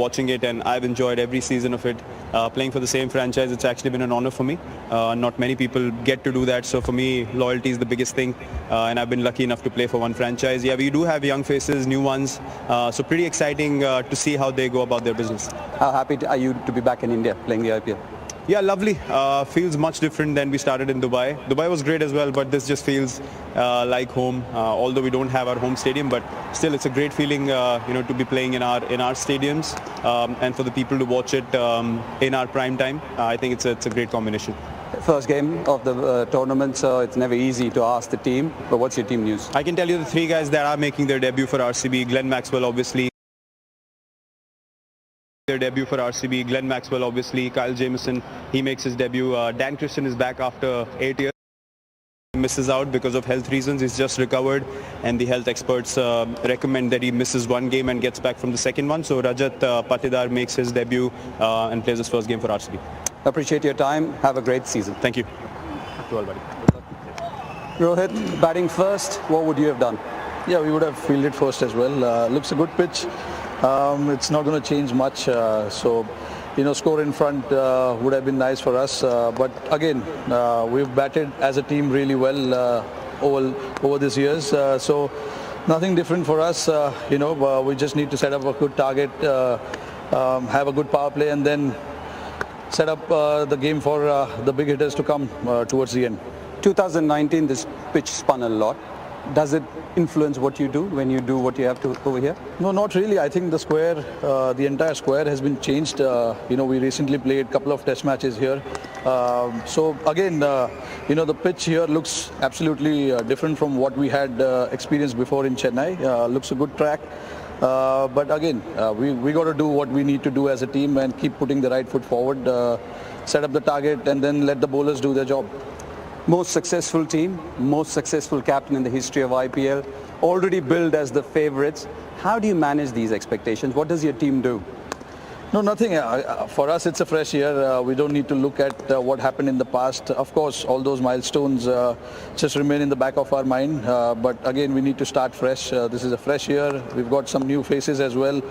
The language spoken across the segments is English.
watching it, and I've enjoyed every season of it. Playing for the same franchise, it's actually been an honor for me. Not many people get to do that, so for me, loyalty is the biggest thing, and I've been lucky enough to play for one franchise. Yeah, we do have young faces, new ones, so pretty exciting to see how they go about their business. How happy are you to be back in India playing the IPL? Yeah, lovely. Feels much different than we started in Dubai. Dubai was great as well, but this just feels like home. Although we don't have our home stadium, but still, it's a great feeling, to be playing in our stadiums, and for the people to watch it in our prime time. I think it's a great combination. First game of the tournament, so it's never easy to ask the team. But what's your team news? I can tell you the three guys that are making their debut for RCB. Glenn Maxwell, obviously. Glenn Maxwell, obviously. Kyle Jamieson, he makes his debut. Dan Christian is back after 8 years. He misses out because of health reasons. He's just recovered, and the health experts recommend that he misses one game and gets back from the second one. So Rajat Patidar makes his debut and plays his first game for RCB. Appreciate your time. Have a great season. Thank you. To all, buddy. Rohit, batting first, what would you have done? Yeah, we would have fielded first as well. Looks a good pitch. It's not going to change much, so score in front would have been nice for us. But again, we've batted as a team really well over these years. So nothing different for us. We just need to set up a good target, have a good power play, and then set up the game for the big hitters to come towards the end. 2019, this pitch spun a lot. Does it influence what you do when you do what you have to over here? No, not really. I think the square, the entire square has been changed. We recently played a couple of test matches here. So again, the pitch here looks absolutely different from what we had experienced before in Chennai. Looks a good track. But again, we got to do what we need to do as a team and keep putting the right foot forward, set up the target, and then let the bowlers do their job. Most successful team, most successful captain in the history of IPL, already billed as the favourites. How do you manage these expectations? What does your team do? No, nothing. For us, it's a fresh year. We don't need to look at what happened in the past. Of course, all those milestones just remain in the back of our mind. But again, we need to start fresh. This is a fresh year. We've got some new faces as well,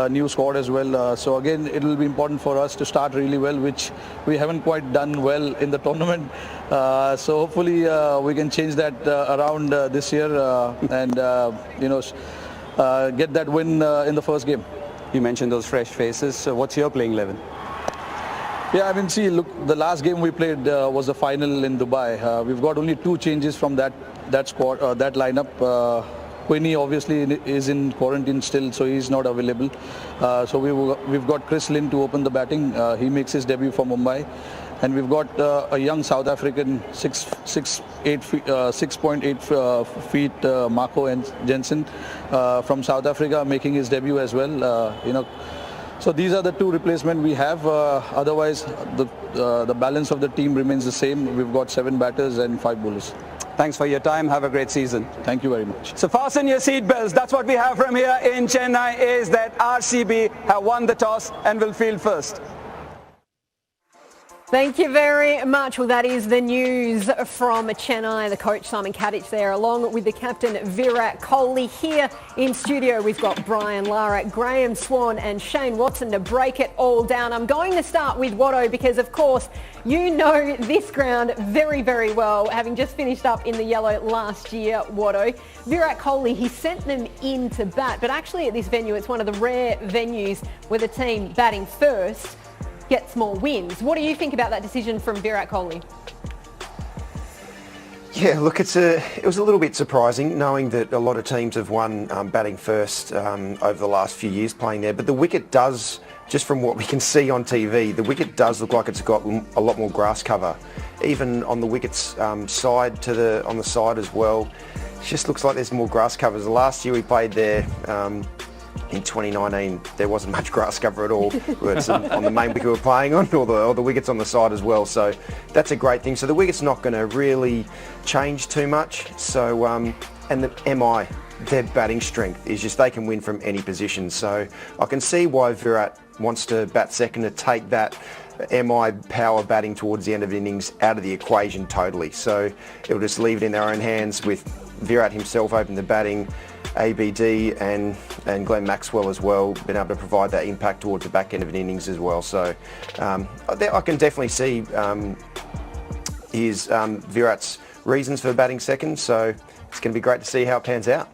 new squad as well. So again, it will be important for us to start really well, which we haven't quite done well in the tournament. So hopefully we can change that around this year and get that win in the first game. You mentioned those fresh faces. So what's your playing 11? Yeah, I mean, see, look, the last game we played was the final in Dubai. We've got only two changes from that squad, that lineup. Quinny obviously is in quarantine still, so he's not available. So we've got Chris Lynn to open the batting. He makes his debut for Mumbai. And we've got a young South African 6.8 feet Marco and Jensen from South Africa making his debut as well. So these are the two replacements we have. Otherwise, the balance of the team remains the same. We've got 7 batters and 5 bowlers. Thanks for your time. Have a great season. Thank you very much. So fasten your seat belts. That's what we have from here in Chennai, is that RCB have won the toss and will field first. Thank you very much. Well, that is the news from Chennai. The coach Simon Kadich there, along with the captain Virat Kohli. Here in studio, we've got Brian Lara, Graham Swan and Shane Watson to break it all down. I'm going to start with Watto because, of course, you know this ground very, very well, having just finished up in the yellow last year, Watto. Virat Kohli, he sent them in to bat, but actually at this venue, it's one of the rare venues where the team batting first gets more wins. What do you think about that decision from Virat Kohli? Yeah, look, it was a little bit surprising knowing that a lot of teams have won batting first over the last few years playing there. But the wicket does, just from what we can see on TV, the wicket does look like it's got a lot more grass cover. Even on the wicket's side on the side as well, it just looks like there's more grass covers. The last year we played there, in 2019, there wasn't much grass cover at all. It's on the main wicket we were playing on, or the wickets on the side as well. So that's a great thing. So the wicket's not going to really change too much. So and the MI, their batting strength is just they can win from any position. So I can see why Virat wants to bat second, to take that MI power batting towards the end of innings out of the equation totally. So it'll just leave it in their own hands with Virat himself open the batting. ABD and Glenn Maxwell as well, been able to provide that impact towards the back end of an innings as well. So I can definitely see Virat's reasons for batting second. So it's going to be great to see how it pans out.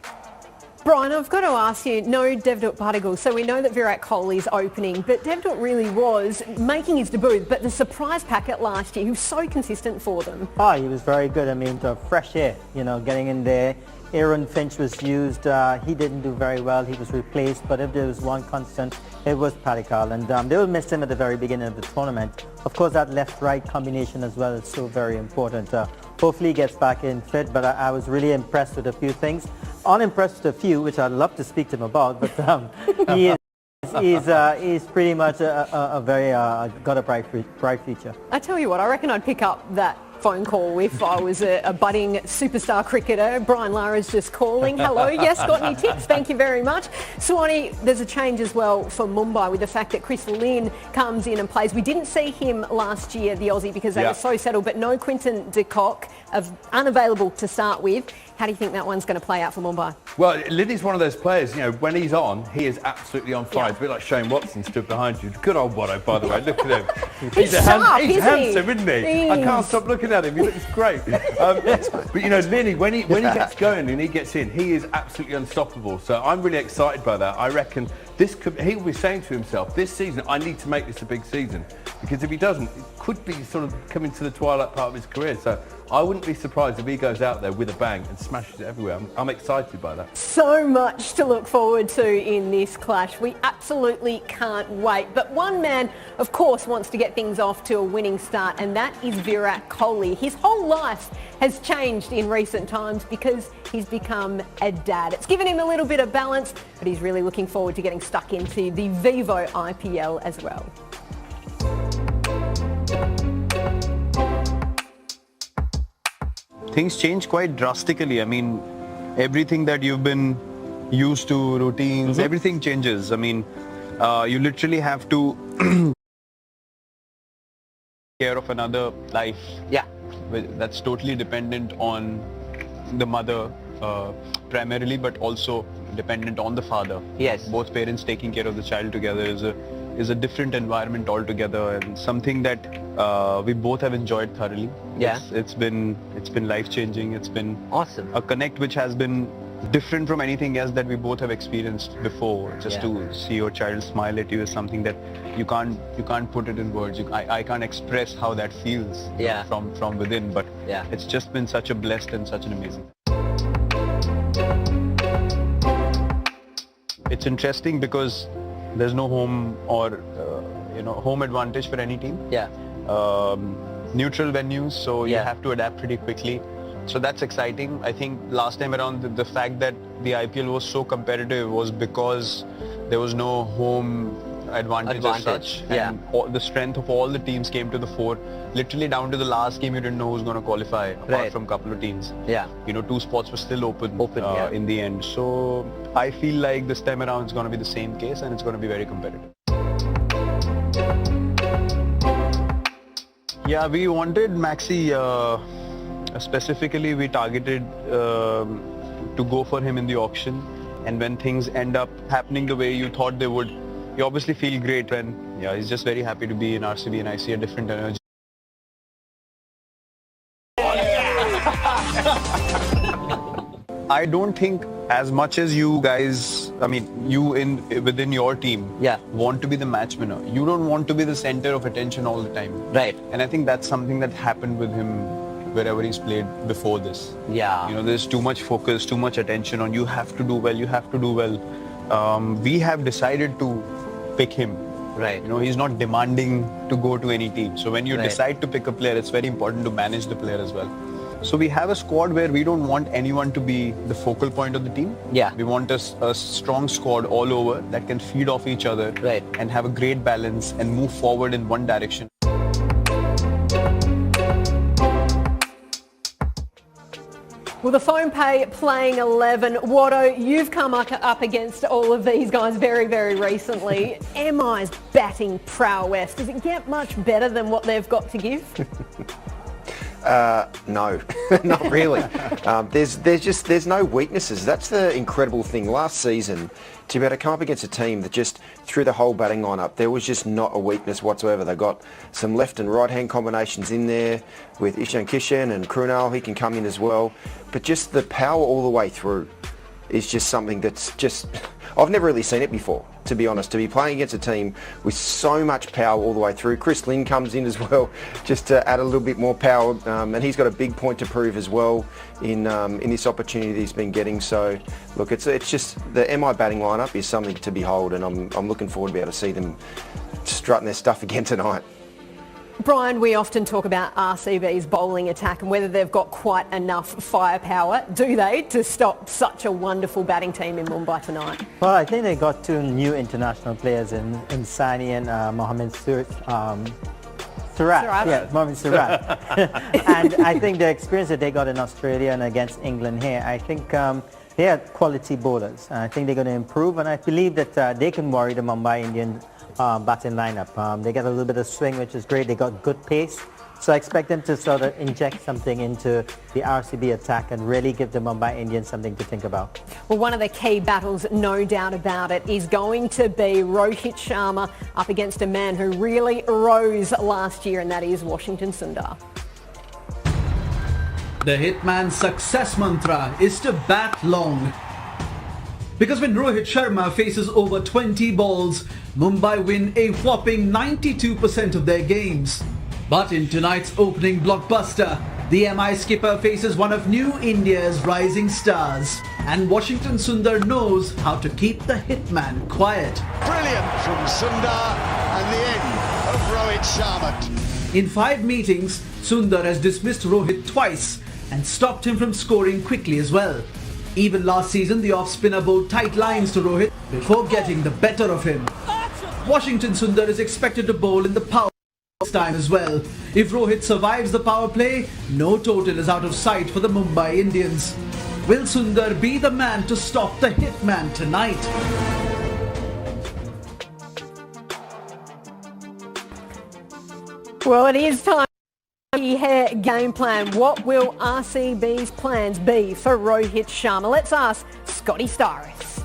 Brian, I've got to ask you, no Devdutt Padikkal, so we know that Virat Kohli's opening, but Devdutt really was making his debut, but the surprise packet last year, he was so consistent for them. Oh, he was very good. I mean, the fresh air, you know, getting in there. Aaron Finch was used. He didn't do very well. He was replaced, but if there was one constant, it was Padikkal, and they will miss him at the very beginning of the tournament. Of course, that left-right combination as well is so very important. Hopefully he gets back in fit, but I was really impressed with a few things. Unimpressed with a few, which I'd love to speak to him about, but he's pretty much a very got a bright future. I tell you what, I reckon I'd pick up that phone call if I was a budding superstar cricketer. Brian Lara's just calling. Hello, yes, got any tips? Thank you very much. Swanee, there's a change as well for Mumbai with the fact that Chris Lynn comes in and plays. We didn't see him last year, the Aussie, because they were so settled, but no Quinton de Kock, unavailable to start with. How do you think that one's going to play out for Mumbai? Well, Liddy's one of those players, you know, when he's on, he is absolutely on fire. It's a bit like Shane Watson stood behind you. Good old Watto, by the way. Look at him. He's handsome, isn't he? I can't stop looking at him. He looks great. But, you know, Liddy, when he gets going and he gets in, he is absolutely unstoppable. So I'm really excited by that. I reckon he'll be saying to himself, this season, I need to make this a big season. Because if he doesn't, it could be sort of coming to the twilight part of his career. So I wouldn't be surprised if he goes out there with a bang and smashes it everywhere. I'm excited by that. So much to look forward to in this clash. We absolutely can't wait. But one man, of course, wants to get things off to a winning start, and that is Virat Kohli. His whole life has changed in recent times because he's become a dad. It's given him a little bit of balance, but he's really looking forward to getting stuck into the Vivo IPL as well. Things change quite drastically. I mean, everything that you've been used to, routines, everything changes. I mean, you literally have to care of another life. Yeah. That's totally dependent on the mother primarily, but also dependent on the father. Yes. Both parents taking care of the child together is a different environment altogether, and something that we both have enjoyed thoroughly. Yeah. It's been life-changing. It's been awesome. A connect which has been different from anything else that we both have experienced before. Just to see your child smile at you is something that you can't put it in words. I can't express how that feels from within, but it's just been such a blessed and such an amazing. It's interesting because there's no home or home advantage for any team. Yeah. Neutral venues, so you have to adapt pretty quickly. So that's exciting. I think last time around the fact that the IPL was so competitive was because there was no home advantage as such. And the strength of all the teams came to the fore. Literally down to the last game, you didn't know who's going to qualify apart from a couple of teams. Yeah. You know, 2 spots were still open in the end. So I feel like this time around it's going to be the same case and it's going to be very competitive. Yeah, we wanted Maxi, specifically we targeted to go for him in the auction, and when things end up happening the way you thought they would, you obviously feel great, and he's just very happy to be in RCB, and I see a different energy. I don't think as much as you guys, I mean, within your team, want to be the match winner. You don't want to be the center of attention all the time. Right. And I think that's something that happened with him wherever he's played before this. Yeah. You know, there's too much focus, too much attention on you have to do well, you have to do well. We have decided to pick him. Right. You know, he's not demanding to go to any team. So when you decide to pick a player, it's very important to manage the player as well. So we have a squad where we don't want anyone to be the focal point of the team. Yeah. We want a strong squad all over that can feed off each other and have a great balance and move forward in one direction. Well, the phone pay playing 11. Watto, you've come up against all of these guys very, very recently. MI's batting prowess, does it get much better than what they've got to give? No, not really. There's no weaknesses. That's the incredible thing. Last season, to be able to come up against a team that just threw the whole batting lineup, there was just not a weakness whatsoever. They got some left and right hand combinations in there with Ishan Kishan and Krunal. He can come in as well, but just the power all the way through is just something that's just, I've never really seen it before, to be honest, to be playing against a team with so much power all the way through. Chris Lynn comes in as well, just to add a little bit more power, and he's got a big point to prove as well in this opportunity that he's been getting. So, look, it's just the MI batting lineup is something to behold, and I'm looking forward to be able to see them strutting their stuff again tonight. Brian, we often talk about RCB's bowling attack and whether they've got quite enough firepower, do they, to stop such a wonderful batting team in Mumbai tonight? Well, I think they got two new international players in Sani and Mohammad Surat. Yeah, Mohammad Surat. And I think the experience that they got in Australia and against England here, I think they are quality bowlers. And I think they're going to improve, and I believe that they can worry the Mumbai Indians batting lineup. They get a little bit of swing, which is great. They got good pace. So I expect them to sort of inject something into the RCB attack and really give the Mumbai Indians something to think about. Well, one of the key battles, no doubt about it, is going to be Rohit Sharma up against a man who really rose last year, and that is Washington Sundar. The hitman's success mantra is to bat long. Because when Rohit Sharma faces over 20 balls, Mumbai win a whopping 92% of their games. But in tonight's opening blockbuster, the MI skipper faces one of New India's rising stars. And Washington Sundar knows how to keep the hitman quiet. Brilliant from Sundar and the end of Rohit Sharma. In 5 meetings, Sundar has dismissed Rohit twice and stopped him from scoring quickly as well. Even last season, the off-spinner bowled tight lines to Rohit before getting the better of him. Washington Sundar is expected to bowl in the power time as well. If Rohit survives the power play, no total is out of sight for the Mumbai Indians. Will Sundar be the man to stop the hitman tonight? Well, it is time. Game plan. What will RCB's plans be for Rohit Sharma? Let's ask Scotty Starris.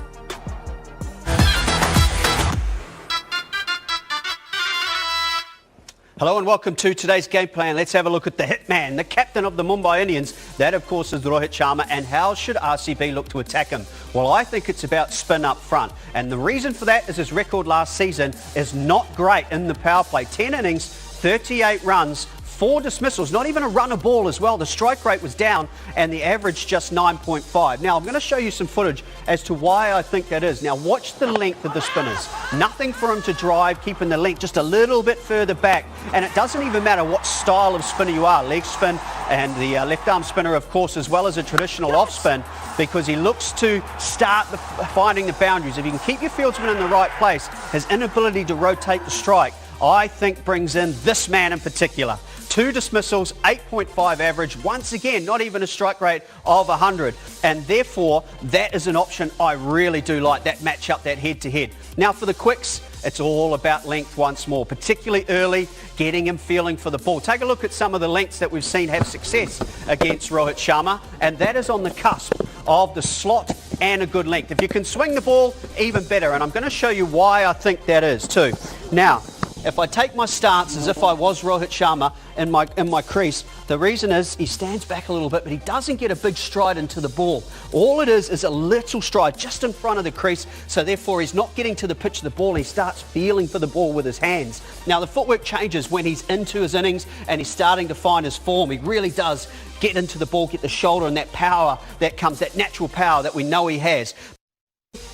Hello and welcome to today's game plan. Let's have a look at the hitman, the captain of the Mumbai Indians. That, of course, is Rohit Sharma. And how should RCB look to attack him? Well, I think it's about spin up front. And the reason for that is his record last season is not great in the power play. 10 innings, 38 runs, 4 dismissals, not even a run a ball as well. The strike rate was down and the average just 9.5. Now, I'm going to show you some footage as to why I think that is. Now, watch the length of the spinners. Nothing for him to drive, keeping the length just a little bit further back. And it doesn't even matter what style of spinner you are, leg spin and the left arm spinner, of course, as well as a traditional off spin, because he looks to start finding the boundaries. If you can keep your fieldsman in the right place, his inability to rotate the strike, I think, brings in this man in particular. 2 dismissals, 8.5 average. Once again, not even a strike rate of 100. And therefore, that is an option I really do like, that matchup, that head-to-head. Now, for the quicks, it's all about length once more, particularly early, getting him feeling for the ball. Take a look at some of the lengths that we've seen have success against Rohit Sharma, and that is on the cusp of the slot and a good length. If you can swing the ball, even better. And I'm going to show you why I think that is too. Now, if I take my stance as if I was Rohit Sharma in my crease, the reason is he stands back a little bit, but he doesn't get a big stride into the ball. All it is a little stride just in front of the crease, so therefore he's not getting to the pitch of the ball. He starts feeling for the ball with his hands. Now, the footwork changes when he's into his innings and he's starting to find his form. He really does get into the ball, get the shoulder, and that power that comes, that natural power that we know he has.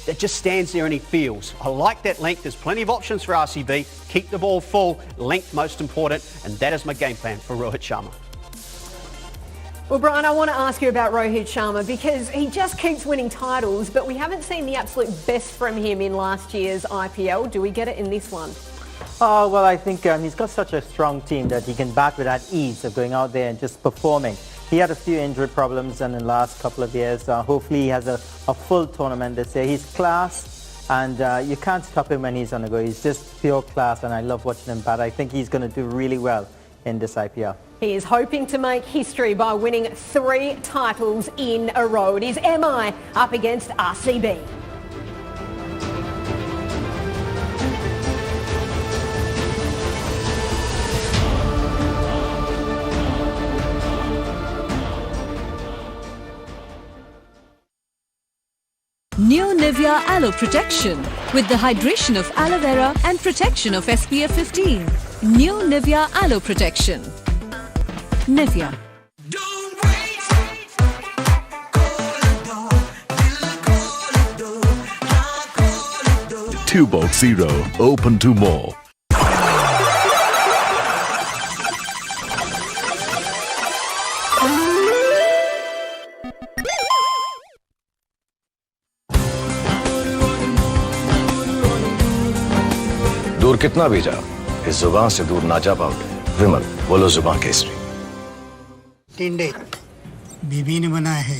That just stands there and he feels. I like that length. There's plenty of options for RCB. Keep the ball full, length most important, and that is my game plan for Rohit Sharma. Well, Brian, I want to ask you about Rohit Sharma because he just keeps winning titles, but we haven't seen the absolute best from him in last year's IPL. Do we get it in this one? Oh, well, I think he's got such a strong team that he can bat with that ease of going out there and just performing. He had a few injury problems in the last couple of years. Hopefully he has a full tournament this year. He's class, and you can't stop him when he's on the go. He's just pure class, and I love watching him bat. I think he's going to do really well in this IPL. He is hoping to make history by winning 3 titles in a row. It is MI up against RCB. New Nivea Aloe Protection with the hydration of aloe vera and protection of SPF 15. New Nivea Aloe Protection. Nivea. 2.0 open to more. दूर कितना भी जा, इस जुबान से दूर ना जा पाओगे। विमल, बोलो जुबान केसरी। टिंडे बीबी ने बनाया है।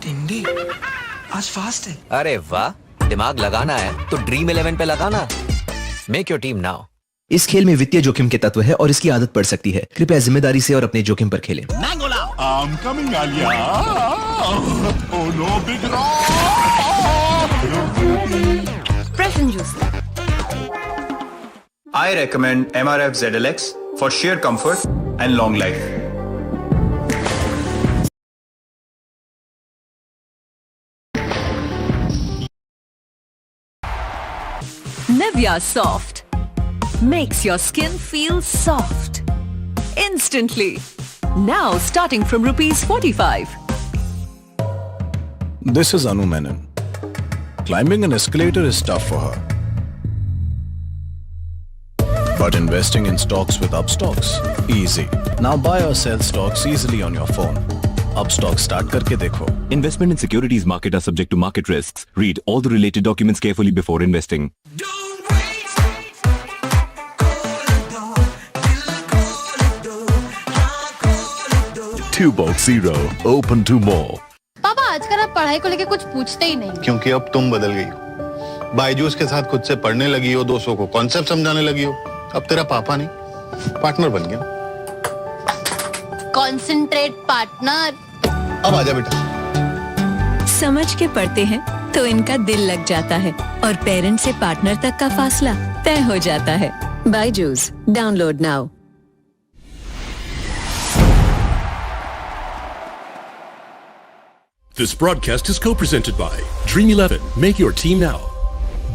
टिंडे आज फास्ट है। अरे वाह, दिमाग लगाना है तो ड्रीम 11 पे लगाना। Make your team now. इस खेल में वित्तीय जोखिम के तत्व है और इसकी आदत पड़ सकती है। कृपया जिम्मेदारी से और अपने जोखिम पर खेलें। I'm coming, Alia. Oh no, big rock. Freshen juice. I recommend MRF ZLX for sheer comfort and long life. Nivea Soft makes your skin feel soft instantly. Now starting from ₹45. This is Anu Menon. Climbing an escalator is tough for her. But investing in stocks with Upstocks, easy. Now buy or sell stocks easily on your phone. Upstocks start करके देखो. Investment in securities market are subject to market risks. Read all the related documents carefully before investing. 2.0 open to more. पापा आजकल आप पढ़ाई को लेके कुछ पूछते ही नहीं। क्योंकि अब तुम बदल गई हो। बायजूस के साथ खुद से पढ़ने लगी हो, दोस्तों को कॉन्सेप्ट समझाने लगी हो। अब तेरा पापा नहीं, पार्टनर बन गया। Concentrate partner. अब आजा बेटा। समझ के पढ़ते हैं तो इनका दिल लग जाता है और पेरेंट्स से पार्टनर तक का फासला तय हो जाता है। Byju's download now. This broadcast is co-presented by Dream 11. Make your team now.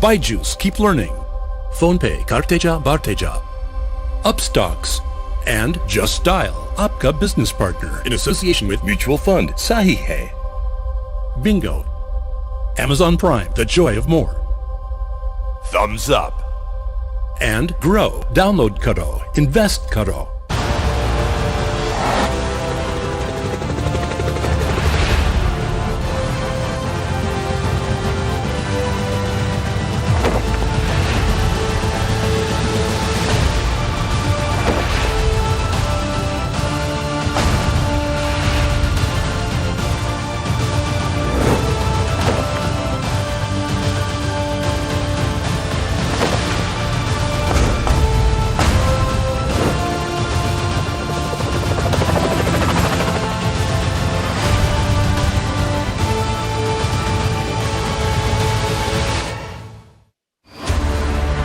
Byju's. Keep learning. PhonePe. Karteja Barteja. Upstocks. And Just Style. Aapka business partner in association with Mutual Fund. Sahi hai. Bingo. Amazon Prime. The joy of more. Thumbs up. And Grow. Download Karo. Invest Karo.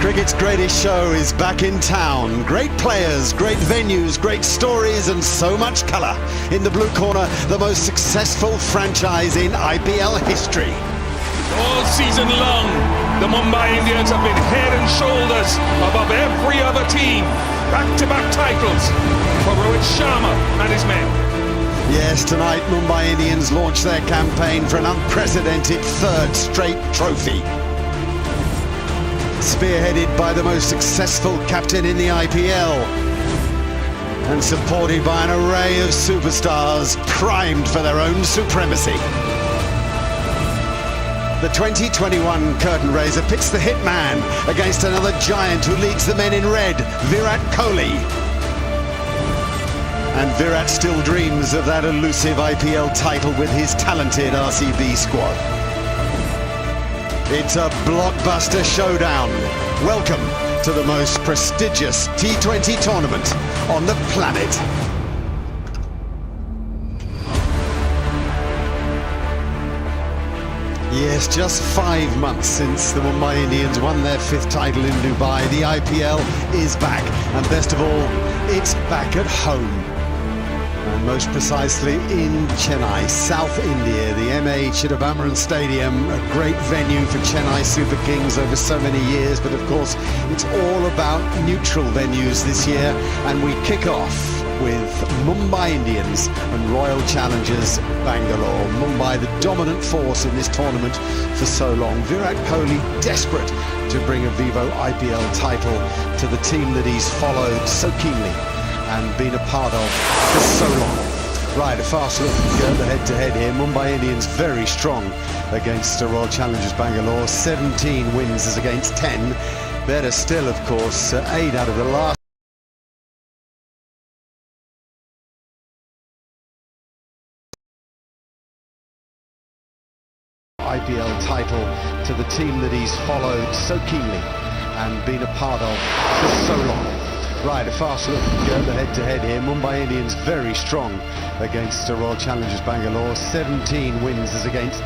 Cricket's greatest show is back in town. Great players, great venues, great stories and so much colour. In the blue corner, the most successful franchise in IPL history. All season long, the Mumbai Indians have been head and shoulders above every other team. Back-to-back titles for Rohit Sharma and his men. Yes, tonight Mumbai Indians launch their campaign for an unprecedented third straight trophy. Spearheaded by the most successful captain in the IPL and supported by an array of superstars primed for their own supremacy. The 2021 curtain raiser pits the hitman against another giant who leads the men in red, Virat Kohli. And Virat still dreams of that elusive IPL title with his talented RCB squad. It's a blockbuster showdown. Welcome to the most prestigious T20 tournament on the planet. Yes, just 5 months since the Mumbai Indians won their 5th title in Dubai. The IPL is back, and best of all, it's back at home. And most precisely in Chennai, South India, the MA Chidambaram Stadium, a great venue for Chennai Super Kings over so many years, but of course it's all about neutral venues this year, and we kick off with Mumbai Indians and Royal Challengers Bangalore. Mumbai, the dominant force in this tournament for so long. Virat Kohli desperate to bring a Vivo IPL title to the team that he's followed so keenly and been a part of for so long. Right, a fast look at the head-to-head here. Mumbai Indians very strong against the Royal Challengers Bangalore. 17 wins as against 10. Better still, of course, 8 out of the last IPL title to the team that he's followed so keenly and been a part of for so long. Right, a fast look at the head-to-head here. Mumbai Indians very strong against the Royal Challengers Bangalore. 17 wins as against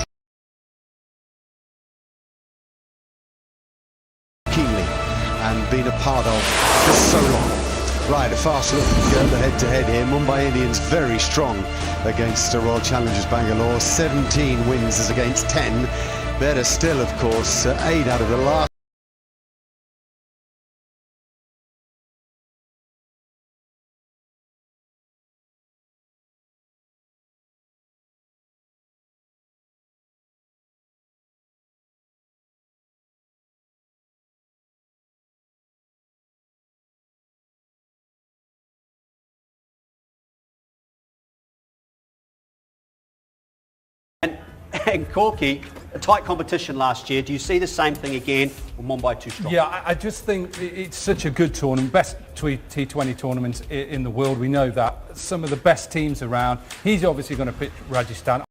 keenly and been a part of for so long. Right, a fast look at the head-to-head here. Mumbai Indians very strong against the Royal Challengers Bangalore. 17 wins as against 10. Better still, of course, 8 out of the last And Corky, a tight competition last year. Do you see the same thing again, or Mumbai too strong? Yeah, I just think it's such a good tournament, best T20 tournament in the world. We know that. Some of the best teams around. He's obviously going to pick Rajasthan.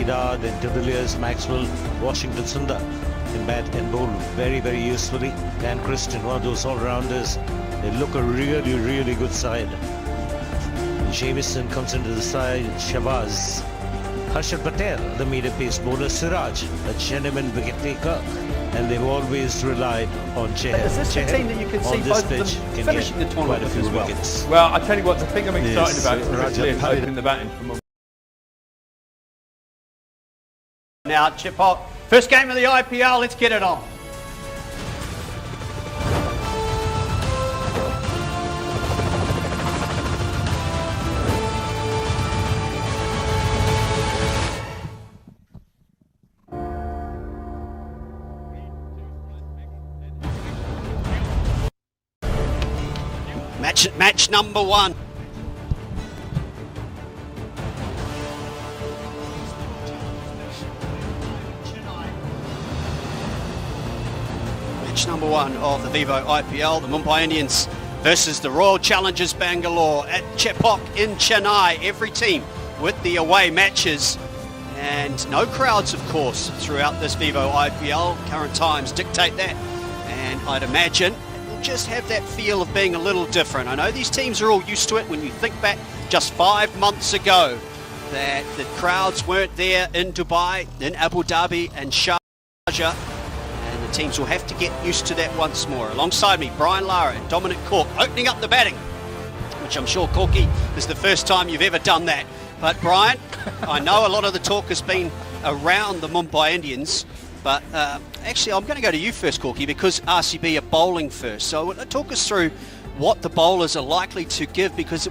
Dad and De Villiers, Maxwell, Washington Sundar can bat and bowl very, very usefully. Dan Christian, one of those all-rounders. They look a really, really good side. Jamieson comes into the side. Shabazz. Harshad Patel, the medium pace bowler. Siraj, a genuine wicket taker. And they've always relied on Chahar. Is this the team that you can see both of them finishing the tournament as well? Wickets. Well, I tell you what, the thing I'm excited about is Chris Lears Patel. opening the batting for Mumbai. Now, Chipot, first game of the IPL, let's get it on. Match number 1. Match number 1 of the Vivo IPL, the Mumbai Indians versus the Royal Challengers Bengalore at Chepauk in Chennai. Every team with the away matches and no crowds, of course, throughout this Vivo IPL. Current times dictate that, and I'd imagine it will just have that feel of being a little different. I know these teams are all used to it. When you think back just 5 months ago that the crowds weren't there in Dubai, in Abu Dhabi and Sharjah, and the teams will have to get used to that once more. Alongside me, Brian Lara and Dominic Cork opening up the batting, which I'm sure, Corky, is the first time you've ever done that. But Brian, I know a lot of the talk has been around the Mumbai Indians, but actually I'm going to go to you first, Corky, because RCB are bowling first. So talk us through what the bowlers are likely to give, because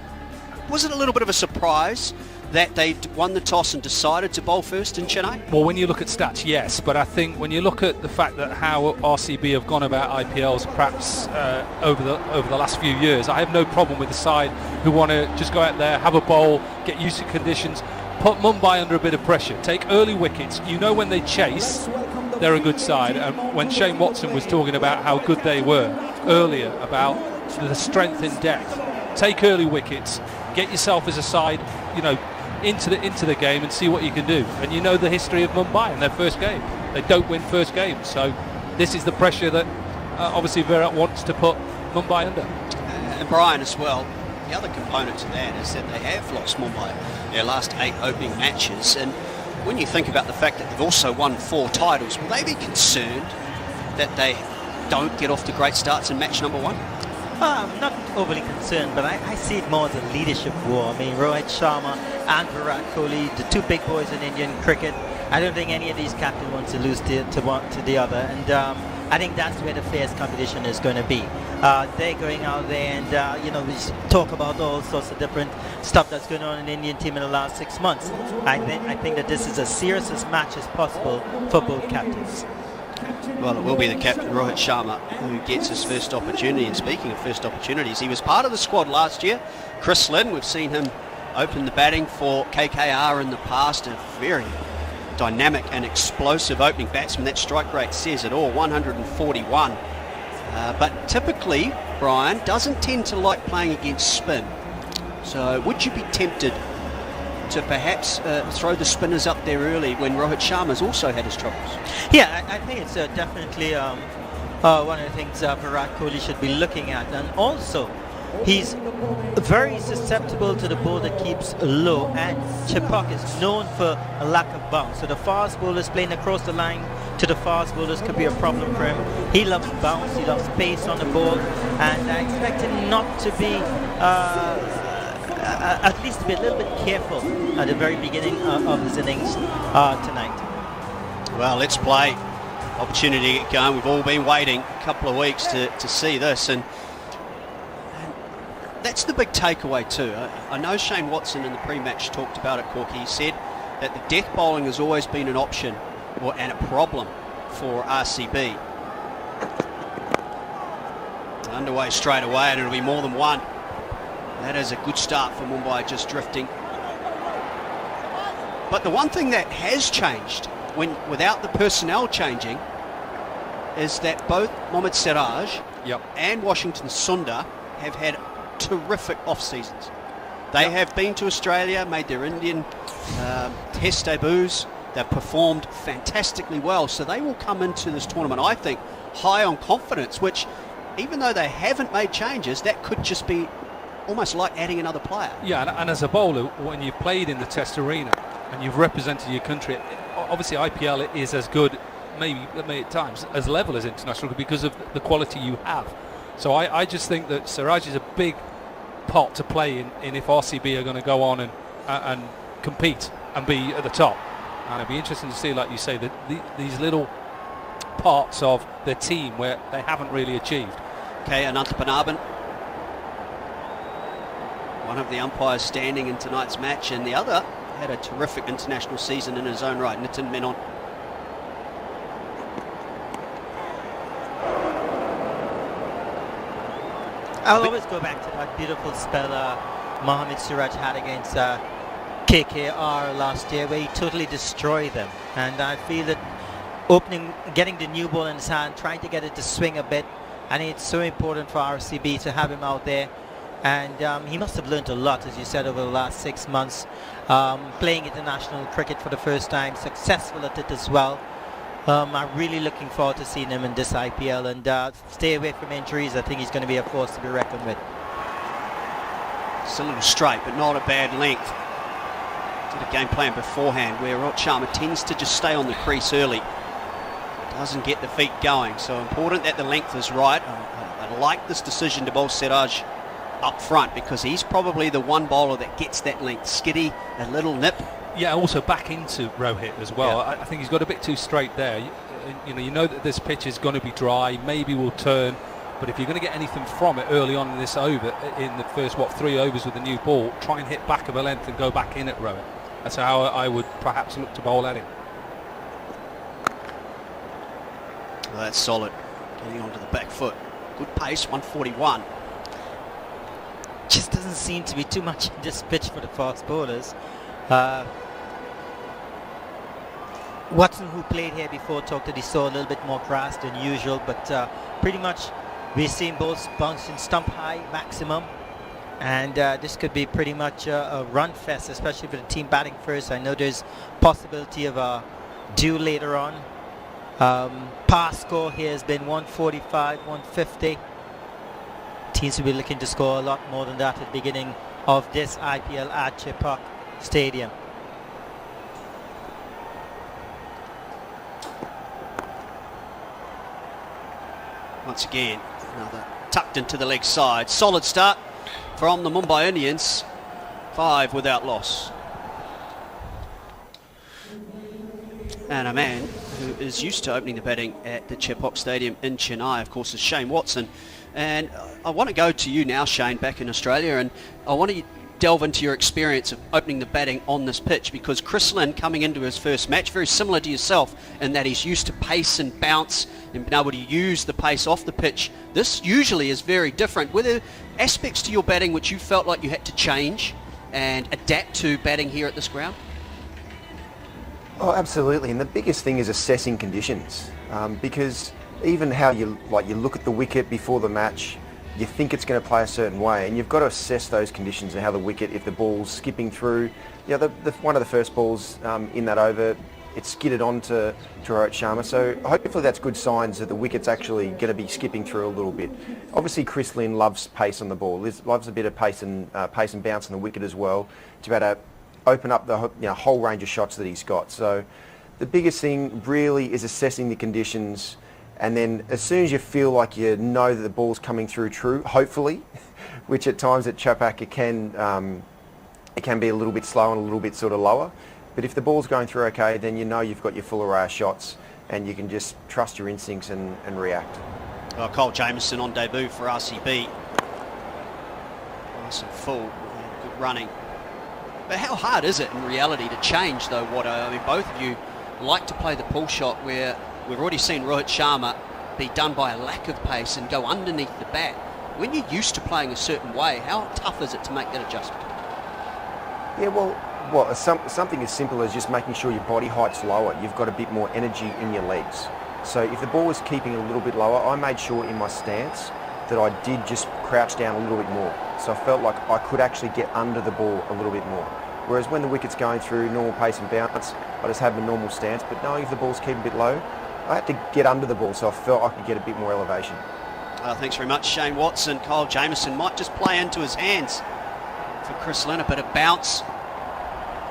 was it a little bit of a surprise that they won the toss and decided to bowl first in Chennai? Well, when you look at stats, yes, but I think when you look at the fact that how RCB have gone about IPLs perhaps over the last few years, I have no problem with the side who want to just go out there, have a bowl, get used to conditions, put Mumbai under a bit of pressure, take early wickets. You know, when they chase, they're a good side. And when Shane Watson was talking about how good they were earlier, about the strength in depth, take early wickets, get yourself as a side, you know, into the game and see what you can do. And you know the history of Mumbai in their first game. They don't win first games. So this is the pressure that obviously Virat wants to put Mumbai under. And Brian as well, the other component to that is that they have lost Mumbai their last 8 opening matches. And when you think about the fact that they've also won 4 titles, will they be concerned that they don't get off to great starts in match number 1? I'm not overly concerned, but I see it more as a leadership war. I mean, Rohit Sharma and Virat Kohli, the 2 big boys in Indian cricket. I don't think any of these captains wants to lose to the other, and I think that's where the fierce competition is going to be. They're going out there and, you know, we talk about all sorts of different stuff that's going on in the Indian team in the last 6 months. I think that this is as serious a match as possible for both captains. Well, it will be the captain, Rohit Sharma, who gets his first opportunity. And speaking of first opportunities, he was part of the squad last year. Chris Lynn, we've seen him open the batting for KKR in the past. A very dynamic and explosive opening batsman. That strike rate says it all, 141. But typically, Brian doesn't tend to like playing against spin. So would you be tempted to perhaps throw the spinners up there early when Rohit Sharma's also had his troubles? Yeah, I think it's definitely one of the things Virat Kohli should be looking at. And also, he's very susceptible to the ball that keeps low, and Chepauk is known for a lack of bounce. So the fast bowlers playing across the line to the fast bowlers could be a problem for him. He loves bounce, he loves pace on the ball, and I expect him not to be at least to be a little bit careful at the very beginning of his innings tonight. Well, let's play. Opportunity to get going. We've all been waiting a couple of weeks to see this, and that's the big takeaway too. I know Shane Watson in the pre-match talked about it, Corky. He said that the death bowling has always been an option and a problem for RCB. Underway straight away, and it'll be more than one. That is a good start for Mumbai, just drifting. But the one thing that has changed, without the personnel changing, is that both Mohammad Siraj and Washington Sundar have had terrific off-seasons. They have been to Australia, made their Indian test debuts. They've performed fantastically well. So they will come into this tournament, I think, high on confidence, which, even though they haven't made changes, that could just be almost like adding another player. Yeah, and as a bowler, when you've played in the test arena and you've represented your country, obviously IPL is as good, maybe at times, as level as international because of the quality you have. So I just think that Siraj is a big part to play in if RCB are going to go on and compete and be at the top. And it'd be interesting to see, like you say, that these little parts of their team where they haven't really achieved. Okay, Anantapanaban, one of the umpires standing in tonight's match, and the other had a terrific international season in his own right, Nitin Menon. I'll always go back to that beautiful spell Mohamed Siraj had against KKR last year, where he totally destroyed them. And I feel that getting the new ball in his hand, trying to get it to swing a bit, and it's so important for RCB to have him out there. And he must have learned a lot, as you said, over the last 6 months, playing international cricket for the first time, successful at it as well. I'm really looking forward to seeing him in this IPL, and stay away from injuries. I think he's going to be a force to be reckoned with. It's a little straight, but not a bad length. Did a game plan beforehand where Rohit Sharma tends to just stay on the crease early. Doesn't get the feet going, so important that the length is right. I like this decision to bowl Siraj up front, because he's probably the one bowler that gets that length. Skiddy, a little nip. Yeah, also back into Rohit as well. Yeah. I think he's got a bit too straight there. You know that this pitch is going to be dry, maybe will turn, but if you're going to get anything from it early on in this over, in the first 3 overs with the new ball, try and hit back of a length and go back in at Rohit. That's how I would perhaps look to bowl at him. Well, that's solid. Getting onto the back foot. Good pace, 141. Just doesn't seem to be too much in this pitch for the fast bowlers. Watson, who played here before, talked that he saw a little bit more grass than usual, but pretty much we're seeing balls bouncing stump high maximum. And this could be pretty much a run fest, especially for the team batting first. I know there's possibility of a duel later on. Past score here has been 145, 150. Teams will be looking to score a lot more than that at the beginning of this IPL at Chepauk Stadium. Once again, another tucked into the leg side. Solid start from the Mumbai Indians. 5 without loss. And a man who is used to opening the batting at the Chepauk Stadium in Chennai, of course, is Shane Watson. And I want to go to you now, Shane, back in Australia, and I want to delve into your experience of opening the batting on this pitch, because Chris Lynn, coming into his first match, very similar to yourself in that he's used to pace and bounce and being able to use the pace off the pitch. This usually is very different. Were there aspects to your batting which you felt like you had to change and adapt to batting here at this ground? Oh, absolutely. And the biggest thing is assessing conditions, because even how you look at the wicket before the match, you think it's going to play a certain way, and you've got to assess those conditions and how the wicket, if the ball's skipping through, one of the first balls in that over, it skidded on to Rohit Sharma, so hopefully that's good signs that the wicket's actually going to be skipping through a little bit. Obviously Chris Lynn loves pace on the ball, loves a bit of pace and bounce on the wicket as well, to be able to open up the whole range of shots that he's got. So the biggest thing really is assessing the conditions. And then as soon as you feel like you know that the ball's coming through true, hopefully, which at times at Chepauk it can be a little bit slow and a little bit sort of lower. But if the ball's going through okay, then you know you've got your full array of shots and you can just trust your instincts and react. Well, Kyle Jamieson on debut for RCB. Nice and full, good running. But how hard is it in reality to change though, Watto? I mean, both of you like to play the pull shot where we've already seen Rohit Sharma be done by a lack of pace and go underneath the bat. When you're used to playing a certain way, how tough is it to make that adjustment? Yeah, well, something as simple as just making sure your body height's lower. You've got a bit more energy in your legs. So if the ball was keeping a little bit lower, I made sure in my stance that I did just crouch down a little bit more. So I felt like I could actually get under the ball a little bit more. Whereas when the wicket's going through normal pace and bounce, I just have a normal stance. But knowing if the ball's keeping a bit low, I had to get under the ball, so I felt I could get a bit more elevation. Thanks very much, Shane Watson. Kyle Jamieson might just play into his hands for Chris Lynn. A bit of bounce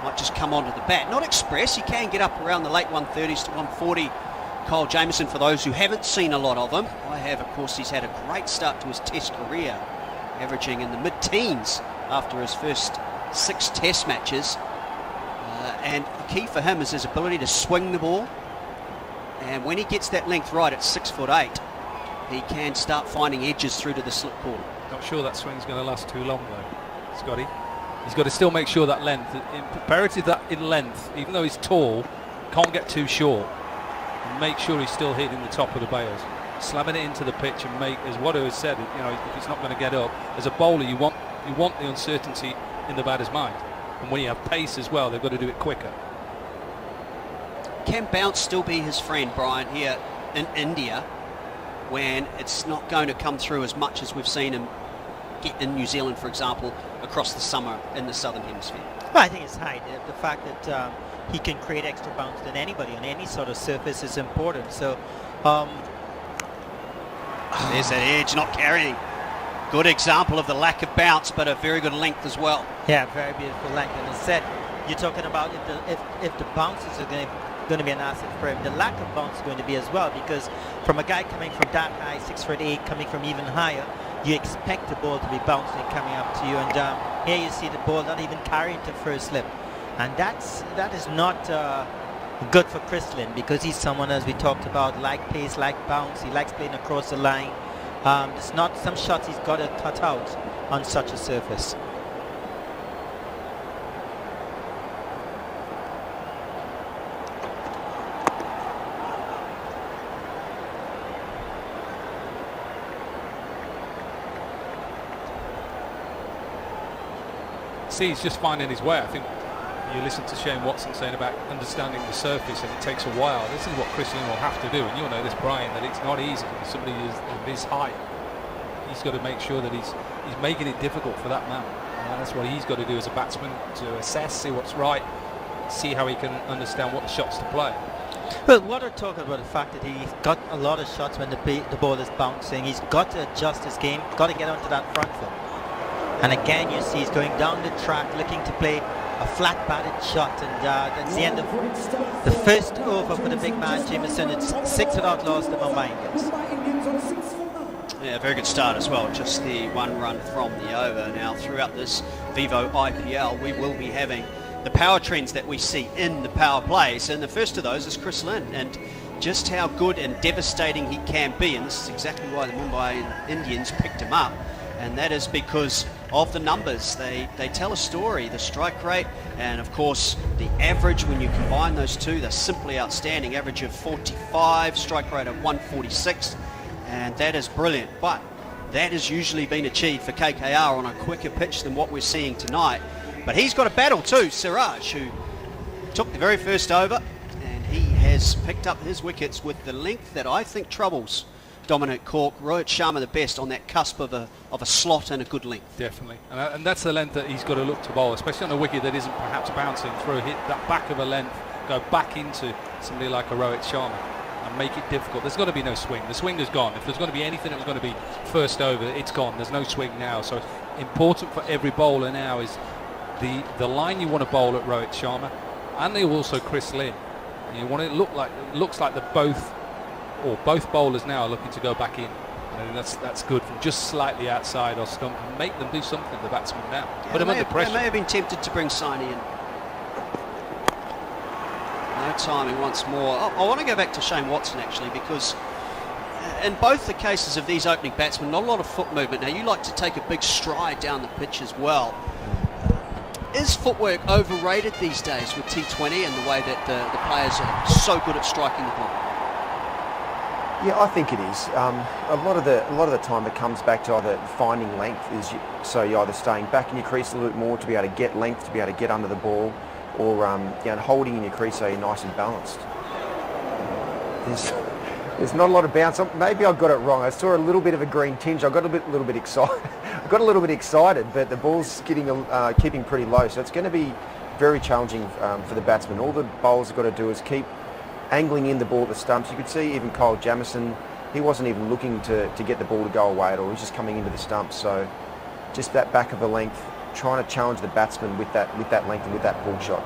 might just come onto the bat. Not express, he can get up around the late 130s to 140. Kyle Jamieson, for those who haven't seen a lot of him, I have, of course. He's had a great start to his test career, averaging in the mid-teens after his first 6 test matches. And the key for him is his ability to swing the ball. And when he gets that length right at 6'8", he can start finding edges through to the slip corner. Not sure that swing's going to last too long though, Scotty. He's got to still make sure that length, imperative that in length, even though he's tall, can't get too short. And make sure he's still hitting the top of the bales. slamming it into the pitch and make, as Waddo has said, you know, if it's not going to get up, as a bowler you want the uncertainty in the batter's mind. And when you have pace as well, they've got to do it quicker. Can bounce still be his friend, Brian, here in India, when it's not going to come through as much as we've seen him get in New Zealand, for example, across the summer in the Southern Hemisphere? Well, I think it's height. The fact that he can create extra bounce than anybody on any sort of surface is important. So there's that edge not carrying. Good example of the lack of bounce, but a very good length as well. Yeah, very beautiful length. And as I said, you're talking about if the bounces are going to be an asset for him, the lack of bounce is going to be as well, because from a guy coming from that high, 6'8", coming from even higher, you expect the ball to be bouncing coming up to you. And here you see the ball not even carrying to first slip. And that is not good for Chris Lynn, because he's someone, as we talked about, like pace, like bounce. He likes playing across the line. There's not some shots he's got to cut out on such a surface. See, he's just finding his way. I think you listen to Shane Watson saying about understanding the surface, and it takes a while. This is what Chris Lynn will have to do, and you'll know this, Brian, that it's not easy. Somebody of his height, he's got to make sure that he's making it difficult for that man. And that's what he's got to do as a batsman, to assess, see what's right, see how he can understand what shots to play. Well, what are talking about the fact that he's got a lot of shots when the ball is bouncing. He's got to adjust his game, got to get onto that front foot. And again, you see he's going down the track looking to play a flat batted shot, and that's the end of the first over for the big man Jameson. It's 6 without loss to Mumbai Indians. Yeah, very good start as well, just the 1 run from the over. Now throughout this Vivo IPL we will be having the power trends that we see in the power plays, and the first of those is Chris Lynn, and just how good and devastating he can be, and this is exactly why the Mumbai Indians picked him up, and that is because of the numbers. They tell a story, the strike rate, and of course the average. When you combine those two, they're simply outstanding. Average of 45, strike rate of 146, and that is brilliant. But that has usually been achieved for KKR on a quicker pitch than what we're seeing tonight. But he's got a battle too, Siraj, who took the very first over, and he has picked up his wickets with the length that I think troubles Dominic Cork. Rohit Sharma the best on that cusp of a slot and a good length. Definitely, and that's the length that he's got to look to bowl, especially on a wicket that isn't perhaps bouncing through. Hit that back of a length, go back into somebody like a Rohit Sharma and make it difficult. There's got to be no swing. The swing is gone. If there's going to be anything that was going to be first over, it's gone. There's no swing now. So important for every bowler now is the line you want to bowl at Rohit Sharma, and also Chris Lynn. You want it looks like both bowlers now are looking to go back in. And that's good from just slightly outside or stump, and make them do something, the batsman now. Yeah, Put them under pressure. They may have been tempted to bring Saini in. No timing once more. I want to go back to Shane Watson actually, because in both the cases of these opening batsmen, not a lot of foot movement. Now you like to take a big stride down the pitch as well. Is footwork overrated these days with T20 and the way that the players are so good at striking the ball? Yeah, I think it is. A lot of the time it comes back to either finding length, so you're either staying back in your crease a little bit more to be able to get length, to be able to get under the ball, or holding in your crease so you're nice and balanced. There's not a lot of bounce. Maybe I got it wrong. I saw a little bit of a green tinge. I got a little bit excited. I got a little bit excited, but the ball's keeping pretty low, so it's going to be very challenging for the batsman. All the bowlers have got to do is keep angling in the ball at the stumps. You could see even Kyle Jamieson, he wasn't even looking to get the ball to go away at all. He's just coming into the stumps. So just that back of the length, trying to challenge the batsman with that length and with that pull shot.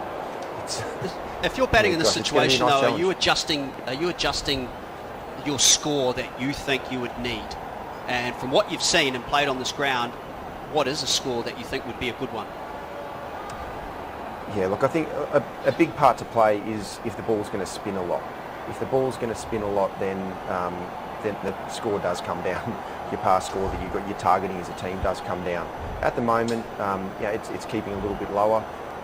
If you're batting in this situation, though, are you adjusting your score that you think you would need? And from what you've seen and played on this ground, what is a score that you think would be a good one? Yeah, look, I think a big part to play is if the ball's going to spin a lot. If the ball's going to spin a lot, then the score does come down. Your pass score that you're targeting as a team does come down. At the moment, it's keeping a little bit lower.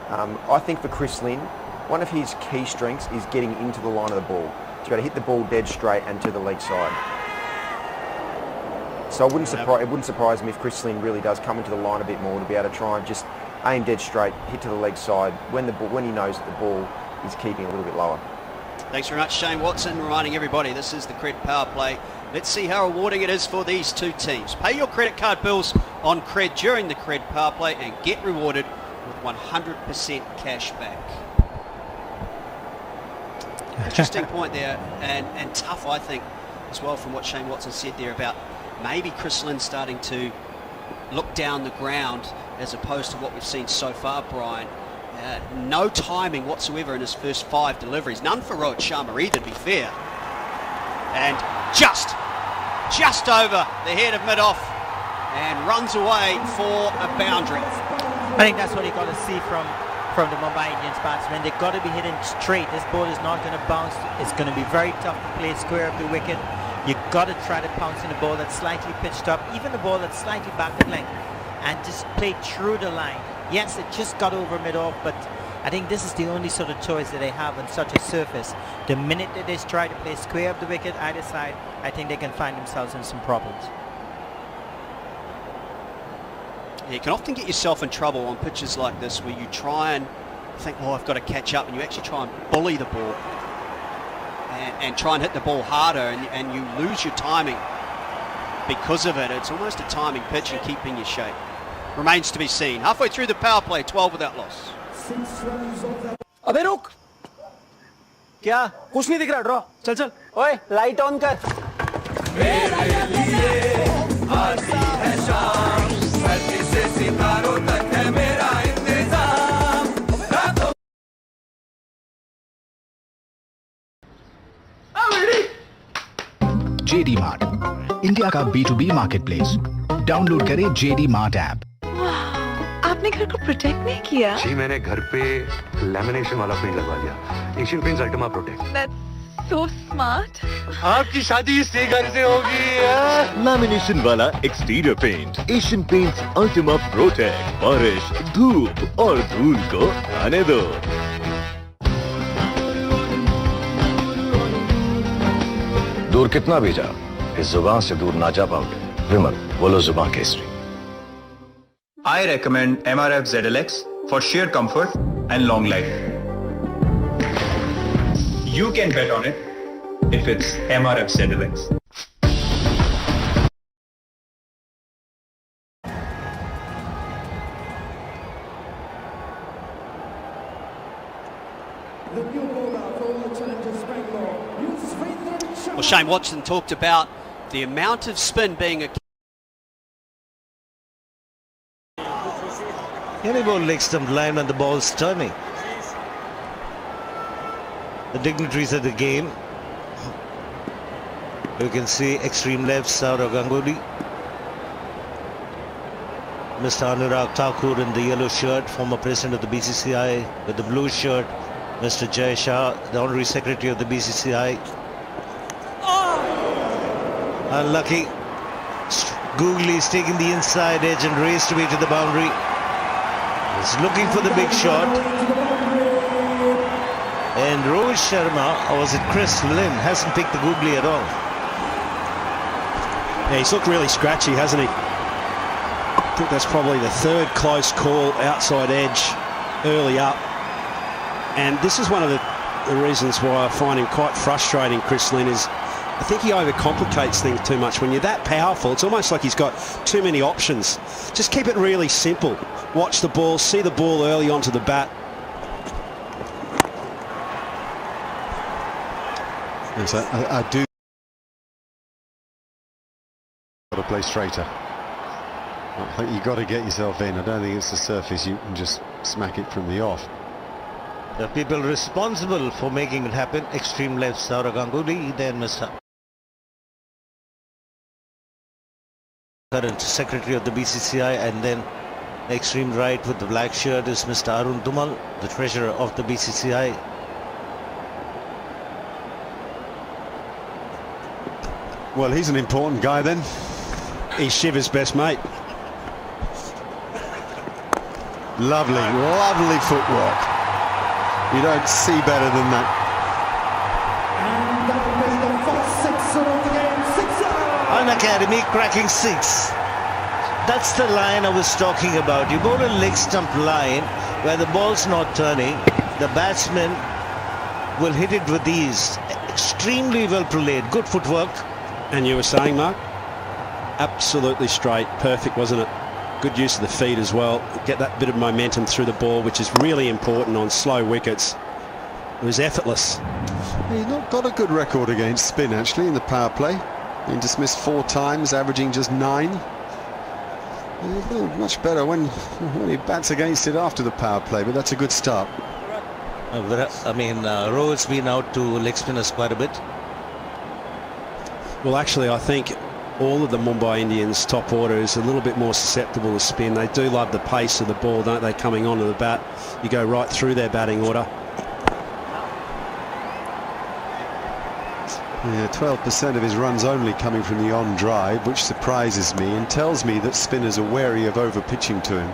I think for Chris Lynn, one of his key strengths is getting into the line of the ball. To be able to hit the ball dead straight and to the leg side. So it wouldn't surprise me if Chris Lynn really does come into the line a bit more to be able to try and just aim dead straight, hit to the leg side when he knows that the ball is keeping a little bit lower. Thanks very much, Shane Watson, reminding everybody this is the Cred Power Play. Let's see how rewarding it is for these two teams. Pay your credit card bills on Cred during the Cred Power Play and get rewarded with 100% cash back. Interesting point there, and tough, I think, as well, from what Shane Watson said there about maybe Chris Lynn starting to look down the ground as opposed to what we've seen so far, Brian. No timing whatsoever in his first 5 deliveries. None for Rohit Sharma either, to be fair. And just over the head of mid-off and runs away for a boundary. I think that's what you got to see from the Mumbai Indians batsmen. They've got to be hitting straight. This ball is not going to bounce. It's going to be very tough to play square of the wicket. You've got to try to pounce in a ball that's slightly pitched up, even a ball that's slightly backward length, and just play through the line. Yes, it just got over mid-off, but I think this is the only sort of choice that they have on such a surface. The minute that they try to play square of the wicket either side, I think they can find themselves in some problems. Yeah, you can often get yourself in trouble on pitches like this where you try and think, oh, I've got to catch up, and you actually try and bully the ball and try and hit the ball harder, and you lose your timing because of it. It's almost a timing pitch and keeping your shape. Remains to be seen. Halfway through the power play, 12 without loss. अबे रुक क्या कुछ नहीं दिख रहा draw चल चल ओए लाइट ऑन कर मेरे लिए आती है शाम धरती से सितारों तक है मेरा इंतजाम JD Mart, इंडिया का B2B मार्केटप्लेस। डाउनलोड करें JD Mart ऐप। आपने घर को प्रोटेक्ट नहीं किया? जी मैंने घर पे लैमिनेशन वाला पेंट लगवा दिया, Asian Paints Ultima protect. That's so smart. आपकी शादी इसी घर से होगी। लैमिनेशन वाला exterior paint, Asian Paints Ultima Protect. बारिश, धूप और धूल को आने दो। दूर कितना भी जा, इस जुबान से दूर ना जा पाओगे। विमल, बोलो जुबान Kesari. I recommend MRF ZLX for sheer comfort and long life. You can bet on it if it's MRF ZLX. Well, Shane Watson talked about the amount of spin being a Any ball leg stump line and the ball's turning. The dignitaries of the game. You can see extreme left, Saurav Ganguly. Mr. Anurag Thakur in the yellow shirt, former president of the BCCI, with the blue shirt, Mr. Jay Shah, the honorary secretary of the BCCI. Unlucky. Googly is taking the inside edge and raced away to the boundary. He's looking for the big shot. And Rohit Sharma, or was it Chris Lynn, hasn't picked the googly at all. Yeah, he's looked really scratchy, hasn't he? I think that's probably the third close call outside edge early up. And this is one of the reasons why I find him quite frustrating, Chris Lynn, is I think he overcomplicates things too much. When you're that powerful, it's almost like he's got too many options. Just keep it really simple. Watch the ball, see the ball early onto the bat. Yes, I do. Got to play straighter. I think you've got to get yourself in. I don't think it's the surface you can just smack it from the off. The people responsible for making it happen, extreme left, Saurav Ganguly, then Mr. current secretary of the BCCI, and then extreme right with the black shirt is Mr. Arun Dumal, the treasurer of the BCCI. Well, he's an important guy then. He's Shiva's best mate. Lovely, lovely footwork. You don't see better than that. And a Academy cracking 6. That's the line I was talking about. You bowl a leg stump line where the ball's not turning. The batsman will hit it with ease. Extremely well played. Good footwork. And you were saying, Mark? Absolutely straight. Perfect, wasn't it? Good use of the feet as well. Get that bit of momentum through the ball, which is really important on slow wickets. It was effortless. He's not got a good record against spin, actually, in the power play. Been dismissed 4 times, averaging just 9. Much better when he bats against it after the power play, but that's a good start. Rohit's been out to leg spinners quite a bit. Well, actually, I think all of the Mumbai Indians top order is a little bit more susceptible to spin. They do love the pace of the ball, don't they, coming onto the bat. You go right through their batting order. Yeah, 12% of his runs only coming from the on drive, which surprises me and tells me that spinners are wary of over pitching to him.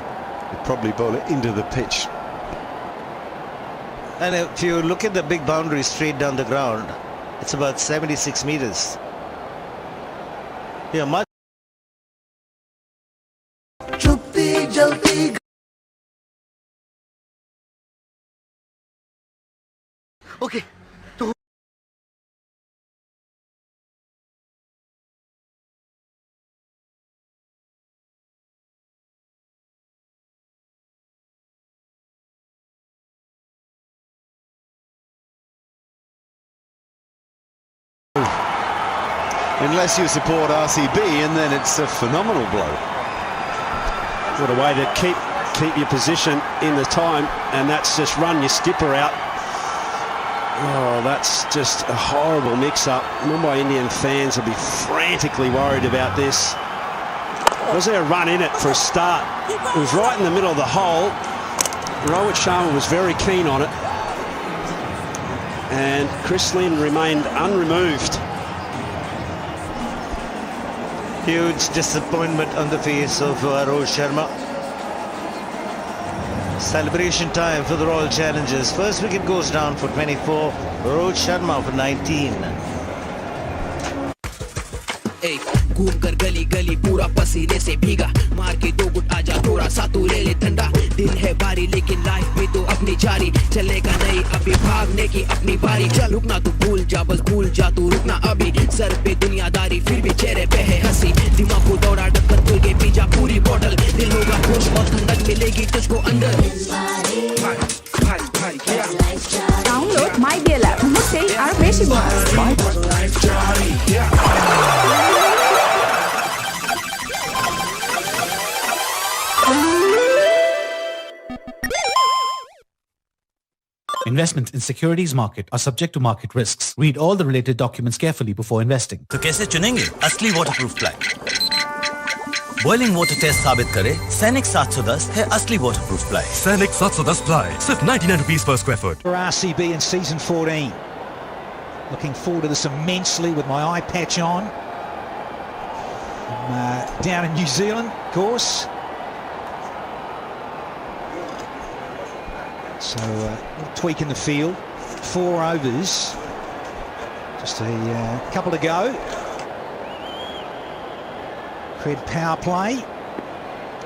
They probably bowl it into the pitch. And if you look at the big boundary straight down the ground, it's about 76 meters. Yeah, much. Okay. Unless you support RCB, and then it's a phenomenal blow. What a way to keep your position in the time, and that's just run your skipper out. Oh, that's just a horrible mix-up. Mumbai Indian fans will be frantically worried about this. Was there a run in it for a start? It was right in the middle of the hole. Rohit Sharma was very keen on it, and Chris Lynn remained unremoved. Huge disappointment on the face of Rohit Sharma. Celebration time for the Royal Challengers. First wicket goes down for 24. Rohit Sharma for 19. घूम कर गली गली पूरा पसीने से भीगा मार के 2 गुट आजा थोड़ा सा तू ले ले ठंडा दिन है बारी लेकिन लाइफ भी तो अपनी जारी चलेगा नहीं अभी भागने की अपनी बारी चल रुकना तू भूल जा बस भूल जा तू रुकना अभी सर पे दुनियादारी फिर भी चेहरे पे है हंसी दिमाग को दौड़ा टक्कर खुल के पी जा पूरी बोतल दिल होगा खुश और ठंडक मिलेगी तुझको अंदर Download My Dear Lab. Mesti আর বেশি Investments in securities market are subject to market risks. Read all the related documents carefully before investing. तो कैसे चुनेंगे असली waterproof ply? Boiling water test साबित करे सैनिक 710 है असली वाटरप्रूफ प्लाई। सैनिक 710 प्लाई सिर्फ 99 rupees per square foot. For RCB in season 14. Looking forward to this immensely with my eye patch on. Down in New Zealand, of course. So tweak in the field, 4 overs, just a couple to go. Cred power play,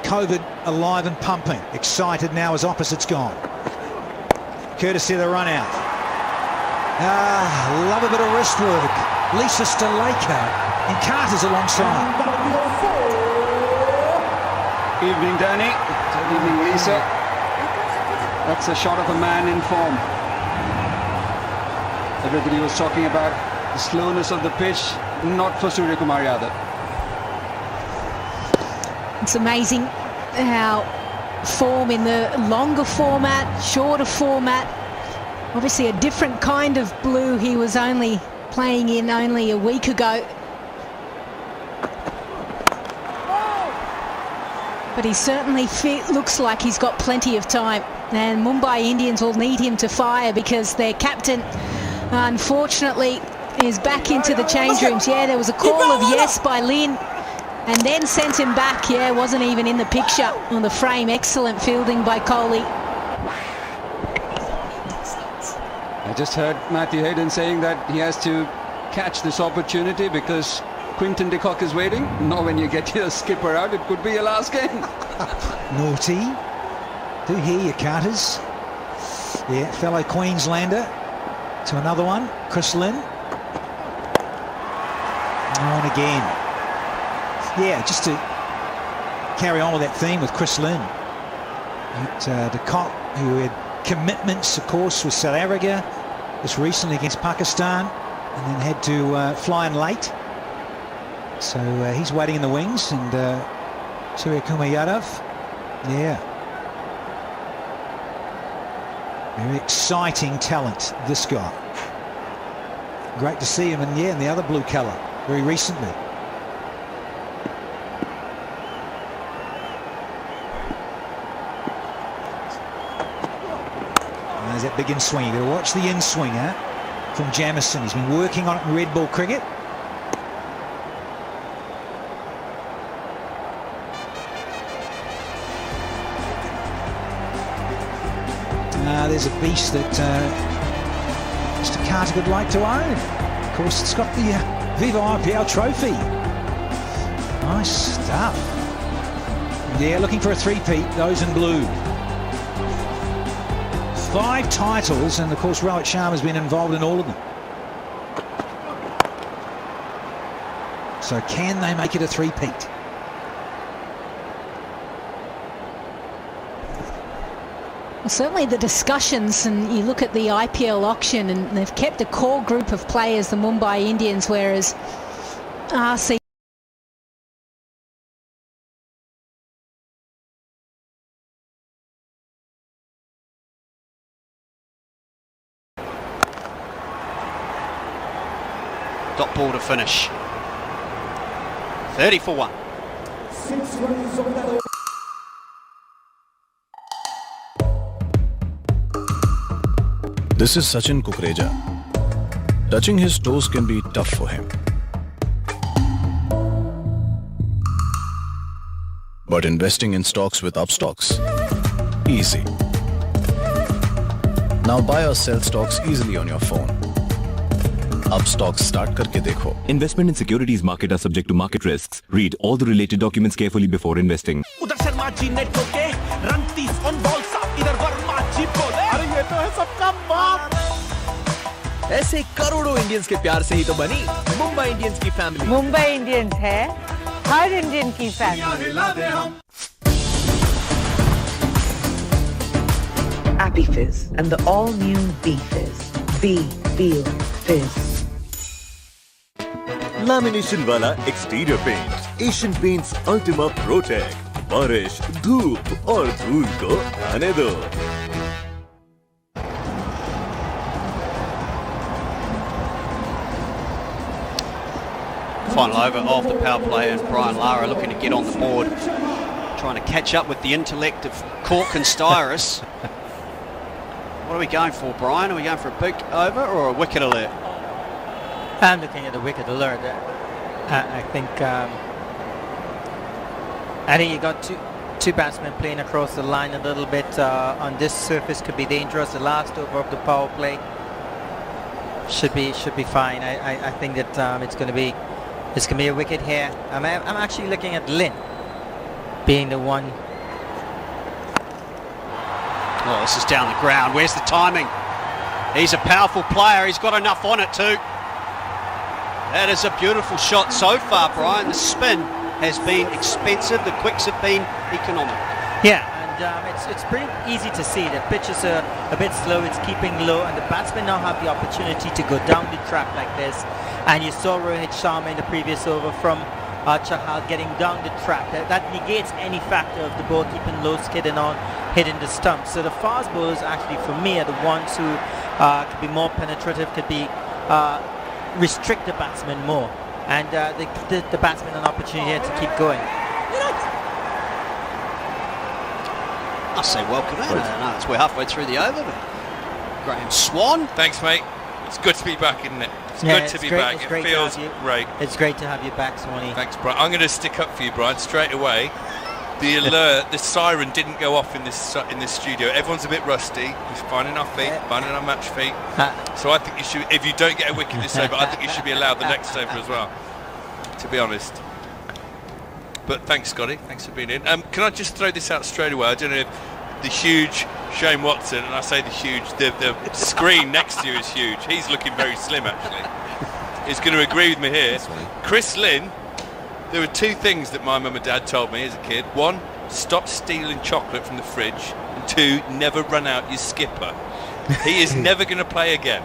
COVID alive and pumping, excited now as opposite's gone. Courtesy of the run out. Love a bit of wrist work. Lisa Staleka and Carter's alongside. Evening Danny, evening Lisa. That's a shot of a man in form. Everybody was talking about the slowness of the pitch, not for Surya Kumar Yadav. It's amazing how form in the longer format, shorter format, obviously a different kind of blue he was only playing in only a week ago. But he certainly looks like he's got plenty of time. And Mumbai Indians will need him to fire because their captain, unfortunately, is back into the change rooms. Yeah, there was a call of yes by Lynn and then sent him back. Yeah, wasn't even in the picture on the frame. Excellent fielding by Kohli. I just heard Matthew Hayden saying that he has to catch this opportunity because Quinton de Kock is waiting. Now when you get your skipper out, it could be your last game. Naughty. Do hear you, Carters. Yeah, fellow Queenslander to another one. Chris Lynn. Oh, and again. Yeah, just to carry on with that theme with Chris Lynn. De Kock, who had commitments, of course, with South Africa just recently against Pakistan, and then had to fly in late. So he's waiting in the wings, and Surya Kumar Yadav, yeah. Very exciting talent, this guy. Great to see him, and yeah, in the other blue colour, very recently. And there's that big in-swing. You've got to watch the in-swinger from Jamieson. He's been working on it in red ball cricket. There's a beast that Mr. Carter would like to own. Of course, it's got the Viva IPL trophy. Nice stuff. Yeah, looking for a three-peat, those in blue. 5 titles, and of course Rohit Sharma has been involved in all of them. So can they make it a three-peat? Well, certainly the discussions, and you look at the IPL auction, and they've kept a core group of players, the Mumbai Indians, whereas RCB Dot ball to finish. 30 for 1. This is Sachin Kukreja. Touching his toes can be tough for him. But investing in stocks with Upstocks, easy. Now buy or sell stocks easily on your phone. Upstocks start करके देखो. Investment in securities market are subject to market risks. Read all the related documents carefully before investing. उधर शर्मा जी ने ठोके, run 30 on ball साफ, इधर वर्मा जी बोले, अरे ये तो है सबका बाप। ऐसे करोड़ों इंडियंस के प्यार से ही तो बनी मुंबई इंडियंस की फैमिली। मुंबई इंडियंस है हर इंडियन की family. Appy Fizz and the all-new Be Fizz. Be, feel, fizz. Lamination वाला exterior paint Asian Paints Ultima Protect बारिश धूप और धूल को आने दो. Final over of the power play, and Brian Lara looking to get on the board, trying to catch up with the intellect of Cork and Styrus. What are we going for, Brian? Are we going for a big over or a wicket alert? I'm looking at the wicket alert. I think you got two batsmen playing across the line a little bit on this surface. Could be dangerous. The last over of the power play should be fine. I think that it's going to be a wicket here. I'm actually looking at Lynn being the one. Oh, this is down the ground. Where's the timing? He's a powerful player. He's got enough on it too. That is a beautiful shot so far, Brian. The spin has been expensive. The quicks have been economic. Yeah, and it's pretty easy to see. The pitch is a bit slow. It's keeping low, and the batsmen now have the opportunity to go down the track like this. And you saw Rohit Sharma in the previous over from Chahal getting down the track. That negates any factor of the ball keeping low, skidding on, hitting the stumps. So the fast bowlers actually, for me, are the ones who could be more penetrative, could be restrict the batsman more, and the batsman an opportunity here to keep going. I say welcome in. I know we're halfway through the over, but Graham Swan. Thanks, mate. It's good to be back, isn't it? It's good to be back. It feels great. It's great to have you back, Swanee. Thanks, Brian. I'm going to stick up for you, Brian, straight away. The alert, the siren didn't go off in this studio. Everyone's a bit rusty. We're finding our feet, finding our match feet. So I think you should, if you don't get a wicket this over, I think you should be allowed the next over as well. to be honest. But thanks, Scotty. Thanks for being in. Can I just throw this out straight away? I don't know if the huge Shane Watson, and I say the huge, the screen next to you is huge. He's looking very slim, actually. He's going to agree with me here. Chris Lynn, there were two things that my mum and dad told me as a kid. One, stop stealing chocolate from the fridge. And two, never run out your skipper. He is never going to play again.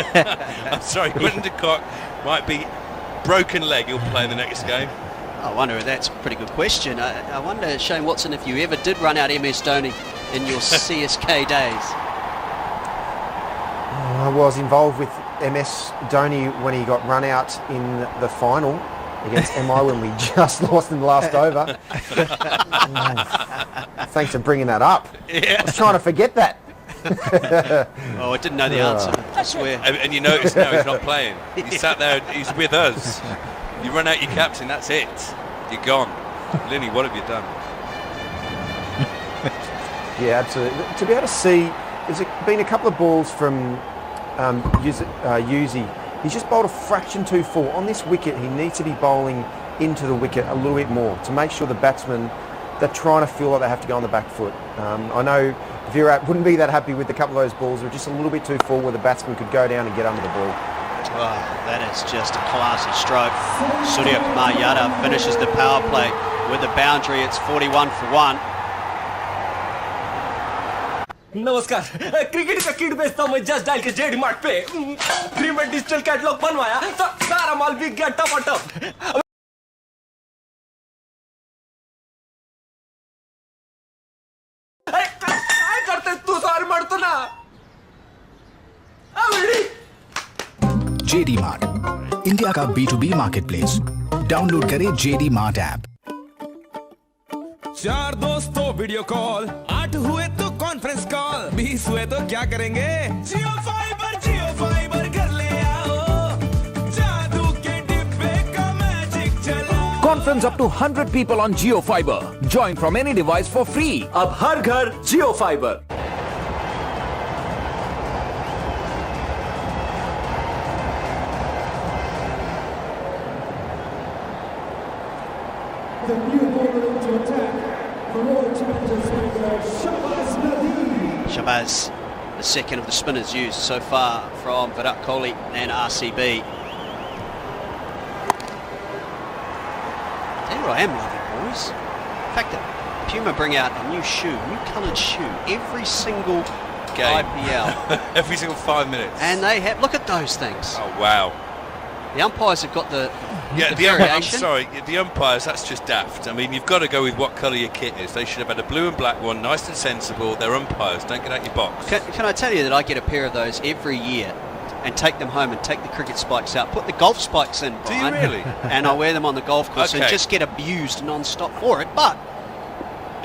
I'm sorry, Quinton de Kock might be broken leg. He'll play in the next game. I wonder if that's a pretty good question. I wonder, Shane Watson, if you ever did run out MS Dhoni in your CSK days. I was involved with MS Dhoni when he got run out in the final against MI when we just lost in the last over. Thanks for bringing that up. Yeah. I was trying to forget that. Oh, I didn't know the answer, I swear. And you notice now he's not playing. He sat there, he's with us. You run out your captain, that's it. You're gone. Linny, what have you done? Yeah, absolutely. To be able to see, there's been a couple of balls from Yuzi. He's just bowled a fraction too full. On this wicket, he needs to be bowling into the wicket a little bit more to make sure the batsmen, they're trying to feel like they have to go on the back foot. I know Virat wouldn't be that happy with a couple of those balls. They were just a little bit too full where the batsman could go down and get under the ball. Oh, that is just a classy stroke. Surya Kumar Yadav finishes the power play with a boundary. It's 41 for 1. नमस्कार cricket का kit बेचता हूं मैं just dial के JD mart पे free में digital catalogue बनवाया तो सारा माल बिक गया टपाटप काय करते तू सारी मरतो ना जेडी मार्ट इंडिया का B2B मार्केटप्लेस डाउनलोड करें जेडी मार्ट ऐप 4 दोस्तों वीडियो कॉल 8 हुए तो कॉन्फ्रेंस कॉल 20 हुए तो क्या करेंगे जियो फाइबर घर ले आओ जादू के डिब्बे का मैजिक चलाओ Conference up to 100 people on Jio Fiber. Join from any device for free. अब हर घर Jio fibre The new bowler into attack, the Royal Challengers Bengalore, Shabazz, the second of the spinners used so far from Virat Kohli and RCB. Tell you what I am loving, boys. The fact that Puma bring out a new shoe, new coloured shoe, every single Game. IPL. Every single 5 minutes. And they have, look at those things. Oh, wow. The umpires have got the I'm variation. sorry, the umpires, that's just daft. I mean, you've got to go with what colour your kit is. They should have had a blue and black one, nice and sensible. They're umpires, don't get out your box. Can I tell you that I get a pair of those every year and take them home and take the cricket spikes out, put the golf spikes in, Brian, Do you really? and I wear them on the golf course and Okay. just get abused non-stop for it. But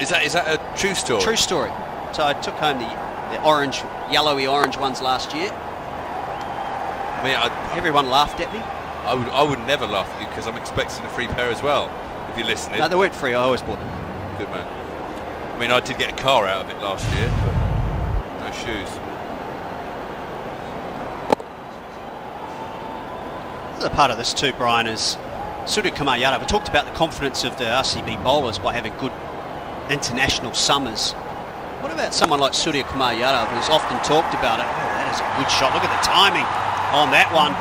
Is that a true story? true story. So I took home the orange, yellowy orange ones last year. I mean, everyone laughed at me. I would never laugh at you because I'm expecting a free pair as well, if you're listening. No, they weren't free. I always bought them. Good man. I mean, I did get a car out of it last year, but no shoes. The other part of this too, Brian, is Surya Kumar Yadav. We talked about the confidence of the RCB bowlers by having good international summers. What about someone like Surya Kumar Yadav, who's often talked about it? Oh, that is a good shot. Look at the timing on that one.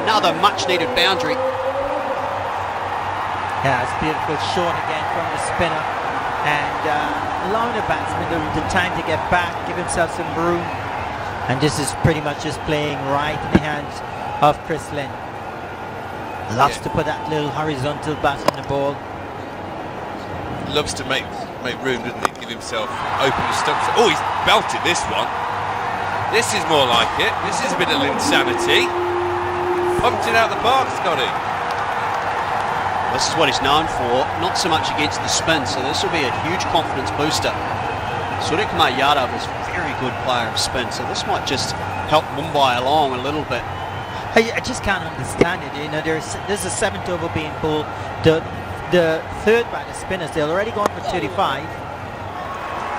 Another much-needed boundary. Yeah, it's beautiful shot again from the spinner, and allowing the batsman the time to get back, give himself some room, and this is pretty much just playing right in the hands of Chris Lynn. Loves to put that little horizontal bat on the ball. Loves to make room, doesn't he? Give himself open the stumps. Oh, he's belted this one. This is more like it. This is a bit of insanity. Pumped it out the park, Scotty. This is what he's known for, not so much against the spin, so this will be a huge confidence booster. Surya Kumar Yadav is a very good player of spin, so this might just help Mumbai along a little bit. I just can't understand it. You know, there's a 7th over being pulled. The third by the spinners, they're already gone for 35.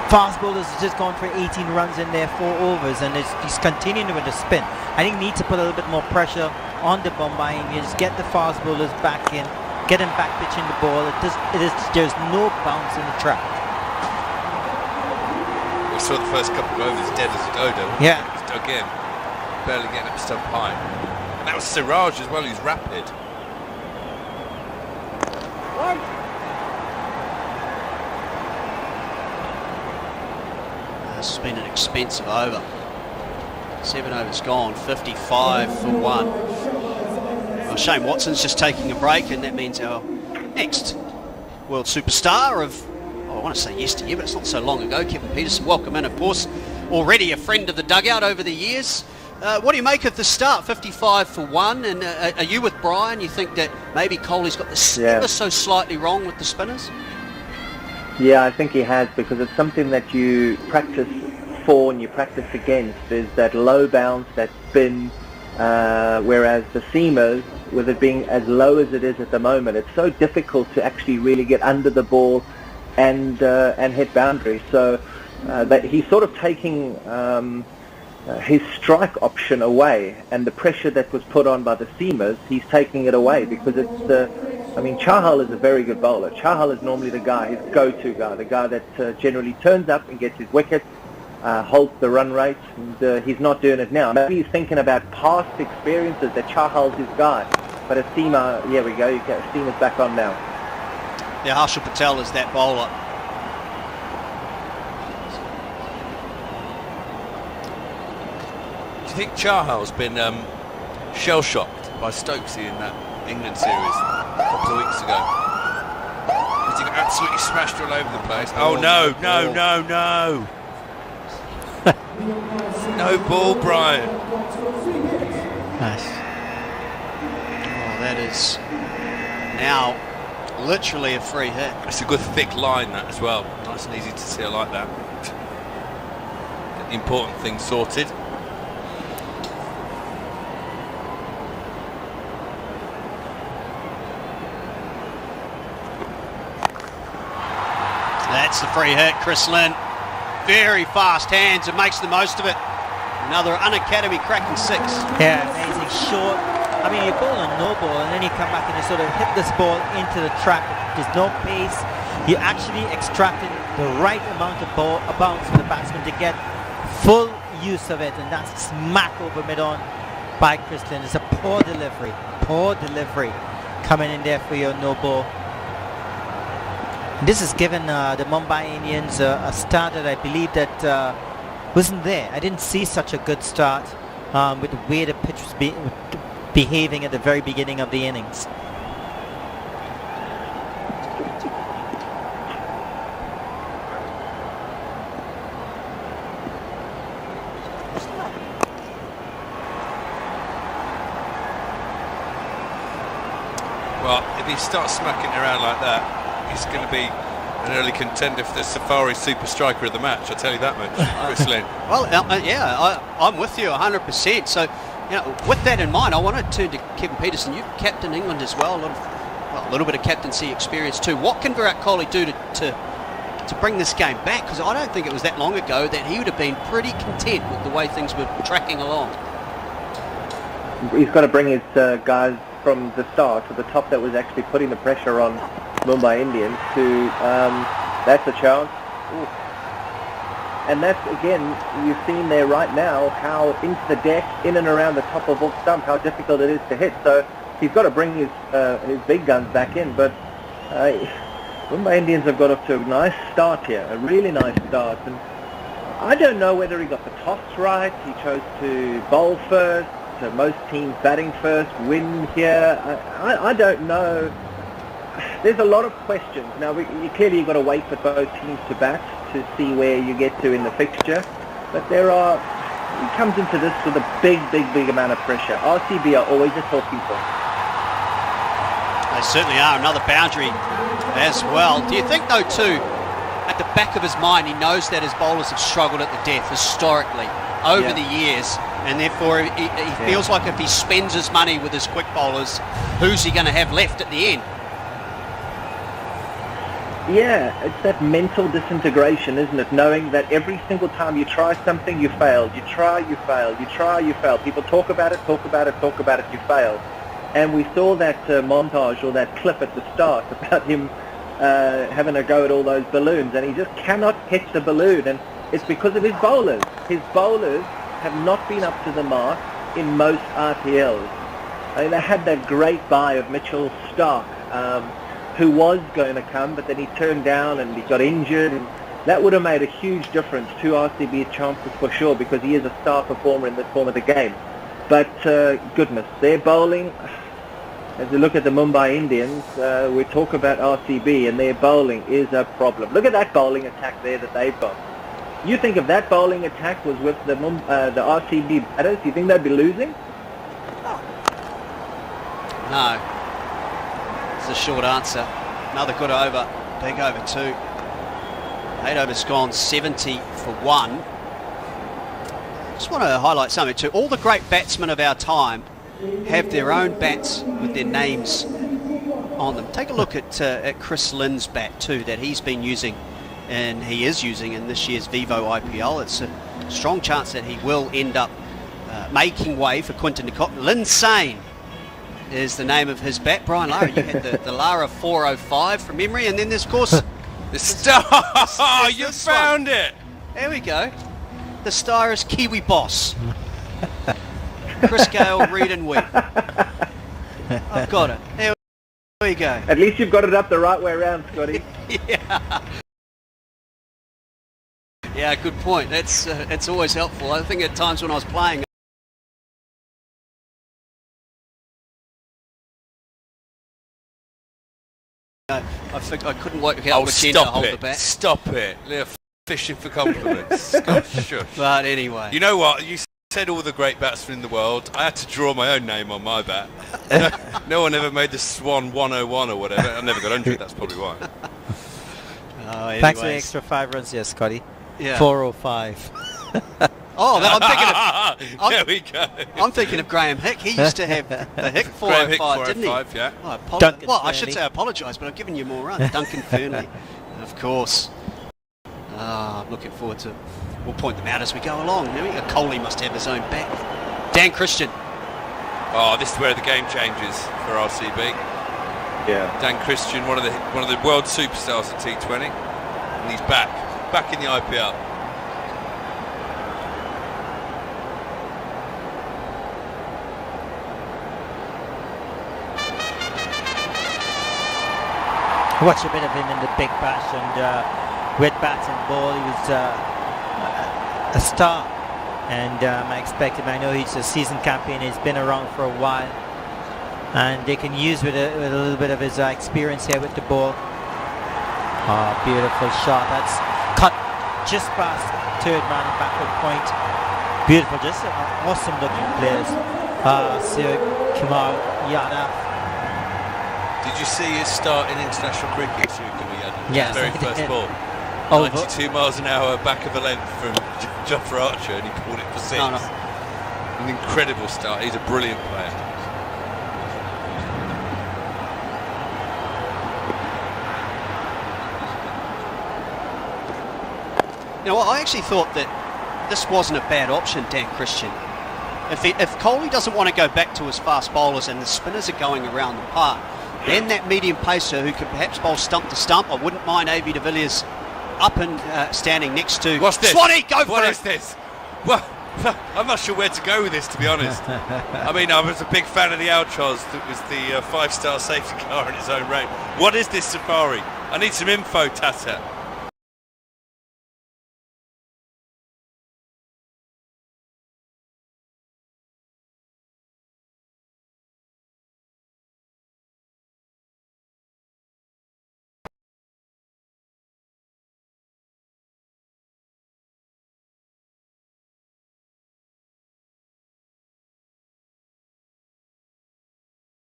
Fast bowlers has just gone for 18 runs in their 4 overs, and he's continuing with the spin. I think he needs to put a little bit more pressure on the Mumbai Indians, get the fast bowlers back in, get him back pitching the ball. There's no bounce in the track. We saw the first couple of overs dead as a dodo. Yeah. He was dug in, barely getting up stump high. And that was Siraj as well, who's rapid. This has been an expensive over. 7 overs gone, 55 for 1. Well, Shane Watson's just taking a break, and that means our next world superstar of, I want to say yesteryear, but it's not so long ago, Kevin Peterson. Welcome in, of course. Already a friend of the dugout over the years. What do you make of the start? 55 for 1, and are you with Brian? You think that maybe Kohli's got this ever so slightly wrong with the spinners? Yeah, I think he has, because it's something that you practice for and you practice against. There's that low bounce, that spin, whereas the seamers, with it being as low as it is at the moment, it's so difficult to actually really get under the ball and hit boundaries. So that he's sort of taking his strike option away, and the pressure that was put on by the seamers, he's taking it away, because it's I mean, Chahal is a very good bowler. Chahal is normally the guy, his go-to guy, the guy that generally turns up and gets his wicket, holds the run rate, and he's not doing it now. Maybe he's thinking about past experiences that Chahal's his guy. But a seamer, here we go, Seamer's back on now. Yeah, Harshal Patel is that bowler. Do you think Chahal's been shell-shocked by Stokesy in that England series a couple of weeks ago? Because he got absolutely smashed all over the place. Oh no. No ball, Brian. Nice. Oh, that is now literally a free hit. It's a good thick line, that, as well. Nice and easy to see. I like that. Get the important things sorted. That's the free hit, Chris Lynn. Very fast hands and makes the most of it. Another unacademy cracking 6. Yeah, amazing. Short. I mean, you bowl a no ball and then you come back and you sort of hit this ball into the track. There's no pace. You're actually extracting the right amount of bounce for the batsman to get full use of it, and that's smack over mid-on by Chris Lynn. It's a poor delivery coming in there for your no ball. This has given the Mumbai Indians a start that I believe that wasn't there. I didn't see such a good start with the way the pitch was behaving at the very beginning of the innings. Well, if he starts smacking around like that, he's going to be an early contender for the Safari Super Striker of the match, I'll tell you that much, Chris Lynn. Well, yeah, I'm with you 100%. So, with that in mind, I want to turn to Kevin Peterson. You've captained England as well, a little bit of captaincy experience too. What can Virat Kohli do to bring this game back? Because I don't think it was that long ago that he would have been pretty content with the way things were tracking along. He's got to bring his guys from the start to the top that was actually putting the pressure on Mumbai Indians to, that's a chance. Ooh. And that's, again, you've seen there right now how into the deck, in and around the top of off stump, how difficult it is to hit. So he's got to bring his big guns back in. But Mumbai Indians have got off to a nice start here, a really nice start. And I don't know whether he got the toss right. He chose to bowl first. So most teams batting first, win here. I don't know. There's a lot of questions. Now, clearly you've got to wait for both teams to bat to see where you get to in the fixture. But he comes into this with a big amount of pressure. RCB are always a talking point. They certainly are. Another boundary as well. Do you think, though, too, at the back of his mind, he knows that his bowlers have struggled at the death historically over the years, and therefore he feels like if he spends his money with his quick bowlers, who's he going to have left at the end? Yeah, it's that mental disintegration, isn't it? Knowing that every single time you try something, you fail. You try, you fail. You try, you fail. People talk about it, you fail. And we saw that montage or that clip at the start about him having a go at all those balloons, and he just cannot hit the balloon, and it's because of his bowlers. His bowlers have not been up to the mark in most RPLs. I mean, they had that great buy of Mitchell Starc, who was going to come, but then he turned down and he got injured, and that would have made a huge difference to RCB's chances for sure, because he is a star performer in this form of the game. But goodness, their bowling, as we look at the Mumbai Indians, we talk about RCB, and their bowling is a problem. Look at that bowling attack there that they've got. You think if that bowling attack was with the RCB batters, you think they'd be losing? No. It's a short answer. Another good over. Big over 2. 8 overs gone, 70 for 1. Just want to highlight something too. All the great batsmen of our time have their own bats with their names on them. Take a look at Chris Lynn's bat too, that he's been using, and he is using in this year's Vivo IPL. It's a strong chance that he will end up making way for Quinton de Kock. Linsane is the name of his bat. Brian Lara, you had the Lara 405 from memory, and then there's of course the star. You found it. There we go. The star is Kiwi Boss. Chris Gale, Reed and Wheat. I've got it. There we go. At least you've got it up the right way around, Scotty. Yeah, good point. It's always helpful. I think at times when I was playing, I couldn't work out which end to hold the bat. Stop it. They're fishing for compliments. Shush. But anyway. You know what? You said all the great batsmen in the world. I had to draw my own name on my bat. No one ever made the Swan 101 or whatever. I never got 100, that's probably why. Thanks for the extra 5 runs there, Scotty. Yeah. 405. There we go. I'm thinking of Graham Hick. He used to have the Hick 405, didn't he? Yeah. I should say I apologise, but I've given you more runs. Duncan Fernley, of course. I'm looking forward to. We'll point them out as we go along. Kohli must have his own bat. Dan Christian. Oh, this is where the game changes for RCB. Yeah. Dan Christian, one of the world superstars at T20, and he's back in the IPL. Watch a bit of him in the Big Bash, and with bat and ball he was a star, and I know he's a seasoned champion. He's been around for a while, and they can use with a little bit of his experience here with the ball. Oh, beautiful shot. That's cut just past third man at backward point. Beautiful, just awesome looking players. Sir Kumar Yadav. Did you see his start in international cricket, Yes, very first ball? 92 miles an hour, back of the length from Jofra Archer, and he pulled it for 6. No. An incredible start. He's a brilliant player. You know, I actually thought that this wasn't a bad option, Dan Christian. If Kohli doesn't want to go back to his fast bowlers and the spinners are going around the park, then that medium pacer who can perhaps bowl stump to stump. I wouldn't mind A.B. de Villiers up and standing next to What's this? Swanee. Go for it. What is this? Well, I'm not sure where to go with this, to be honest. I mean, I was a big fan of the Alchos. That was the 5-star safety car in its own right. What is this safari? I need some info, Tata.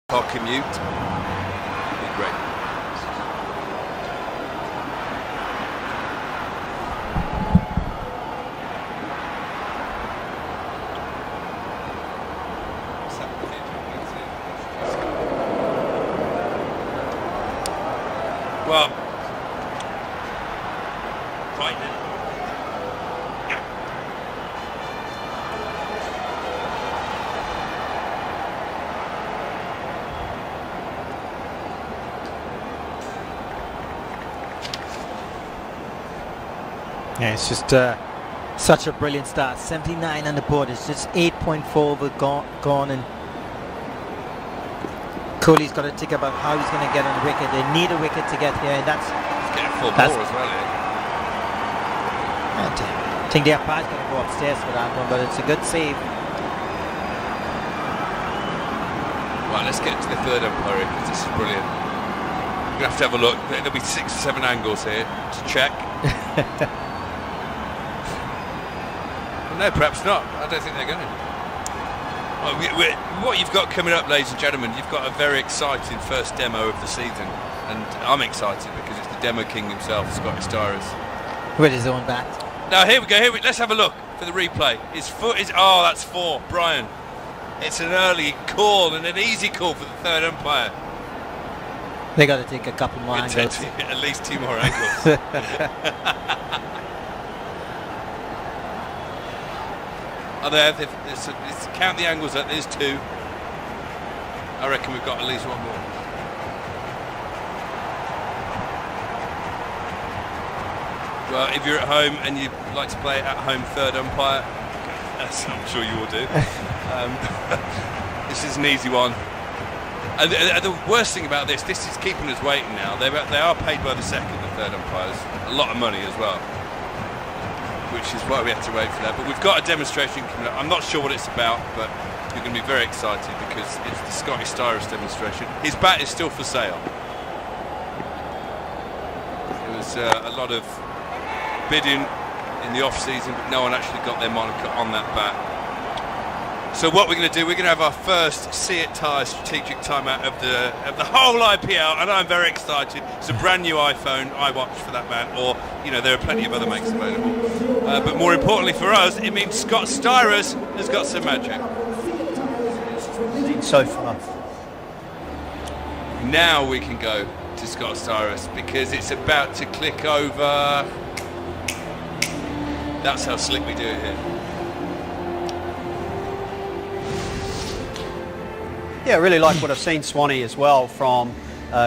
Our commute. Be great. Well, right now. Yeah, it's just such a brilliant start. 79 on the board. It's just 8.4 over gone, and Kohli's got to think about how he's going to get on the wicket. They need a wicket to get here, and that's... He's getting full ball as well here. I think the umpire's going to go upstairs for that one, but it's a good save. Right, let's get to the third umpire because this is brilliant. We're going to have a look. There'll be 6 or 7 angles here to check. Well, no, perhaps not. I don't think they're going to. Well, what you've got coming up, ladies and gentlemen, you've got a very exciting first demo of the season. And I'm excited because it's the demo king himself, Scotty Styrus. With his own bat. Now here we go. Let's have a look for the replay. His foot is... Oh, that's 4. Brian. It's an early call and an easy call for the third umpire. They got to take a couple more angles. At least 2 more angles. Are there? Let's count the angles up. There's 2. I reckon we've got at least 1 more. Well, if you're at home and you like to play at home third umpire, as I'm sure you will do, this is an easy one. And the worst thing about this is keeping us waiting now. They are paid by the second and third umpires, a lot of money as well, which is why we have to wait for that. But we've got a demonstration coming up. I'm not sure what it's about, but you're going to be very excited because it's the Scotty Styrus demonstration. His bat is still for sale. There was a lot of bidding in the off-season, but no one actually got their moniker on that bat. So what we're going to do, we're going to have our first See It Tire strategic timeout of the whole IPL, and I'm very excited. It's a brand new iPhone, iWatch for that man, or there are plenty of other makes available. But more importantly for us, it means Scott Styrus has got some magic. So far. Now we can go to Scott Styrus because it's about to click over. That's how slick we do it here. Yeah, I really like what I've seen, Swanee, as well from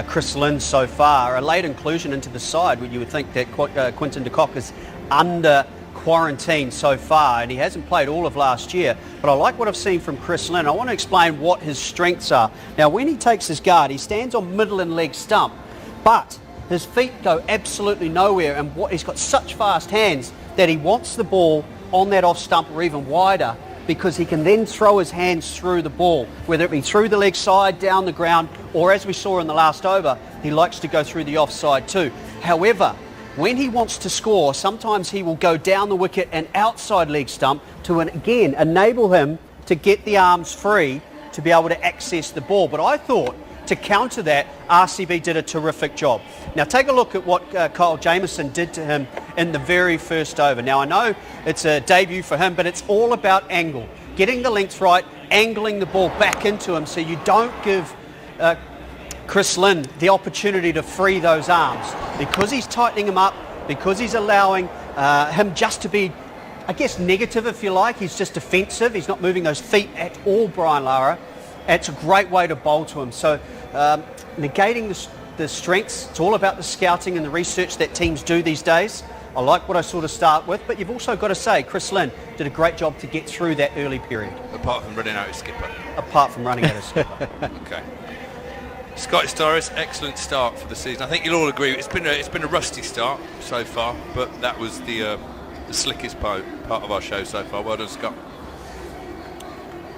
Chris Lynn so far. A late inclusion into the side when you would think that Quinton de Kock is under quarantine so far, and he hasn't played all of last year. But I like what I've seen from Chris Lynn. I want to explain what his strengths are. Now, when he takes his guard, he stands on middle and leg stump, but his feet go absolutely nowhere, and he's got such fast hands that he wants the ball on that off stump or even wider, because he can then throw his hands through the ball, whether it be through the leg side, down the ground, or as we saw in the last over, he likes to go through the offside too. However, when he wants to score, sometimes he will go down the wicket and outside leg stump to, again, enable him to get the arms free to be able to access the ball. But I thought, to counter that, RCB did a terrific job. Now take a look at what Kyle Jamieson did to him in the very first over. Now I know it's a debut for him, but it's all about angle. Getting the length right, angling the ball back into him so you don't give Chris Lynn the opportunity to free those arms. Because he's tightening him up, because he's allowing him just to be, I guess, negative if you like. He's just defensive. He's not moving those feet at all, Brian Lara. It's a great way to bowl to him. So negating the strengths, it's all about the scouting and the research that teams do these days. I like what I sort of start with, but you've also got to say Chris Lynn did a great job to get through that early period. Apart from running out his skipper. Apart from running out his skipper. Okay. Scotty Styrus, excellent start for the season. I think you'll all agree it's been a rusty start so far, but that was the slickest part of our show so far. Well done, Scott.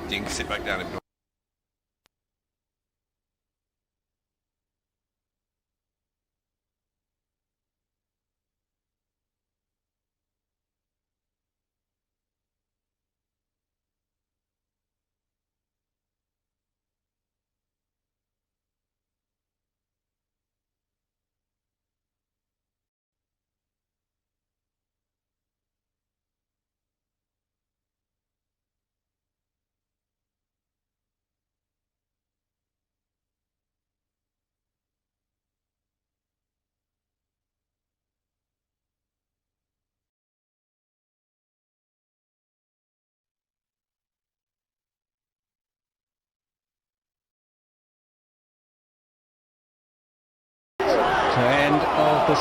You can sit back down if you want.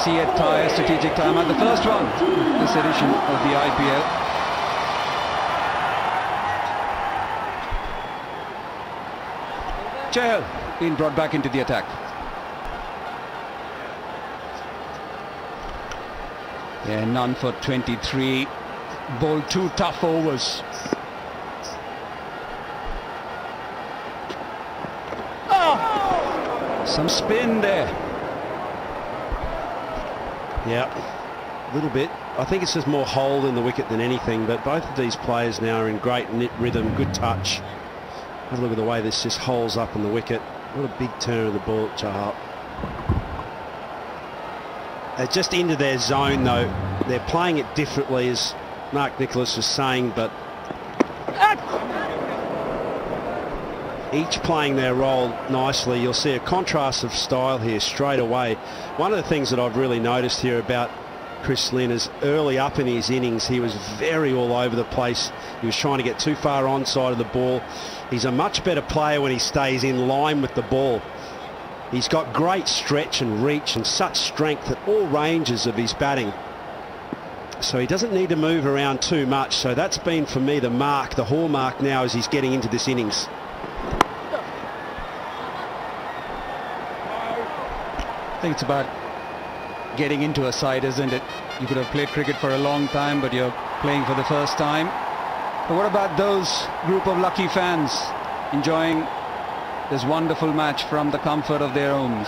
see a tie, a strategic time at the first one, this edition of the IPL. Chahal being brought back into the attack. Yeah, none for 23. Bowled 2 tough overs. Some spin there. Yeah, a little bit. I think it's just more hole in the wicket than anything, but both of these players now are in great rhythm, good touch. Have a look at the way this just holes up on the wicket. What a big turn of the ball at Chahal. They're just into their zone though. They're playing it differently, as Mark Nicholas was saying, but each playing their role nicely. You'll see a contrast of style here straight away. One of the things that I've really noticed here about Chris Lynn is early up in his innings he was very all over the place. He was trying to get too far onside of the ball. He's a much better player when he stays in line with the ball. He's got great stretch and reach and such strength at all ranges of his batting. So he doesn't need to move around too much. So that's been for me the hallmark now as he's getting into this innings. I think it's about getting into a side, isn't it? You could have played cricket for a long time, but you're playing for the first time. But what about those group of lucky fans enjoying this wonderful match from the comfort of their homes?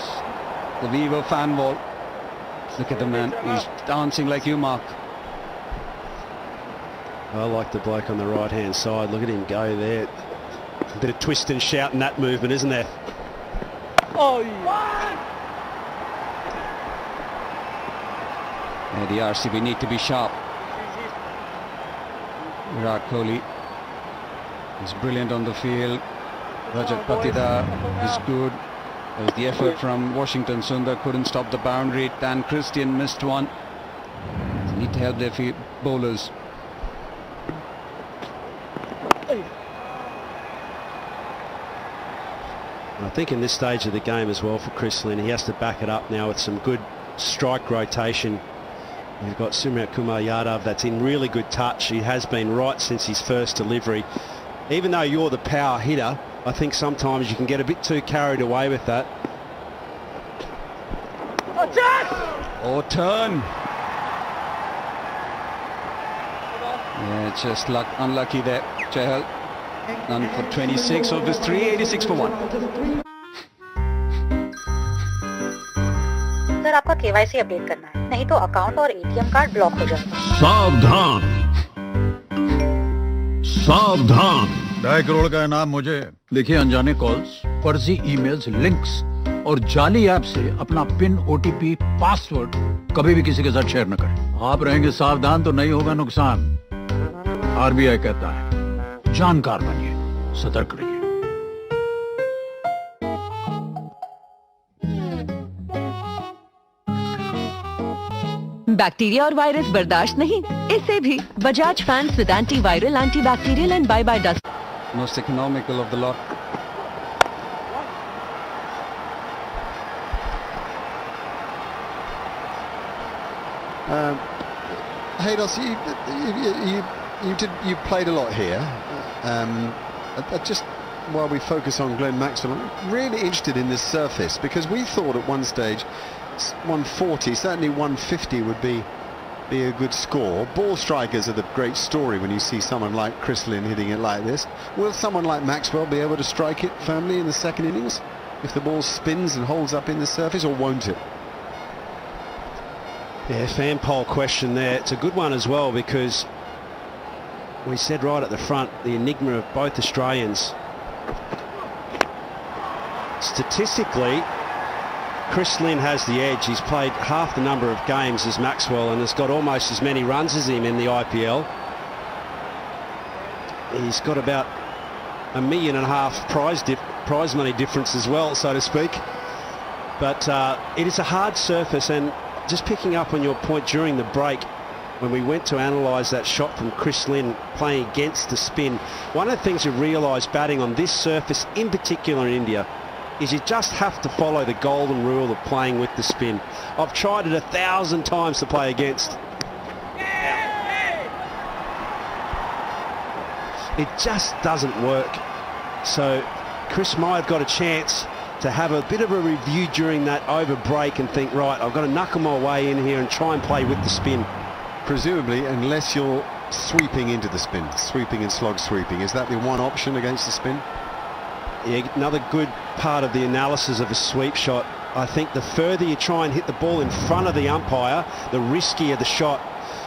The Vivo fan wall. Look at the man, he's dancing like you, Mark. I like the bloke on the right hand side. Look at him go there. A bit of twist and shout in that movement, isn't there? Oh, yeah. Yeah, the RCB need to be sharp. Virat Kohli is brilliant on the field. Rajat Patida is good. There's the effort from Washington. Sundar couldn't stop the boundary. Dan Christian missed one. They need to help their bowlers. I think in this stage of the game as well for Chris Lynn, he has to back it up now with some good strike rotation. We've got Sumrat Kumar Yadav that's in really good touch. He has been right since his first delivery. Even though you're the power hitter, I think sometimes you can get a bit too carried away with that. Or turn. Yeah, just unlucky there. Chahal, none for 26 of his 386 for 1. Sir आपका KYC update करना है, नहीं तो account और ATM card block हो जाएगा। सावधान सावधान। 2.5 करोड़ का इनाम मुझे। देखिए अनजाने कॉल्स, फर्जी ईमेल्स, लिंक्स और जाली ऐप से अपना पिन, ओटीपी, पासवर्ड कभी भी किसी के साथ शेयर न करें। आप रहेंगे सावधान तो नहीं होगा नुकसान। आरबीआई कहता है जानकार बनिए, सतर्क रहिए। बैक्टीरिया और वायरस बर्दाश्त नहीं, इससे भी Bajaj fans with antiviral, antibacterial and bye dust. Most economical of the lot. Haydos, you played a lot here. Just while we focus on Glenn Maxwell, I'm really interested in this surface because we thought at one stage 140, certainly 150 would be a good score. Ball strikers are the great story when you see someone like Chris Lynn hitting it like this. Will someone like Maxwell be able to strike it firmly in the second innings if the ball spins and holds up in the surface, or won't it? Yeah, fan poll question there. It's a good one as well because we said right at the front the enigma of both Australians. Statistically, Chris Lynn has the edge. He's played half the number of games as Maxwell and has got almost as many runs as him in the IPL. He's got about $1.5 million prize money difference as well, so to speak. But it is a hard surface, and just picking up on your point during the break, when we went to analyse that shot from Chris Lynn playing against the spin, one of the things you realise batting on this surface, in particular in India, is you just have to follow the golden rule of playing with the spin. I've tried it 1,000 times to play against. It just doesn't work. So Chris Meyer got a chance to have a bit of a review during that over break and think, right, I've got to knuckle my way in here and try and play with the spin. Presumably, unless you're sweeping into the spin, sweeping and slog sweeping. Is that the one option against the spin? Yeah, another good part of the analysis of a sweep shot. I think the further you try and hit the ball in front of the umpire, the riskier the shot.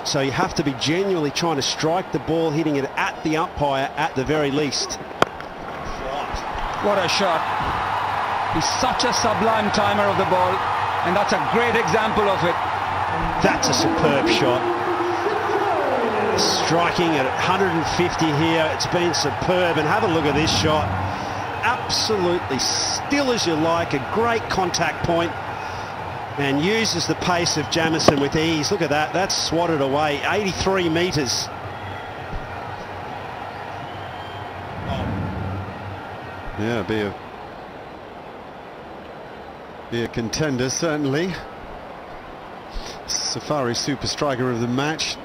So you have to be genuinely trying to strike the ball, hitting it at the umpire at the very least. What a shot. He's such a sublime timer of the ball, and that's a great example of it. That's a superb shot. Striking at 150 here, it's been superb, and have a look at this shot. Absolutely still as you like, a great contact point, and uses the pace of Jamieson with ease. Look at that, that's swatted away, 83 metres. Yeah, be a contender, certainly. Safari super striker of the match.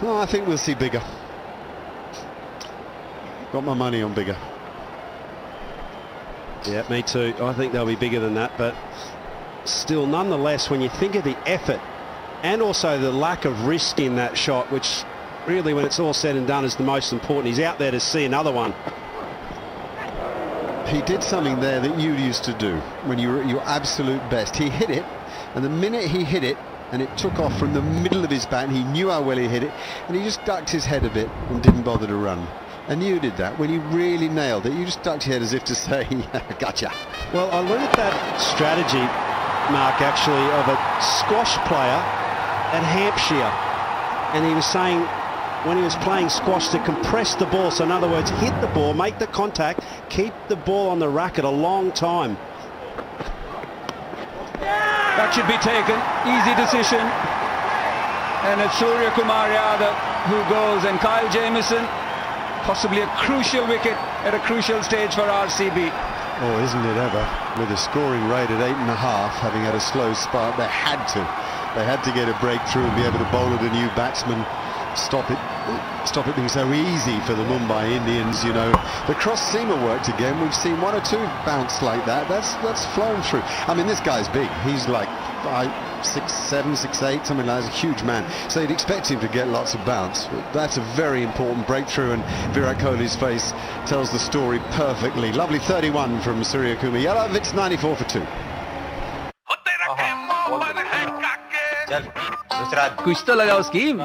Oh, I think we'll see bigger. Got my money on bigger. Yeah, me too. I think they'll be bigger than that, but still, nonetheless, when you think of the effort and also the lack of risk in that shot, which really, when it's all said and done, is the most important. He's out there to see another one. He did something there that you used to do when you were at your absolute best. He hit it, and the minute he hit it, and it took off from the middle of his bat, and he knew how well he hit it, and he just ducked his head a bit and didn't bother to run. And you did that. When you really nailed it, you just ducked your head as if to say, gotcha. Well, I learned that strategy, Mark, actually, of a squash player at Hampshire. And he was saying, when he was playing squash, to compress the ball. So in other words, hit the ball, make the contact, keep the ball on the racket a long time. That should be taken. Easy decision. And it's Surya Kumar Yadav who goes, and Kyle Jamieson, possibly a crucial wicket at a crucial stage for RCB. Oh, isn't it ever? With a scoring rate at 8.5, having had a slow start, they had to get a breakthrough and be able to bowl at a new batsman. Stop it being so easy for the Mumbai Indians. You know, the cross seamer worked again. We've seen one or two bounce like that. That's flown through. I mean, this guy's big. He's like 6'7", 6'8", something like that. He's a huge man. So you'd expect him to get lots of bounce. That's a very important breakthrough, and Virat Kohli's face tells the story perfectly. Lovely 31 from Surya Kumar Yadav. It's 94 for 2. कुछ तो लगाओ scheme.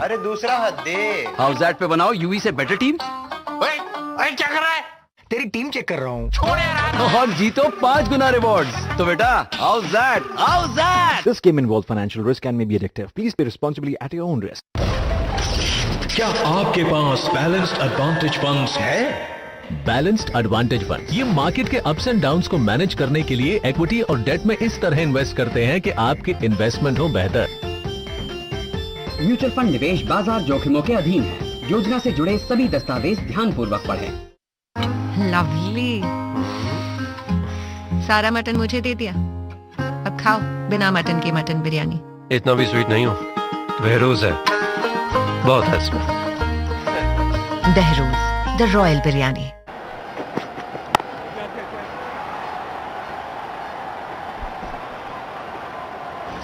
अरे दूसरा हद दे. House that पे बनाओ UV से better team. ओए क्या कर रहा है? तेरी टीम चेक कर रहा हूँ. छोड़ यार. और जीतो 5 गुना रिवॉर्ड्स. तो बेटा house that. This game involves financial risk and may be addictive. Please pay responsibly at your own risk. क्या आपके पास बैलेंस्ड एडवांटेज फंड्स है? बैलेंस्ड एडवांटेज फंड ये मार्केट के अप्स एंड डाउन्स को मैनेज करने के लिए इक्विटी और डेट में इस तरह इन्वेस्ट करते हैं कि आपके इन्वेस्टमेंट हो बेहतर. म्यूचुअल फंड निवेश बाजार जोखिमों के अधीन है. योजना से जुड़े सभी दस्तावेज ध्यानपूर्वक पढ़ें. लवली. सारा मटन मुझे दे दिया. अब खाओ बिना मटन के मटन बिरयानी. इतना भी स्वीट नहीं हो. बहरोज है, बहुत है. Behroz the royal biryani.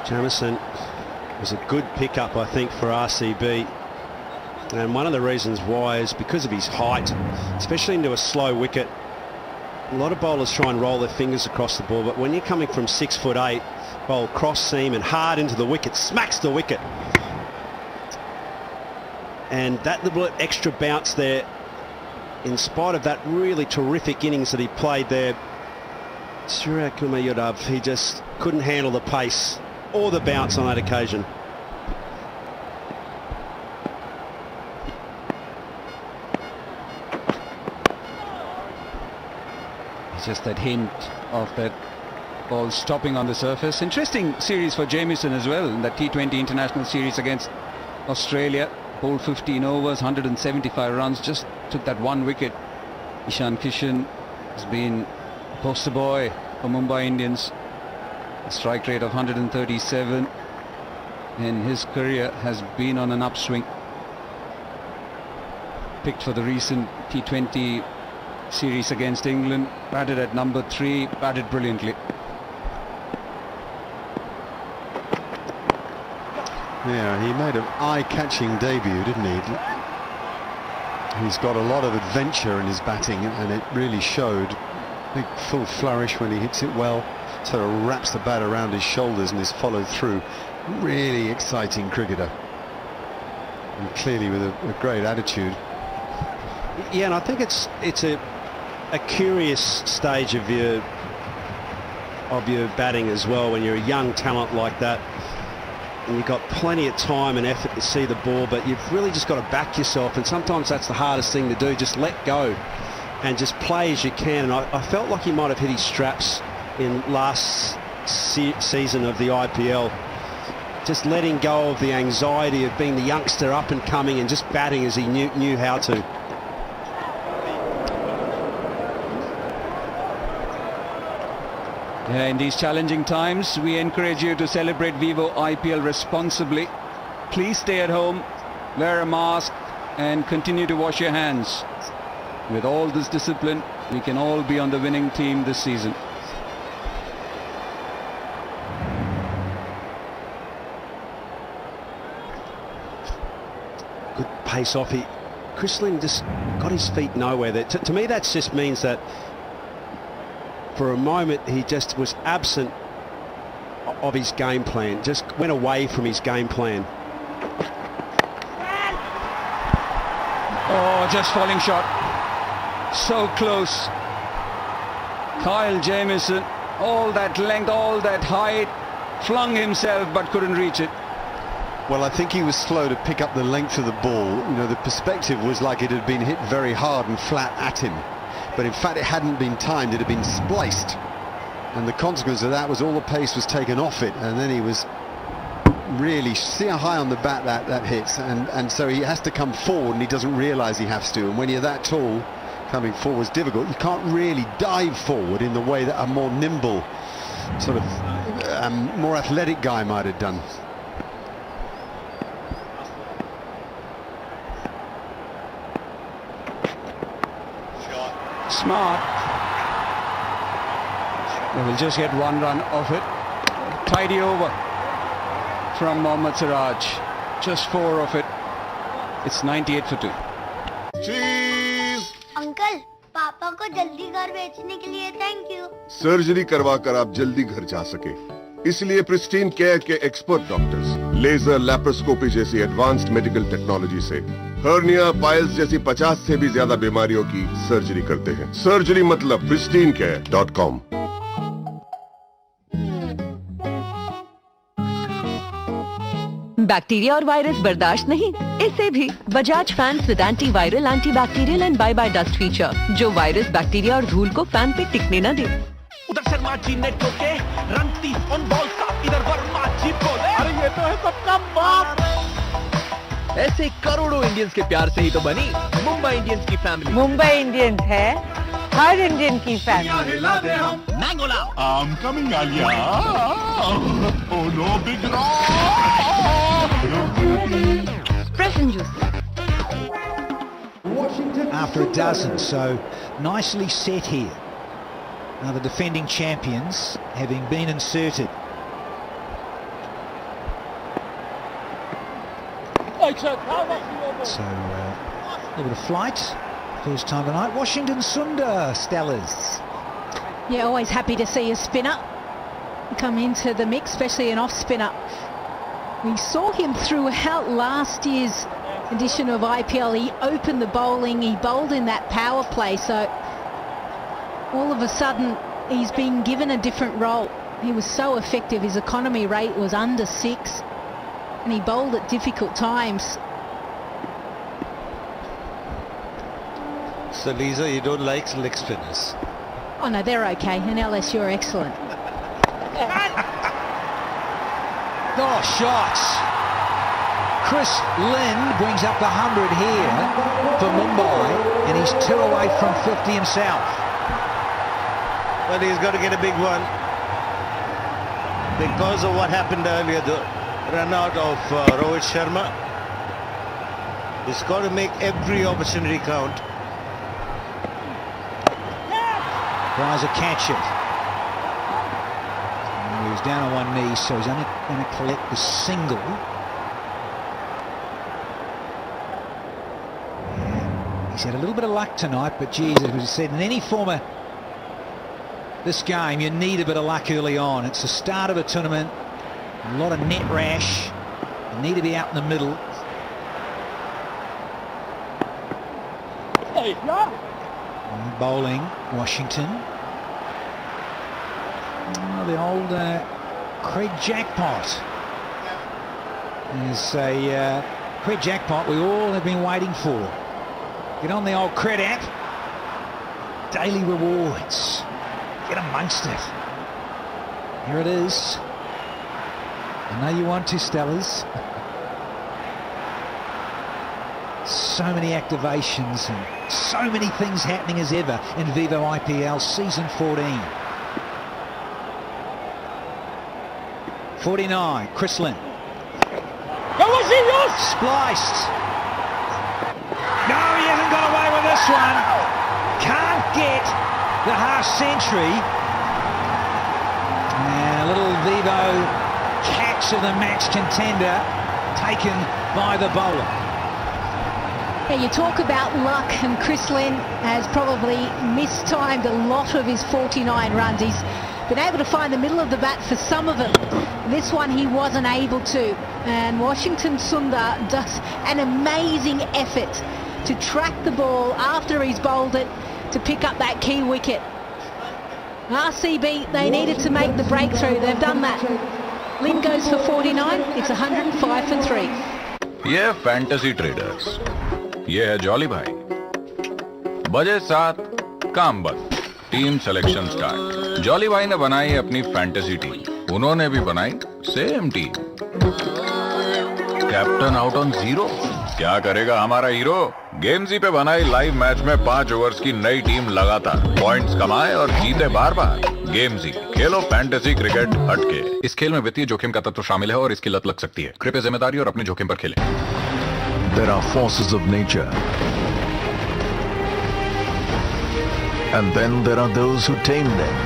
Jamieson was a good pickup, I think, for RCB. And one of the reasons why is because of his height, especially into a slow wicket. A lot of bowlers try and roll their fingers across the ball, but when you're coming from 6'8", bowl cross seam and hard into the wicket, smacks the wicket. And that little extra bounce there, in spite of that really terrific innings that he played there, Surya Kumar Yadav, he just couldn't handle the pace or the bounce on that occasion. Just that hint of that ball stopping on the surface. Interesting series for Jamieson as well in that T20 international series against Australia. Bowled 15 overs, 175 runs, just took that one wicket. Ishan Kishan has been poster boy for Mumbai Indians. A strike rate of 137 in his career has been on an upswing. Picked for the recent T20 series against England, batted at number 3, batted brilliantly. Yeah, he made an eye-catching debut, didn't he? He's got a lot of adventure in his batting, and it really showed. Big full flourish when he hits it well, sort of wraps the bat around his shoulders and is followed through. Really exciting cricketer, and clearly with a great attitude. Yeah, and I think it's a curious stage of your batting as well, when you're a young talent like that, and you've got plenty of time and effort to see the ball, but you've really just got to back yourself, and sometimes that's the hardest thing to do. Just let go and just play as you can. And I felt like he might have hit his straps in last season of the IPL, just letting go of the anxiety of being the youngster up and coming and just batting as he knew how to. Yeah, in these challenging times, we encourage you to celebrate Vivo IPL responsibly. Please stay at home, wear a mask, and continue to wash your hands. With all this discipline, we can all be on the winning team this season. Good pace off. Chris Lynn just got his feet nowhere there. To me, that just means that for a moment he just was absent of his game plan, just went away from his game plan. Oh, just falling short. So close. Kyle Jamieson, all that length, all that height, flung himself but couldn't reach it. Well, I think he was slow to pick up the length of the ball. You know, the perspective was like it had been hit very hard and flat at him. But in fact, it hadn't been timed, it had been spliced. And the consequence of that was all the pace was taken off it. And then he was really, see how high on the bat that hits. And so he has to come forward, and he doesn't realise he has to. And when you're that tall, coming forward is difficult. You can't really dive forward in the way that a more nimble, sort of more athletic guy might have done. Smart. They will just get one run off it. Tidy over from Mohammad Siraj. Just 4 of it. It's 98 for 2. Uncle, पापा को जल्दी घर भेजने के लिए thank you. Surgery करवाकर आप जल्दी घर जा सके, इसलिए प्रिस्टीन केयर के एक्सपर्ट डॉक्टर्स लेजर, लैप्रोस्कोपी जैसी एडवांस्ड मेडिकल टेक्नोलॉजी से हर्निया, पाइल्स जैसी 50 से भी ज्यादा बीमारियों की सर्जरी करते हैं। सर्जरी मतलब pristinecare.com। बैक्टीरिया और वायरस बर्दाश्त नहीं, इससे भी Bajaj fans with antiviral, antibacterial and bye dust feature, जो वायरस, बैक्टीरिया और धूल को फैन पे टिकने न दे। उधर शर्मा जी ने ठोके रन 30 ऑन बॉल साफ, इधर वर्मा जी बोले अरे ये तो है सबका बाप। ऐसे करोड़ों इंडियंस के प्यार से ही तो बनी मुंबई इंडियंस की फैमिली। मुंबई इंडियंस है हर इंडियन की फैमिली। मैंगो लाओ। I'm coming, Alia. Oh no, big rock. Fresh and juicy. After a dozen, so nicely set here. Now the defending champions having been inserted. So a little bit of flight, first time tonight. Washington Sundar, Stellars. Yeah, always happy to see a spinner come into the mix, especially an off spinner. We saw him throughout last year's edition of IPL. He opened the bowling, he bowled in that power play, so all of a sudden he's been given a different role. He was so effective, his economy rate was under 6 and he bowled at difficult times. So Lisa, you don't like leg spinners? Oh no, they're okay, and LS, you're excellent. Oh, shots! Chris Lynn brings up the 100 here for Mumbai, and he's 2 away from 50 himself. But he's got to get a big one. Because of what happened earlier, the run out of Rohit Sharma. He's got to make every opportunity count. Tries to catch it. He's down on one knee, so he's only going to collect the single. And he's had a little bit of luck tonight, but geez, as we said, in any form of this game, you need a bit of luck early on. It's the start of a tournament, a lot of net rash. You need to be out in the middle. And bowling, Washington. Oh, the old Craig Jackpot. There's a Craig Jackpot we all have been waiting for. Get on the old Cred app. Daily rewards. Get amongst it. Here it is. I know you want to, Stellas. So many activations and so many things happening as ever in Vivo IPL Season 14. 49, Chris Lynn. Spliced. No, he hasn't got away with this one. Can't get the half century. And a little Vivo catch of the match contender taken by the bowler. Yeah, you talk about luck, and Chris Lynn has probably mistimed a lot of his 49 runs. He's been able to find the middle of the bat for some of them. This one he wasn't able to. And Washington Sundar does an amazing effort to track the ball after he's bowled it to pick up that key wicket. RCB, they needed to make the breakthrough. They've done that. Lynn goes for 49. It's 105 for 3. ये है fantasy traders, ये है jolly भाई। बजे 7, काम बंद, team selection start. Jolly भाई ने बनाई अपनी फैंटेसी टीम, उन्होंने भी बनाई same team. Captain out on 0, क्या करेगा हमारा हीरो? गेमजी पे बनाई लाइव मैच में 5 ओवर्स की नई टीम लगातार पॉइंट्स कमाए और जीते बार बार। गेमजी, खेलो फैंटेसी क्रिकेट हटके। इस खेल में वित्तीय जोखिम का तत्व शामिल है और इसकी लत लग सकती है। कृपया जिम्मेदारी और अपने जोखिम पर खेलें। There are forces of nature, and then there are those who tame them.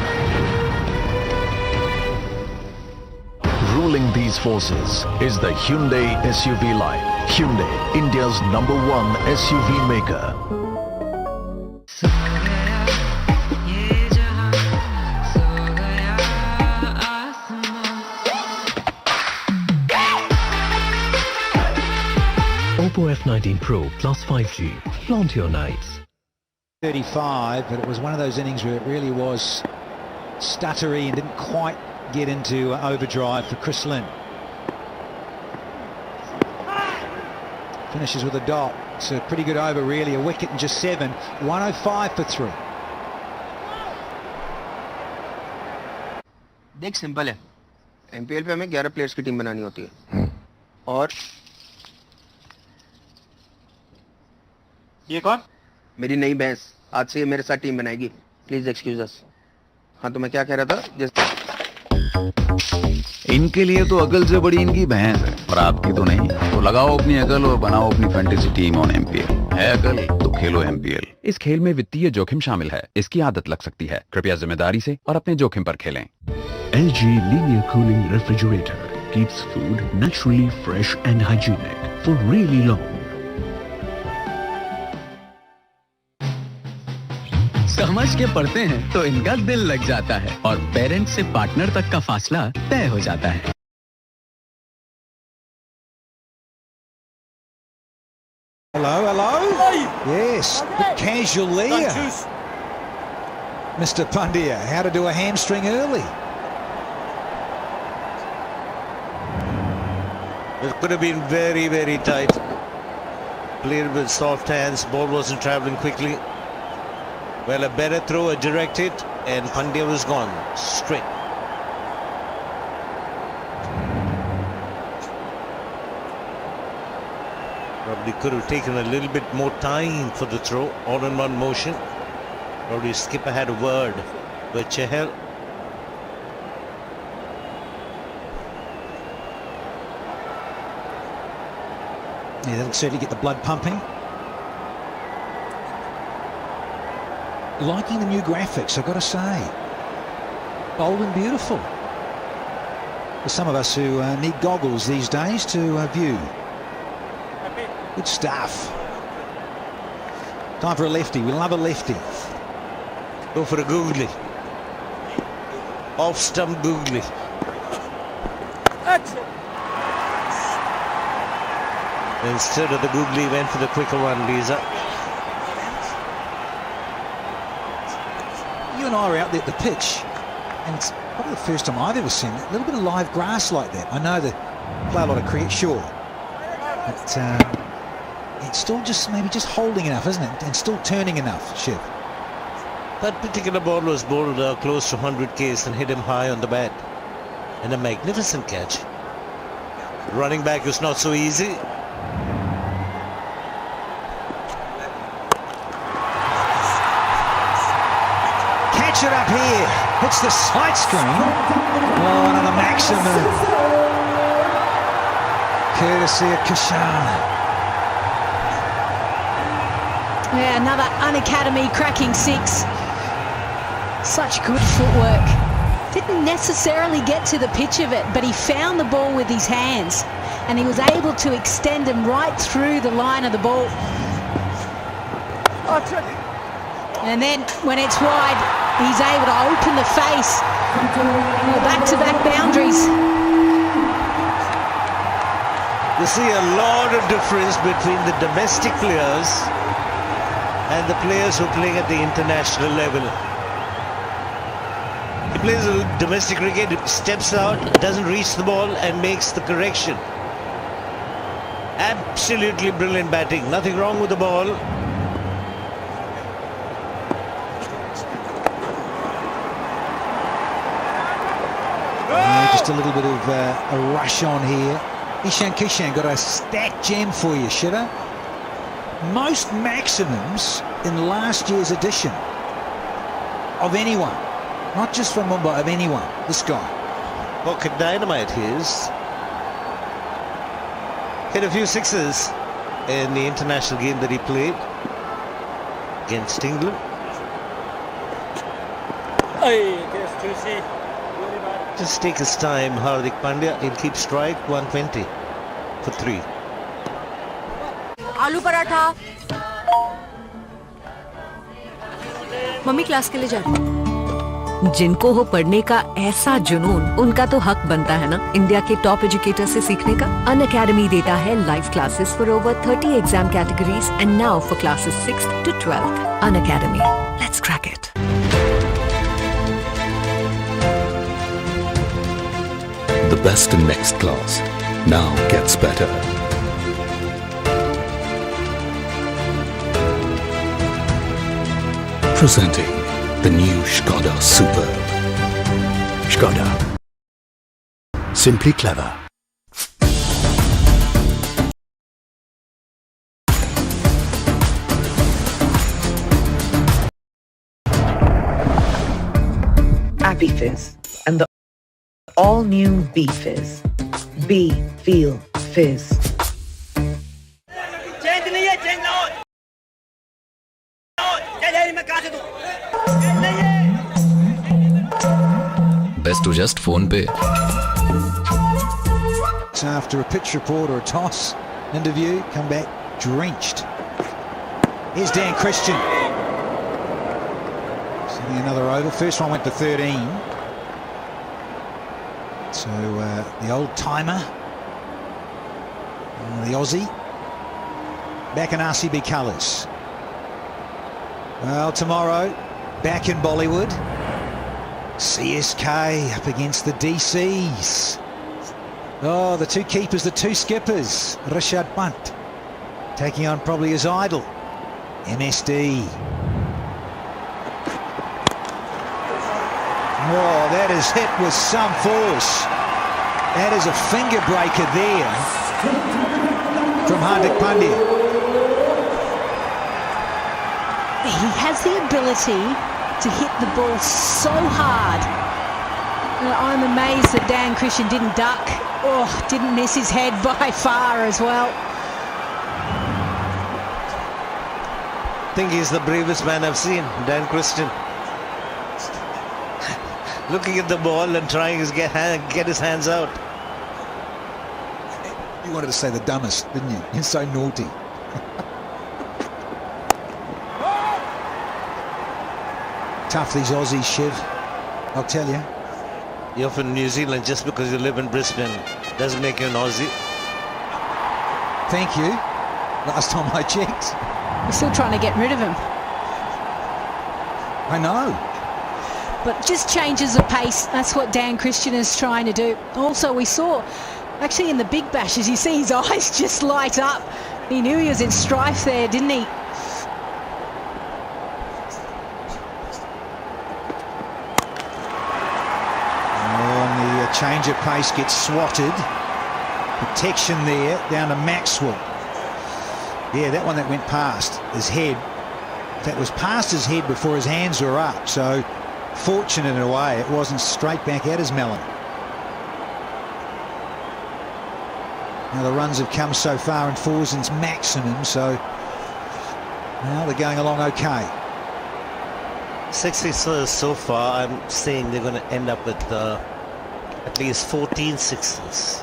Ruling these forces is the Hyundai SUV line. Hyundai, India's #1 SUV maker. Oppo F19 Pro plus 5G. Flaunt your nights. 35, but it was one of those innings where it really was stuttery and didn't quite get into overdrive for Chris Lynn. Finishes with a dot. It's a pretty good over really, a wicket in just 7. 105 for 3. देख simple है, MPL पे हमें 11 players की team बनानी होती है और ये कौन? मेरी नई भैंस, आज से ये मेरे साथ टीम बनाएगी। प्लीज एक्सक्यूज अस। हाँ, तो मैं क्या कह रहा था? इनके लिए तो अकल से बड़ी इनकी भैंस है और आपकी तो नहीं। तो लगाओ अपनी अकल और बनाओ अपनी फैंटेसी टीम ऑन एमपीएल। है अकल तो खेलो एमपीएल। इस खेल में वित्तीय जोखिम शामिल है, इसकी आदत लग सकती है। कृपया जिम्मेदारी से और अपने जोखिम पर खेलें। LG Linear Cooling Refrigerator keeps food naturally fresh and hygienic for really long. समझ के पढ़ते हैं तो इनका दिल लग जाता है और पेरेंट से पार्टनर तक का फासला तय हो जाता है। Hello, hello. Yes, casual there. Mr. Pandya, how to do a hamstring early. It could have been very, very tight. Played with soft hands, ball wasn't travelling quickly. Well, a better throw, a direct hit, and Pandya was gone straight. Probably could have taken a little bit more time for the throw, all in one motion. Probably skipper had a word. with Chahal. Yeah, that'll certainly get the blood pumping. Liking the new graphics, I've got to say. Bold and beautiful. For some of us who need goggles these days to view. Good stuff. Time for a lefty. We love a lefty. Go for a googly. Off stump googly. Instead of the googly, went for the quicker one, Lisa. You and I were out there at the pitch, and it's probably the first time I've ever seen a little bit of live grass like that. I know they play a lot of cricket, sure, but it's still just maybe just holding enough, isn't it? And still turning enough, Shiv. That particular ball was bowled close to 100 k's and hit him high on the bat. And a magnificent catch. Running back was not so easy. Catch it up here. Hits the side screen. Oh, another maximum. Courtesy of Kishan. Yeah, another unacademy cracking six. Such good footwork. Didn't necessarily get to the pitch of it, but he found the ball with his hands and he was able to extend him right through the line of the ball. And then when it's wide, he's able to open the face. Back-to-back boundaries. You see a lot of difference between the domestic players and the players who are playing at the international level. He plays a domestic cricket, steps out, doesn't reach the ball and makes the correction. Absolutely brilliant batting, nothing wrong with the ball. Just a little bit of a rush on here. Ishan Kishan got a stat gem for you, Shiva. Most maximums in last year's edition of anyone, not just from Mumbai, of anyone. This guy. Pocket dynamite he is. Hit a few sixes in the international game that he played against England. Just take his time, Hardik Pandya. He'll keep strike. 120 for 3. आलू paratha mummy class के लिए जा रही। जिनको हो पढ़ने का ऐसा जुनून, उनका तो हक बनता है ना इंडिया के टॉप एजुकेटर से सीखने का। अन अकेडमी देता है live classes for over 30 exam categories and now for classes 6th to 12th। Unacademy, let's crack it. The best in next class now gets better. Presenting the new Skoda Superb. Skoda. Simply clever. Happy Fizz and the all-new Be Fizz. Be, feel, fizz. Best to just phone pay. So after a pitch report or a toss interview, come back drenched. Here's Dan Christian. Sending another over. First one went for 13. So the old timer, the Aussie, back in RCB colours. Well, tomorrow, back in Bollywood, CSK up against the DCs. Oh, the two keepers, the two skippers, Rashad Pant taking on probably his idol, MSD. Oh, that is hit with some force. That is a finger breaker there from Hardik Pandya. He has the ability to hit the ball so hard. And I'm amazed that Dan Christian didn't duck. Oh, didn't miss his head by far as well. I think he's the bravest man I've seen, Dan Christian. Looking at the ball and trying to get his hands out. You wanted to say the dumbest, didn't you? You're so naughty. Tough, these Aussies, Shiv. I'll tell you. You're from New Zealand. Just because you live in Brisbane doesn't make you an Aussie. Thank you. Last time I checked. We're still trying to get rid of him. I know. But just changes of pace. That's what Dan Christian is trying to do. Also, we saw, actually in the big bashes, you see his eyes just light up. He knew he was in strife there, didn't he? Change of pace gets swatted. Protection there, down to Maxwell. Yeah, that one that went past his head. That was past his head before his hands were up. So, fortunate in a way, it wasn't straight back at his melon. Now the runs have come so far in Forsen's maximum, so now they're going along okay. 6 sixes so far. I'm saying they're going to end up with at least 14 sixes.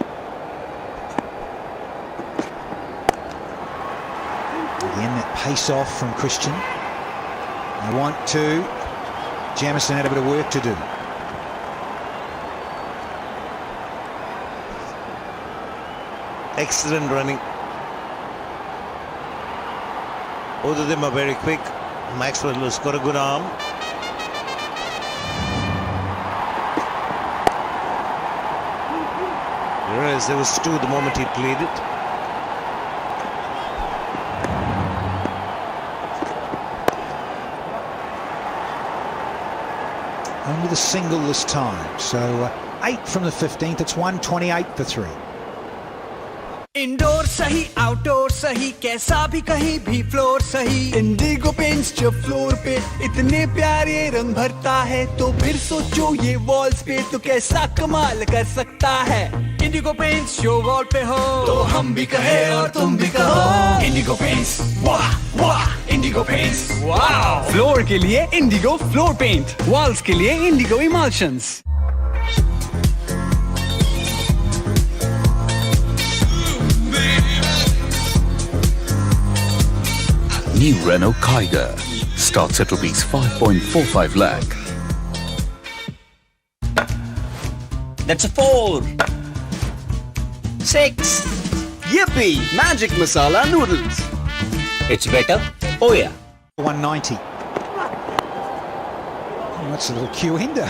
Again, that pace off from Christian. They want to. Jamieson had a bit of work to do. Excellent running. Both of them are very quick. Maxwell has got a good arm. Whereas there was two the moment he played it. Only the single this time. So 8 from the 15th. It's 128 for 3. Indoor सही outdoor सही कैसा भी कहीं भी floor सही Indigo paints जो floor पे इतने प्यारे रंग भरता है तो फिर सोचो ये वॉल्स पे तो कैसा कमाल कर सकता है इंडिगो पेंट्स जो वॉल पे हो तो हम भी कहे और तुम भी कहो इंडिगो पेंट्स वाह वाह इंडिगो पेंट्स वाह फ्लोर के लिए इंडिगो फ्लोर पेंट वॉल्स के लिए Indigo emulsions New Renault Kiger starts at rupees 5.45 lakh. That's a 4. 6. Yippee! Magic masala noodles. It's better. Oh yeah. 190. Oh, that's a little cue hinder.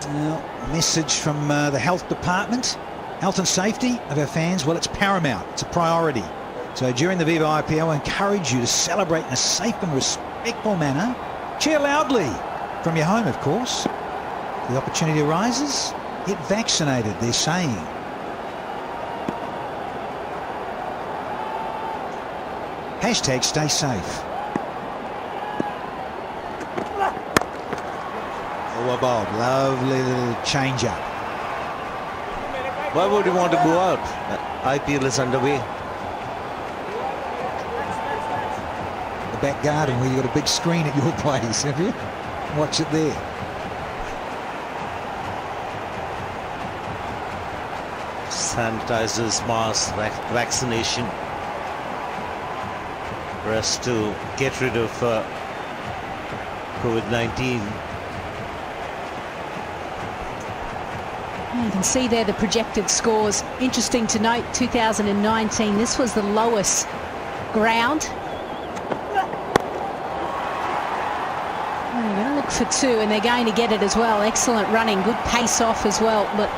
Well, message from the health department. Health and safety of our fans, well, it's paramount. It's a priority. So during the Viva IPL, I encourage you to celebrate in a safe and respectful manner. Cheer loudly from your home, of course. If the opportunity arises, get vaccinated, they're saying. Hashtag stay safe. Oh, Bob, lovely little change up. Why would you want to go out? IPL is underway. The back garden where you've got a big screen at your place, have you? Watch it there. Sanitizers, masks, vaccination for us to get rid of COVID-19. You can see there the projected scores. Interesting to note, 2019, this was the lowest ground. They're going to look for 2, and they're going to get it as well. Excellent running, good pace off as well. But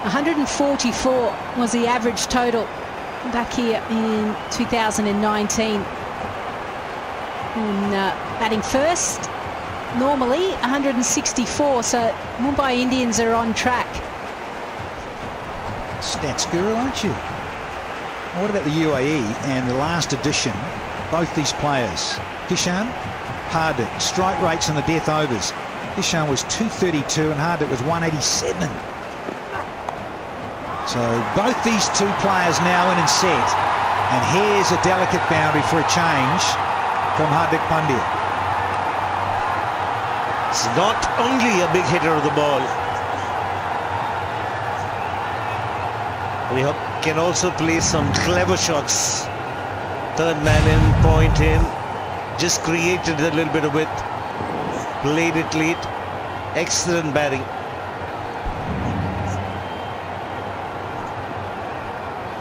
144 was the average total back here in 2019. And batting first, normally 164, so Mumbai Indians are on track. stats guru, aren't you? Now, what about the UAE and the last edition? Both these players, Kishan, Hardik, strike rates in the death overs. Kishan was 232 and Hardik was 187. So both these two players now in and set. And here's a delicate boundary for a change from Hardik Pandya. It's not only a big hitter of the ball. We can also play some clever shots. Third man in, point in. Just created a little bit of width. Played it late. Excellent batting.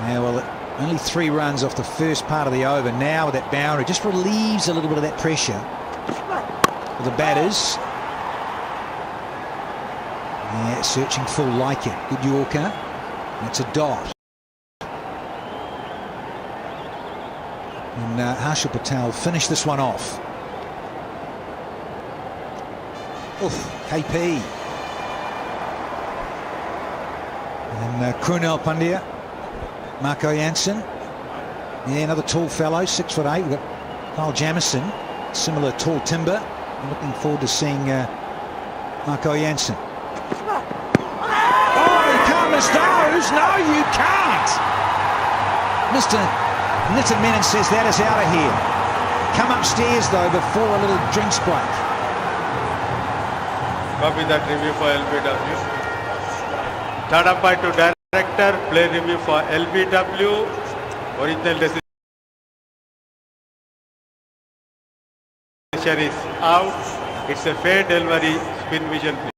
Yeah, well, only 3 runs off the first part of the over. Now with that boundary, just relieves a little bit of that pressure for the batters. Yeah, searching full like it. Good Yorker. That's a dot. And Harshal Patel finished this one off. Oof, KP. And Krunal Pandya. Marco Jansen. Yeah, another tall fellow, 6'8". We've got Kyle Jamieson, similar tall timber. I'm looking forward to seeing Marco Jansen. Oh, you can't miss those! No, you can't! Mr. Nitin Menon says that is out of here. Come upstairs, though, before a little drinks break. Copy that review for LBW. Third umpire to director, play review for LBW. Original decision is out. It's a fair delivery. Spin vision, please.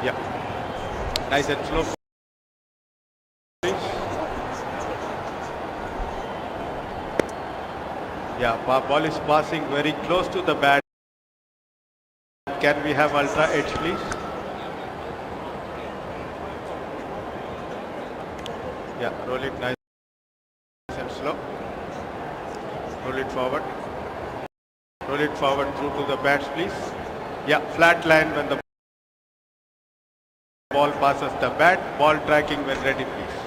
Yeah. Nice and slow. Yeah, ball is passing very close to the bat. Can we have ultra edge, please? Yeah, roll it nice and slow. Roll it forward. Roll it forward through to the bats, please. Yeah, flat line when the ball passes the bat. Ball tracking when ready, please.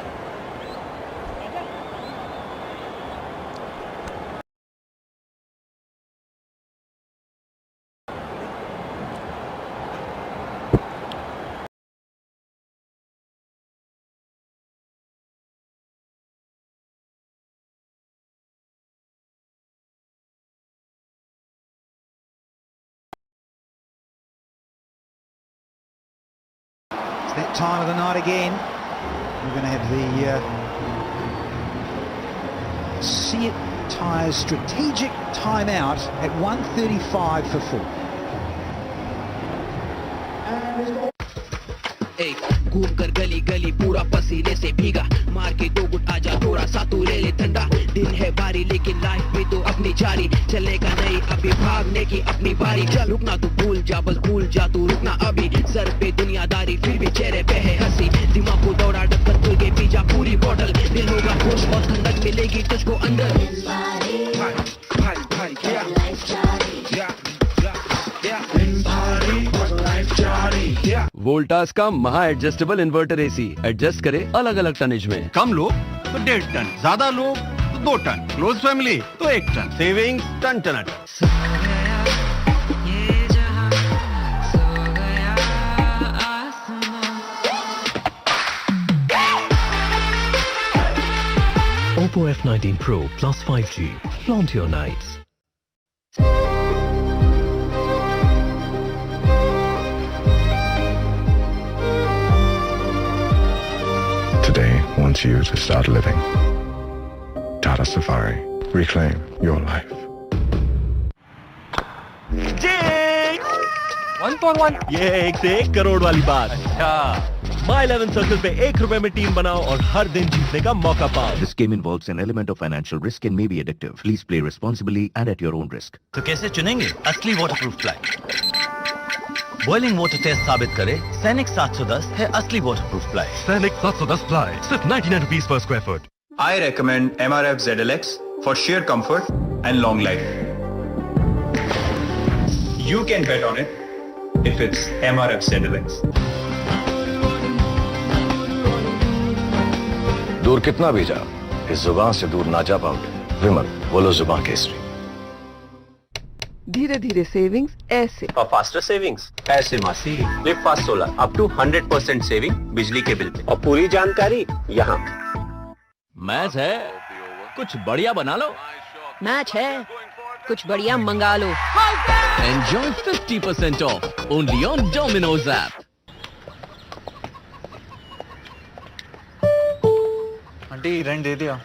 That time of the night again. We're going to have the See It Tyres strategic timeout at 1:35 for 4. घूम कर गली गली पूरा पसीने से भीगा मार के 2 गुट आजा थोड़ा सा तू ले ले ठंडा दिन है भारी लेकिन लाइफ भी तो अपनी जारी चलने का नहीं अभी भागने की अपनी बारी चल रुकना तू भूल जा बस भूल जा तू रुकना अभी सर पे दुनियादारी फिर भी चेहरे पे है हंसी दिमाग को दौड़ा डक्कर खुल के पी जा पूरी बॉटल दिल होगा खुश और ठंडक मिलेगी तुझको अंदर वोल्टास का महा एडजस्टेबल इन्वर्टर एसी एडजस्ट करे अलग अलग टनेज में। कम लोग तो 1.5 टन, ज्यादा लोग तो 2 टन, क्लोज फैमिली तो 1 ton, saving ton ton. Oppo F19 Pro plus 5G. Flaunt your nights. Today wants you to start living. Tata Safari. Reclaim your life. 1.1 ये 1 से 1 करोड़ वाली बात। अच्छा माई 11 सर्कल पे 1 रुपए में टीम बनाओ और हर दिन जीतने का मौका पाओ। This game involves an element of financial risk and may be addictive. Please play responsibly and at your own risk. तो कैसे चुनेंगे असली waterproof ply? Boiling water test साबित करे सैनिक 710 है असली वाटरप्रूफ प्लाई। सैनिक 710 प्लाई सिर्फ 99 rupees per square foot. I recommend MRF ZLX for sheer comfort and long life. You can bet on it. if it's MRF ZLX. दूर कितना भी जा, इस जुबान से दूर ना जा पाओगे। विमल, बोलो जुबान केसरी। धीरे धीरे सेविंग्स ऐसे। और फास्टर सेविंग्स ऐसे मासी। Live fast solar up to 100% saving बिजली के बिल पे। और पूरी जानकारी यहाँ। मैच है, कुछ बढ़िया बना लो। मैच है, कुछ बढ़िया मंगा लो। Enjoy 50% off only on Domino's app. Aunty rent दे दिया।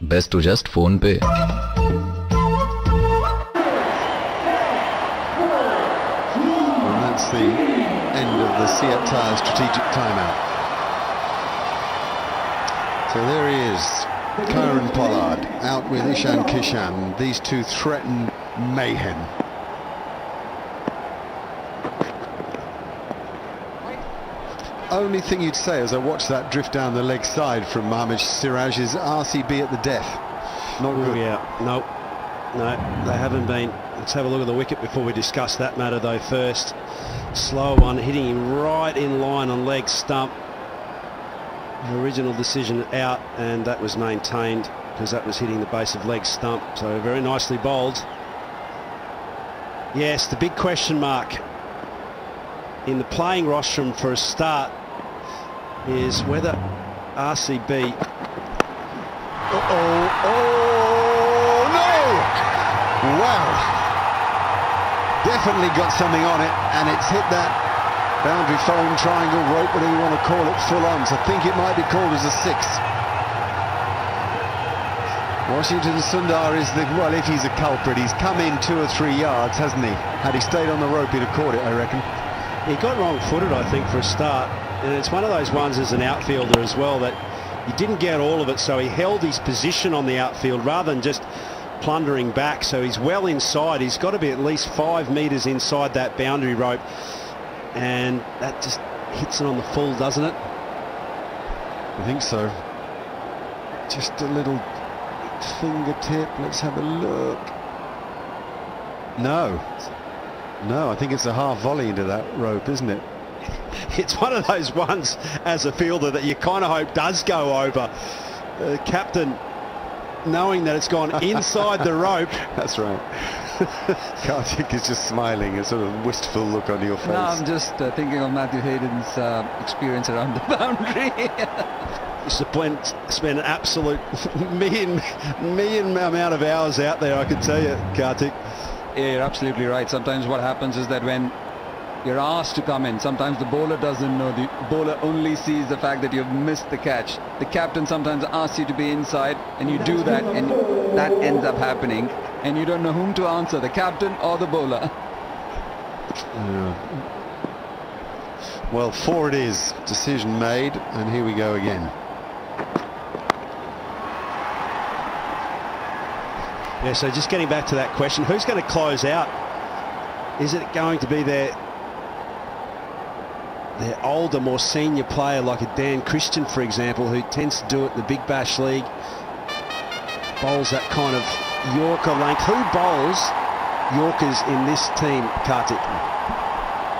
Best to just phone pay. And that's the end of the Seat Tyre strategic timeout. So there he is, Kieron Pollard out with Ishan Kishan. These two threaten mayhem. Only thing you'd say as I watch that drift down the leg side from Mohammad Siraj is RCB at the death. Not good. No, they haven't been. Let's have a look at the wicket before we discuss that matter though first. Slow one, hitting him right in line on leg stump. Original decision out, and that was maintained because that was hitting the base of leg stump. So very nicely bowled. Yes, the big question mark in the playing rostrum for a start is whether RCB... Oh no! Wow! Definitely got something on it, and it's hit that boundary foam, triangle, rope, whatever you want to call it, full on. So I think it might be called as a six. Washington Sundar is the, well, if he's a culprit, he's come in 2 or 3 yards, hasn't he? Had he stayed on the rope, he'd have caught it, I reckon. He got wrong-footed, I think, for a start. And it's one of those ones as an outfielder as well that he didn't get all of it, so he held his position on the outfield rather than just plundering back. So he's well inside. He's got to be at least 5 metres inside that boundary rope. And that just hits it on the full, doesn't it? I think so. Just a little fingertip. Let's have a look. No, I think it's a half volley into that rope, isn't it? It's one of those ones as a fielder that you kind of hope does go over. Captain, knowing that it's gone inside the rope. That's right. Karthik is just smiling, a sort of wistful look on your face. No, I'm just thinking of Matthew Hayden's experience around the boundary. Spent an absolute million amount of hours out there, I can tell you, Karthik. Yeah, you're absolutely right. Sometimes what happens is that when you're asked to come in, sometimes the bowler doesn't know. The bowler only sees the fact that you've missed the catch. The captain sometimes asks you to be inside, and you do that, and that ends up happening, and you don't know whom to answer, the captain or the bowler. Well, 4 it is. Decision made, and here we go again. Yeah, so just getting back to that question, who's going to close out? Is it going to be their older, more senior player like a Dan Christian, for example, who tends to do it in the Big Bash League, bowls that kind of Yorker length? Who bowls Yorkers in this team, Karthik?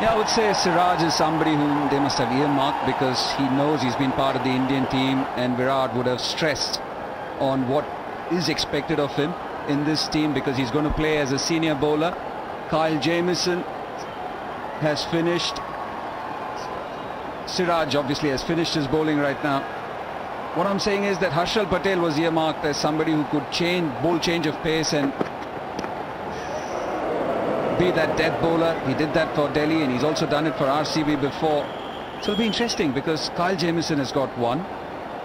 Yeah, I would say Siraj is somebody whom they must have earmarked because he knows he's been part of the Indian team, and Virat would have stressed on what is expected of him in this team because he's going to play as a senior bowler. Kyle Jamieson has finished. Siraj obviously has finished his bowling right now. What I'm saying is that Harshal Patel was earmarked as somebody who could bowl change of pace and be that death bowler. He did that for Delhi, and he's also done it for RCB before. So it'll be interesting because Kyle Jamieson has got 1.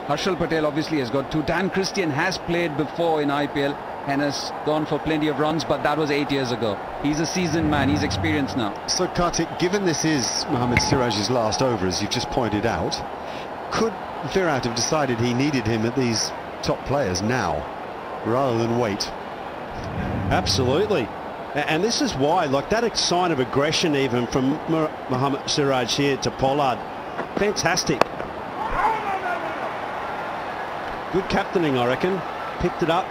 Harshal Patel obviously has got 2. Dan Christian has played before in IPL and has gone for plenty of runs, but that was 8 years ago. He's a seasoned man, he's experienced now. So Karthik, given this is Mohammad Siraj's last over, as you've just pointed out, could Virat have decided he needed him at these top players now, rather than wait? Absolutely. And this is why, like that sign of aggression even from Mohammad Siraj here to Pollard. Fantastic. Good captaining, I reckon. Picked it up.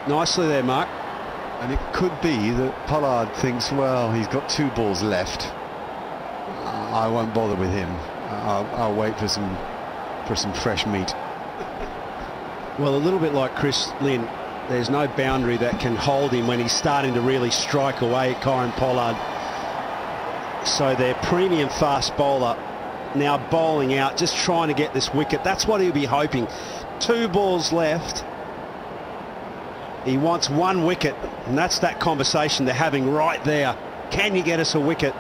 nicely there, Mark. And it could be that Pollard thinks, well, he's got 2 balls left. I won't bother with him. I'll wait for some fresh meat. Well, a little bit like Chris Lynn, there's no boundary that can hold him when he's starting to really strike away at Kieran Pollard. So their premium fast bowler now bowling out, just trying to get this wicket. That's what he'll be hoping. 2 balls left. He wants 1 wicket, and that's that conversation they're having right there. Can you get us a wicket?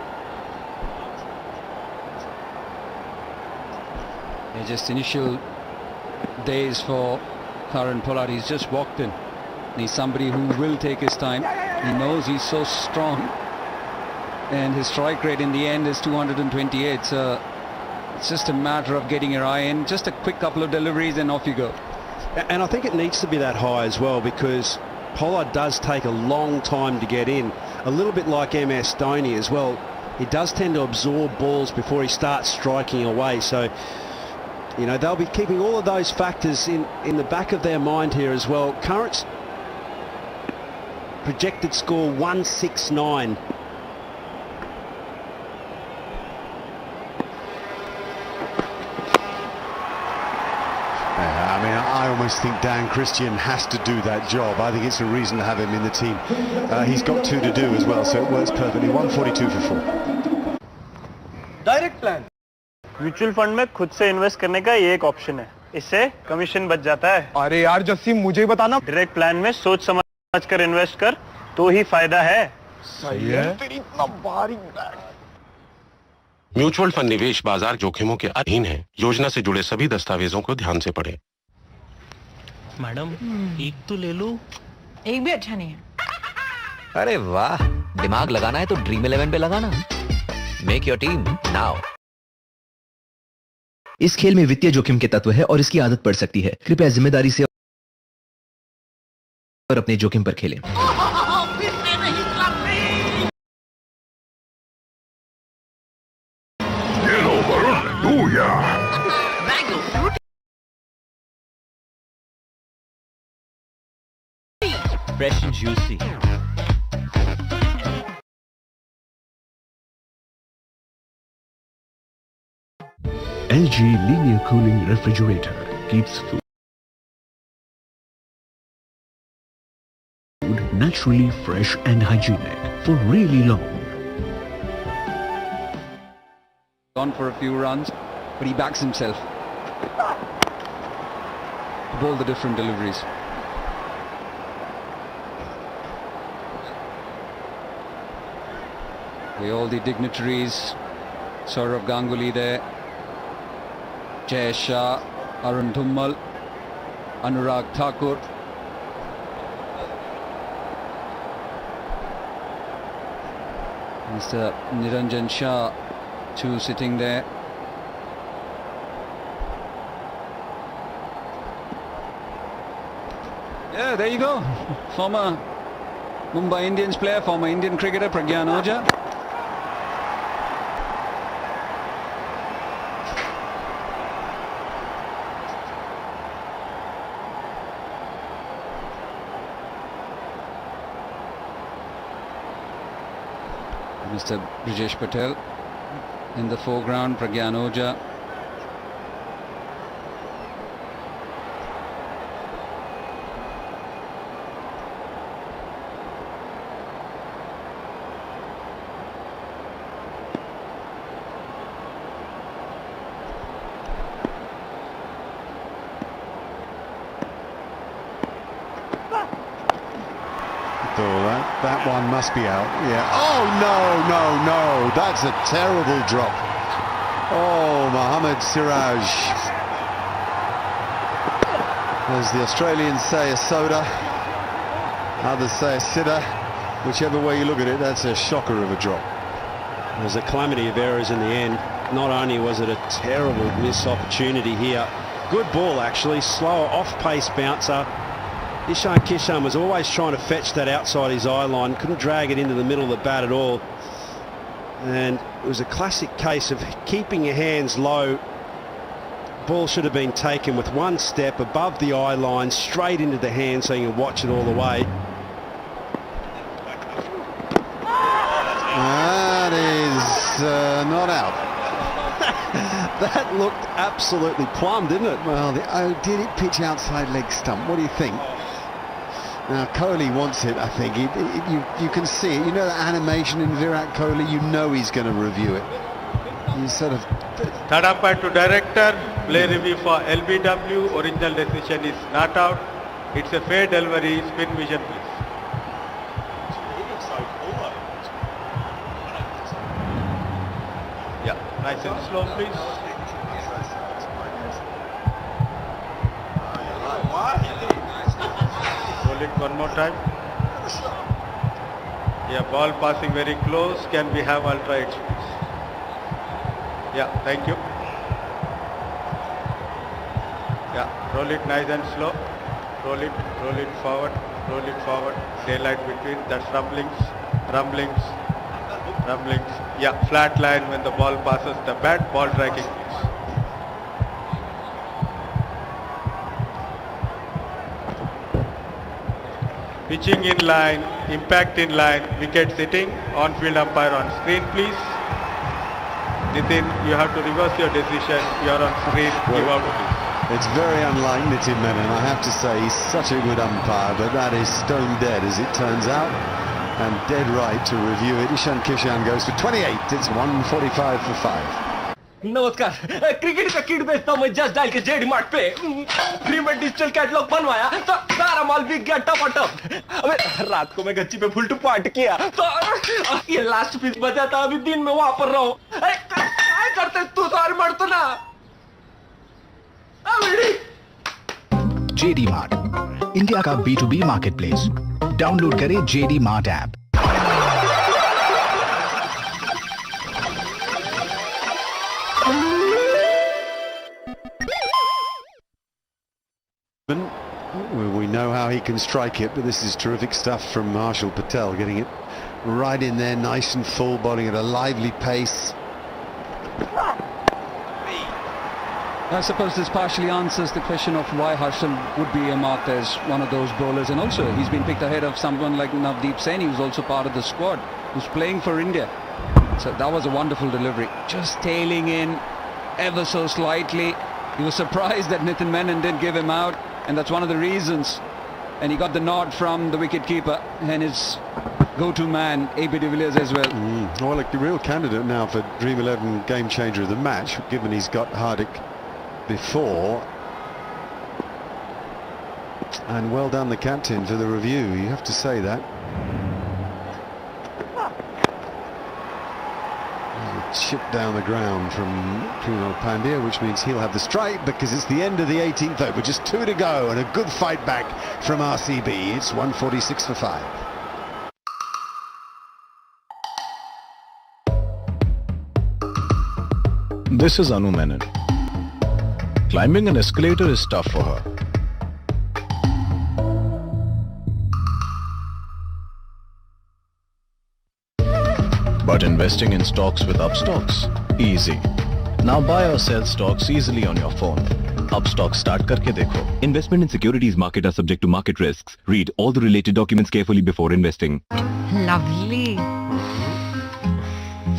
Yeah, just initial days for Kieran Pollard. He's just walked in. He's somebody who will take his time. He knows he's so strong, and his strike rate in the end is 228. So it's just a matter of getting your eye in. Just a quick couple of deliveries and off you go. And I think it needs to be that high as well, because Pollard does take a long time to get in. A little bit like MS Dhoni as well. He does tend to absorb balls before he starts striking away. So, you know, they'll be keeping all of those factors in the back of their mind here as well. Current projected score 169. I almost think Dan Christian has to do that job. I think it's a reason to have him in the team. He's got 2 to do as well, so it works perfectly. 142 for 4. Direct plan mutual fund में खुद से invest करने का ये एक option है, इससे commission बच जाता है। अरे यार जस्सी मुझे ही बताना। डायरेक्ट प्लान में सोच समझ कर इन्वेस्ट कर तो ही फायदा है। सही है। तेरी इतना भारी बैग। म्यूचुअल फंड निवेश बाजार जोखिमों के अधीन है। योजना से जुड़े सभी दस्तावेजों को ध्यान से पढ़ें। मैडम एक तो ले लो। एक भी अच्छा नहीं है। अरे वाह, दिमाग लगाना है तो ड्रीम 11 पे लगाना। Make your team now. इस खेल में वित्तीय जोखिम के तत्व है और इसकी आदत पड़ सकती है। कृपया जिम्मेदारी से और अपने जोखिम पर खेलें। Fresh and juicy. LG linear cooling refrigerator keeps food naturally fresh and hygienic for really long. Gone for a few runs, but he backs himself. Bowl the different deliveries. All the dignitaries, Saurav Ganguly there, Jay Shah, Arun Dhummal, Anurag Thakur. Mr. Niranjan Shah too sitting there. Yeah, there you go. Former Mumbai Indians player, former Indian cricketer Pragyan Ojha. Mr. Brijesh Patel in the foreground, Pragyan Ojha. That one must be out. Yeah. Oh, no. That's a terrible drop. Oh, Mohammad Siraj. As the Australians say, a soda. Others say a sitter. Whichever way you look at it, that's a shocker of a drop. There's a calamity of errors in the end. Not only was it a terrible missed opportunity here. Good ball, actually. Slower off-pace bouncer. Ishan Kishan was always trying to fetch that outside his eye line, couldn't drag it into the middle of the bat at all. And it was a classic case of keeping your hands low, ball should have been taken with one step above the eye line, straight into the hand, so you can watch it all the way. That is not out. That looked absolutely plumb, didn't it? Well, did it pitch outside leg stump? What do you think? Now, Kohli wants it, I think. You can see it. You know that animation in Virat Kohli, you know he's going to review it. He's sort of... Third umpire to director, play review for LBW, original decision is not out. It's a fair delivery, spin vision please. Yeah, nice and slow please. Roll it one more time. Yeah, ball passing very close. Can we have ultra edge please? Yeah, thank you. Yeah, roll it nice and slow. Roll it forward, daylight between, that's rumblings. Yeah, flat line when the ball passes the bat, ball tracking please. Pitching in line, impact in line, wicket sitting, on-field umpire on screen please. Nitin, you have to reverse your decision. You are on screen. Give out please. It's very unlike Nitin Menon. I have to say he's such a good umpire, but that is stone dead as it turns out, and dead right to review it. Ishan Kishan goes for 28. It's 145 for 5. नमस्कार, cricket का kit बेचता हूँ मैं just dial के JD mart पे। Free में digital catalogue बनवाया तो सारा माल बिक गया टपाटप। अबे रात को मैं गच्ची पे फुल टू पार्ट किया तो ये लास्ट पीस बचा था, अभी दिन में वहां पर रहो। अरे क्या करते तू तो और मर तो ना। जेडी मार्ट, इंडिया का B2B मार्केटप्लेस। डाउनलोड करें JD mart app. We know how he can strike it, but this is terrific stuff from Harshal Patel, getting it right in there, nice and full, bowling at a lively pace. I suppose this partially answers the question of why Harshal would be earmarked as one of those bowlers, and also he's been picked ahead of someone like Navdeep Saini, who's also part of the squad, who's playing for India. So that was a wonderful delivery, just tailing in ever so slightly. He was surprised that Nitin Menon didn't give him out, and that's one of the reasons. And he got the nod from the wicket-keeper and his go-to man, A.B. de Villiers as well. Well, a real candidate now for Dream 11 game changer of the match, given he's got Hardik before. And well done the captain for the review, you have to say that. Chip down the ground from Krunal Pandya, which means he'll have the strike because it's the end of the 18th over, just 2 to go, and a good fight back from RCB. It's 146 for 5. This is Anu Menon. Climbing an escalator is tough for her. But investing in stocks with Upstocks, easy. Now buy or sell stocks easily on your phone. Upstock start करके देखो. Investment in securities market are subject to market risks. Read all the related documents carefully before investing. Lovely.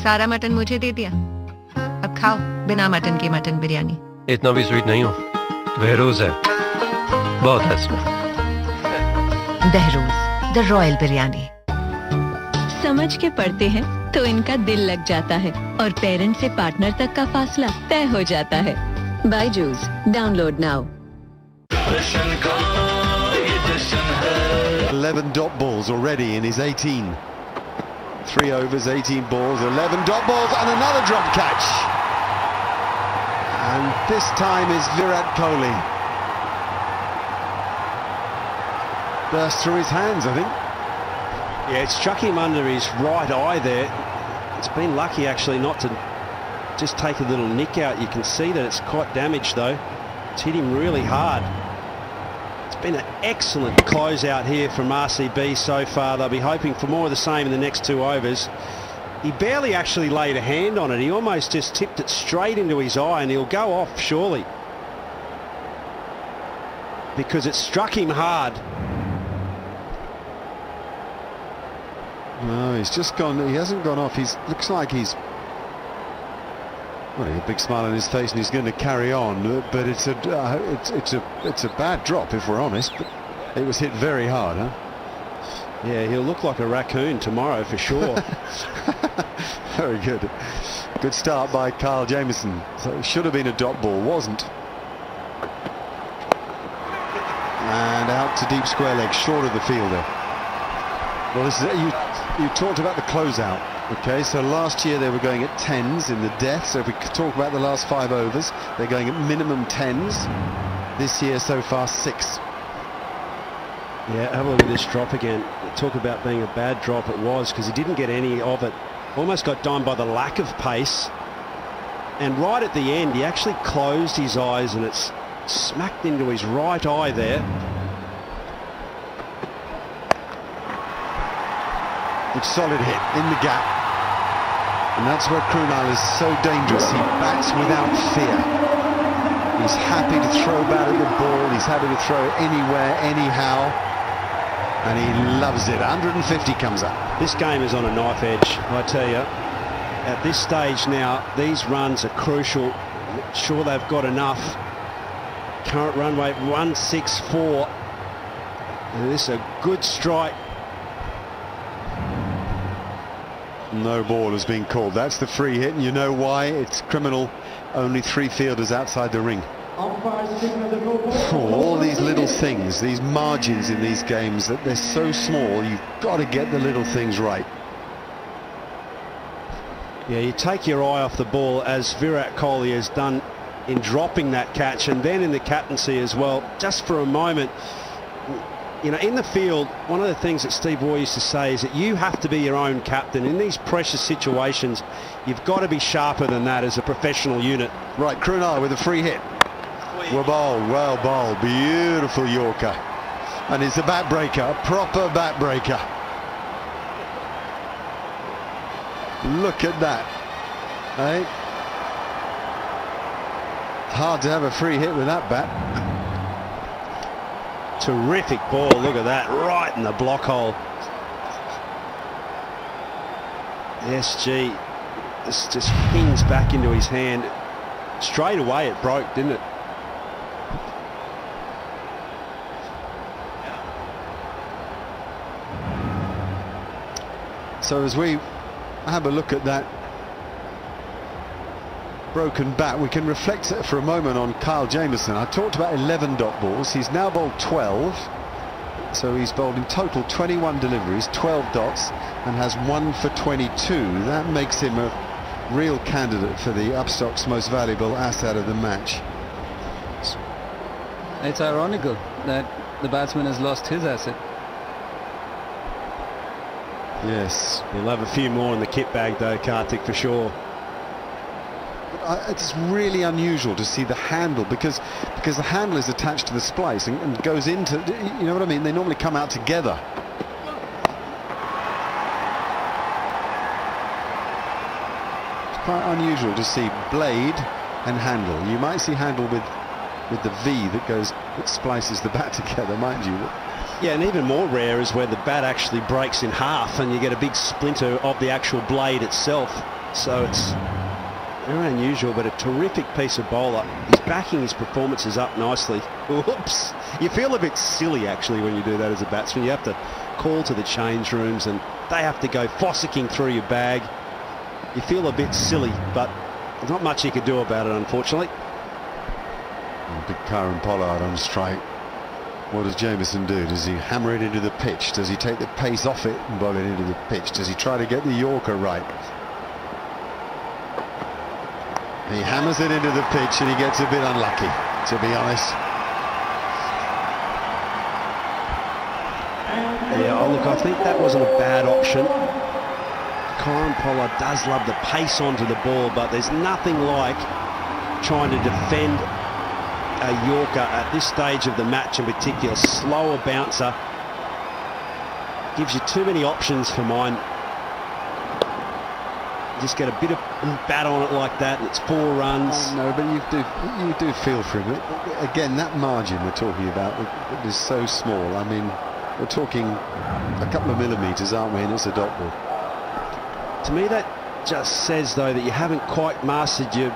सारा mutton मुझे दे दिया। अब खाओ बिना mutton की mutton biryani. इतना भी स्वीट नहीं हो। बहरोज है, बहुत है इसमें। Behroz, the royal biryani. समझ के पढ़ते हैं तो इनका दिल लग जाता है और पेरेंट से पार्टनर तक का फासला तय हो जाता है। Byju's, download now. 11 dot balls already in his 18. 3 overs, 18 balls, 11 dot balls, and another drop catch. And this time is Virat Kohli. Burst through his hands, I think. Yeah, it struck him under his right eye there. It's been lucky actually not to just take a little nick out. You can see that it's quite damaged though. It's hit him really hard. It's been an excellent closeout here from RCB so far. They'll be hoping for more of the same in the next 2 overs. He barely actually laid a hand on it. He almost just tipped it straight into his eye, and he'll go off surely. because it struck him hard. No, he's just gone. He hasn't gone off. Looks like he's. Well, a big smile on his face, and he's going to carry on. But it's a bad drop, if we're honest. But it was hit very hard, huh? Yeah, he'll look like a raccoon tomorrow for sure. Very good. Good start by Kyle Jamieson. So it should have been a dot ball, wasn't. And out to deep square leg, short of the fielder. Well, this is you talked about the closeout. Okay, so last year they were going at 10s in the death. So if we talk about the last 5 overs, they're going at minimum 10s. This year so far 6. Yeah, have a look at this drop again. Talk about being a bad drop. It was, because he didn't get any of it. Almost got down by the lack of pace. And right at the end, he actually closed his eyes and it's smacked into his right eye there. Good solid hit in the gap. And that's where Krunal is so dangerous. He bats without fear. He's happy to throw bat at the ball. He's happy to throw it anywhere, anyhow. And he loves it. 150 comes up. This game is on a knife edge, I tell you. At this stage now, these runs are crucial. Not sure they've got enough. Current run rate 164. And this is a good strike. No ball has been called. That's the free hit, and you know why. It's criminal. Only 3 fielders outside the ring. All these little things, these margins in these games, that they're so small, you've got to get the little things right. Yeah, you take your eye off the ball, as Virat Kohli has done in dropping that catch, and then in the captaincy as well, just for a moment. You know, in the field, one of the things that Steve Waugh used to say is that you have to be your own captain. In these precious situations, you've got to be sharper than that as a professional unit. Right, Krunal with a free hit. Well bowled, beautiful Yorker. And it's a bat breaker, a proper bat breaker. Look at that. Eh? Hard to have a free hit with that bat. Terrific ball, look at that, right in the block hole. SG, this just pings back into his hand. Straight away it broke, didn't it? So as we have a look at that broken bat, we can reflect for a moment on Kyle Jamieson. I talked about 11 dot balls. He's now bowled 12, so he's bowled in total 21 deliveries, 12 dots, and has 1 for 22. That makes him a real candidate for the Upstock's most valuable asset of the match. It's ironical that the batsman has lost his asset. Yes, he'll have a few more in the kit bag though, Karthik, for sure. It's really unusual to see the handle because the handle is attached to the splice and goes into, you know what I mean? They normally come out together. It's quite unusual to see blade and handle. You might see handle with the V that splices the bat together, mind you. Yeah, and even more rare is where the bat actually breaks in half and you get a big splinter of the actual blade itself. So it's very unusual, but a terrific piece of bowler. He's backing his performances up nicely. Whoops. You feel a bit silly actually when you do that as a batsman. You have to call to the change rooms and they have to go fossicking through your bag. You feel a bit silly, but there's not much you can do about it, unfortunately. Big Karen Pollard on strike. What does Jamieson do? Does he hammer it into the pitch? Does he take the pace off it and bowl it into the pitch? Does he try to get the Yorker right? He hammers it into the pitch and he gets a bit unlucky, to be honest. Yeah, oh look, I think that wasn't a bad option. Karen Pollard does love the pace onto the ball, but there's nothing like trying to defend a Yorker at this stage of the match, in particular. Slower bouncer gives you too many options for mine. just get a bit of bat on it like that, and it's 4 runs. No, but you do feel for him. Again, that margin we're talking about it is so small. I mean, we're talking a couple of millimetres, aren't we? And it's a dot ball. To me, that just says, though, that you haven't quite mastered your...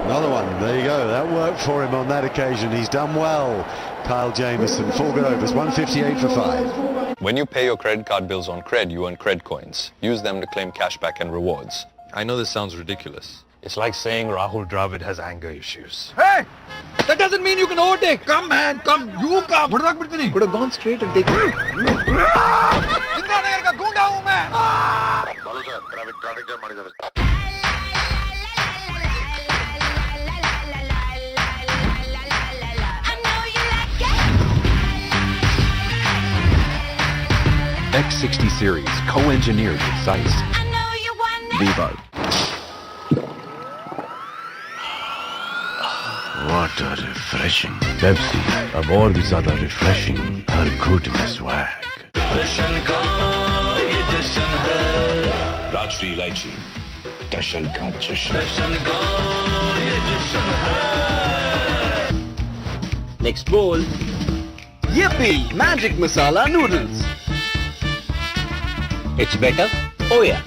Another one. There you go. That worked for him on that occasion. He's done well. Kyle Jamieson, 4 good overs, 158 for 5. When you pay your credit card bills on Cred, you earn Cred coins. Use them to claim cashback and rewards. I know this sounds ridiculous. It's like saying Rahul Dravid has anger issues. Hey! That doesn't mean you can overtake. Come, man, come. You come. Could have gone straight and taken it. Indiranagar का गुंडा हूँ मैं. X60 series, co-engineered with Zeiss. Viva. What a refreshing Pepsi. अब और भी ज़्यादा refreshing हर घुट में swag. राजश्री इलायची जश्न का जश्न. Next bowl. Yippee! Magic masala noodles. It's better? Oh yeah.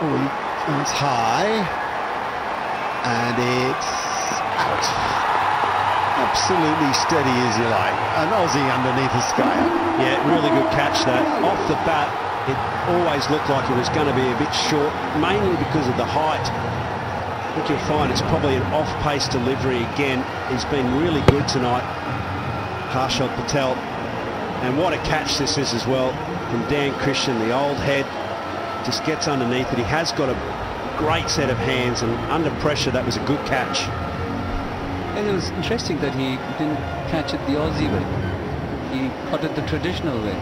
Oh, it's high. And it's out. Absolutely steady as you like. An Aussie underneath the sky. Yeah, really good catch that. Off the bat, it always looked like it was going to be a bit short, mainly because of the height. I think you'll find it's probably an off-pace delivery again. He's been really good tonight, Harshal Patel. And what a catch this is as well from Dan Christian, the old head. Just gets underneath it. He has got a great set of hands, and under pressure that was a good catch. And it was interesting that he didn't catch it the Aussie way. He caught it the traditional way.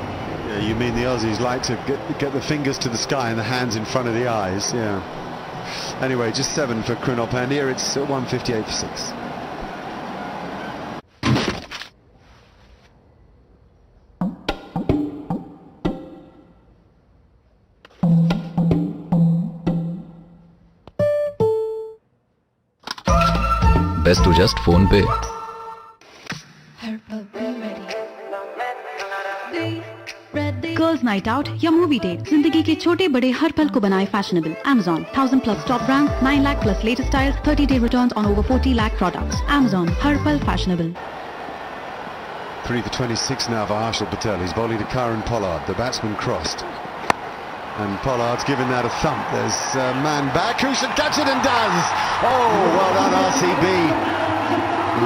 Yeah, you mean the Aussies like to get the fingers to the sky and the hands in front of the eyes, yeah. Anyway, just 7 for Krunal Pandya. It's 158 for 6. Best to just phone pay. Girls night out या movie date, जिंदगी के छोटे बड़े हर पल को बनाए fashionable. Amazon, 1000 plus top brands, 9 lakh plus latest styles, 30-day returns on over 40 lakh products. Amazon, हर पल fashionable. 3 for 26 now for Harshal Patel. He's bowling to Karan Pollard. The batsman crossed. And Pollard's given that a thump. There's a man back who should catch it and does. Oh, well done RCB.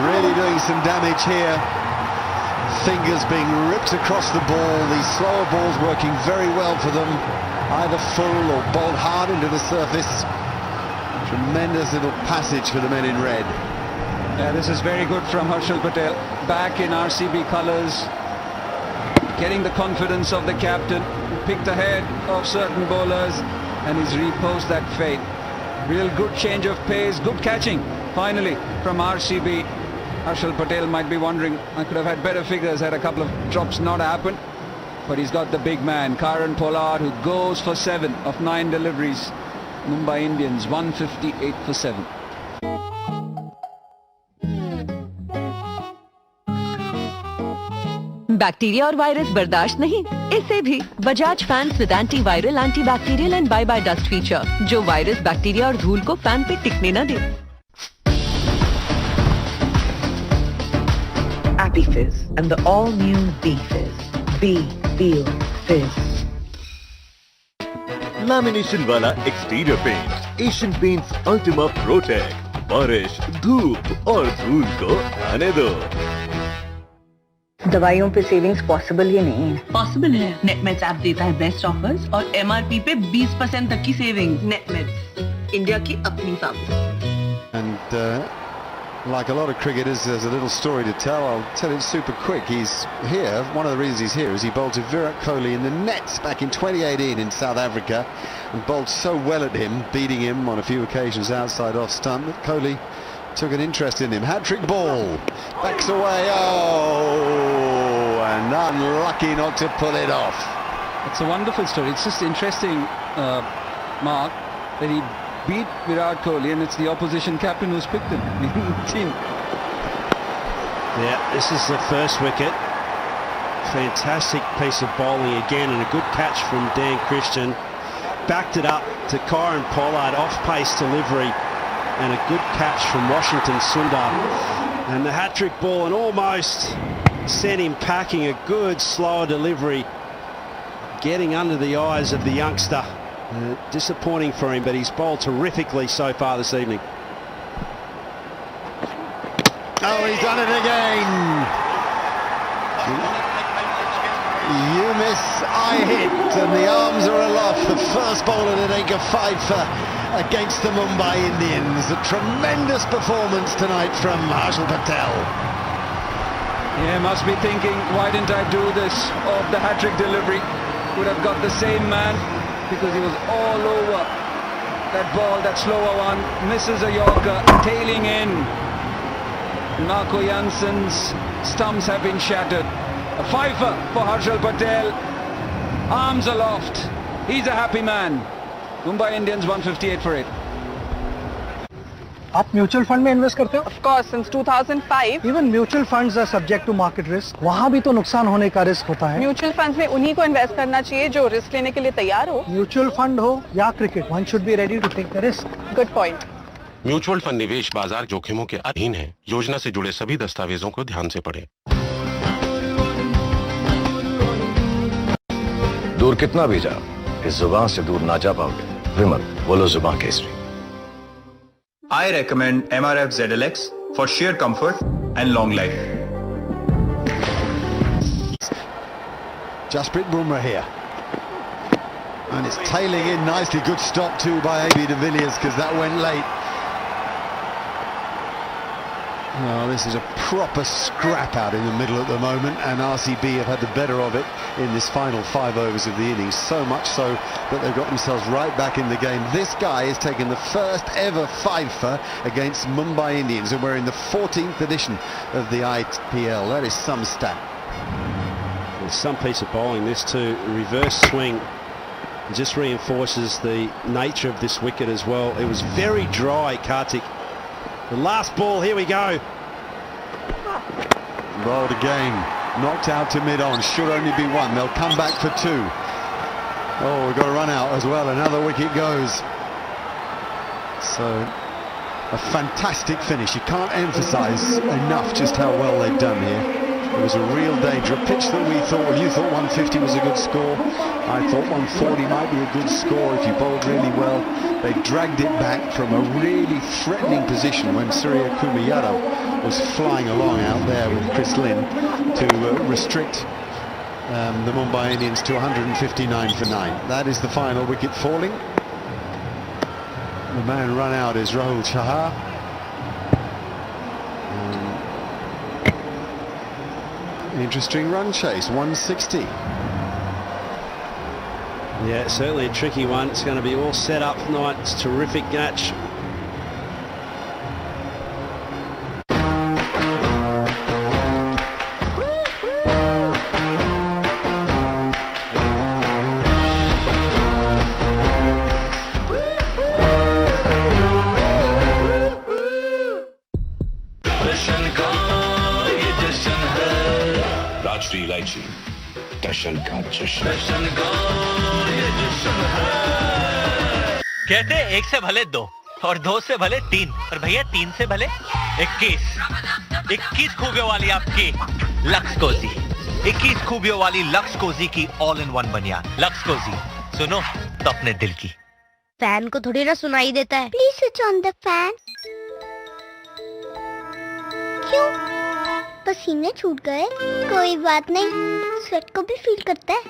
Really doing some damage here. Fingers being ripped across the ball. These slower balls working very well for them. Either full or bowled hard into the surface. Tremendous little passage for the men in red. Yeah, this is very good from Harshal Patel. Back in RCB colours. Getting the confidence of the captain. Picked ahead of certain bowlers and he's reposed that fate. Real good change of pace, good catching finally from RCB. Harshal Patel might be wondering, I could have had better figures had a couple of drops not happened, but he's got the big man Karan Pollard, who goes for 7 of 9 deliveries. Mumbai Indians 158 for 7. Bacteria और virus बर्दाश्त नहीं, इससे भी Bajaj fans with antiviral, antibacterial and bye bye dust feature, जो virus, bacteria और धूल को fan पे टिकने न दे. Appy Fizz and the all-new Bee Fizz. Bee, feel, fizz. Lamination वाला exterior paint. Asian Paints Ultima Protect. बारिश, धूप और धूल को आने दो. दवाइयों पे सेविंग्स पॉसिबल ही नहीं है. पॉसिबल है. नेटमेट्स ऐप देता है बेस्ट ऑफर्स और एमआरपी पे 20% तक की सेविंग. नेटमेट्स, इंडिया की अपनी pharmacy. And like a lot of cricketers, there's a little story to tell. I'll tell it super quick. He's here. One of the reasons he's here is he bowled to Virat Kohli in the nets back in 2018 in South Africa and bowled so well at him, beating him on a few occasions outside off stump, that Kohli took an interest in him. Hat-trick ball. Backs away. Oh, and unlucky not to pull it off. It's a wonderful story. It's just interesting, Mark, that he beat Virat Kohli and it's the opposition captain who's picked him in the team. Yeah, this is the first wicket. Fantastic piece of bowling again and a good catch from Dan Christian. Backed it up to Kyron Pollard, off-pace delivery and a good catch from Washington Sundar. And the hat-trick ball and almost sent him packing. A good slower delivery, getting under the eyes of the youngster. Disappointing for him, but he's bowled terrifically so far this evening. Oh, he's done it again. You miss, I hit, and the arms are aloft. The first bowler to take a fifer against the Mumbai Indians. A tremendous performance tonight from Harshal Patel. Yeah, must be thinking, why didn't I do this? Of the hat-trick delivery. Would have got the same man because he was all over. That ball, that slower one, misses a Yorker, tailing in. Marco Janssen's stumps have been shattered. A fifer for Harshal Patel. Arms aloft. He's a happy man. Mumbai Indians 158 for 8. आप mutual fund में invest करते हो? Of course, since 2005. Even mutual funds are subject to market risk. वहाँ भी तो नुकसान होने का रिस्क होता है. म्यूचुअल फंड्स में उन्हीं को इन्वेस्ट करना चाहिए जो रिस्क लेने के लिए तैयार हो. म्यूचुअल फंड हो या cricket, one should be ready to take the risk. Good point. Mutual fund निवेश बाजार जोखिमों के अधीन है। योजना से जुड़े सभी दस्तावेजों को ध्यान से पढ़ें। दूर कितना भी जा, इस जुबान से दूर ना जा पाओगे। विमल, बोलो जुबान Kesari. I recommend MRF ZLX for sheer comfort and long life. Jasprit Bumrah here. And it's tailing in nicely. Good stop too by AB de Villiers because that went late. Oh, this is a proper scrap out in the middle at the moment, and RCB have had the better of it in this final 5 overs of the innings, so much so that they've got themselves right back in the game. This guy has taken the first ever fifer against Mumbai Indians, and we're in the 14th edition of the IPL. That is some stat. There's some piece of bowling this too. Reverse swing just reinforces the nature of this wicket as well. It was very dry, Kartik. The last ball, here we go. Bowled again, knocked out to mid-on, should only be one. They'll come back for 2. Oh, we've got a run out as well, another wicket goes. So, a fantastic finish. You can't emphasise enough just how well they've done here. It was a real danger. A pitch that we thought, well, you thought 150 was a good score. I thought 140 might be a good score if you bowled really well. They dragged it back from a really threatening position when Surya Kumar Yadav was flying along out there with Chris Lynn to restrict the Mumbai Indians to 159 for 9. That is the final wicket falling. The man run out is Rahul Chahar. Interesting run chase, 160. Yeah, certainly a tricky one. It's going to be all set up tonight. It's a terrific match. इलायची टशन का जश्न। कहते 1 से भले 2 और 2 से भले 3 और भैया 3 से भले 21 खूबियों वाली आपकी लक्स कोजी, 21 खूबियों वाली लक्स कोजी की ऑल इन वन बनियान। लक्स कोजी सुनो तो अपने दिल की। फैन को थोड़ी ना सुनाई देता है। Please switch on the fan. क्यों? पसीने छूट गए? कोई बात नहीं, स्वेट को भी फील करता है।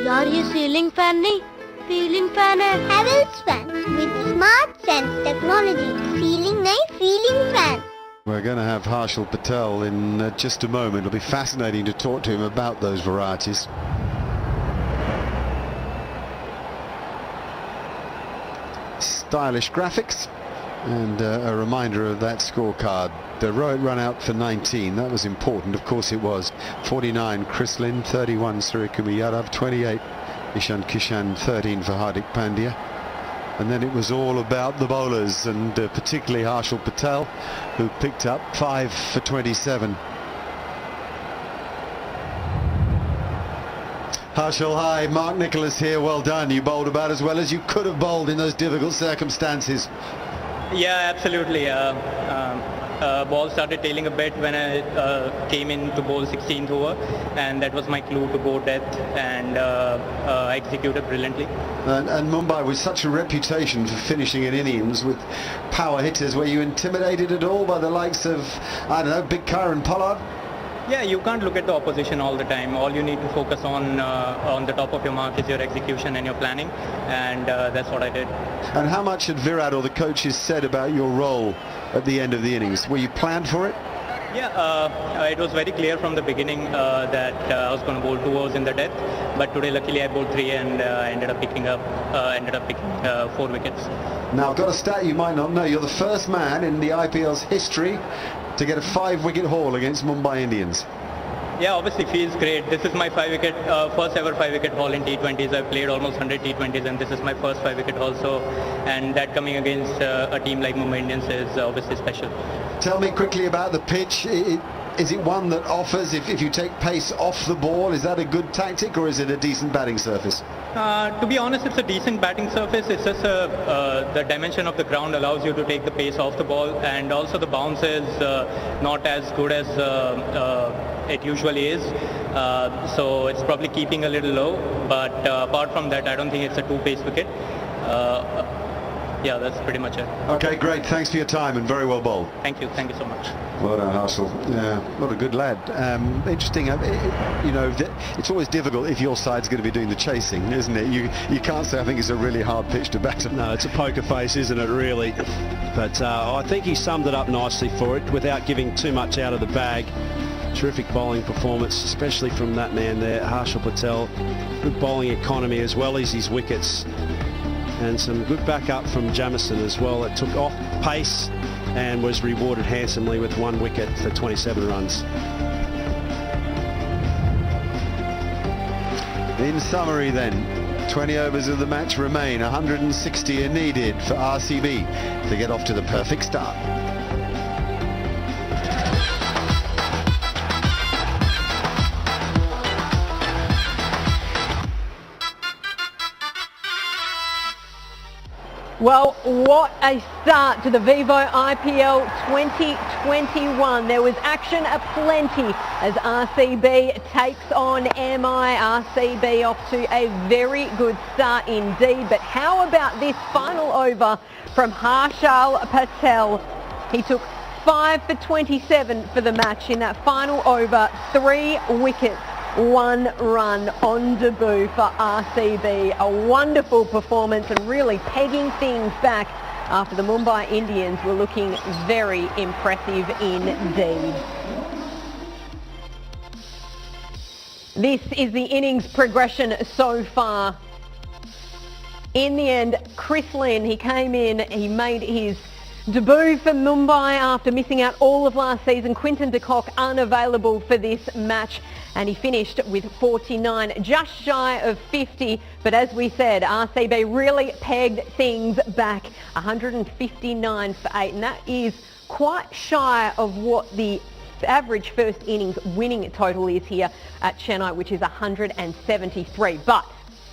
यार ये सीलिंग फैन नहीं, फीलिंग फैन है। Havells fan with smart sense technology. Feeling नहीं, feeling fan. We're going to have Harshal Patel in just a moment. It'll be fascinating to talk to him about those varieties. Stylish graphics and a reminder of that scorecard. The Rohit run out for 19, that was important, of course it was. 49 Chris Lynn, 31 Suryakumar Yadav, 28 Ishan Kishan 13 for Hardik Pandya. And then it was all about the bowlers, and particularly Harshal Patel, who picked up 5 for 27. Harshal, hi. Mark Nicholas here. Well done. You bowled about as well as you could have bowled in those difficult circumstances. Yeah, absolutely. Ball started tailing a bit when I came in to bowl 16th over, and that was my clue to go death, and executed brilliantly. And Mumbai with such a reputation for finishing in innings with power hitters, were you intimidated at all by the likes of, I don't know, Big Kar and Pollard? Yeah, you can't look at the opposition all the time. All you need to focus on the top of your mark is your execution and your planning, and that's what I did. And how much had Virat or the coaches said about your role at the end of the innings? Were you planned for it? Yeah, it was very clear from the beginning that I was going to bowl 2 overs in the death, but today luckily I bowled 3 and ended up picking 4 wickets. Now I've got a stat you might not know. You're the first man in the IPL's history to get a 5-wicket haul against Mumbai Indians. Yeah, obviously feels great. This is my first ever 5-wicket haul in T20s. I've played almost 100 T20s, and this is my first 5-wicket haul. So, and that coming against a team like Mumbai Indians is obviously special. Tell me quickly about the pitch. Is it one that offers, if you take pace off the ball, is that a good tactic, or is it a decent batting surface? To be honest, it's a decent batting surface. It's just the dimension of the ground allows you to take the pace off the ball, and also the bounce is not as good as it usually is. So it's probably keeping a little low, but apart from that, I don't think it's a 2-pace wicket. Yeah, that's pretty much it. Okay, great. Thanks for your time and very well bowled. Thank you so much. Well done, Harshal. Yeah, what a good lad. Interesting. You know, it's always difficult if your side's going to be doing the chasing, isn't it? You can't say I think it's a really hard pitch to bat. No, it's a poker face, isn't it, really? But I think he summed it up nicely for it without giving too much out of the bag. Terrific bowling performance, especially from that man there, Harshal Patel. Good bowling economy as well as his wickets. And some good backup from Jamieson as well. It took off pace and was rewarded handsomely with 1 wicket for 27 runs. In summary then, 20 overs of the match remain. 160 are needed for RCB to get off to the perfect start. Well, what a start to the Vivo IPL 2021. There was action aplenty as RCB takes on MI. RCB off to a very good start indeed. But how about this final over from Harshal Patel? He took 5 for 27 for the match in that final over, 3 wickets. 1 run on debut for RCB. A wonderful performance and really pegging things back after the Mumbai Indians were looking very impressive indeed. This is the innings progression so far. In the end, Chris Lynn, he came in, he made his debut for Mumbai after missing out all of last season. Quinton de Kock unavailable for this match, and he finished with 49, just shy of 50. But as we said, RCB really pegged things back, 159 for 8, and that is quite shy of what the average first innings winning total is here at Chennai, which is 173. But,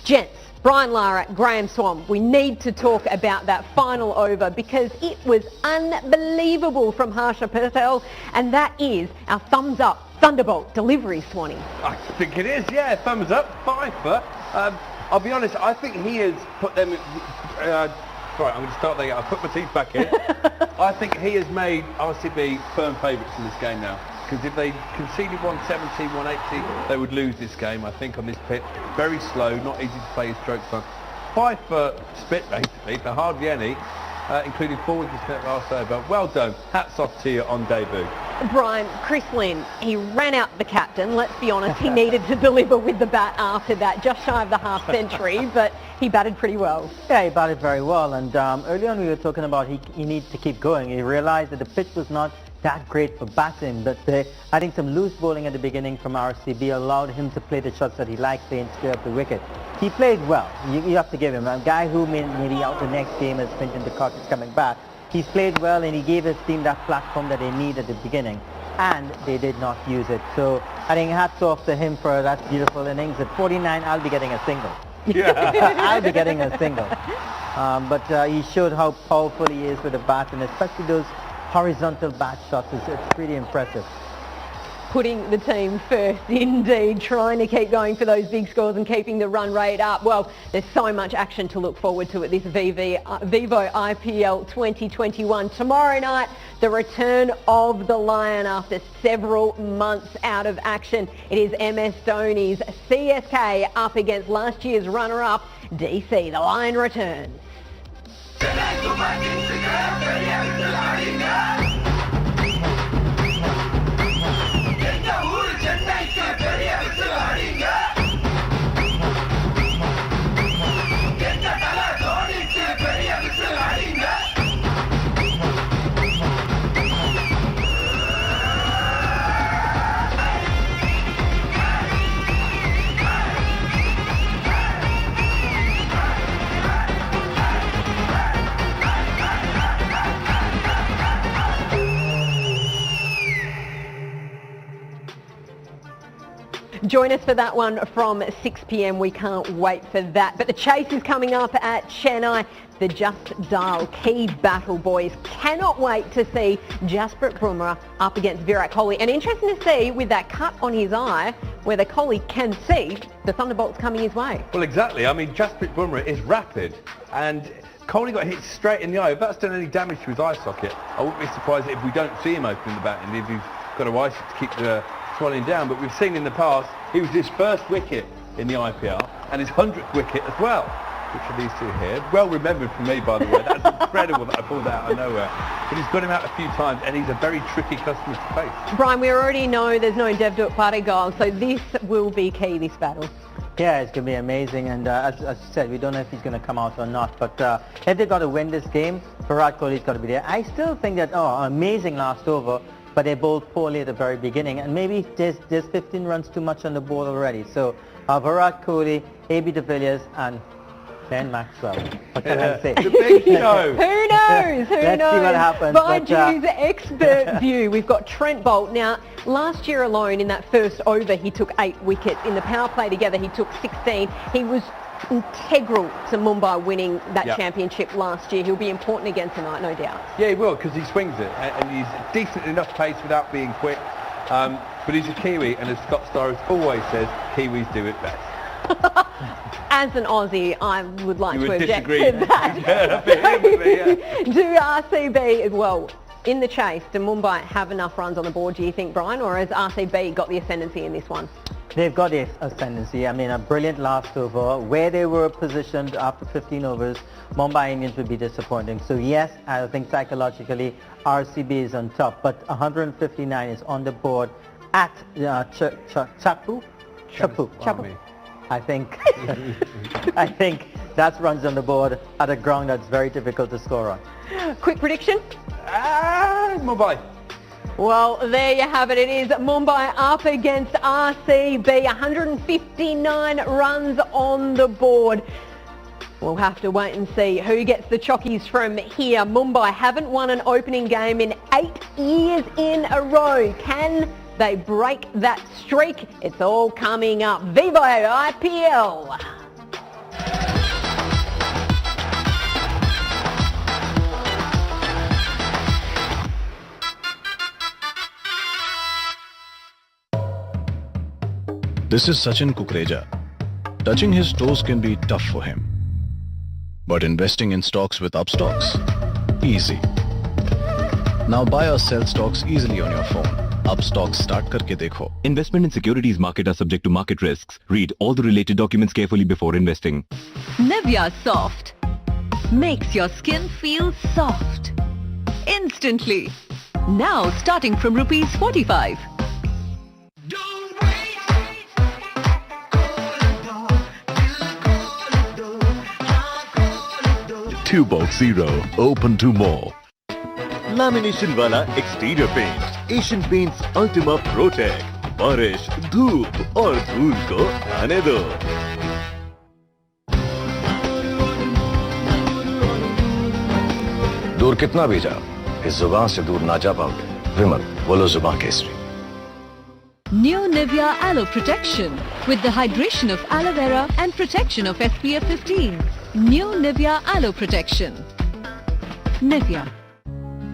gents, Brian Lara, Graham Swan, we need to talk about that final over because it was unbelievable from Harshal Patel, and that is our thumbs up Thunderbolt delivery, Swanee. I think it is, yeah, thumbs up, 5 for. I'll be honest, I think he has put them... sorry, I'm going to start there. I'll put my teeth back in. I think he has made RCB firm favourites in this game now. Because if they conceded 170, 180, they would lose this game, I think, on this pitch. Very slow, not easy to play his strokes on. 5 for spit, basically, but hardly any, including 4 wickets last over. Well done. Hats off to you on debut. Brian, Chris Lynn, he ran out the captain, let's be honest. He needed to deliver with the bat after that, just shy of the half century, but he batted pretty well. Yeah, he batted very well, and early on we were talking about he needs to keep going. He realised that the pitch was not that great for batting, but I think some loose bowling at the beginning from RCB allowed him to play the shots that he liked, playing straight up the wicket. He played well. You have to give him. A guy who maybe out the next game as Quinton de Kock is coming back, he's played well and he gave his team that platform that they need at the beginning, and they did not use it. So I think hats off to him for that beautiful innings. At 49, I'll be getting a single. I'll be getting a single. But he showed how powerful he is with the bat, and especially those horizontal bat shots. It's pretty impressive. Putting the team first, indeed, trying to keep going for those big scores and keeping the run rate up. Well, there's so much action to look forward to at this Vivo IPL 2021. Tomorrow night, the return of the Lion after several months out of action. It is MS Dhoni's CSK up against last year's runner-up, DC. The Lion returns. Join us for that one from 6 p.m. We can't wait for that. But the chase is coming up at Chennai. The Just Dial key battle, boys. Cannot wait to see Jasprit Bumrah up against Virat Kohli. And interesting to see with that cut on his eye, whether Kohli can see the thunderbolts coming his way. Well, exactly. I mean, Jasprit Bumrah is rapid, and Kohli got hit straight in the eye. If that's done any damage to his eye socket, I wouldn't be surprised if we don't see him opening the batting, if he's got a ice to keep the swelling down. But we've seen in the past, he was his first wicket in the IPL and his 100th wicket as well. Which are these two here? Well remembered for me, by the way. That's incredible that I pulled that out of nowhere. But he's got him out a few times, and he's a very tricky customer to face. Brian, we already know there's no Devdutt Padigal, so this will be key, this battle. Yeah, it's going to be amazing, and as you said, we don't know if he's going to come out or not, but if they've got to win this game, Virat Kohli's got to be there. I still think that, amazing last over, but they bowled poorly at the very beginning, and maybe there's 15 runs too much on the board already. So Virat Kohli, AB de Villiers, and Ben Maxwell. What can I say? The big show. Who knows? Who Let's knows? see what happens. Baju's expert view. We've got Trent Boult. Now, last year alone in that first over, he took 8 wickets. In the power play together, he took 16. He was integral to Mumbai winning that championship last year. He'll be important again tonight, no doubt. Yeah, he will, because he swings it, and he's decent enough pace without being quick. But he's a Kiwi, and as Scott Storrows always says, Kiwis do it best. As an Aussie, I would like to object disagree. to that. Do RCB, well, in the chase, do Mumbai have enough runs on the board, do you think, Brian, or has RCB got the ascendancy in this one? They've got the ascendancy. I mean, a brilliant last over. Where they were positioned after 15 overs, Mumbai Indians would be disappointing. So yes, I think psychologically RCB is on top, but 159 is on the board at Chapu. I think that runs on the board at a ground that's very difficult to score on. Quick prediction? Mumbai. Well, there you have it. It is Mumbai up against RCB. 159 runs on the board. We'll have to wait and see who gets the chockies from here. Mumbai haven't won an opening game in 8 years in a row. Can they break that streak? It's all coming up. Vivo IPL. This is Sachin Kukreja. Touching his toes can be tough for him. But investing in stocks with Upstocks, easy. Now buy or sell stocks easily on your phone. Upstocks start karke dekho. Investment in securities market are subject to market risks. Read all the related documents carefully before investing. Nivea Soft makes your skin feel soft instantly. Now starting from ₹45. Tubok Zero, open to more. Lamination वाला exterior paint, Asian Paints Ultima Protect, बारिश, धूप और धूल को आने दो। दूर कितना भी जाओ, इस जुबान से दूर ना जा पाओगे। विमल, बोलो जुबान Kesari. New Nivea Aloe Protection with the hydration of aloe vera and protection of SPF 15. New Nivea Aloe Protection. Nivea.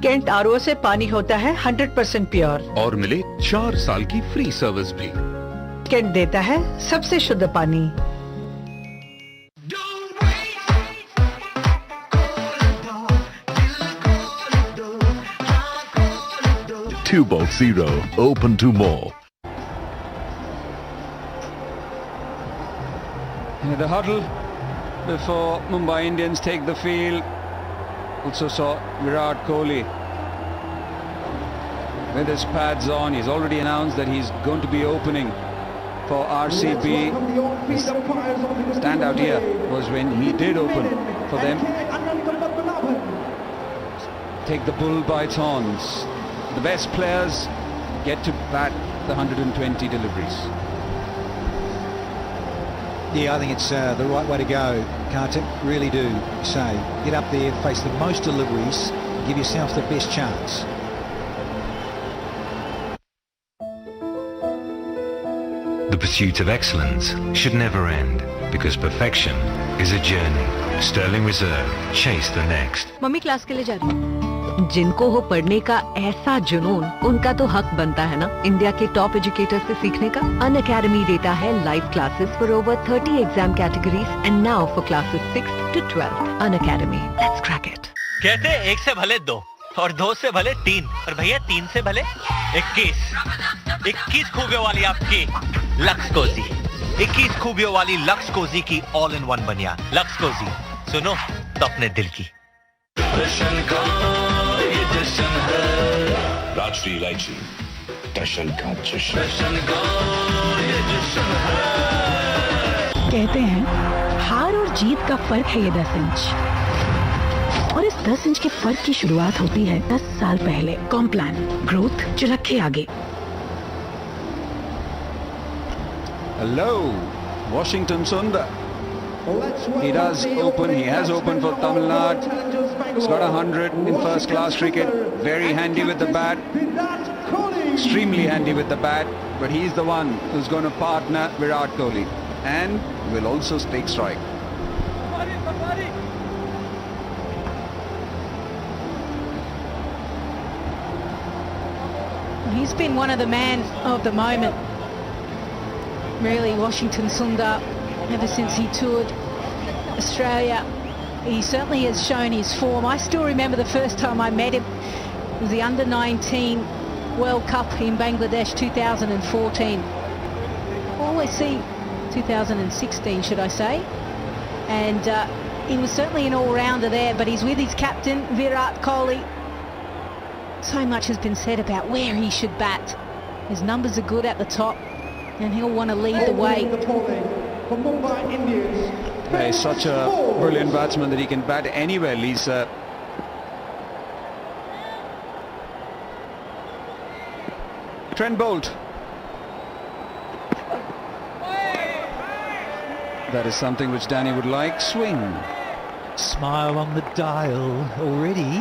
Kent RO से पानी होता है 100% प्योर और मिले 4 साल की फ्री सर्विस भी। कैंट देता है सबसे शुद्ध पानी। 2.0 open to more. The huddle before Mumbai Indians take the field. Also saw Virat Kohli with his pads on. He's already announced that he's going to be opening for RCB. His standout here was when he did open for them. Take the bull by its horns. The best players get to bat the 120 deliveries. Yeah, I think it's the right way to go, Kartik. Really do say. Get up there, face the most deliveries, give yourself the best chance. The pursuit of excellence should never end, because perfection is a journey. Sterling Reserve, chase the next. Mummy class के लिए जा रही है। जिनको हो पढ़ने का ऐसा जुनून, उनका तो हक बनता है ना इंडिया के टॉप एजुकेटर से सीखने का। अन अकेडमी देता है live classes for over 30 exam categories and now for classes 6 to 12. Unacademy, let's crack it. कहते 1 से भले 2 और 2 से भले 3 और भैया 3 से भले 21 खूबियों वाली आपकी लक्स कोजी, 21 खूबियों वाली लक्स कोजी की ऑल इन वन बनिया लक्स कोजी। सुनो तो अपने दिल की। राजश्री इलायची, जश्न का जश्न। कहते हैं हार और जीत का फर्क है ये 10 इंच, और इस 10 इंच के फर्क की शुरुआत होती है 10 साल पहले। कॉम्प्लान, ग्रोथ जो रखे आगे। Hello, Washington Sundar. He does open, he has opened for Tamil Nadu. He's got 100 in first class cricket. Very handy with the bat. Extremely handy with the bat. But he's the one who's going to partner Virat Kohli. And will also take strike. He's been one of the man of the moment. Really, Washington Sundar, ever since he toured Australia, he certainly has shown his form. I still remember the first time I met him. It was the Under-19 World Cup in Bangladesh 2014. Always see 2016, should I say. And he was certainly an all-rounder there, but he's with his captain, Virat Kohli. So much has been said about where he should bat. His numbers are good at the top, and he'll want to lead the way. For Mumbai Indians. He's such a brilliant batsman that he can bat anywhere, Lisa. Trent Bolt. That is something which Danny would like. Swing. Smile on the dial already.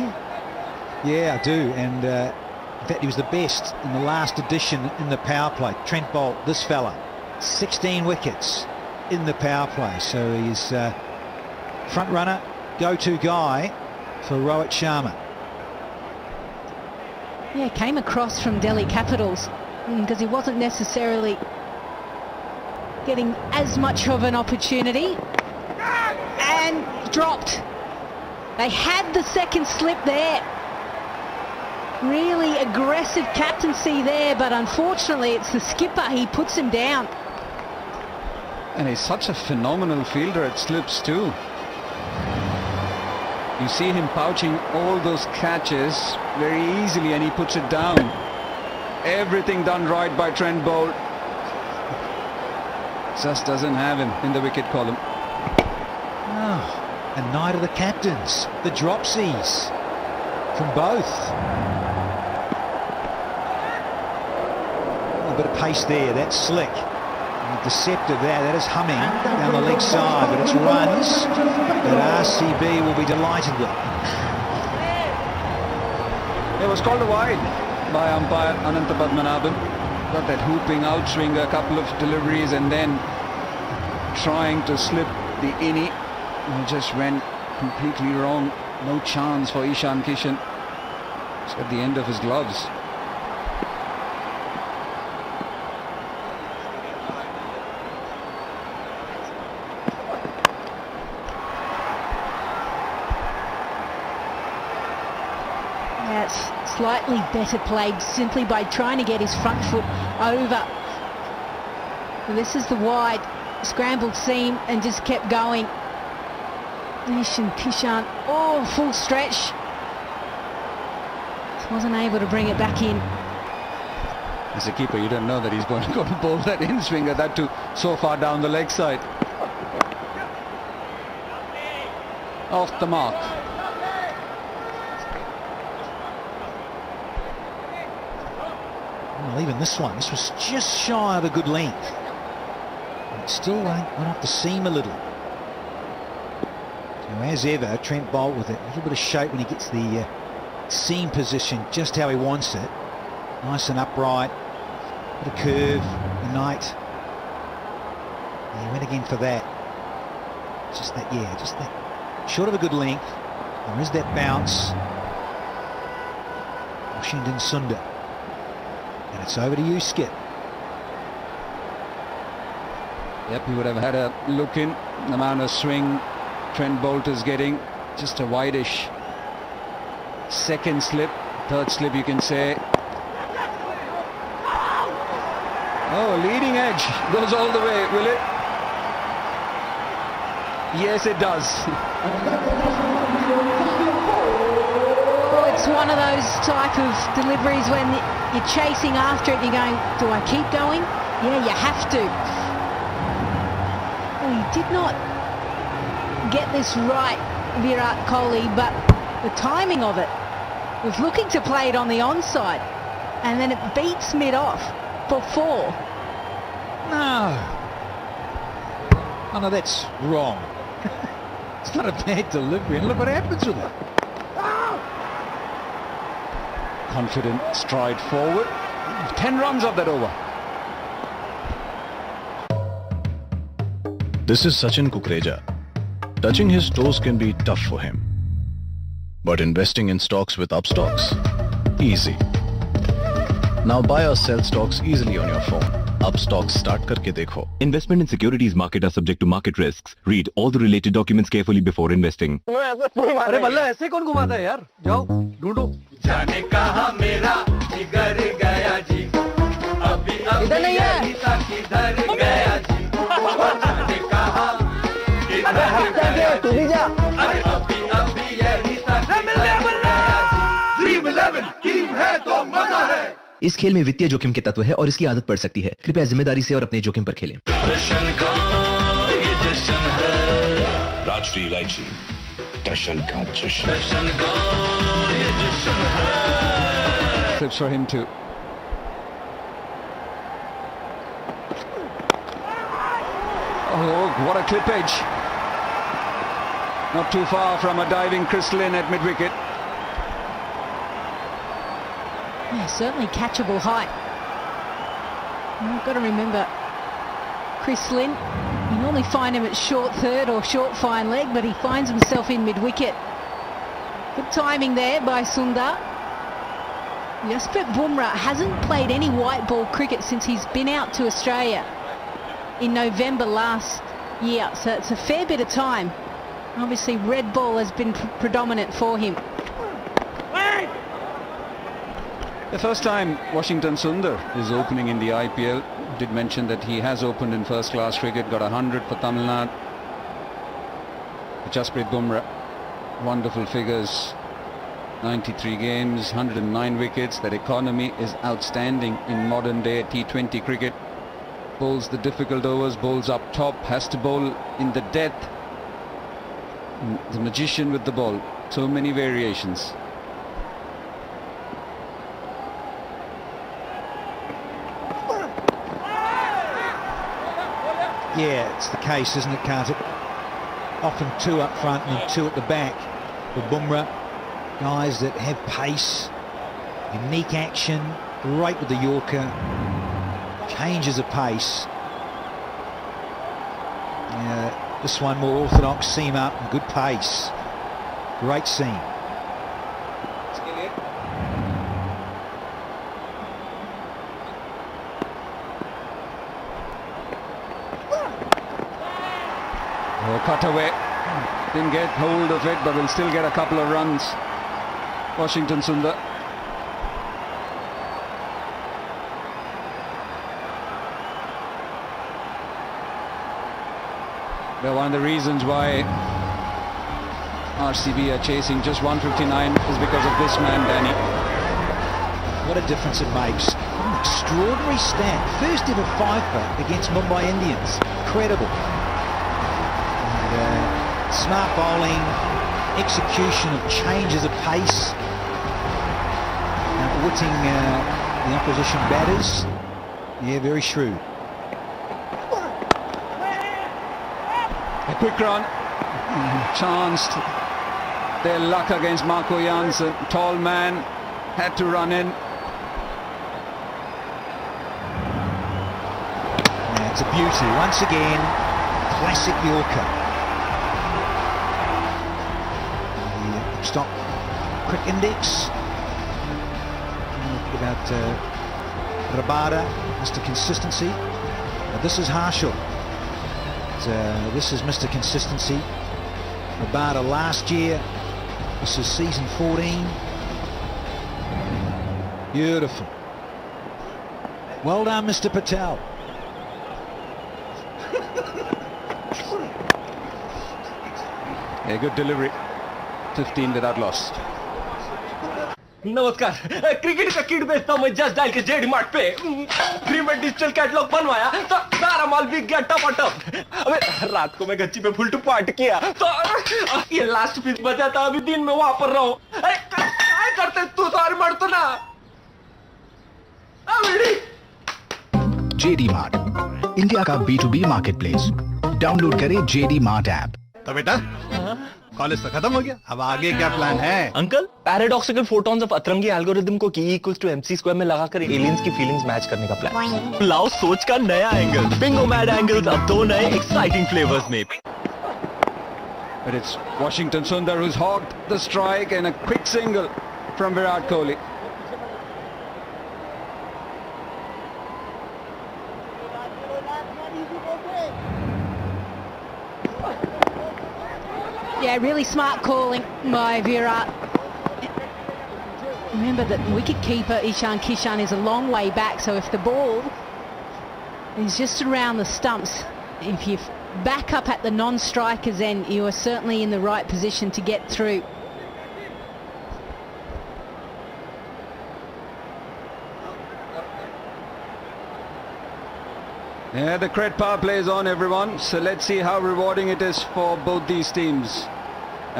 Yeah, I do. And in fact, he was the best in the last edition in the power play. Trent Bolt, this fella, 16 wickets in the power play. So he's front runner, go-to guy for Rohit Sharma. Yeah, came across from Delhi Capitals because he wasn't necessarily getting as much of an opportunity, and dropped. They had the second slip there. Really aggressive captaincy there, but unfortunately it's the skipper, he puts him down. And he's such a phenomenal fielder at slips too. You see him pouching all those catches very easily, and he puts it down. Everything done right by Trent Bolt. Just doesn't have him in the wicket column. Oh, a night of the captains, the dropsies from both. A bit of pace there, that's slick. And deceptive there, that is humming down the leg side, but it's runs that RCB will be delighted with. It was called a wide by umpire Ananta Padmanabhan. Got that hooping outswinger, a couple of deliveries, and then trying to slip the innie. And just went completely wrong. No chance for Ishan Kishan. It's at the end of his gloves. That's slightly better played simply by trying to get his front foot over. And this is the wide scrambled seam and just kept going. Ishan Kishan, oh, full stretch. Wasn't able to bring it back in. As a keeper, you don't know that he's going to go and bowl that in swinger, that too so far down the leg side. Off the mark. Well, even this one, this was just shy of a good length. It still went off the seam a little. So as ever, Trent Bolt with a little bit of shape when he gets the seam position just how he wants it. Nice and upright. Bit of curve, the night. And he went again for that. Just that, yeah, just that. Short of a good length. There is that bounce. Washington Sundar. And it's over to you, Skip. Yep, he would have had a look in. The amount of swing Trent Bolt is getting. Just a wideish second slip, third slip you can say. Oh, leading edge goes all the way, will it? Yes, it does. Well, it's one of those type of deliveries when you're chasing after it, you're going, do I keep going? Yeah, you have to. Well, he did not get this right, Virat Kohli, but the timing of it was looking to play it on the onside, and then it beats mid-off for 4. No. Oh, no, that's wrong. It's not a bad delivery, and look what happens with it. Confident stride forward. 10 runs of that over. This is Sachin Kukreja. Touching his toes can be tough for him. But investing in stocks with Upstocks, easy. Now buy or sell stocks easily on your phone. Upstocks start करके देखो. Investment in securities market are subject to market risks. Read all the related documents carefully before investing. अरे बल्ला ऐसे कौन घुमाता है यार? जाओ ढूंढो. जाने कहाँ मेरा जिगर गया जी. अभी अभी यही था किधर गया जी. जाने कहाँ किधर गया जी. तू भी जा. अरे अभी अभी यही था किधर गया जी. Dream 11 टीम है तो मजा है. इस खेल में वित्तीय जोखिम के तत्व है और इसकी आदत पड़ सकती है. कृपया जिम्मेदारी से और अपने जोखिम पर खेलें. राजश्री इलायची जश्न का जश्न. Clips for him too. Oh, what a clip edge. Not too far from a diving Chris Lynn at mid-wicket. Yeah, certainly catchable height. You've got to remember, Chris Lynn, you normally find him at short third or short fine leg, but he finds himself in mid-wicket. Good timing there by Sundar. Jasprit Bumrah hasn't played any white ball cricket since he's been out to Australia in November last year, so it's a fair bit of time. Obviously red ball has been predominant for him. The first time Washington Sundar is opening in the IPL. Did mention that he has opened in first class cricket, got 100 for Tamil Nadu. Jasprit Bumrah, wonderful figures, 93 games, 109 wickets. That economy is outstanding in modern day T20 cricket. Bowls the difficult overs, bowls up top, has to bowl in the death. The magician with the ball, so many variations. Yeah, it's the case, isn't it, Kartik? Often two up front and then two at the back for Bumrah. Guys that have pace, unique action, great with the Yorker, changes of pace. This one more orthodox, seam up, and good pace. Great seam. Cut away. Didn't get hold of it, but will still get a couple of runs. Washington Sundar. Well, one of the reasons why RCB are chasing just 159 is because of this man, Danny. What a difference it makes. What an extraordinary stat. First ever fiver against Mumbai Indians. Incredible. Smart bowling, execution of changes of pace, outwitting the opposition batters. Yeah, very shrewd. A quick run. Chanced their luck against Marco Jansen. Tall man, had to run in. Yeah, it's a beauty. Once again, classic Yorker. Stock quick index. About Rabada, Mr. Consistency. This is Harshal. This is Mr. Consistency. Rabada last year. This is season 14. Beautiful. Well done, Mr. Patel. Yeah, good delivery. 15 without loss. नमस्कार, cricket का kit बेचता हूं मैं just dial के JD mart पे। Free में digital catalogue बनवाया तो सारा माल बिक गया टपाटप। अबे रात को मैं गच्ची पे फुल टू पार्ट किया तो ये लास्ट पीस बचा था, अभी दिन में वहां पर रहा हूं। अरे क्या करते तू तो और मर तो ना। जेडी मार्ट, इंडिया का B2B मार्केटप्लेस। डाउनलोड करें जेडी मार्ट ऐप। तो बेटा कॉलेज तो खत्म हो गया, अब आगे क्या प्लान है? अंकल, पैराडॉक्सिकल फोटॉन्स ऑफ अतरंगी एल्गोरिथम को K = MC स्क्वायर में लगाकर एलियंस की फीलिंग्स मैच करने का प्लान। लाओ सोच का नया एंगल। बिंगो मैड एंगल्स अब दो नए एक्साइटिंग फ्लेवर्स में। But it's Washington Sundar who's hogged the strike and a quick single from Virat Kohli. Yeah, really smart calling by Virat. Remember that wicket-keeper Ishan Kishan is a long way back, so if the ball is just around the stumps, if you back up at the non-strikers end, you are certainly in the right position to get through. Yeah, the credit power play is on, everyone. So let's see how rewarding it is for both these teams.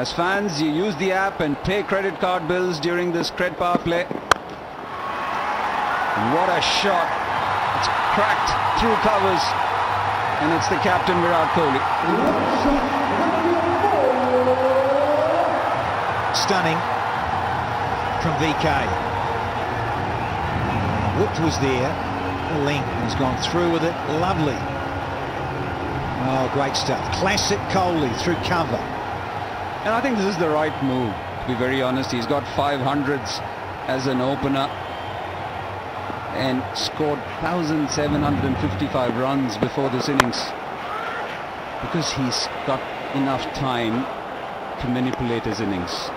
As fans, you use the app and pay credit card bills during this credit power play. And what a shot. It's cracked through covers. And it's the captain, Virat Kohli. Stunning from VK. Whipped was there. Length, he's gone through with it. Lovely. Oh, great stuff. Classic Kohli through cover. And I think this is the right move, to be very honest. He's got 500s as an opener and scored 1,755 runs before this innings because he's got enough time to manipulate his innings.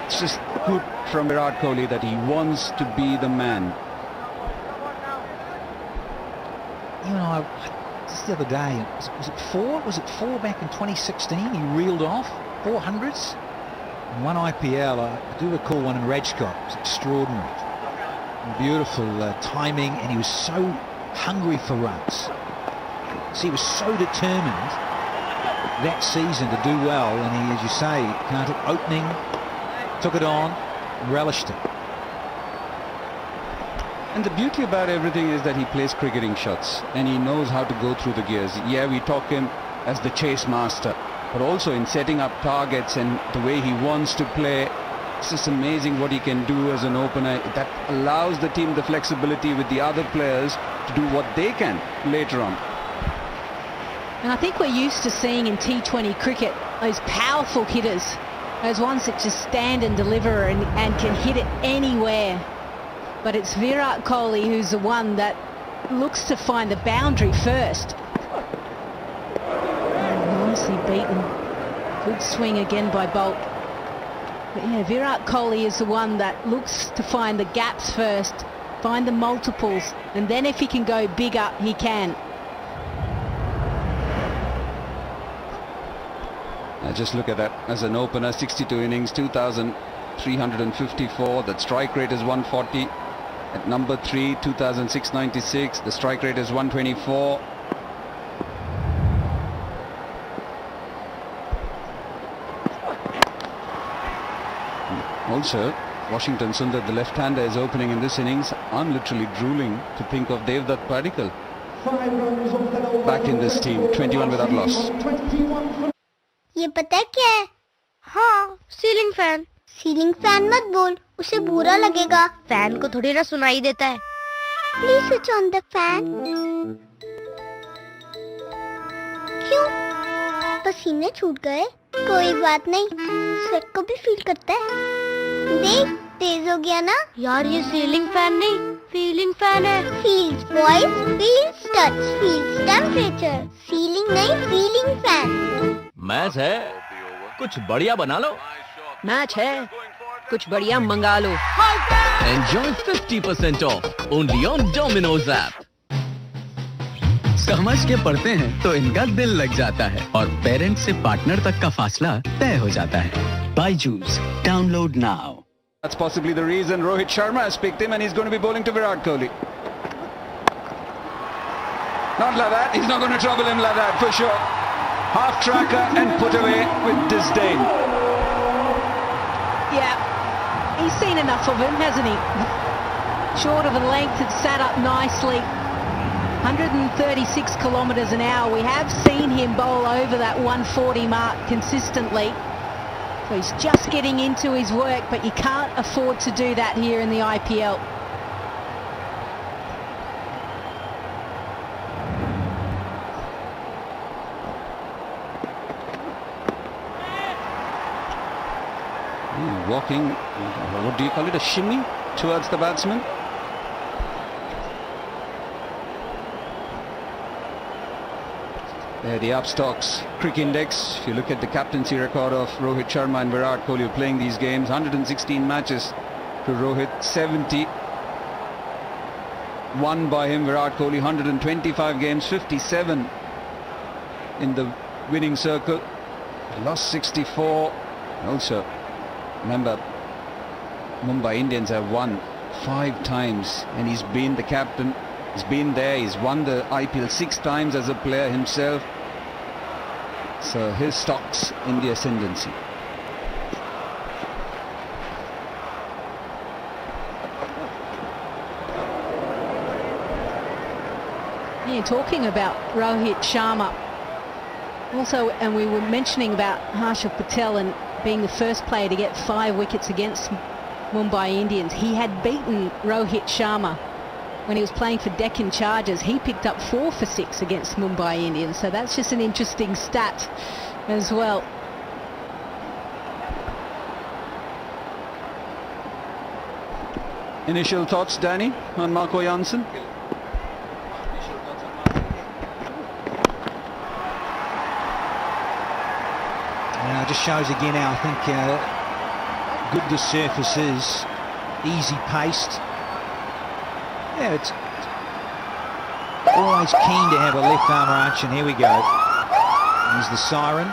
It's just good from Virat Kohli that he wants to be the man. You know, just the other day, was it four? Was it four back in 2016? He reeled off 400s. And one IPL, I do recall one in Rajkot. It was extraordinary. Beautiful timing, and he was so hungry for runs. So he was so determined that season to do well, and he, as you say, opening, took it on, and relished it. And the beauty about everything is that he plays cricketing shots and he knows how to go through the gears. Yeah, we talk him as the chase master, but also in setting up targets and the way he wants to play. It's just amazing what he can do as an opener. That allows the team the flexibility with the other players to do what they can later on. And I think we're used to seeing in T20 cricket those powerful hitters, those ones that just stand and deliver and can hit it anywhere. But it's Virat Kohli who's the one that looks to find the boundary first. Nicely beaten. Good swing again by Bolt. But yeah, Virat Kohli is the one that looks to find the gaps first, find the multiples, and then if he can go bigger, he can. Just look at that as an opener, 62 innings, 2,354. That strike rate is 140. At number 3, 2,696. The strike rate is 124. Also, Washington Sundar, the left-hander, is opening in this innings. I'm literally drooling to think of Devdutt Padikkal back in this team, 21 without loss. ये पता है क्या है? हाँ, ceiling fan. Ceiling fan मत बोल, उसे बुरा लगेगा। फैन को थोड़ी ना सुनाई देता है। Please switch on the fan. क्यों? पसीने छूट गए? कोई बात नहीं, स्वेट को भी फील करता है। देख, तेज हो गया ना? यार ये सीलिंग फैन नहीं, फीलिंग फैन है। Feels voice, feels touch, feels temperature. Ceiling नहीं, फीलिंग फैन। मैच है, कुछ बढ़िया बना लो। मैच है, कुछ बढ़िया मंगा लो। Enjoy 50% off only on Domino's app. समझ के पढ़ते हैं तो इनका दिल लग जाता है और पेरेंट से पार्टनर तक का फासला तय हो जाता है। Byju's, download now. That's possibly the reason Rohit Sharma has picked him and he's going to be bowling to Virat Kohli. Not like that, he's not going to trouble him like that for sure. Half tracker and put away with disdain. Yeah, he's seen enough of him, hasn't he? Short of a length, it's sat up nicely. 136 kilometres an hour. We have seen him bowl over that 140 mark consistently. So he's just getting into his work, but you can't afford to do that here in the IPL. Walking, what do you call it, a shimmy towards the batsman? There, the Upstocks Crick Index. If you look at the captaincy record of Rohit Sharma and Virat Kohli playing these games, 116 matches to Rohit, 70 won by him. Virat Kohli, 125 games, 57 in the winning circle, lost 64. Also, remember, Mumbai Indians have won 5 times and he's been the captain. He's been there, he's won the IPL 6 times as a player himself. So his stock's in the ascendancy. Yeah, talking about Rohit Sharma. Also, and we were mentioning about Harshal Patel and being the first player to get 5 wickets against Mumbai Indians. He had beaten Rohit Sharma when he was playing for Deccan Chargers. He picked up 4 for 6 against Mumbai Indians. So that's just an interesting stat as well. Initial thoughts, Danny, on Marco Jansen? It just shows again how I think good the surface is, easy paced. Yeah, it's always keen to have a left arm arch, and here we go. Here's the siren.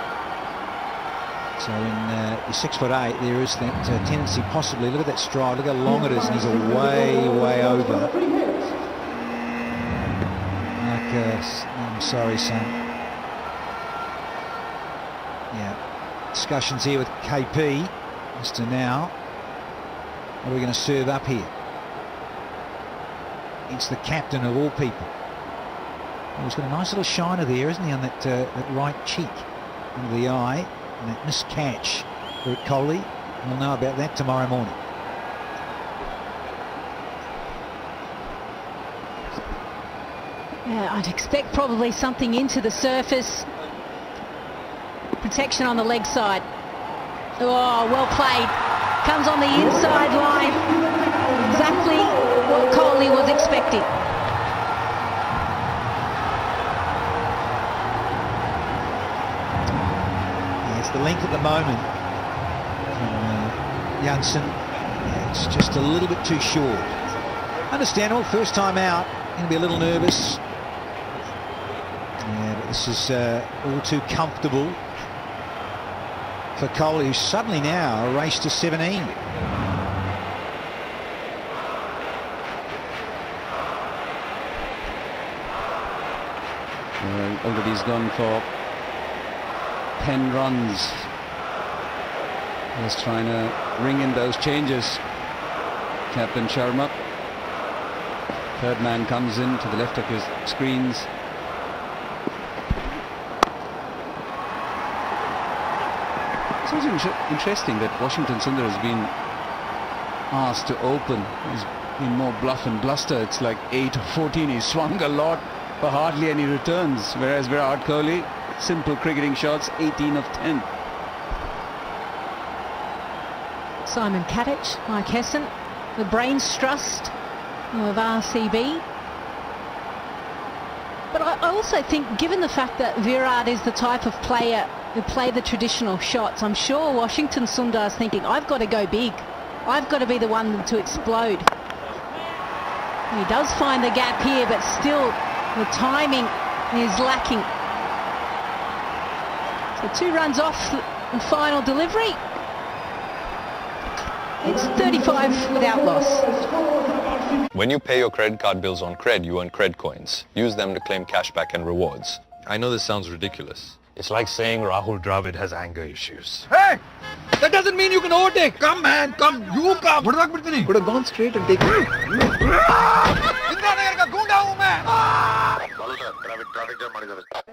So in your 6'8", there is that tendency possibly. Look at that stride, look how long it is, and he's way over. Marcus, I'm sorry, son. Yeah. Discussions here with KP as to now what are we going to serve up here. It's the captain of all people. Oh, he's got a nice little shiner there, isn't he, on that right cheek, under the eye, and that missed catch for Kohli. We'll know about that tomorrow morning. Yeah, I'd expect probably something into the surface. Protection on the leg side. Oh, well played. Comes on the inside line. Exactly what Kohli was expecting. Yeah, it's the length at the moment from Janssen. Yeah, it's just a little bit too short. Understandable, first time out, going to be a little nervous. Yeah, but this is all too comfortable for Kohli, who's suddenly now a race to 17. Already he's gone for 10 runs. He's trying to ring in those changes. Captain Sharma. Third man comes in to the left of his screens. It's also interesting that Washington Sundar has been asked to open. He's been more bluff and bluster. It's like 8 or 14. He's swung a lot for hardly any returns. Whereas Virat Kohli, simple cricketing shots, 18 of 10. Simon Katic, Mike Hessen, the brains trust of RCB. But I also think, given the fact that Virat is the type of player who play the traditional shots, I'm sure Washington Sundar is thinking, I've got to go big. I've got to be the one to explode. He does find the gap here, but still the timing is lacking. So 2 runs off the final delivery. It's 35 without loss. When you pay your credit card bills on Cred, you earn Cred coins. Use them to claim cashback and rewards. I know this sounds ridiculous. It's like saying Rahul Dravid has anger issues. Hey! That doesn't mean you can overtake. Come, man, come. You come. Would have gone straight and taken it.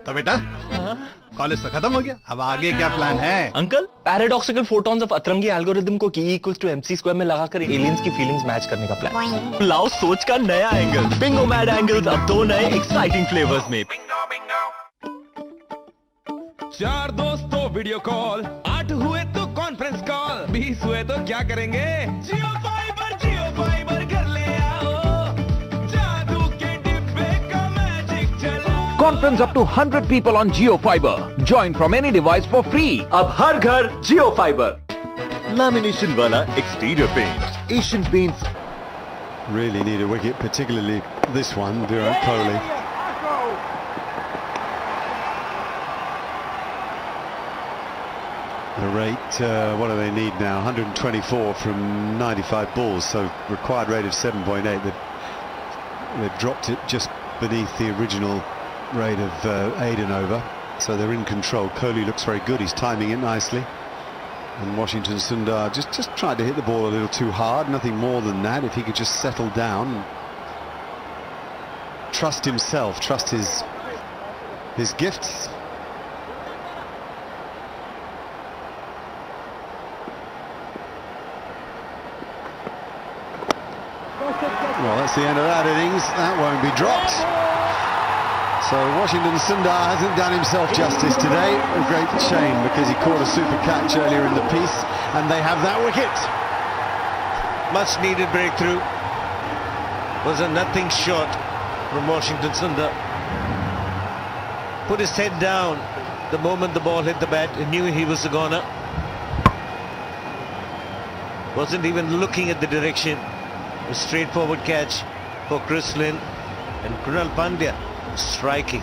तो बेटा college तो खत्म हो गया अब आगे क्या plan है अंकल पैराडॉक्सिकल फोटॉन्स ऑफ अतरंगी एल्गोरिथम को E = MC² में लगाकर एलियंस की फीलिंग्स मैच करने का प्लान। लाओ सोच का नया एंगल। बिंगो मैड एंगल्स अब 2 नए एक्साइटिंग फ्लेवर्स में। 4 दोस्तों वीडियो कॉल, 8 हुए तो कॉन्फ्रेंस कॉल, 20 हुए तो क्या करेंगे? जियो फाइबर कर ले आओ, जादू के डिब्बे का मैजिक चला। Conference up to 100 people on Jio Fiber. Join from any device for free. अब हर घर Jio Fiber. Lamination वाला exterior paint. Asian Paints. Really need a wicket, particularly this one, Virat Kohli. The rate, what do they need now? 124 from 95 balls, so required rate of 7.8. They've dropped it just beneath the original rate of 8 and over, so they're in control. Kohli looks very good, he's timing it nicely. And Washington Sundar just tried to hit the ball a little too hard, nothing more than that. If he could just settle down, trust himself, trust his gifts. Well, that's the end of that innings. That won't be dropped. So Washington Sundar hasn't done himself justice today. A great shame, because he caught a super catch earlier in the piece, and they have that wicket. Much needed breakthrough. Was a nothing shot from Washington Sundar. Put his head down the moment the ball hit the bat. He knew he was a goner. Wasn't even looking at the direction. A straightforward catch for Chris Lynn, and Krunal Pandya striking.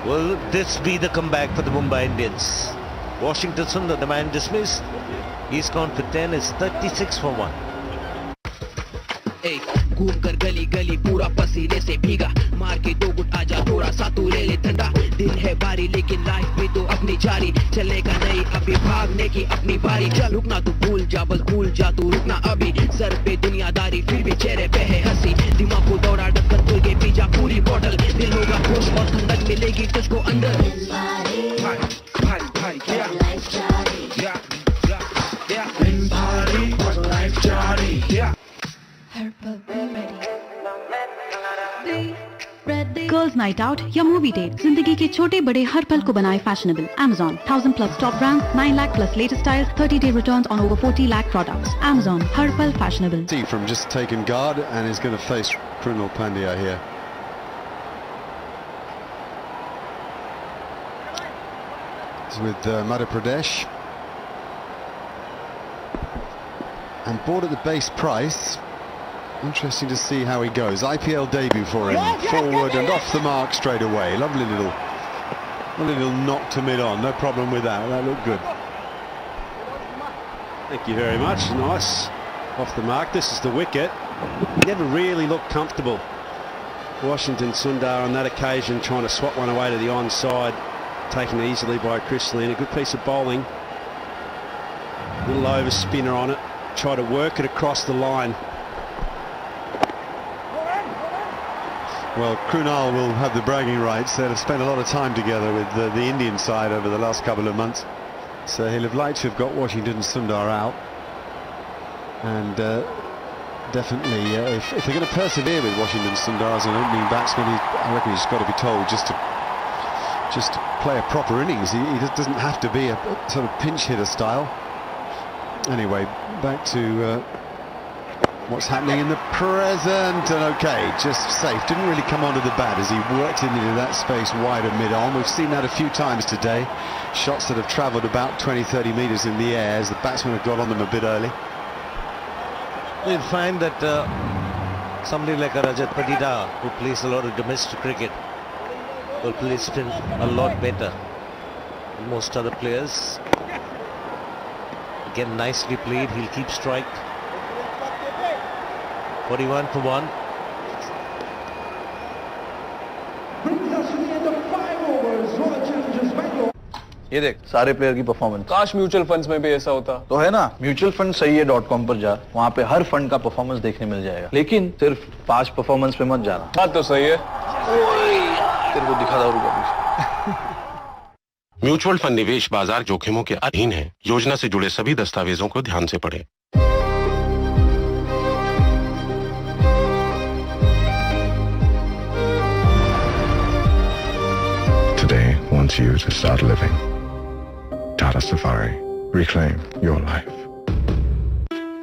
Will this be the comeback for the Mumbai Indians? Washington Sundar, the man dismissed. He's gone for 10. It's 36 for 1. घूम कर गली गली पूरा पसीने से भीगा, मार के 2 गुट आजा थोड़ा सा तू ले ले ठंडा। दिन है बारी लेकिन लाइफ भी तो अपनी जारी, चलेगा नहीं अभी भागने की अपनी बारी। चल रुकना तू भूल जा, बस भूल जा तू रुकना अभी, सर पे दुनियादारी फिर भी चेहरे पे है हंसी। दिमाग करेगी तुझको अंदर गर्ल्स नाइट आउट या मूवी डेट, जिंदगी के छोटे बड़े हर पल को बनाए fashionable. Amazon 1000+ top brands, 9 lakh+ latest styles, 30-day returns on over 40 lakh products. Amazon, हर पल fashionable. From just taking guard and is going to face Krunal Pandya here. It's with Madhya Pradesh. And bought at the base price. Interesting to see how he goes. IPL debut for him. Forward and off the mark straight away. Lovely little knock to mid-on. No problem with that. That looked good. Thank you very much. Nice. Off the mark. This is the wicket. Never really looked comfortable. Washington Sundar on that occasion trying to swap one away to the onside. Taken easily by Chris Lynn. A good piece of bowling. Little over spinner on it. Try to work it across the line. Well, Krunal will have the bragging rights. They'll have spent a lot of time together with the Indian side over the last couple of months. So he'll have liked to have got Washington Sundar out. And definitely, if they're going to persevere with Washington Sundar as an opening batsman, I reckon he's got to be told just to play a proper innings. He doesn't have to be a sort of pinch hitter style. Anyway, back to what's happening in the present, and okay, just safe. Didn't really come onto the bat as he worked into that space wide of mid-on. We've seen that a few times today. Shots that have travelled about 20-30 metres in the air as the batsmen have got on them a bit early. We'll find that somebody like a Rajat Patida, who plays a lot of domestic cricket, will play spin a lot better than most other players. Again, nicely played. He'll keep strike. 41 for 1. ये देख सारे player की performance. काश mutual funds में भी ऐसा होता. तो है ना, म्यूचुअल फंड सही है .com पर जा, वहाँ पे हर फंड का परफॉर्मेंस देखने मिल जाएगा. लेकिन सिर्फ पास्ट परफॉर्मेंस पे मत जाना. बात तो सही है. तेरे को दिखा दूंगा. म्यूचुअल फंड निवेश बाजार जोखिमों के अधीन है. योजना से जुड़े सभी दस्तावेजों को ध्यान से पढ़ें. Today wants you to start living. Tata Safari. Reclaim your life.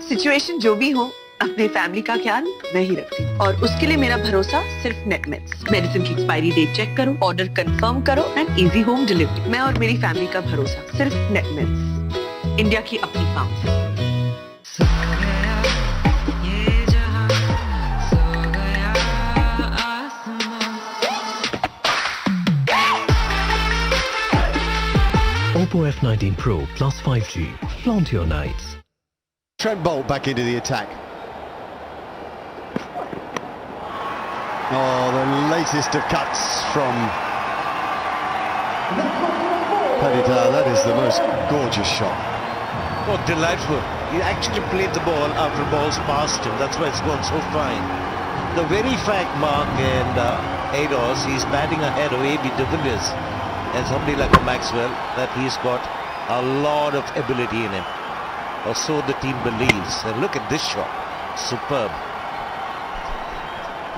Situation जो भी हो, अपने फैमिली का ख्याल मैं ही रखती हूँ और उसके लिए मेरा भरोसा सिर्फ नेटमेट्स. मेडिसिन की एक्सपायरी डेट चेक करो, ऑर्डर कंफर्म करो एंड इजी होम डिलीवरी. मैं और मेरी फैमिली का भरोसा सिर्फ नेटमेट्स, इंडिया की अपनी pharmacy. Oppo F19 Pro plus 5G. Flaunt your nights. Trent Bolt back into the attack. Oh, the latest of cuts from Padita. That is the most gorgeous shot. Oh, delightful. He actually played the ball after balls passed him. That's why it's gone so fine. The very fact, Mark and Ados, he's batting ahead of AB de Villiers and somebody like a Maxwell, that he's got a lot of ability in him. Or so the team believes. And look at this shot. Superb.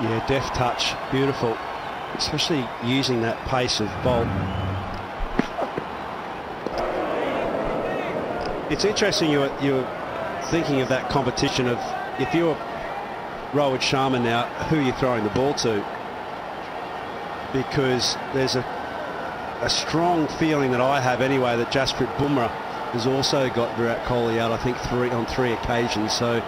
Yeah, deft touch. Beautiful. Especially using that pace of Bolt. It's interesting you're thinking of that competition of, if you're Rohit Sharma now, who are you throwing the ball to? Because there's a strong feeling that I have anyway that Jasprit Bumrah has also got Virat Kohli out, I think on three occasions. So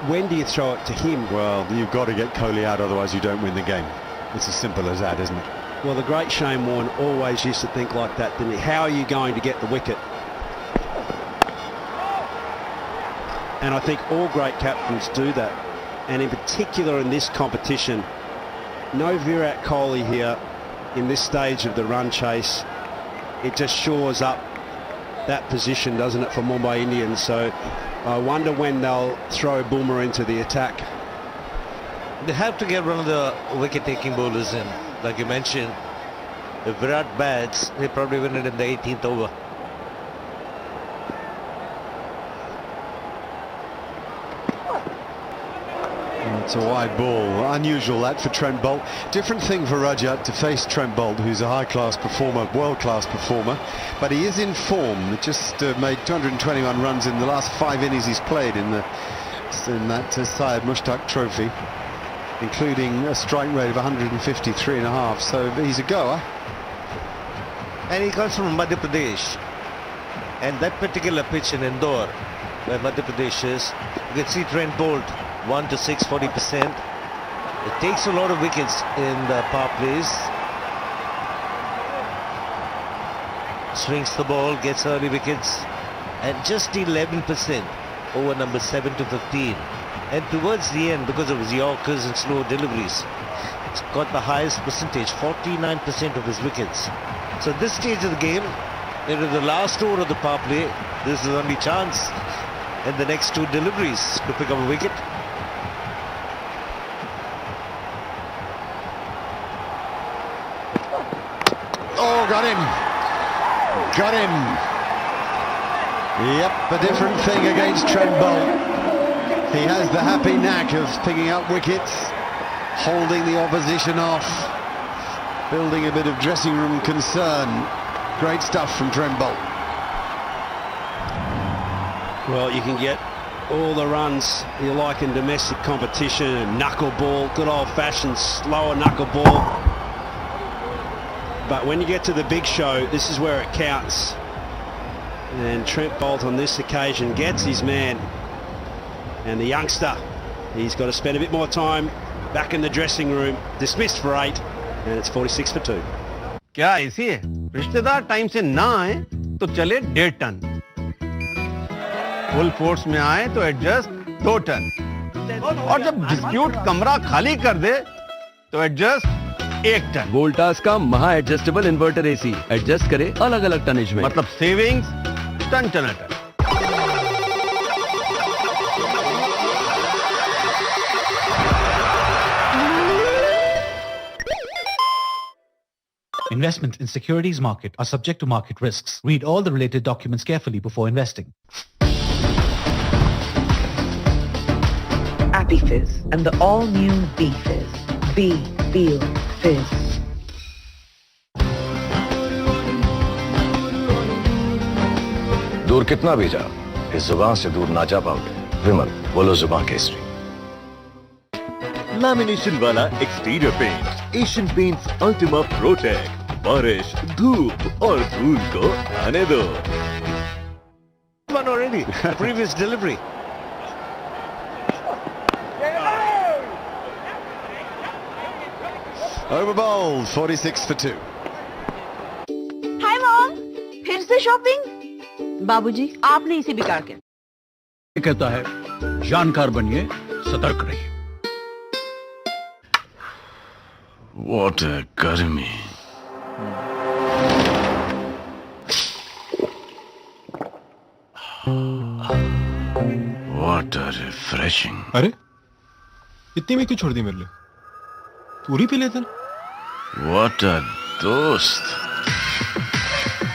when do you throw it to him? Well, you've got to get Kohli out, otherwise you don't win the game. It's as simple as that, isn't it? Well, the great Shane Warne always used to think like that, didn't he? How are you going to get the wicket? And I think all great captains do that. And in particular in this competition, no Virat Kohli here in this stage of the run chase. It just shores up that position, doesn't it, for Mumbai Indians? So I wonder when they'll throw Bumrah into the attack. They have to get one of the wicket-taking bowlers in, like you mentioned. If Virat bats, they probably win it in the 18th over. It's a wide ball. Unusual that for Trent Bolt. Different thing for Rajat to face Trent Bolt, who's a high-class performer, world-class performer. But he is in form. He just made 221 runs in the last 5 innings he's played in that Syed Mushtaq Trophy, including a strike rate of 153.5. So he's a goer. And he comes from Madhya Pradesh. And that particular pitch in Indore, where Madhya Pradesh is, you can see Trent Bolt 1 to 6, 40%. It takes a lot of wickets in the power plays. Swings the ball, gets early wickets, and just 11% over number 7 to 15. And towards the end, because of his Yorkers and slow deliveries, it's got the highest percentage, 49% of his wickets. So at this stage of the game, in the last over of the power play, this is the only chance in the next 2 deliveries to pick up a wicket. Oh, got him. Got him. Yep, a different thing against Trent Bolt. He has the happy knack of picking up wickets, holding the opposition off, building a bit of dressing room concern. Great stuff from Trent Bolt. Well, you can get all the runs you like in domestic competition, knuckleball, good old-fashioned slower knuckleball. But when you get to the big show, this is where it counts. And Trent Bolt on this occasion gets his man. And the youngster, he's got to spend a bit more time back in the dressing room. Dismissed for 8, and it's 46 for 2. क्या ऐसी है रिश्तेदार time से ना आए तो चले 1.5 ton, full force में आए तो एडजस्ट 2 टन, और जब डिस्प्यूट कमरा खाली कर दे तो एडजस्ट 1 टन। वोल्टास का महा एडजस्टेबल इन्वर्टर एसी एडजस्ट करे अलग अलग टनेज में, मतलब savings ton Tanatan. Investment in securities market are subject to market risks. Read all the related documents carefully before investing. Appy Fizz and the all-new Bee Fizz. Bee, feel, fizz. दूर कितना भी जा, इस जुबान से दूर ना जा पाओगे। विमल, बोलो जुबान केसरी। लैमिनेशन वाला exterior paint, Asian Paints Ultima Protect. बारिश, धूप और धूल को आने दो। One already, the previous delivery. Over bowled, 46 for 2. Hi Mom, फिर से शॉपिंग? बाबूजी, आपने इसे बिगाड़ के। ये कहता है जानकार बनिए, सतर्क रहिए। What a गर्मी। What a refreshing। अरे इतनी में क्यों छोड़ दी मेरे लिए? पूरी पी लेते ना। What a दोस्त।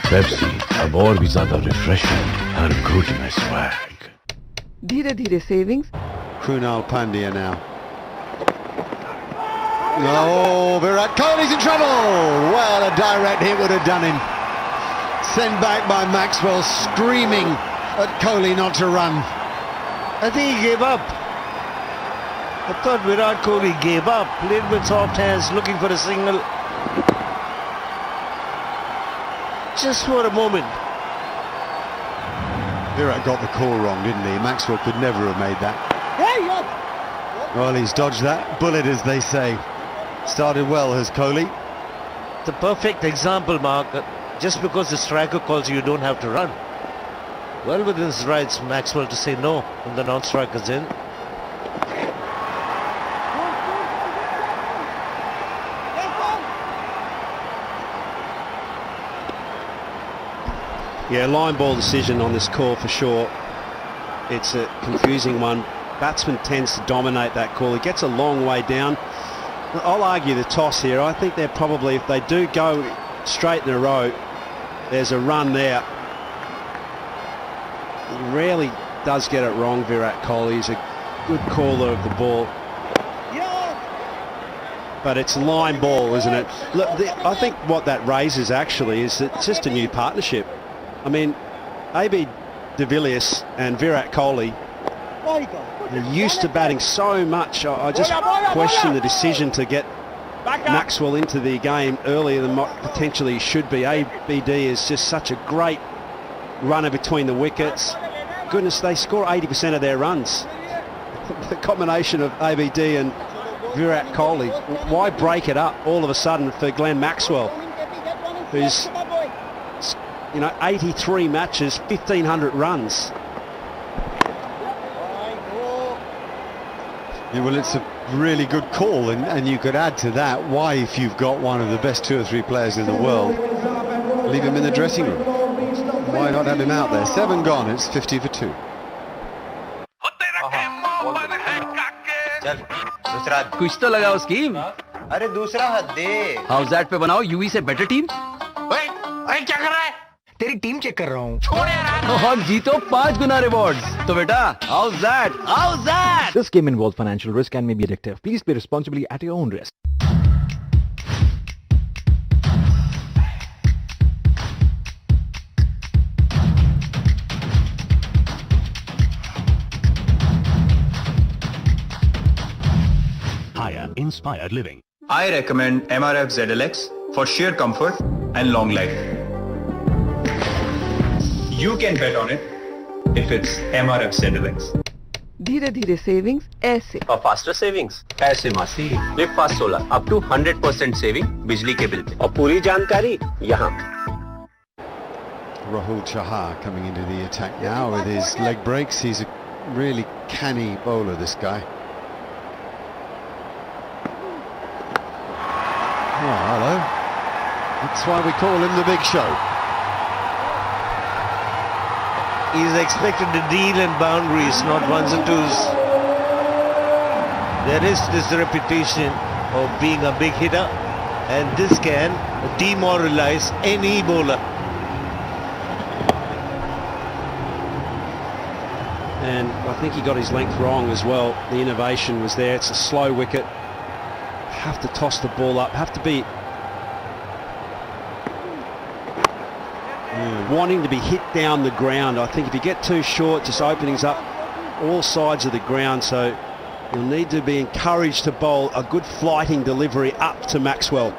पेप्सी अब और भी ज्यादा रिफ्रेशिंग, हर घूंट में स्वैग। धीरे धीरे savings. Krunal Pandya now. Oh, Virat Kohli's in trouble. Well, a direct hit would have done him. Sent back by Maxwell, screaming at Kohli not to run. I think he gave up. I thought Virat Kohli gave up, played with soft hands, looking for a single. Just for a moment. Virat got the call wrong, didn't he? Maxwell could never have made that. Well, he's dodged that bullet, as they say. Started well, has Kohli. The perfect example, Mark. Just because the striker calls you don't have to run. Well within his rights, Maxwell, to say no when the non-striker's in. Yeah, line ball decision on this call for sure. It's a confusing one. Batsman tends to dominate that call. He gets a long way down. I'll argue the toss here. I think they're probably, if they do go straight in a row. There's a run there. He rarely does get it wrong, Virat Kohli. He's a good caller of the ball. But it's line ball, isn't it? Look, I think what that raises actually is that it's just a new partnership. I mean, AB de Villiers and Virat Kohli are used to batting so much. I just question the decision to get Maxwell into the game earlier than what potentially he should be. ABD is just such a great runner between the wickets. Goodness, they score 80% of their runs. The combination of ABD and Virat Kohli, why break it up all of a sudden for Glenn Maxwell, who's, 83 matches, 1,500 runs. Yeah, well, it's a really good call, and you could add to that why, if you've got one of the best 2 or 3 players in the world, leave him in the dressing room. Why not have him out there? 7 gone, it's 50 for 2. कुछ तो लगाओ scheme. अरे दूसरा हद दे। House that पे बनाओ UV से better team. ओए क्या कर रहा है? तेरी टीम चेक कर रहा हूँ। छोड़ यार। और जीतो 5 गुना रिवॉर्ड्स। तो बेटा house that. This game involves financial risk and may be addictive. Please play responsibly at your own risk. Higher inspired living. I recommend MRF ZLX for sheer comfort and long life. You can bet on it if it's MRF ZLX. धीरे धीरे savings ऐसे और faster savings ऐसे मासी live fast solar up to 100% saving बिजली के bill pay और पूरी जानकारी यहाँ। Rahul Chahar coming into the attack now with his leg breaks. He's a really canny bowler, this guy. Oh, hello. That's why we call him the Big Show. He's expected to deal in boundaries, not ones and twos. There is this reputation of being a big hitter, and this can demoralize any bowler. And I think he got his length wrong as well. The innovation was there. It's a slow wicket. Have to toss the ball up, have to be wanting to be hit down the ground. I think if you get too short, just openings up all sides of the ground, so you'll need to be encouraged to bowl a good flighting delivery up to Maxwell.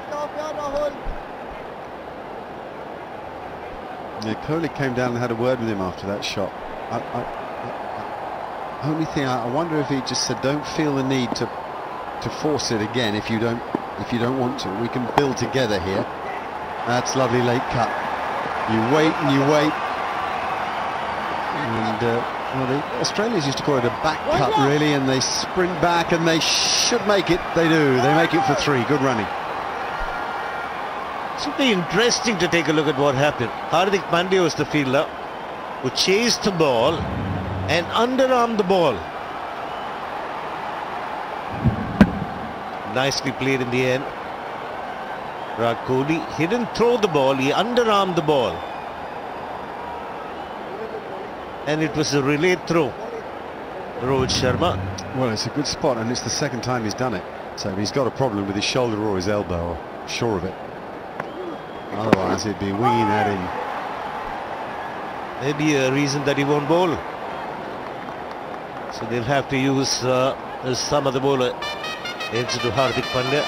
Yeah, Kohli came down and had a word with him after that shot. Only thing, I wonder if he just said, don't feel the need to force it again if you don't want to. We can build together here. That's lovely late cut. You wait and you wait. And well, the Australians used to call it a back cut really, and they sprint back and they should make it. They do. They make it for 3. Good running. It should be interesting to take a look at what happened. Hardik Pandya was the fielder who chased the ball and underarmed the ball. Nicely played in the end. Virat Kohli, he didn't throw the ball, he underarmed the ball. And it was a relay throw. Rohit Sharma. Well, it's a good spot, and it's the second time he's done it. So he's got a problem with his shoulder or his elbow, sure of it. Otherwise he'd be winging that in. Maybe a reason that he won't bowl. So they'll have to use some other bowler instead of Hardik Pandya.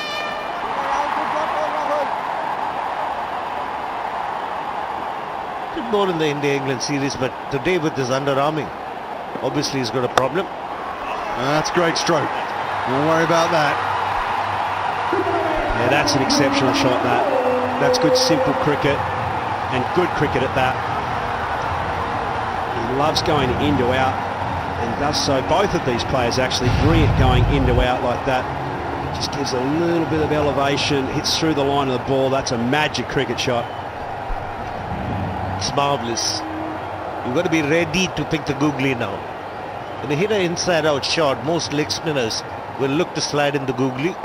Good ball in the India-England series, but today with his underarming, obviously he's got a problem. That's great stroke. Don't worry about that. Yeah, that's an exceptional shot, that's good simple cricket, and good cricket at that. He loves going in to out, and does so. Both of these players actually brilliant going in to out like that. Just gives a little bit of elevation, hits through the line of the ball. That's a magic cricket shot. It's marvellous. You've got to be ready to pick the googly now. When you hit an inside-out shot, most leg spinners will look to slide in the googly.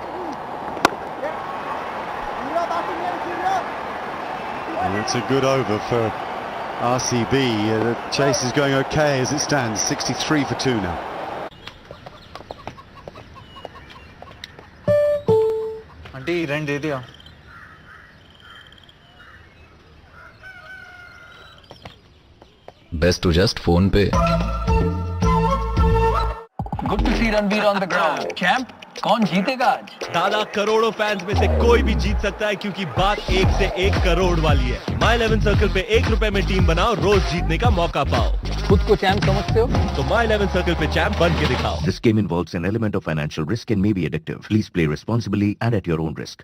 It's a good over for RCB. The chase is going okay as it stands. 63 for 2 now. Aunty rent दे दिया. Best to just phone pay. Good to see Ranveer on the ground. Champ, कौन जीतेगा आज? दादा करोड़ों fans में से कोई भी जीत सकता है क्योंकि बात 1 से 1 करोड़ वाली है. My 11 सर्कल पे 1 रुपए में टीम बनाओ, रोज जीतने का मौका पाओ. खुद को चैंप समझते हो? तो My 11 सर्कल पे चैंप बन के दिखाओ. This game involves an element of financial risk and may be addictive. Please play responsibly and at your own risk.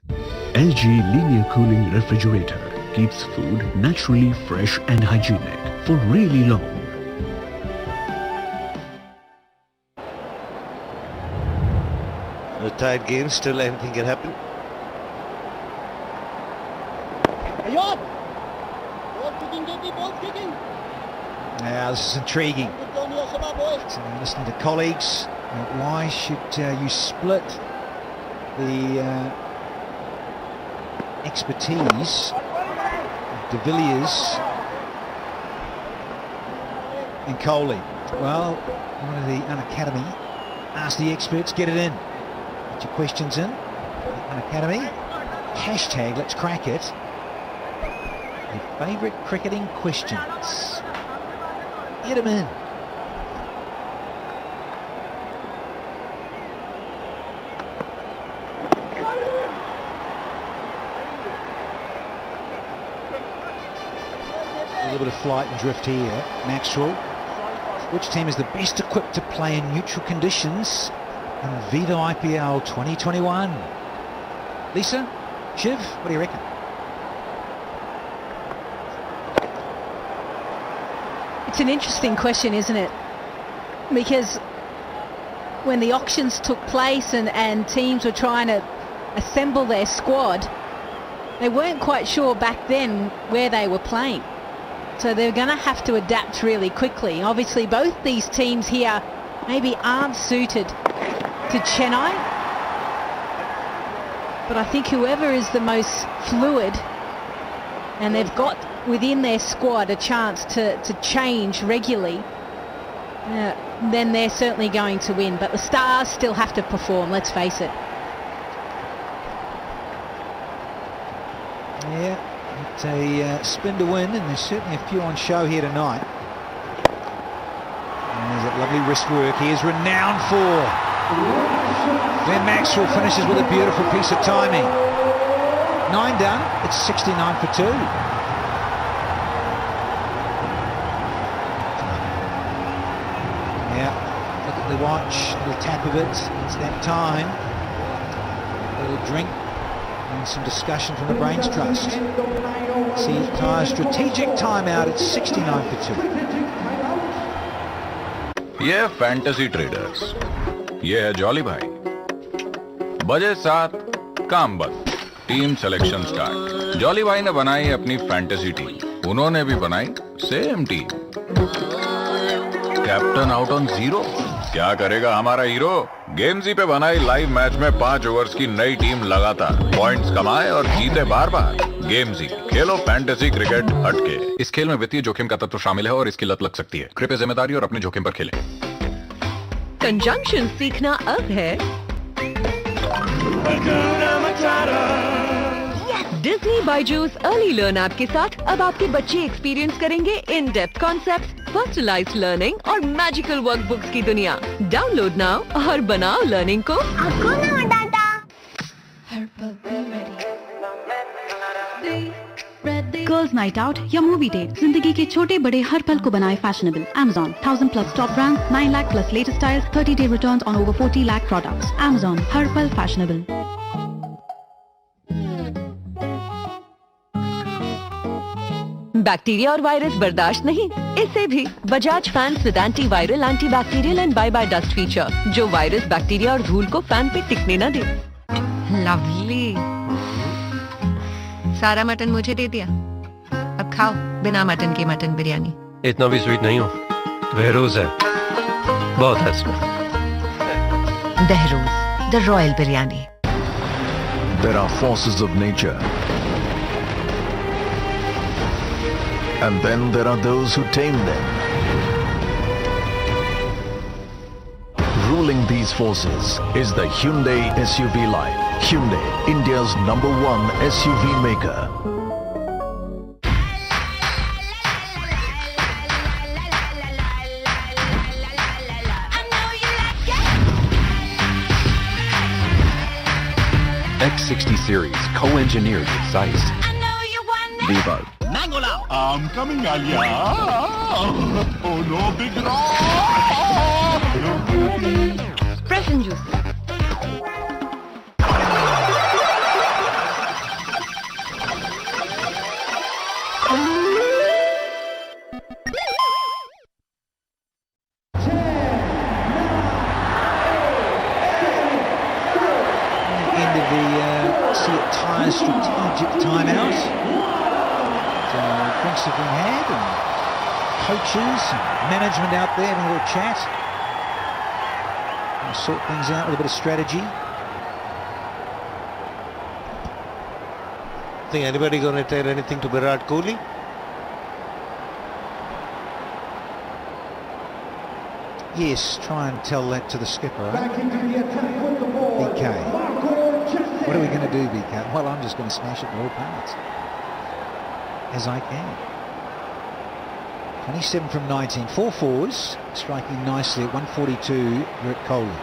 LG Linear Cooling Refrigerator keeps food naturally fresh and hygienic for really long. A tight game, still anything can happen. Now this is intriguing. So listening to colleagues, why should you split the expertise of De Villiers and Coley? Well, one of the Unacademy asked the experts, get it in. Get your questions in. Unacademy. Hashtag let's crack it. Your favourite cricketing questions. Get them in. A little bit of flight and drift here. Maxwell. Which team is the best equipped to play in neutral conditions in Viva IPL 2021? Lisa, Shiv, what do you reckon? It's an interesting question, isn't it? Because when the auctions took place and teams were trying to assemble their squad, they weren't quite sure back then where they were playing. So they're going to have to adapt really quickly. Obviously, both these teams here maybe aren't suited to Chennai. But I think whoever is the most fluid and they've got within their squad a chance to change regularly, then they're certainly going to win. But the stars still have to perform, let's face it. Yeah, it's a spin to win, and there's certainly a few on show here tonight. And there's that lovely wrist work he is renowned for. Glenn Maxwell finishes with a beautiful piece of timing. 9 done, it's 69 for 2. Yeah, look at the watch, little tap of it, it's that time. A little drink and some discussion from the Brains Trust. See, Tyre's strategic timeout, it's 69 for 2. ये fantasy traders, ये है jolly भाई. बजे 7, काम बंद, team selection start. Jolly भाई ने बनाई अपनी फैंटेसी टीम, उन्होंने भी बनाई same team. Captain out on 0, क्या करेगा हमारा हीरो? गेमजी पे बनाई लाइव मैच में 5 ओवर्स की नई टीम लगातार पॉइंट्स कमाए और जीते बार बार. गेमजी, खेलो फैंटेसी क्रिकेट हटके. इस खेल में वित्तीय जोखिम का तत्व शामिल है और इसकी लत लग सकती है. कृपया जिम्मेदारी और अपने जोखिम पर खेलें. कंजंक्शन सीखना अब है Disney Byju's early learn app के साथ. अब आपके बच्चे एक्सपीरियंस करेंगे in depth concepts, personalised learning और मैजिकल वर्कबुक्स की दुनिया. डाउनलोड नाउ और बनाओ लर्निंग को. गर्ल्स नाइट आउट या मूवी डेट, जिंदगी के छोटे बड़े हर पल को बनाए fashionable. Amazon, 1000+ top brands, 9 lakh+ latest styles, 30-day returns on over 40 lakh products. Amazon, हर पल फैशनेबल. बैक्टीरिया और वायरस बर्दाश्त नहीं, इससे भी Bajaj fans with antiviral, antibacterial and bye bye dust feature, जो वायरस, बैक्टीरिया और धूल को फैन पे टिकने न दे. लवली. सारा मटन मुझे दे दिया, अब खाओ बिना मटन की मटन बिरयानी. इतना भी स्वीट नहीं हो, बहरोज है, बहुत है इसमें. Behroz, the royal biryani. There are forces of nature And then there are those who tame them. Ruling these forces is the Hyundai SUV line. Hyundai, India's #1 SUV maker. X60 series, co-engineered with Zeiss. Viva. Mango lao. I'm coming, Alia. Oh no, big Present juice. End of the Tire strategic timeout. So drinks have been had and coaches and management out there having a little chat. We'll sort things out with a bit of strategy. Think anybody going to tell anything to Virat Kohli? Yes, try and tell that to the skipper. BK. What are we going to do, BK? Well, I'm just going to smash it in all parts. As I can. 27 from 19. 4 fours, striking nicely at 142, Virat Kohli.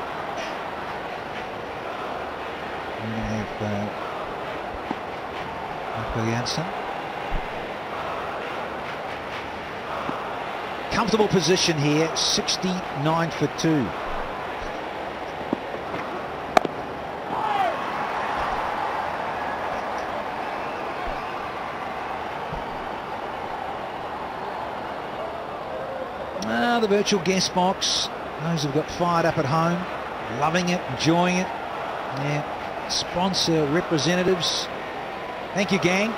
We're going to have Michael Janssen. Comfortable position here, 69 for 2. The virtual guest box, those who've got fired up at home, loving it, enjoying it. Yeah, sponsor representatives, thank you, gang.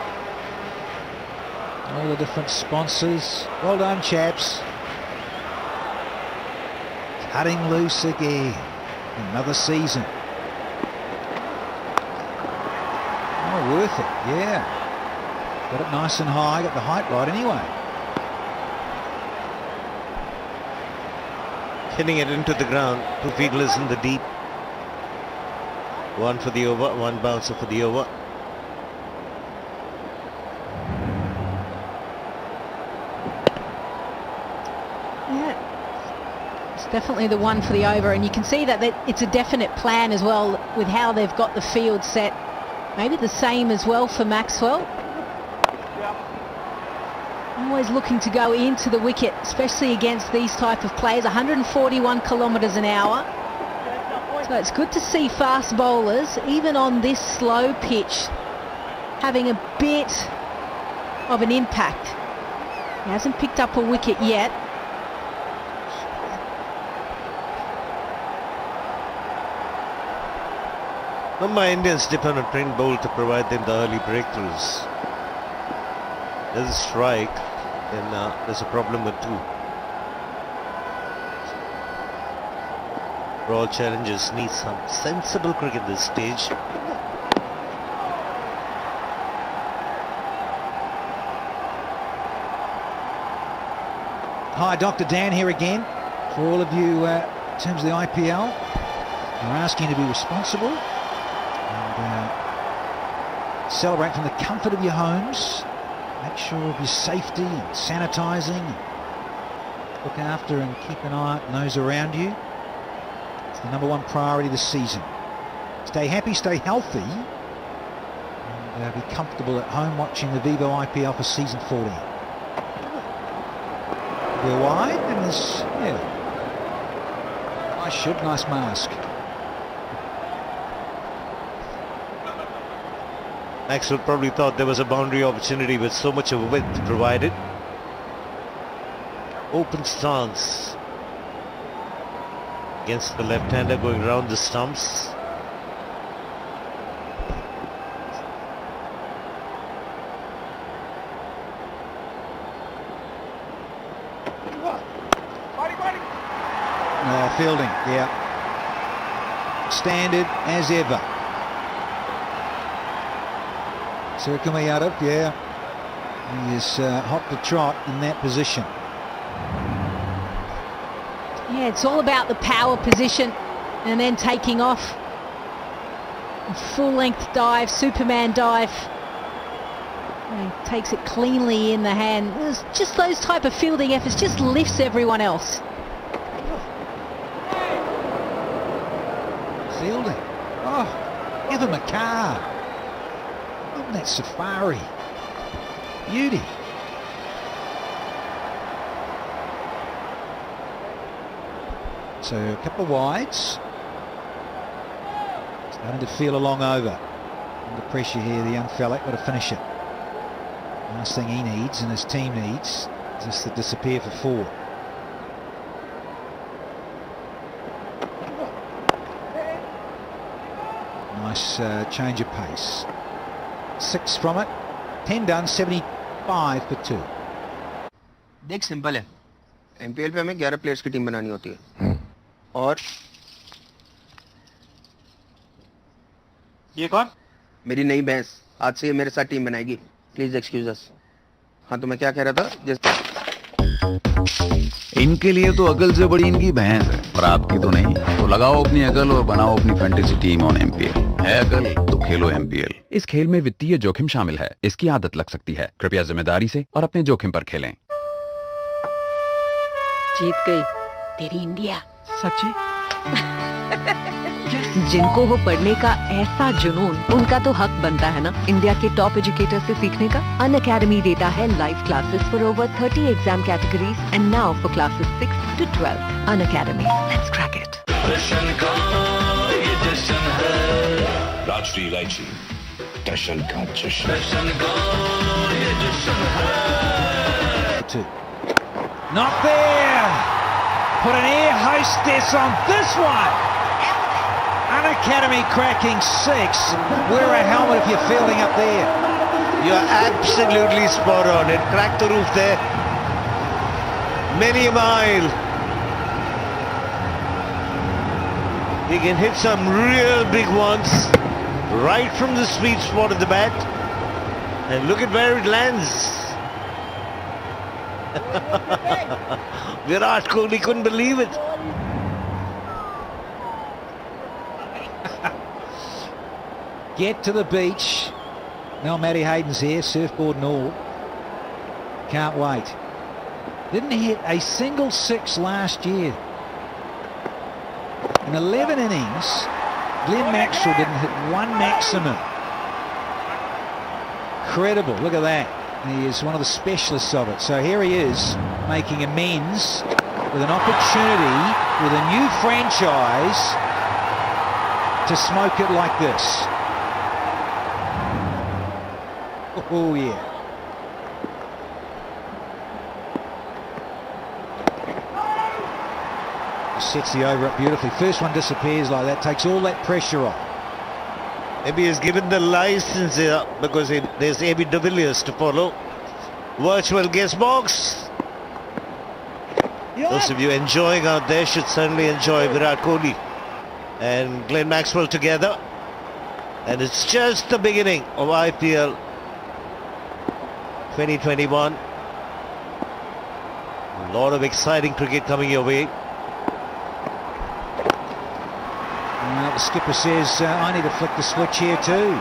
All the different sponsors, well done, chaps. Cutting loose again, another season. Oh, worth it, yeah. Got it nice and high, got the height right anyway. Hitting it into the ground. 2 fielders in the deep. 1 for the over, 1 bouncer for the over. Yeah, it's definitely the one for the over, and you can see that it's a definite plan as well with how they've got the field set. Maybe the same as well for Maxwell. Always looking to go into the wicket, especially against these type of players. 141 kilometres an hour. So it's good to see fast bowlers, even on this slow pitch, having a bit of an impact. He hasn't picked up a wicket yet. Mumbai Indians depend on trained bowl to provide them the early breakthroughs. There's a strike, then there's a problem with 2. Royal Challengers need some sensible cricket this stage. Hi, Dr. Dan here again. For all of you in terms of the IPL, we're asking you to be responsible and celebrate from the comfort of your homes. Make sure of your safety and sanitising. Look after and keep an eye on those around you. It's the #1 priority this season. Stay happy, stay healthy, and be comfortable at home watching the Vivo IPL for season 14. We're wide, and there's, yeah, nice shirt, nice mask. Maxwell probably thought there was a boundary opportunity with so much of width provided. Open stance against the left-hander going round the stumps. Fielding, yeah. Standard as ever. Sir Kumayadov, yeah. He is hot to trot in that position. Yeah, it's all about the power position and then taking off. Full-length dive, Superman dive. And he takes it cleanly in the hand. It's just those type of fielding efforts just lifts everyone else. Fielding. Oh, give him a car. On that safari. Beauty. So a couple of wides. Starting to feel a long over. Under pressure here, the young fella. Got to finish it. Last thing he needs and his team needs is just to disappear for 4. Nice change of pace. 6 from it. 10 done, 75 for 2. देख simple है, MPL पे हमें 11 players की team बनानी होती है और ये कौन? मेरी नई भैंस, आज से ये मेरे साथ टीम बनाएगी. प्लीज एक्सक्यूज अस. हाँ तो मैं क्या कह रहा था, इनके लिए तो अकल से बड़ी इनकी भैंस है, पर आपकी तो नहीं. तो लगाओ अपनी अकल और बनाओ अपनी फैंटेसी टीम ऑन एमपीएल. है अकल तो खेलो एमपीएल. इस खेल में वित्तीय जोखिम शामिल है. इसकी आदत लग सकती है. कृपया जिम्मेदारी से और अपने जोखिम पर खेलें. जीत गई तेरी इंडिया. सच्ची? जिनको हो पढ़ने का ऐसा जुनून, उनका तो हक बनता है ना इंडिया के टॉप एजुकेटर से सीखने का. अन अकेडमी देता है live classes for over 30 exam categories and now for classes 6 to 12. Unacademy, let's crack it. Rajshree इलायची जश्न का जश्न. Not there. Put an air hostess on this one. An academy cracking 6. Wear a helmet if you're fielding up there. You're absolutely spot on. It cracked the roof there. Many a mile. He can hit some real big ones right from the sweet spot of the bat. And look at where it lands. Virat Kohli couldn't believe it. Get to the beach. Now Matty Hayden's here, surfboard and all. Can't wait. Didn't hit a single 6 last year. In 11 innings, Glenn Maxwell didn't hit one maximum. Incredible, look at that. He is one of the specialists of it. So here he is, making amends with an opportunity with a new franchise to smoke it like this. Oh yeah. Sets the over up beautifully. First one disappears like that, takes all that pressure off. Maybe he's given the license here because there's A.B. de Villiers to follow. Virtual guest box. Those of you enjoying out there should certainly enjoy Virat Kohli and Glenn Maxwell together. And it's just the beginning of IPL 2021. A lot of exciting cricket coming your way. The skipper says, I need to flick the switch here too.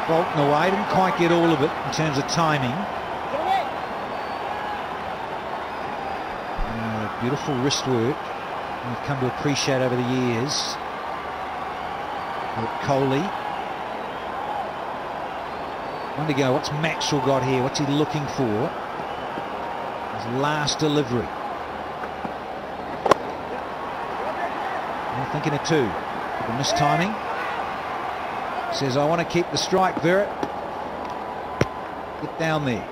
Bolton away, didn't quite get all of it in terms of timing. Beautiful wrist work we've come to appreciate over the years. Kohli. One to go. What's Maxwell got here? What's he looking for? His last delivery. I'm thinking of 2. The missed timing. Says, I want to keep the strike, Virat. Get down there.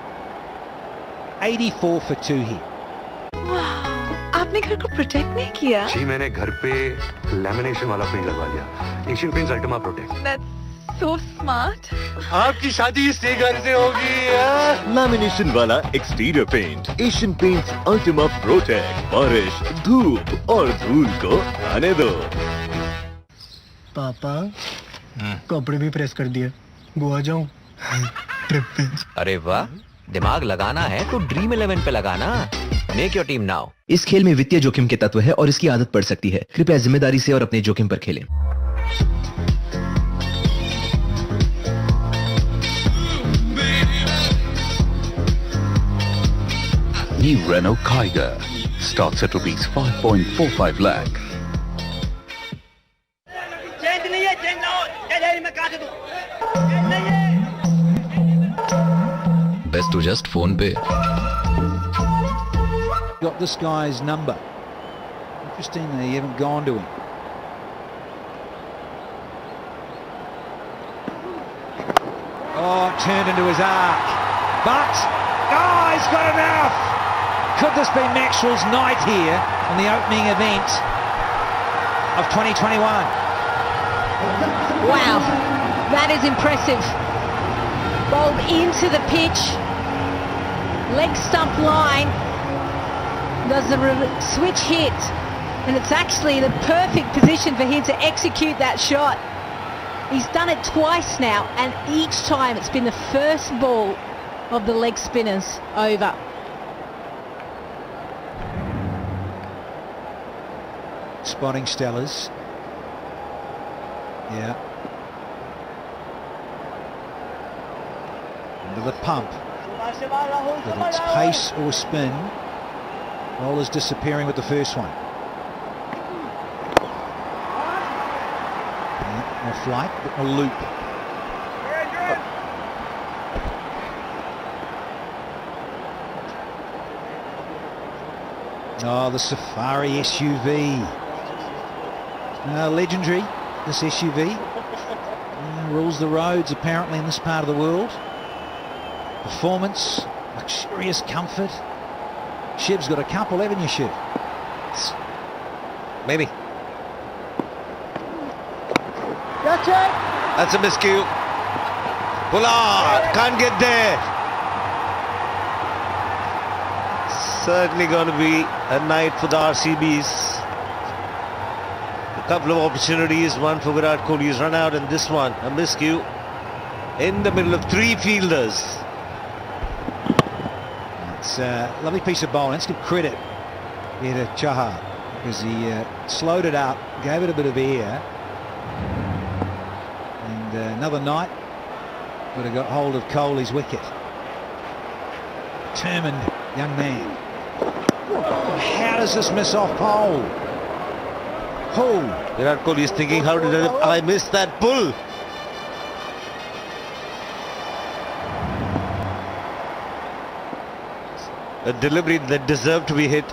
84 for 2 here. आपने घर को protect नहीं किया? जी मैंने घर पे lamination वाला paint लगवा लिया. Asian Paints Ultima protect. That's so smart. आपकी शादी इसी घर से होगी यार. लैमिनेशन वाला exterior paint Asian Paints Ultima Protect. बारिश, धूप और धूल को आने दो. पापा कपड़े भी प्रेस कर दिए. गोवा जाऊं? ट्रिप पे। अरे वाह, दिमाग लगाना है तो ड्रीम 11 पे लगाना। Make your team now. इस खेल में वित्तीय जोखिम के तत्व है और इसकी आदत पड़ सकती है। कृपया जिम्मेदारी से और अपने जोखिम पर खेलें। New Renault Kiger starts at rupees 5.45 lakh. Change नहीं है, चेंज ना हो, मैं काट दूं। Best to just phone pay. Got this guy's number. Interesting that you haven't gone to him. Oh, turned into his arc. But, he's got enough! Could this be Maxwell's night here in the opening event of 2021? Wow, that is impressive. Bowled into the pitch, leg stump line, does the switch hit, and it's actually the perfect position for him to execute that shot. He's done it twice now, and each time it's been the first ball of the leg spinners over. Spotting Stellas. Yeah. Into the pump. Whether it's pace or spin, bowler's disappearing with the first one. Yeah, more flight, bit more loop. Oh, the Safari SUV. Legendary, this SUV. Rules the roads apparently in this part of the world. Performance, luxurious comfort. Shiv's got a couple, haven't you, Shiv? Maybe. That's a miscue. Pullard can't get there. Certainly going to be a night for the RCBs. A couple of opportunities, one for Virat Kohli's run out, and this one, a miscue in the middle of three fielders. It's a lovely piece of bowling. Let's give credit here to Chahar, because he slowed it up, gave it a bit of air, and another night would have got hold of Kohli's wicket. Determined young man. How does this miss off pole? Pull. Virat Kohli is thinking, how did I miss that pull? A delivery that deserved to be hit.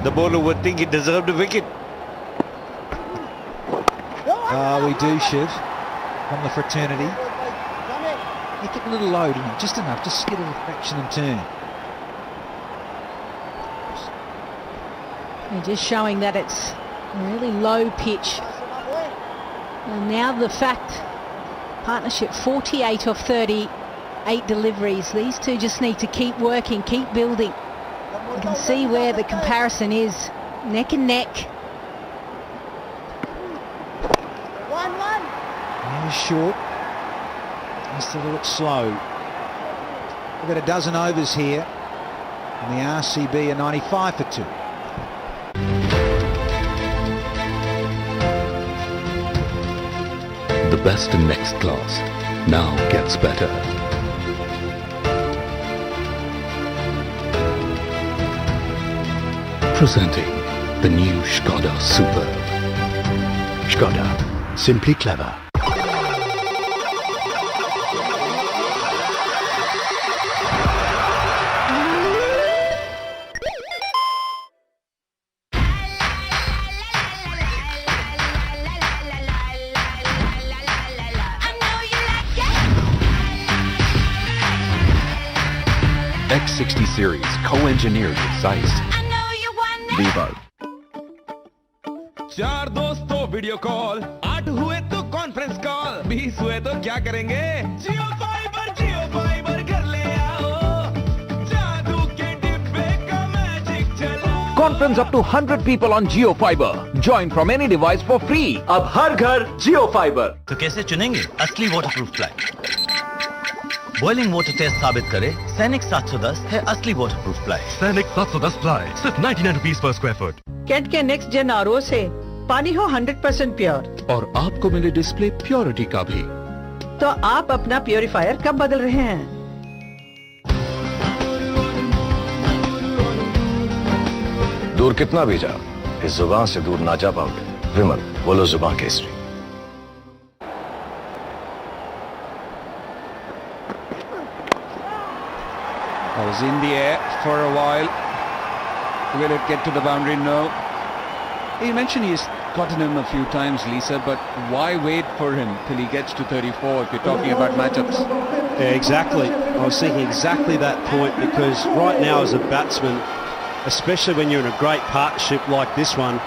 The bowler would think he deserved a wicket. We do, Shiv, from the fraternity. You get a little low, didn't you? Just enough, just get a fraction and turn. And just showing that it's a really low pitch. And now the fact, partnership 48 of 38 deliveries. These two just need to keep working, keep building. You can see where the comparison is, neck and neck. He's short, just a little bit slow. We've got a dozen overs here, and the RCB are 95 for 2. The best in next class now gets better. Presenting the new Skoda Super. Skoda, simply clever. X60 series, co-engineered with Zeiss. Vivo. 4 दोस्तों video call, 8 हुए तो conference call, 20 हुए तो क्या करेंगे? जियो fibre घर ले आओ, जादू के डिब्बे का मैजिक चलाओ। Conference up to 100 people on Jio Fiber. Join from any device for free. अब हर घर Jio Fiber. तो कैसे चुनेंगे असली waterproof flag? Boiling water test साबित करे सैनिक 710 है असली वाटरप्रूफ प्लाई। सैनिक 710 प्लाई सिर्फ 99 रुपीस पर स्क्वायर फुट। कैट के नेक्स्ट जेन आरओ से पानी हो 100% प्योर और आपको मिले डिस्प्ले प्योरिटी का भी। तो आप अपना प्योरीफायर कब बदल रहे हैं? दूर कितना भी जा, इस जुबान से दूर ना जा पाओगे। विमल, बोलो जुबान Kesari. I was in the air for a while. Will it get to the boundary? No. He mentioned he's gotten him a few times, Lisa, but why wait for him till he gets to 34 if you're talking about matchups? Yeah, exactly. I was thinking exactly that point, because right now as a batsman, especially when you're in a great partnership like this one,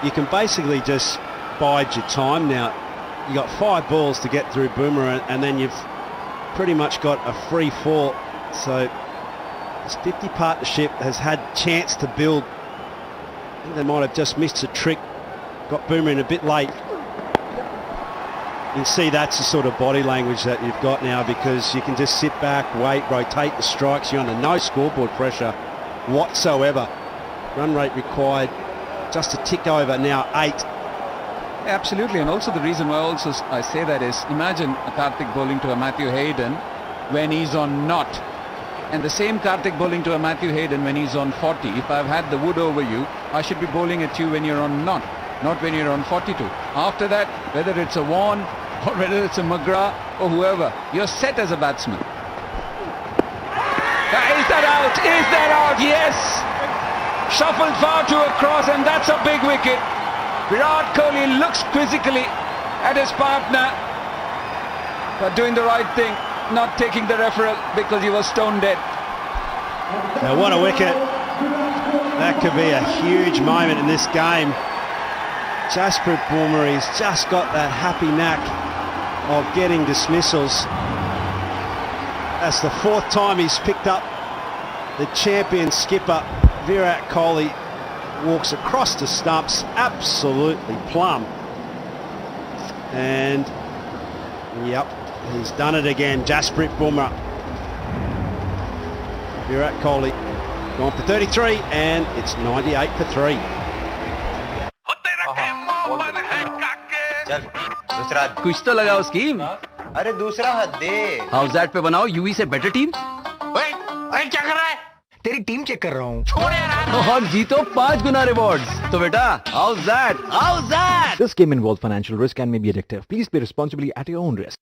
you can basically just bide your time now. You got 5 balls to get through Boomer, and then you've pretty much got a free fall. So this 50 partnership has had chance to build. I think they might have just missed a trick, got Boomer in a bit late. You can see that's the sort of body language that you've got now, because you can just sit back, wait, rotate the strikes. You're under no scoreboard pressure whatsoever. Run rate required just a tick over now, 8. Absolutely, and also the reason why I say that is, imagine a Karthik bowling to a Matthew Hayden when he's on not, and the same Karthik bowling to a Matthew Hayden when he's on 40. If I've had the wood over you, I should be bowling at you when you're on not when you're on 42. After that, whether it's a Vaughan or whether it's a McGrath or whoever, you're set as a batsman. Is that out? Is that out? Yes! Shuffled far to a cross, and that's a big wicket. Virat Kohli looks quizzically at his partner, but doing the right thing, not taking the referral because he was stone dead. Now what a wicket. That could be a huge moment in this game. Jasprit Bumrah, he's just got that happy knack of getting dismissals. That's the 4th time he's picked up the champion skipper. Virat Kohli walks across the stumps, absolutely plumb. And, yep, he's done it again, Jasprit Bumrah. Virat Kohli gone for 33, and it's 98 for 3. कुछ तो लगाओ scheme. अरे दूसरा हाथ दे। House that पे बनाओ UV से better team. अरे क्या कर रहा है? तेरी टीम चेक कर रहा हूँ। और जीतो 5 गुना रिवॉर्ड्स। तो बेटा house that? House that? This game involves financial risk and may be addictive. Please play responsibly at your own risk.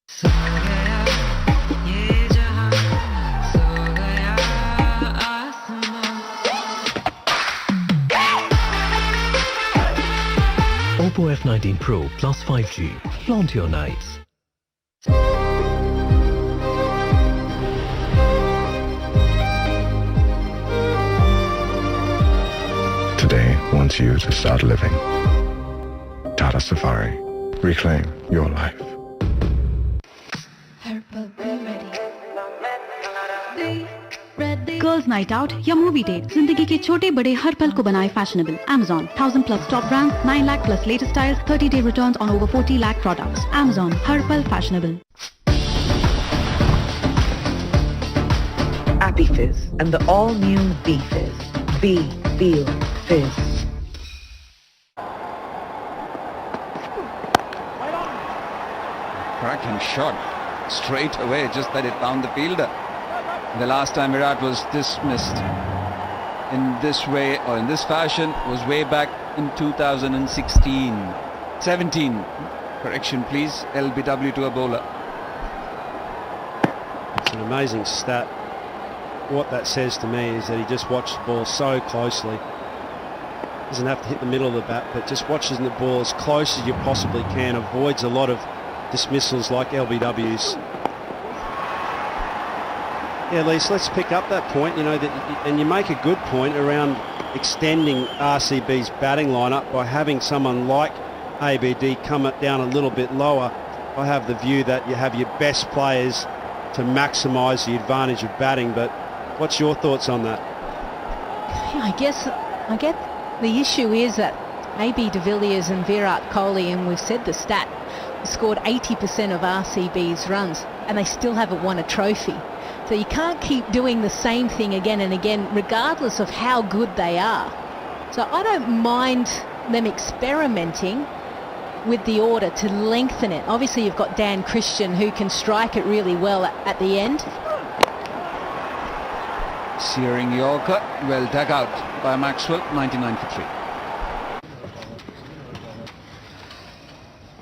Oppo F19 Pro plus 5G. Flaunt your nights. Today wants you to start living. Tata Safari. Reclaim your life. Girls night out या movie date, जिंदगी के छोटे बड़े हर पल को बनाए fashionable. Amazon, 1000 plus top brands, 9 lakh plus latest styles, 30-day returns on over 40 lakh products. Amazon, हर पल fashionable. Appy Fizz and the all-new Be Fizz. Be, feel, fizz. Cracking shot straight away, just that it found the fielder. The last time Virat was dismissed in this way or in this fashion was way back in 2016. 17. Correction please, LBW to a bowler. It's an amazing stat. What that says to me is that he just watched the ball so closely. Doesn't have to hit the middle of the bat, but just watches the ball as close as you possibly can. Avoids a lot of dismissals like LBWs. Yeah, Lisa, let's pick up that point, you know, and you make a good point around extending RCB's batting lineup by having someone like ABD come it down a little bit lower. I have the view that you have your best players to maximise the advantage of batting, but what's your thoughts on that? I get the issue is that AB de Villiers and Virat Kohli, and we've said the stat, scored 80% of RCB's runs, and they still haven't won a trophy. So you can't keep doing the same thing again and again, regardless of how good they are. So I don't mind them experimenting with the order to lengthen it. Obviously, you've got Dan Christian, who can strike it really well at the end. Searing Yorker, well dug out by Maxwell, 99 for 3.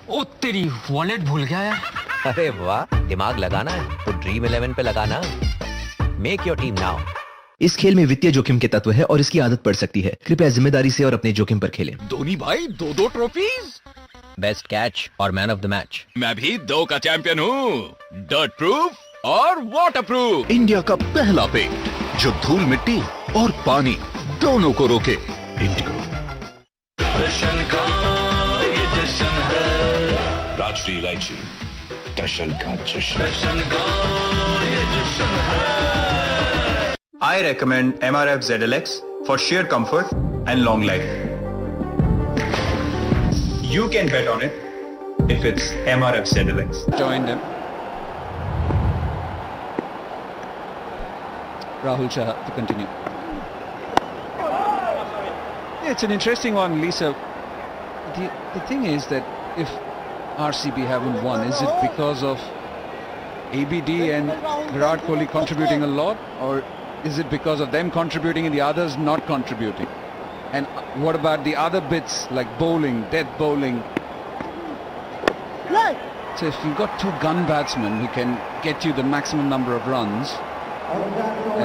ओ तेरी wallet भूल गया यार। अरे वाह, दिमाग लगाना है तो ड्रीम 11 पे लगाना। Make your team now. इस खेल में वित्तीय जोखिम के तत्व है और इसकी आदत पड़ सकती है। कृपया जिम्मेदारी से और अपने जोखिम पर खेलें। धोनी भाई 2 ट्रॉफीज, बेस्ट कैच और मैन ऑफ द मैच। मैं भी 2 का चैंपियन हूँ, डर्ट प्रूफ और वाटर प्रूफ। इंडिया का पहला पेंट जो धूल मिट्टी और पानी दोनों को रोके। इंडिगो। राजश्री इलायची, दर्शन का जश्न। I recommend MRF ZLX for sheer comfort and long life. You can bet on it if it's MRF ZLX. Joined him. Rahul Shah to continue. It's an interesting one, Lisa. The thing is that if RCB haven't won, is it because of ABD and Virat Kohli contributing a lot, or is it because of them contributing and the others not contributing? And what about the other bits like bowling, death bowling? So if you've got 2 gun batsmen who can get you the maximum number of runs,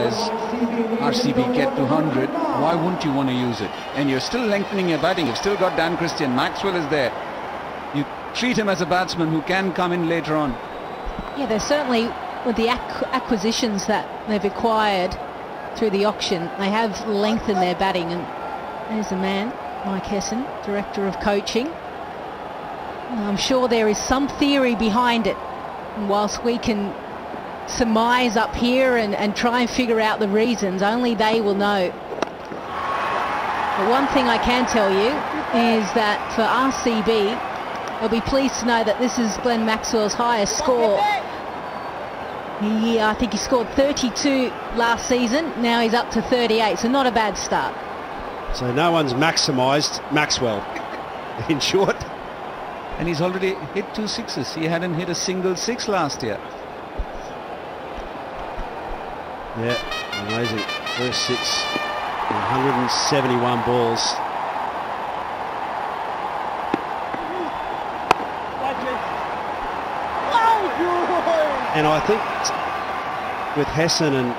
as RCB get to 100, why wouldn't you want to use it? And you're still lengthening your batting. You've still got Dan Christian. Maxwell is there. You treat him as a batsman who can come in later on. Yeah, they're certainly, with the acquisitions that they've acquired through the auction, they have lengthened their batting. And there's the man, Mike Hesson, Director of Coaching. I'm sure there is some theory behind it. And whilst we can surmise up here and try and figure out the reasons, only they will know. But one thing I can tell you is that for RCB, they'll be pleased to know that this is Glenn Maxwell's highest score. I think he scored 32 last season. Now he's up to 38, so not a bad start. So no one's maximised Maxwell, in short. And he's already hit 2 sixes. He hadn't hit a single 6 last year. Yeah, amazing. First 6 in 171 balls. And I think with Hesson and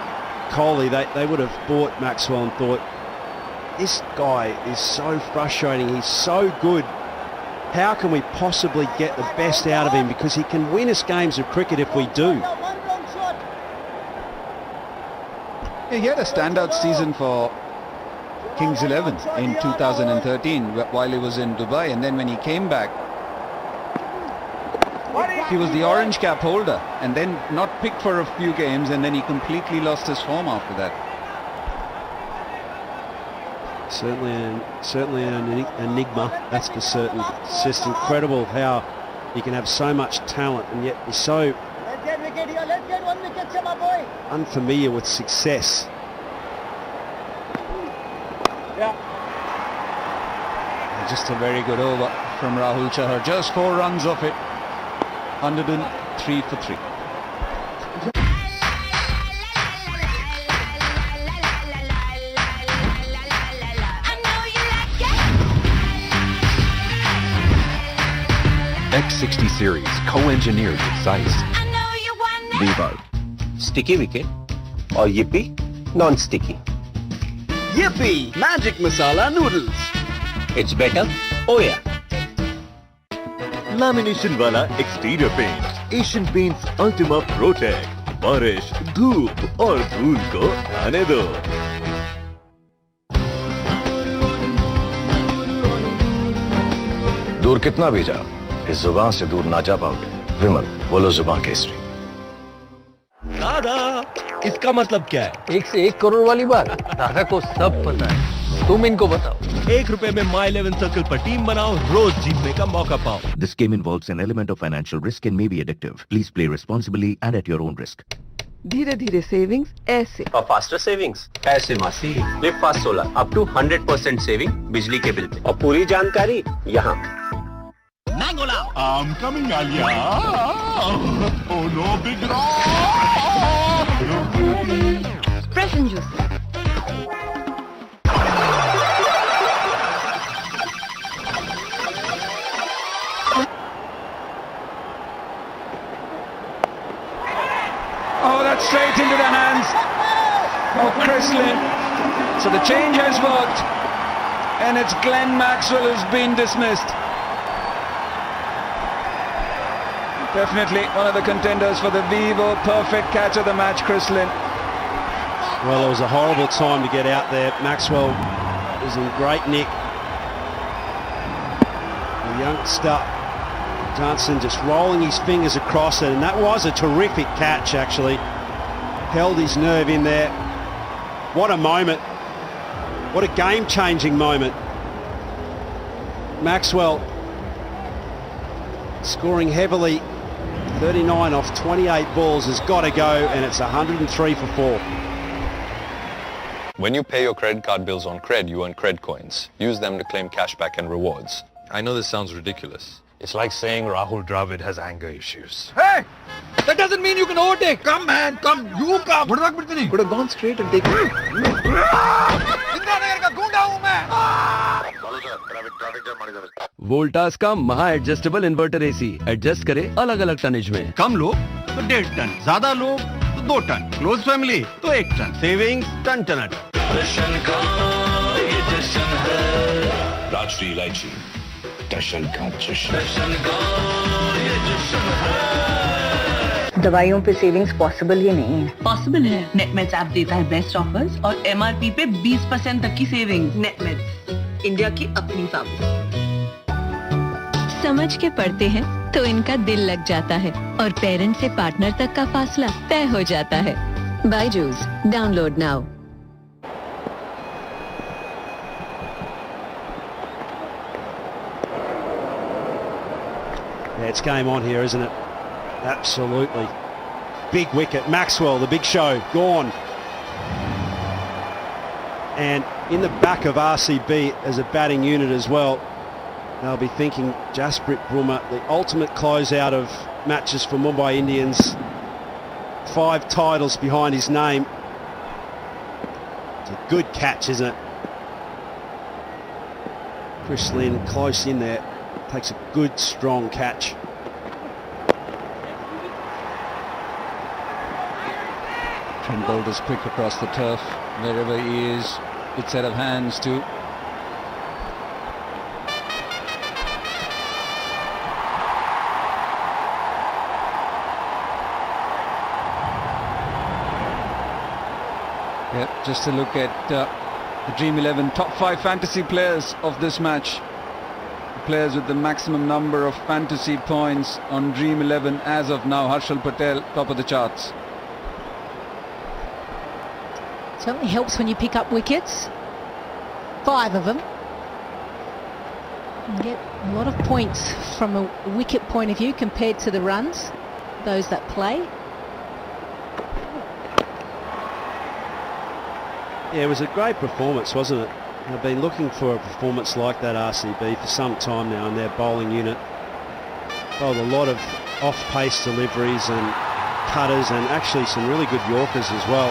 Kohli, they would have bought Maxwell and thought, this guy is so frustrating, he's so good. How can we possibly get the best out of him? Because he can win us games of cricket if we do. He had a standout season for Kings 11 in 2013 while he was in Dubai, and then when he came back, he was the orange cap holder and then not picked for a few games, and then he completely lost his form after that. Certainly an enigma, that's for certain. It's just incredible how he can have so much talent and yet be so unfamiliar with success. Just a very good over from Rahul Chahar. Just 4 runs off it. 103 for 3. X60 series co-engineered with Zeiss. Vival. Sticky wicket or Yippee non-sticky. Yippee! Magic Masala Noodles. It's better. Oh yeah. Lamination वाला exterior paint Asian Paints Ultima Protect बारिश धूप और धूल को आने दो। दूर कितना भी जा, इस जुबान से दूर ना जा पाओगे। विमल, बोलो जुबान केसरी। दादा, इसका मतलब क्या है? 1 से 1 करोड़ वाली बात दादा को सब पता है। तुम इनको बताओ। ₹1 में My 11 सर्कल पर टीम बनाओ, रोज जीतने का मौका पाओ। This game involves an element of financial risk and may be addictive. Please play responsibly and at your own risk. धीरे धीरे सेविंग्स ऐसे और फास्टर सेविंग्स ऐसे मासी। Live fast solar up to 100% saving बिजली के बिल पे और पूरी जानकारी यहाँ। Mango Lao. I'm coming, Alia. Oh no, big rock. Fresh and juicy. Oh, that's straight into the hands of Chrislin. So the change has worked, and it's Glenn Maxwell who's been dismissed. Definitely one of the contenders for the Vivo perfect catch of the match, Chrislin. Well, it was a horrible time to get out there. Maxwell was in great nick. The youngster Johnson just rolling his fingers across it, and that was a terrific catch actually. Held his nerve in there. What a moment. What a game-changing moment. Maxwell scoring heavily, 39 off 28 balls has got to go, and it's 103 for 4. When you pay your credit card bills on Cred, you earn Cred coins. Use them to claim cashback and rewards. I know this sounds ridiculous. It's like saying Rahul Dravid has anger issues. Hey! That doesn't mean you can overtake. Come, man, come. You come. Could have gone straight and taken it. Voltas का महा adjustable inverter AC adjust करे अलग अलग tonnage में। कम लोग तो 1.5 ton, ज्यादा लोग तो 2 टन, क्लोज फैमिली तो 1 ton, savings ton ton. Rajshree इलायची जश्न का जश्न। दवाइयों पे सेविंग्स पॉसिबल ही नहीं है। पॉसिबल है। नेटमेट्स ऐप देता है बेस्ट ऑफर्स और MRP पे 20% तक की सेविंग। नेटमेट्स, इंडिया की अपनी फार्मेसी। समझ के पढ़ते हैं तो इनका दिल लग जाता है और पेरेंट से पार्टनर तक का फासला तय हो जाता है। Byju's, download now. Yeah, it's game on here, isn't it? Absolutely. Big wicket. Maxwell, the big show, gone. And in the back of RCB as a batting unit as well, they'll be thinking Jasprit Bumrah, the ultimate closeout of matches for Mumbai Indians. 5 titles behind his name. It's a good catch, isn't it? Chris Lynn close in there. Takes a good, strong catch. Trent Boulder's quick across the turf. Wherever he is, good set of hands too. Yeah, just a look at the Dream 11 top 5 fantasy players of this match. Players with the maximum number of fantasy points on Dream 11 as of now. Harshal Patel, top of the charts. Certainly helps when you pick up wickets. 5 of them. You get a lot of points from a wicket point of view compared to the runs, those that play. Yeah, it was a great performance, wasn't it? They've been looking for a performance like that, RCB, for some time now in their bowling unit. Bowled a lot of off-pace deliveries and cutters, and actually some really good Yorkers as well.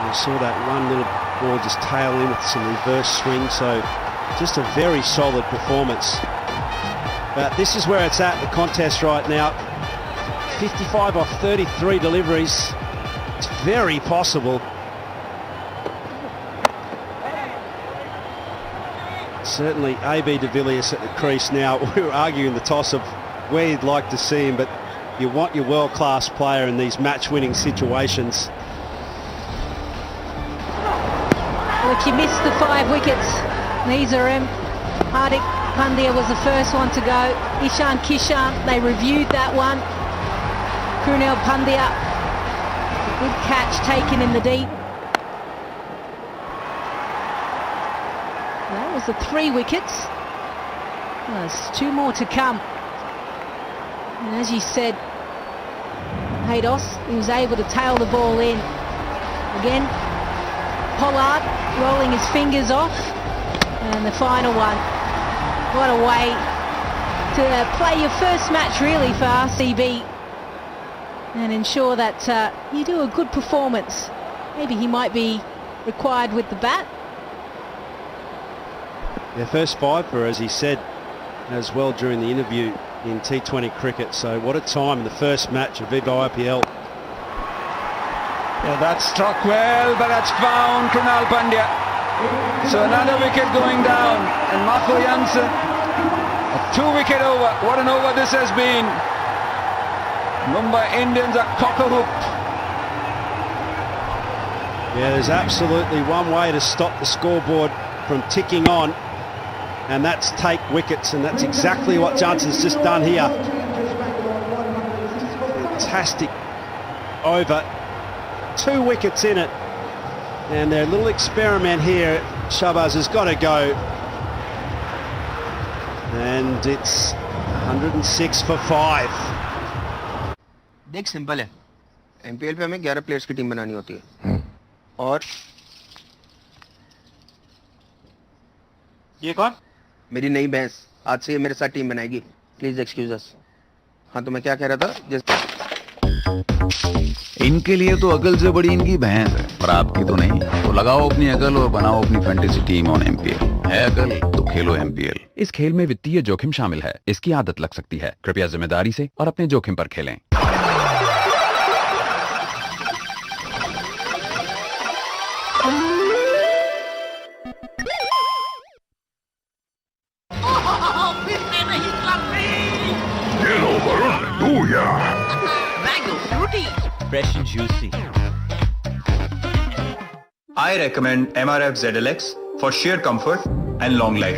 You saw that one little ball just tail in with some reverse swing, so just a very solid performance. But this is where it's at, the contest right now. 55 off 33 deliveries. It's very possible. Certainly AB de Villiers at the crease now. We were arguing the toss of where you'd like to see him, but you want your world-class player in these match-winning situations. Look, you missed the 5 wickets. These are him. Hardik Pandya was the first one to go. Ishan Kishan, they reviewed that one. Krunal Pandya, a good catch taken in the deep. was the 3 wickets. There's 2 more to come. And as you said, Haydos, he was able to tail the ball in. Again, Pollard rolling his fingers off. And the final one. What a way to play your first match really for RCB and ensure that you do a good performance. Maybe he might be required with the bat. Their first 5 for, as he said as well during the interview, in T20 cricket. So what a time in the first match of Viva IPL. Yeah, that's struck well, but that's found Krunal Pandya. So another wicket going down, and Marco Jansen, a 2-wicket over. What an over this has been. Mumbai Indians are cock-a-hoop. Yeah, there's absolutely one way to stop the scoreboard from ticking on, and that's take wickets, and that's exactly what Johnson's just done here. Fantastic over, 2 wickets in it, and their little experiment here, Shabazz, has got to go, and it's 106 for 5. देख simple है, MPL पे हमें 11 players की team बनानी होती है और ये कौन? मेरी नई भैंस, आज से ये मेरे साथ टीम बनाएगी, प्लीज एक्सक्यूज अस। हाँ तो मैं क्या कह रहा था, इनके लिए तो अकल से बड़ी इनकी भैंस है, पर आपकी तो नहीं। तो लगाओ अपनी अकल और बनाओ अपनी फैंटेसी टीम ऑन एमपीएल। है अकल तो खेलो एमपीएल। इस खेल में वित्तीय जोखिम शामिल है, इसकी आदत लग सकती है। कृपया जिम्मेदारी से और अपने जोखिम पर खेलें। Fresh and juicy. I recommend MRF ZLX for sheer comfort and long life.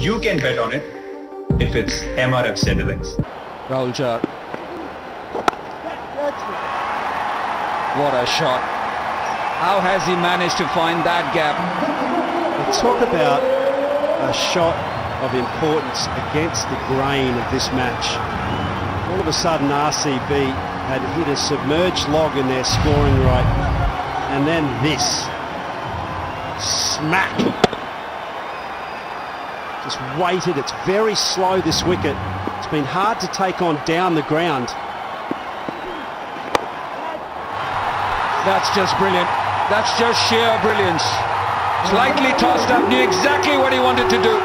You can bet on it if it's MRF ZLX. Rahul Char. What a shot. How has he managed to find that gap? Let's talk about a shot of importance against the grain of this match. All of a sudden RCB had hit a submerged log in their scoring rate, and then this smack. Just waited. It's very slow, this wicket. It's been hard to take on down the ground. That's just brilliant. That's just sheer brilliance. Slightly tossed up, knew exactly what he wanted to do.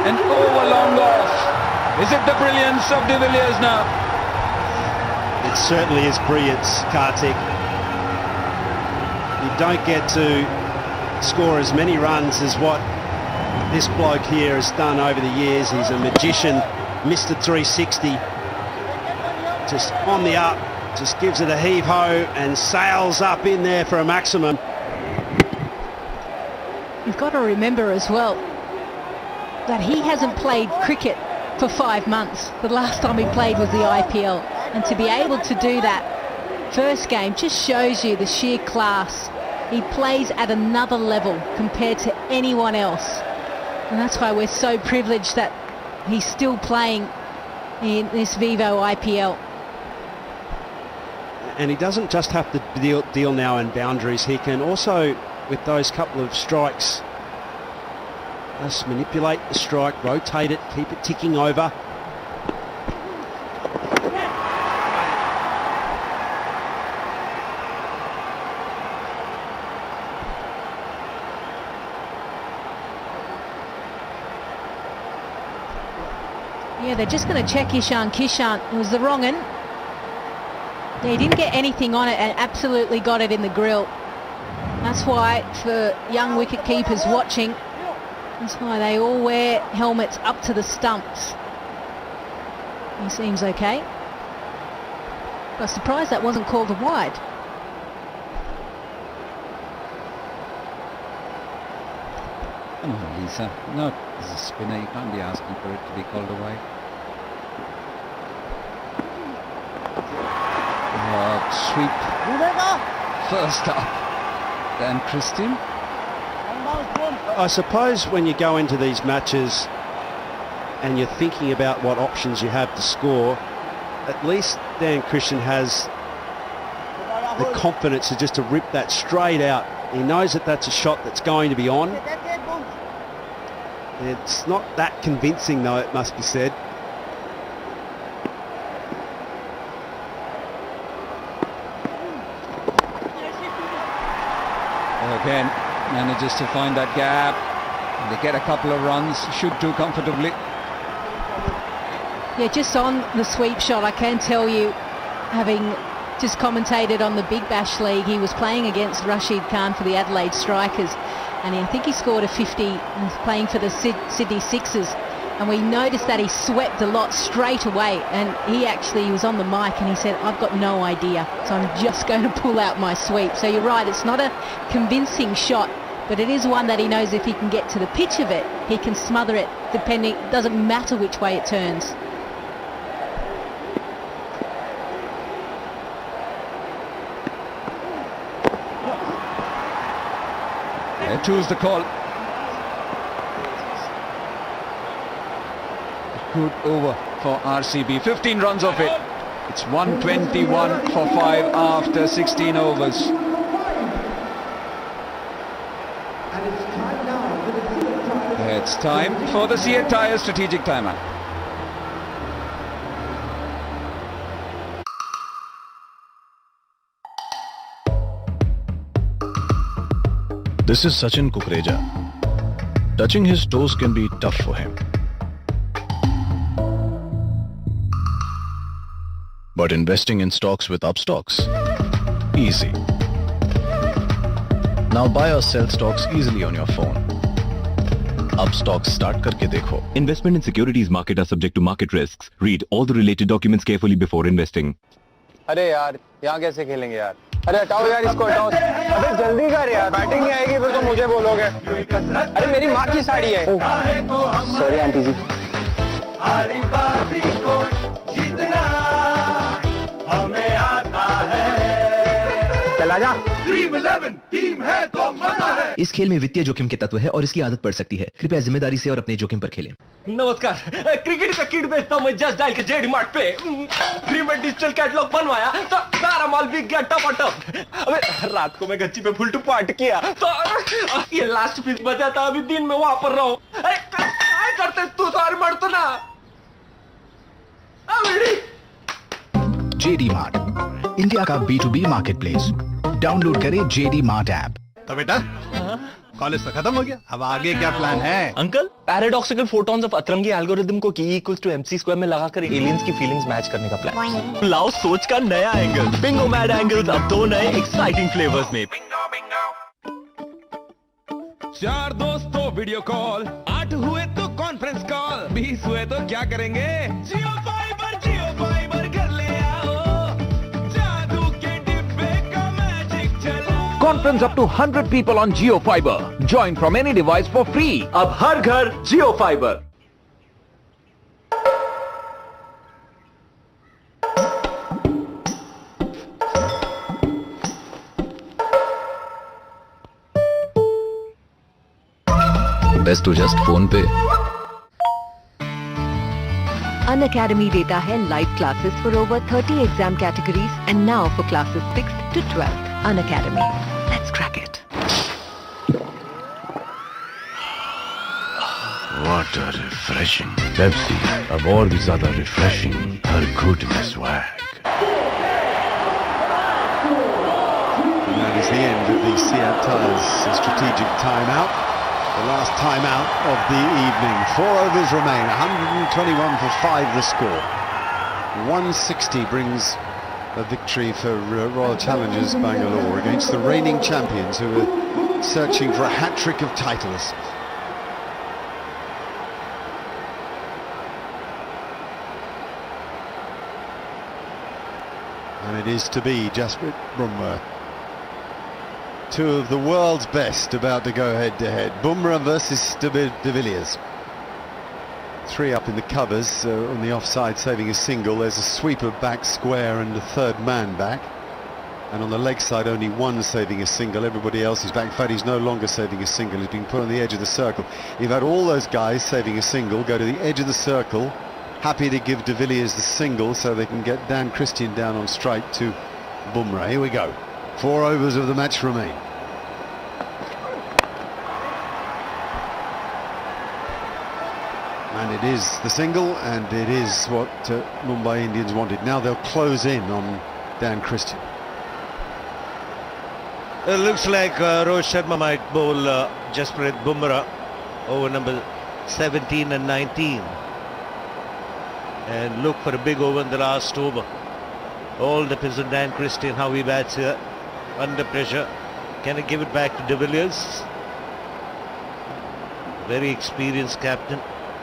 And over long off. Is it the brilliance of de Villiers now? It certainly is brilliance, Kartik. You don't get to score as many runs as what this bloke here has done over the years. He's a magician, Mr. 360. Just on the up, just gives it a heave-ho and sails up in there for a maximum. You've got to remember as well that he hasn't played cricket for 5 months. The last time he played was the IPL. And to be able to do that first game just shows you the sheer class. He plays at another level compared to anyone else. And that's why we're so privileged that he's still playing in this Vivo IPL. And he doesn't just have to deal now in boundaries. He can also, with those couple of strikes, just manipulate the strike, rotate it, keep it ticking over. Yeah, they're just going to check Ishan Kishan. It was the wrong one. Yeah, he didn't get anything on it and absolutely got it in the grill. That's why, for young wicket keepers watching, that's why they all wear helmets up to the stumps. He seems okay. I was surprised that wasn't called a wide. Come on, Lisa. No, as a spinner, you can't be asking for it to be called away. Sweep. First up. Dan Christian. I suppose when you go into these matches and you're thinking about what options you have to score, at least Dan Christian has the confidence to just to rip that straight out. He knows that that's a shot that's going to be on. It's not that convincing though, it must be said. Again, manages to find that gap. They get a couple of runs, shoot too comfortably. Yeah, just on the sweep shot, I can tell you, having just commentated on the Big Bash League, he was playing against Rashid Khan for the Adelaide Strikers, and I think he scored a 50 playing for the Sydney Sixers, and we noticed that he swept a lot straight away, and he was on the mic and he said, I've got no idea, so I'm just going to pull out my sweep. So you're right, it's not a convincing shot, but it is one that he knows if he can get to the pitch of it, he can smother it, depending, it doesn't matter which way it turns. Choose the call. Good over for RCB. 15 runs off it. It's 121 for 5 after 16 overs. It's time for the Seat Tyre strategic timeout. This is Sachin Kukreja. Touching his toes can be tough for him. But investing in stocks with upstocks? Easy. Now buy or sell stocks easily on your phone. Upstocks start करके देखो. Investment in securities market are subject to market risks. Read all the related documents carefully before investing. अरे यार, यहाँ कैसे खेलेंगे यार? अरे हटाओ यार इसको हटाओ। अबे जल्दी कर यार, बैटिंग नहीं आएगी फिर तो मुझे बोलोगे। अरे मेरी माँ की साड़ी है। सॉरी आंटी जी। चला जा। ड्रीम 11 टीम है तो मजा है। इस खेल में वित्तीय जोखिम के तत्व है और इसकी आदत पड़ सकती है। कृपया जिम्मेदारी से और अपने जोखिम पर खेलें। नमस्कार, क्रिकेट का किट बेचता हूँ मैं जस्ट डायल के जेडी मार्ट पे। फ्री में डिजिटल कैटलॉग बनवाया तो सारा माल बिक गया टपाटप। अबे रात को मैं गच्ची पे फुल टू पार्ट किया तो ये लास्ट पीस बचा था, अभी दिन में वहां पर रहो। अरे क्या करते तू तो यार मर तो ना। जेडी मार्ट, इंडिया का B2B मार्केटप्लेस। डाउनलोड करें जेडी मार्ट ऐप। तो बेटा कॉलेज तो खत्म हो गया, अब आगे क्या प्लान है? अंकल, पैराडॉक्सिकल फोटॉन्स ऑफ अतरंगी एल्गोरिथम को E = MC² में लगाकर एलियंस की फीलिंग्स मैच करने का प्लान। लाओ सोच का नया एंगल। बिंगो मैड एंगल्स अब 2 नए एक्साइटिंग फ्लेवर्स में। 4 दोस्तों वीडियो कॉल, 8 हुए तो कॉन्फ्रेंस कॉल, 20 हुए तो क्या करेंगे? जियो फाइबर कर ले आओ, जादू के डिब्बे का मैजिक चला। Conference up to 100 people on Jio Fiber. Join from any device for free. अब हर घर Jio Fiber. Best to just phone पे। Unacademy देता है live classes for over 30 exam categories and now for classes 6th to 12th. Unacademy. Let's crack it. What a refreshing Pepsi. अब और भी ज्यादा refreshing, हर घूंट में swag. And that is the end of the Seat Tyres strategic timeout. The last timeout of the evening. 4 overs remain. 121 for 5 the score. 160 brings a victory for Royal Challengers Bengalore against the reigning champions who are searching for a hat-trick of titles. And it is to be Jasprit Bumrah. 2 of the world's best about to go head-to-head. Bumrah versus de Villiers. 3 up in the covers on the offside, saving a single. There's a sweeper back square and a third man back. And on the leg side, only one saving a single. Everybody else is back. In fact, he's no longer saving a single. He's been put on the edge of the circle. You've had all those guys saving a single go to the edge of the circle, happy to give de Villiers the single so they can get Dan Christian down on strike to Bumrah. Here we go. 4 overs of the match remain. And it is the single, and it is what Mumbai Indians wanted. Now they'll close in on Dan Christian. It looks like Rohit Sharma might bowl Jasprit Bumrah over number 17 and 19. And look for a big over in the last over. All depends on Dan Christian, how he bats here. Under pressure. Can he give it back to de Villiers? Very experienced captain.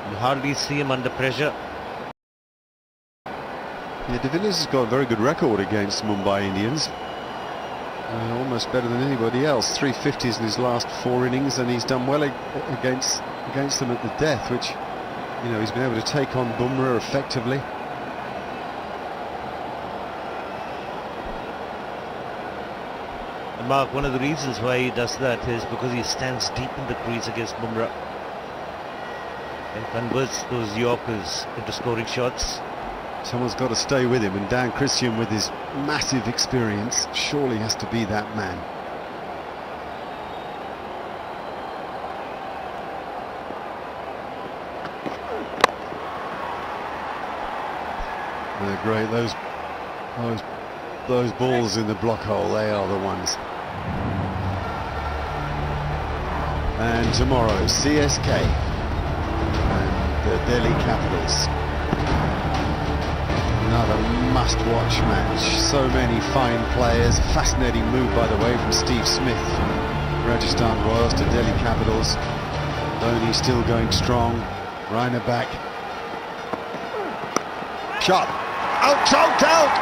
You hardly see him under pressure. Yeah, de Villiers has got a very good record against Mumbai Indians. Almost better than anybody else. 350s in his last 4 innings, and he's done well against them at the death, which, you know, he's been able to take on Bumrah effectively. And Mark, one of the reasons why he does that is because he stands deep in the crease against Bumrah and converts those Yorkers into scoring shots. Someone's got to stay with him, and Dan Christian, with his massive experience, surely has to be that man. They're great, those balls in the block hole, they are the ones. And tomorrow, CSK and the Delhi Capitals. Another must-watch match. So many fine players. Fascinating move, by the way, from Steve Smith. Rajasthan Royals to Delhi Capitals. Dhoni still going strong. Raina back. Shot. Out,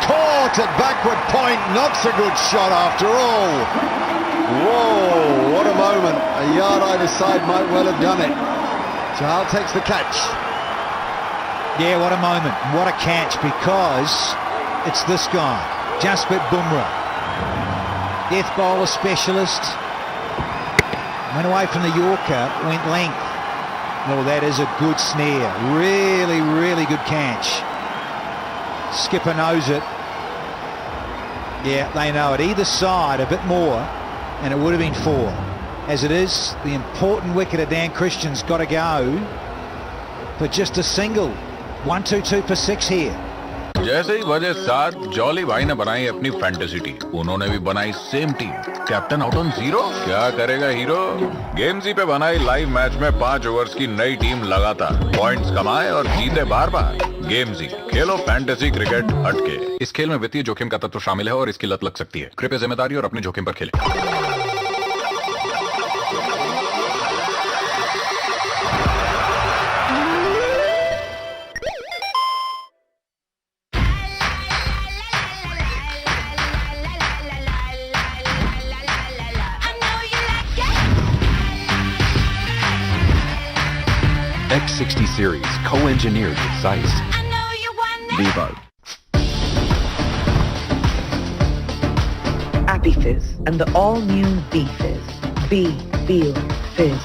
caught at backward point. Not so good shot after all. Whoa, what a moment. A yard either side might well have done it. Chahal takes the catch. Yeah, what a moment, what a catch, because it's this guy, Jasprit Bumrah, death bowler specialist, went away from the Yorker, went length. Well, that is a good snare, really, really good catch. Skipper knows it. Yeah, they know it, either side a bit more, and it would have been 4. As it is, the important wicket of Dan Christian's got to go for just a single. 1-2-2 for 6 here. जैसे ही वजह 7 jolly भाई ने बनाई अपनी fantasy team, उन्होंने भी बनाई same team. Captain out on 0, क्या करेगा हीरो? गेमजी पे बनाई लाइव मैच में 5 ओवर्स की नई टीम लगातार पॉइंट्स कमाए और जीते बार-बार। गेमजी, खेलो फैंटेसी क्रिकेट हटके। इस खेल में वित्तीय जोखिम का तत्व शामिल है और इसकी लत लग सकती है। कृपया जिम्मेदारी और अपने जोखिम पर खेलें। X60 series, co-engineered with Zeiss. Vivo. Appy Fizz and the all-new B Fizz. Be, feel, fizz.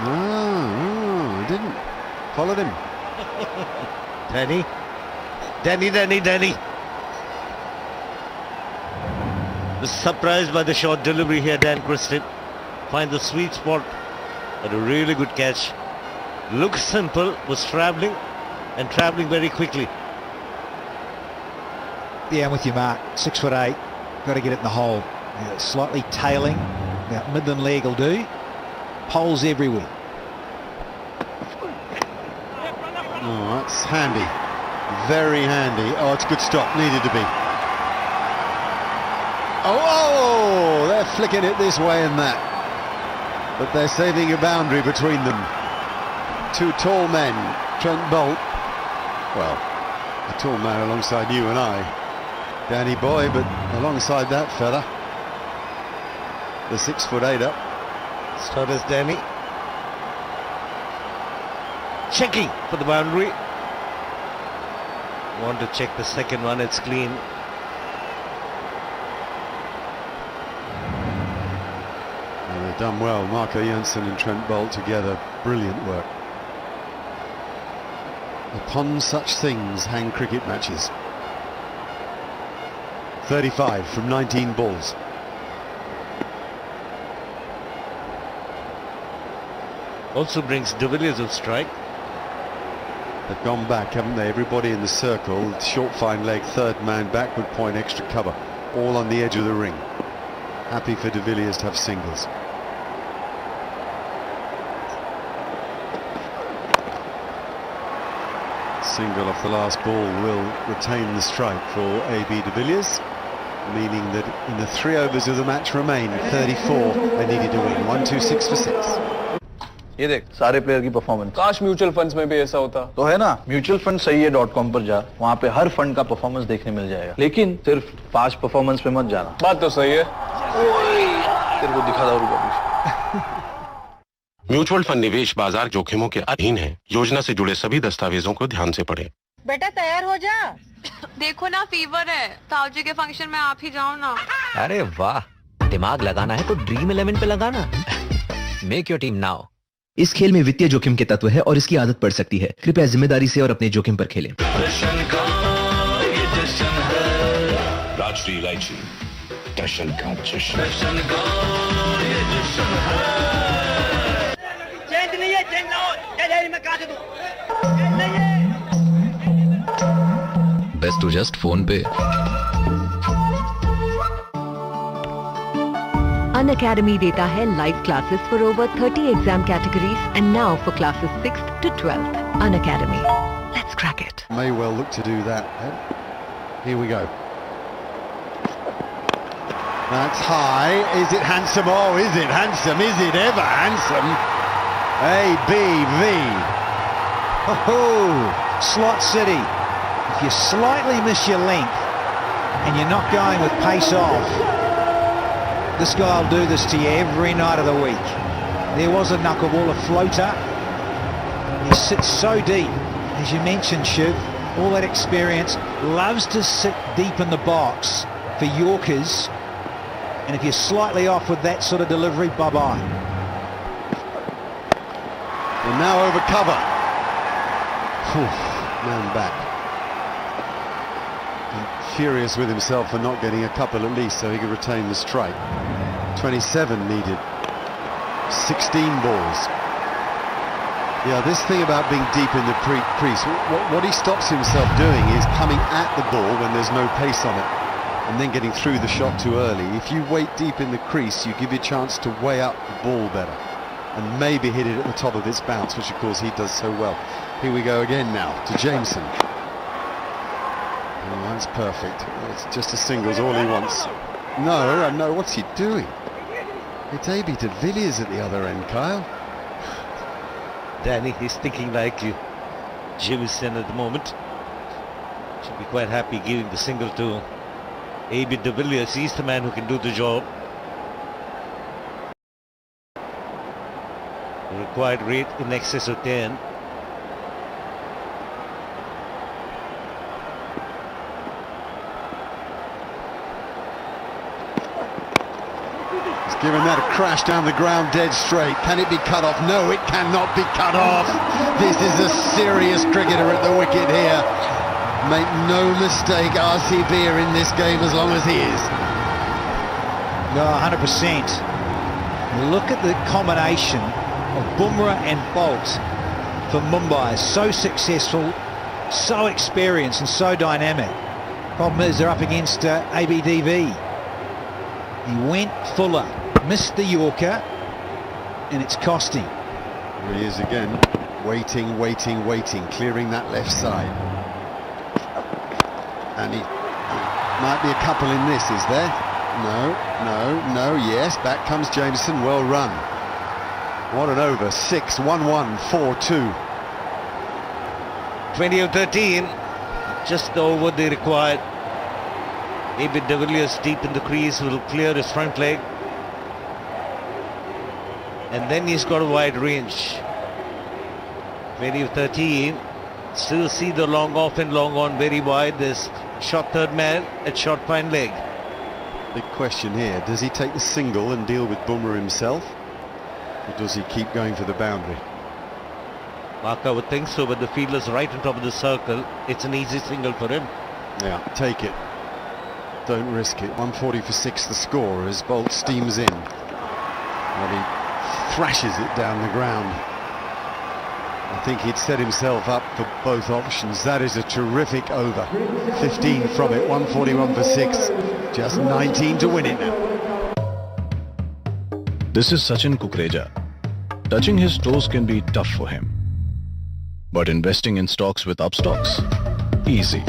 No, didn't. Followed him. Danny. Was surprised by the short delivery here, Dan Christian. Find the sweet spot, but a really good catch. Looks simple, was travelling very quickly. Yeah, I'm with you, Mark. 6'8", got to get it in the hole. Yeah, slightly tailing, about midland leg will do. Holes everywhere. Oh, that's handy. Very handy. Oh, it's a good stop. Needed to be. Oh, they're flicking it this way and that. But they're saving a boundary between them. 2 tall men. Trent Bolt. Well, a tall man alongside you and I. Danny Boy, but alongside that fella. The 6'8" up. So does Danny. Checking for the boundary. Want to check the second one, it's clean. Well, they've done well. Marco Jansen and Trent Bolt together. Brilliant work. Upon such things hang cricket matches. 35 from 19 balls. Also brings De Villiers to strike. They've gone back, haven't they? Everybody in the circle. Short fine leg, third man, backward point, extra cover. All on the edge of the ring. Happy for De Villiers to have singles. Single off the last ball will retain the strike for AB De Villiers, meaning that in the 3 overs of the match remain, 34 they needed to win. 1, 2, 6 for 6. ये देख सारे player की performance. काश mutual funds में भी ऐसा होता तो है ना। म्यूचुअल फंड सही है .com पर जा, वहाँ पे हर फंड का परफॉर्मेंस देखने मिल जाएगा, लेकिन सिर्फ पास्ट परफॉर्मेंस पे मत जाना। बात तो सही है। तेरे को दिखा दूंगा। म्यूचुअल फंड निवेश बाजार जोखिमों के अधीन है। योजना से जुड़े सभी दस्तावेजों को ध्यान से पढ़ें। बेटा तैयार हो जा। देखो ना फीवर है, ताऊजी के फंक्शन में आप ही जाओ ना। अरे वाह, दिमाग लगाना है तो ड्रीम 11 पे लगाना। Make your team now. इस खेल में वित्तीय जोखिम के तत्व है और इसकी आदत पड़ सकती है। कृपया जिम्मेदारी से और अपने जोखिम पर खेलें। राजश्री इलायची जश्न का जश्न। चेंज नहीं है, चेंज लाओ। चेंज मैं काट दूं। बेस्ट टू जस्ट फोन पे। Unacademy देता है live classes for over 30 exam categories and now for classes 6th to 12th. Unacademy. Let's crack it. May well look to do that. Here we go. That's high. Is it handsome? Oh, is it handsome? Is it ever handsome? ABV. Oh, slot city. If you slightly miss your length and you're not going with pace off, this guy will do this to you every night of the week. There was a knuckleball, a floater. He sits so deep, as you mentioned, Shiv. All that experience, loves to sit deep in the box for Yorkers. And if you're slightly off with that sort of delivery, bye-bye. And now over cover. Man back. And furious with himself for not getting a couple at least so he could retain the strike. 27 needed. 16 balls. Yeah, this thing about being deep in the crease, what he stops himself doing is coming at the ball when there's no pace on it and then getting through the shot too early. If you wait deep in the crease, you give you a chance to weigh up the ball better and maybe hit it at the top of its bounce, which of course he does so well. Here we go again now to Jameson. Oh, that's perfect. It's just a singles, all he wants. No, what's he doing? It's AB De Villiers at the other end, Kyle. Danny, he's thinking like you. Jameson at the moment. Should be quite happy giving the single to AB De Villiers. He's the man who can do the job. The required rate in excess of 10. Given that a crash down the ground dead straight. Can it be cut off? No, it cannot be cut off. This is a serious cricketer at the wicket here. Make no mistake, RCB are in this game as long as he is. No, 100%. Look at the combination of Bumrah and Bolt for Mumbai. So successful, so experienced and so dynamic. Problem is they're up against ABDV. He went fuller. Missed the Yorker, and it's costing. Here he is again, waiting, clearing that left side. And he might be a couple in this, is there? No, yes, back comes Jameson, well run. What an over, 6, 1-1, 4-2. 20 of 13, just over the required. AB De Villiers deep in the crease will clear his front leg. And then he's got a wide range. 20 of 13, Still see the long off and long on very wide. There's short third man at short fine leg. Big question here. Does he take the single and deal with Bumrah himself? Or does he keep going for the boundary? Marker would think so, but the fielder's right on top of the circle. It's an easy single for him. Yeah, take it. Don't risk it. 140 for 6 the score as Bolt steams in. And he thrashes it down the ground. I think he'd set himself up for both options. That is a terrific over. 15 from it, 141 for 6. Just 19 to win it now. This is Sachin Kukreja. Touching his toes can be tough for him. But investing in stocks with Upstocks? Easy.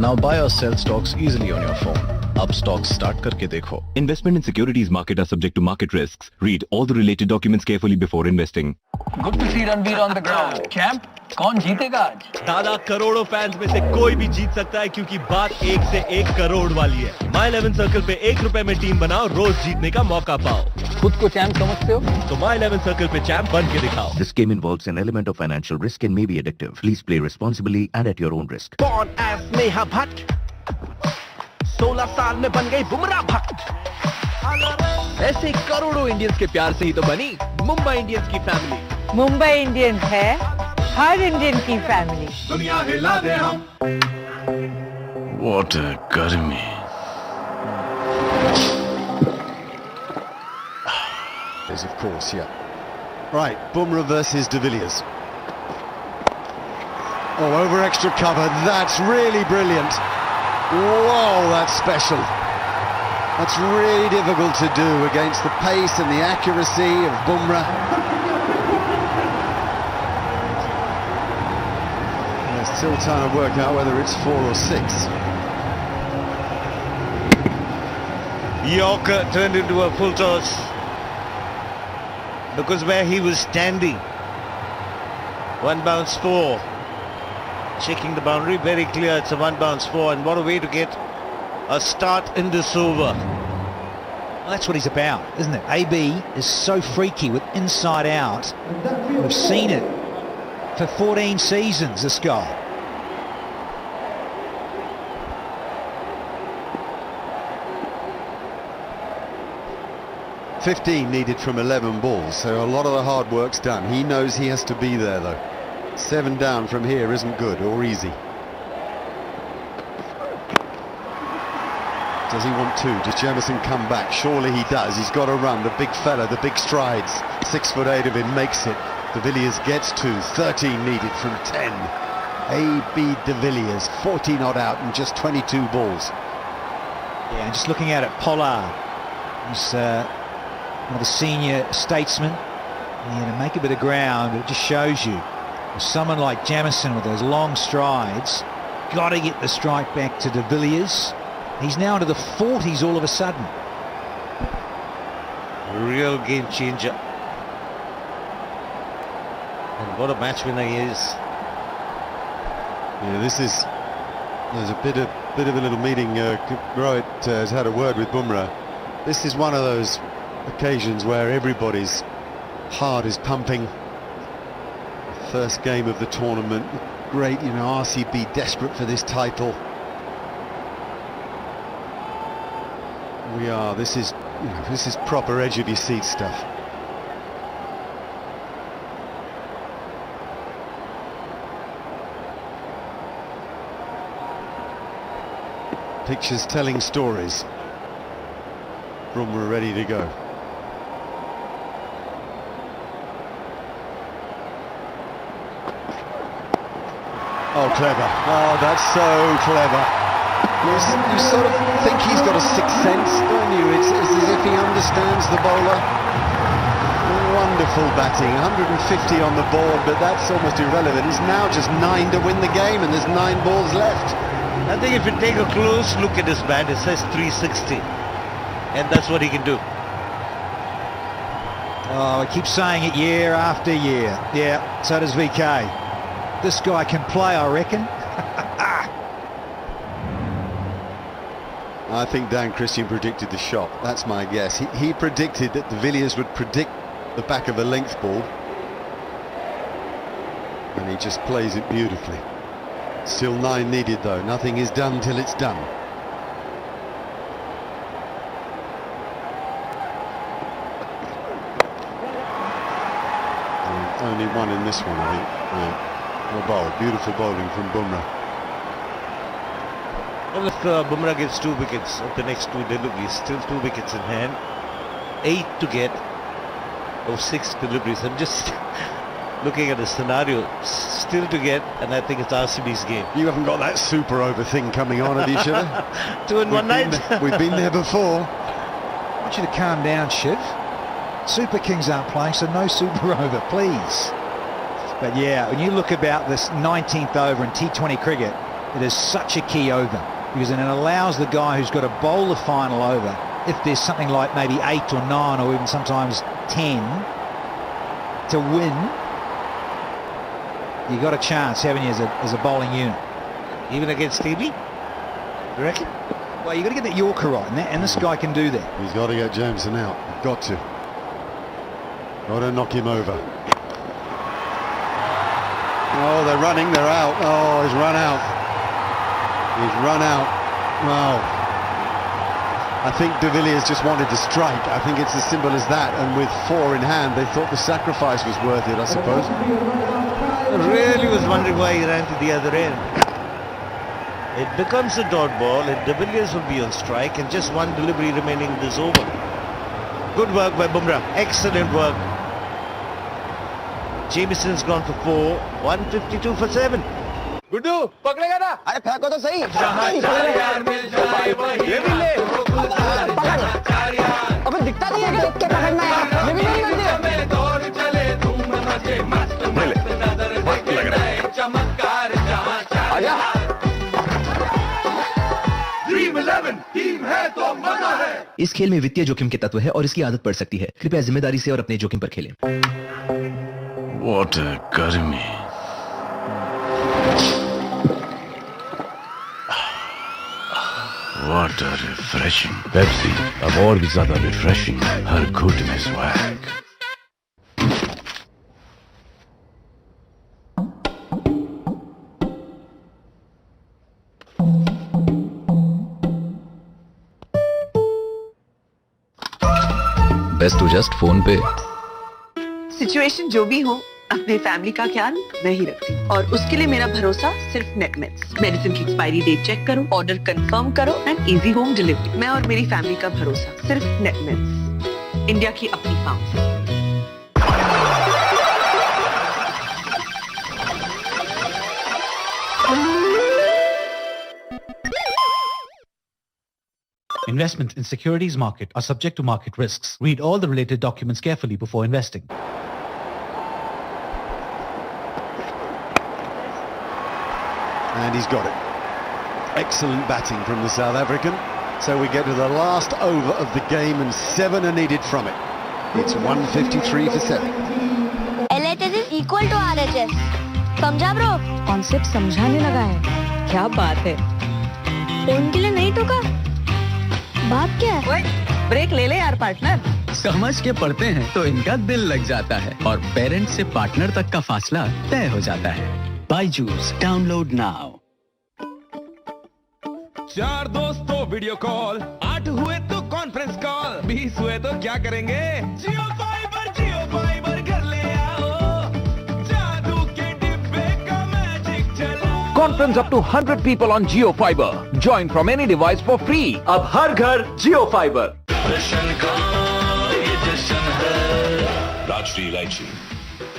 Now buy or sell stocks easily on your phone. Upstocks start करके देखो. Investment in securities market are subject to market risks. Read all the related documents carefully before investing. Good to see Ranveer on the ground. Champ, कौन जीतेगा आज? दादा करोड़ों fans में से कोई भी जीत सकता है क्योंकि बात 1 से 1 करोड़ वाली है। My 11 सर्कल पे 1 रुपए में टीम बनाओ, रोज जीतने का मौका पाओ। खुद को चैंप समझते हो? तो My 11 सर्कल पे चैंप बन के दिखाओ। This game involves an element of financial risk and may be addictive. Please play responsibly and at your own risk. Born as Neha Bhatt 16 साल में बन गई बुमराह भट्ट। ऐसे करोड़ों इंडियंस के प्यार से ही तो बनी मुंबई इंडियंस की फैमिली। मुंबई इंडियंस है हर इंडियन की फैमिली। दुनिया हिला दे हम। What a गर्मी। Is of course, yeah. Right, Bumrah versus de Villiers. Oh, over extra cover. That's really brilliant. Whoa, that's special. That's really difficult to do against the pace and the accuracy of Bumrah. They're still trying to work out whether it's 4 or 6. Yorker turned into a full toss. Because where he was standing, 1 bounce 4. Checking the boundary, very clear, it's a 1 bounce 4, and what a way to get a start in this over. Well, that's what he's about, isn't it? AB is so freaky with inside out. We've seen it for 14 seasons, this guy. $15 needed from 11 balls, so a lot of the hard work's done. He knows he has to be there, though. 7 down from here isn't good or easy. Does he want to? Does Jamieson come back? Surely he does. He's got to run. The big fella, the big strides. 6'8" of him makes it. De Villiers gets 2. 13 needed from 10. A.B. de Villiers, 40 not out and just 22 balls. Yeah, and just looking at it, Pollard, he's one of the senior statesmen. Yeah, to make a bit of ground, but it just shows you, with someone like Jamieson with those long strides, got to get the strike back to de Villiers. He's now into the 40s all of a sudden. Real game changer. And what a match winner he is. Yeah, there's a bit of a little meeting. Rohit has had a word with Bumrah. This is one of those occasions where everybody's heart is pumping. First game of the tournament, great, you know, RCB desperate for this title. We are. This is proper edge of your seat stuff. Pictures telling stories. Bumrah ready to go. Oh, clever. Oh, that's so clever. You sort of think he's got a sixth sense, don't you? It's as if he understands the bowler. Wonderful batting, 150 on the board, but that's almost irrelevant. It's now just 9 to win the game, and there's 9 balls left. I think if you take a close look at his bat, it says 360, and that's what he can do. Oh, I keep saying it year after year. Yeah, so does VK. This guy can play, I reckon. I think Dan Christian predicted the shot. That's my guess. He predicted that de Villiers would predict the back of a length ball. and he just plays it beautifully. Still 9 needed though, nothing is done till it's done. And only one in this one, I think. Well bowled, beautiful bowling from Bumrah. Well, if Bumrah gets 2 wickets of the next 2 deliveries, still 2 wickets in hand, 8 to get of 6 deliveries. I'm just looking at the scenario, still to get, and I think it's RCB's game. You haven't got that super over thing coming on, have you, Shiva? 2 in one night. We've been there before. I want you to calm down, Shiv. Super Kings aren't playing, so no super over, please. But yeah, when you look about this 19th over in T20 cricket, it is such a key over, because it allows the guy who's got to bowl the final over, if there's something like maybe 8 or 9 or even sometimes 10, to win. You got a chance, haven't you, as a bowling unit? Even against TB? You reckon? Well, you got to get that Yorker right, and this guy can do that. He's got to get Jameson out. Got to. Got to knock him over. Oh, they're running, they're out. Oh, he's run out. He's run out. Wow. I think De Villiers just wanted to strike. I think it's as simple as that. And with 4 in hand, they thought the sacrifice was worth it, I suppose. I really was wondering why he ran to the other end. It becomes a dot ball, and De Villiers will be on strike, and just 1 delivery remaining in this over. Good work by Bumrah. Excellent work. Jameson's gone for 4, 152 for 7. Guddu पकड़ेगा ना? अरे फेंको तो सही। ये भी ले। अबे दिखता नहीं है क्या? क्या पकड़ना है? ये भी नहीं करते। मस्त लग रहा है। आजा। Dream 11 टीम है तो मजा है। इस खेल में वित्तीय जोखिम के तत्व है और इसकी आदत पड़ सकती है। कृपया जिम्मेदारी से और अपने जोखिम पर खेलें। What a गर्मी। What a refreshing Pepsi, अब और भी ज्यादा refreshing, हर घुट में swag। Best to just phone पे। सिचुएशन जो भी हो, अपने फैमिली का ख्याल मैं ही रखती हूँ, और उसके लिए मेरा भरोसा सिर्फ नेटमेट्स। मेडिसिन की एक्सपायरी डेट चेक करो, ऑर्डर कंफर्म करो एंड इजी होम डिलीवरी। मैं और मेरी फैमिली का भरोसा सिर्फ नेटमेट्स, इंडिया की अपनी pharmacy. Investment in securities market are subject to market risks. Read all the related documents carefully before investing. And he's got it. Excellent batting from the South African. So we get to the last over of the game and 7 are needed from it. It's 153 for 7. LHS is equal to RHS. समझा bro? Concept समझाने लगा है। क्या बात है? Phone के लिए नहीं टोका? बात क्या है? ओए, ब्रेक ले ले यार पार्टनर। समझ के पढ़ते हैं तो इनका दिल लग जाता है और पेरेंट से पार्टनर तक का फासला तय हो जाता है। Byju's, download now. 4 दोस्तों वीडियो कॉल, 8 हुए तो कॉन्फ्रेंस कॉल, 20 हुए तो क्या करेंगे? जियो फाइबर घर ले आओ, जादू के डिब्बे का मैजिक चलाओ। Conference up to 100 people on Jio Fiber. Join from any device for free. अब हर घर Jio Fiber. राजश्री इलायची,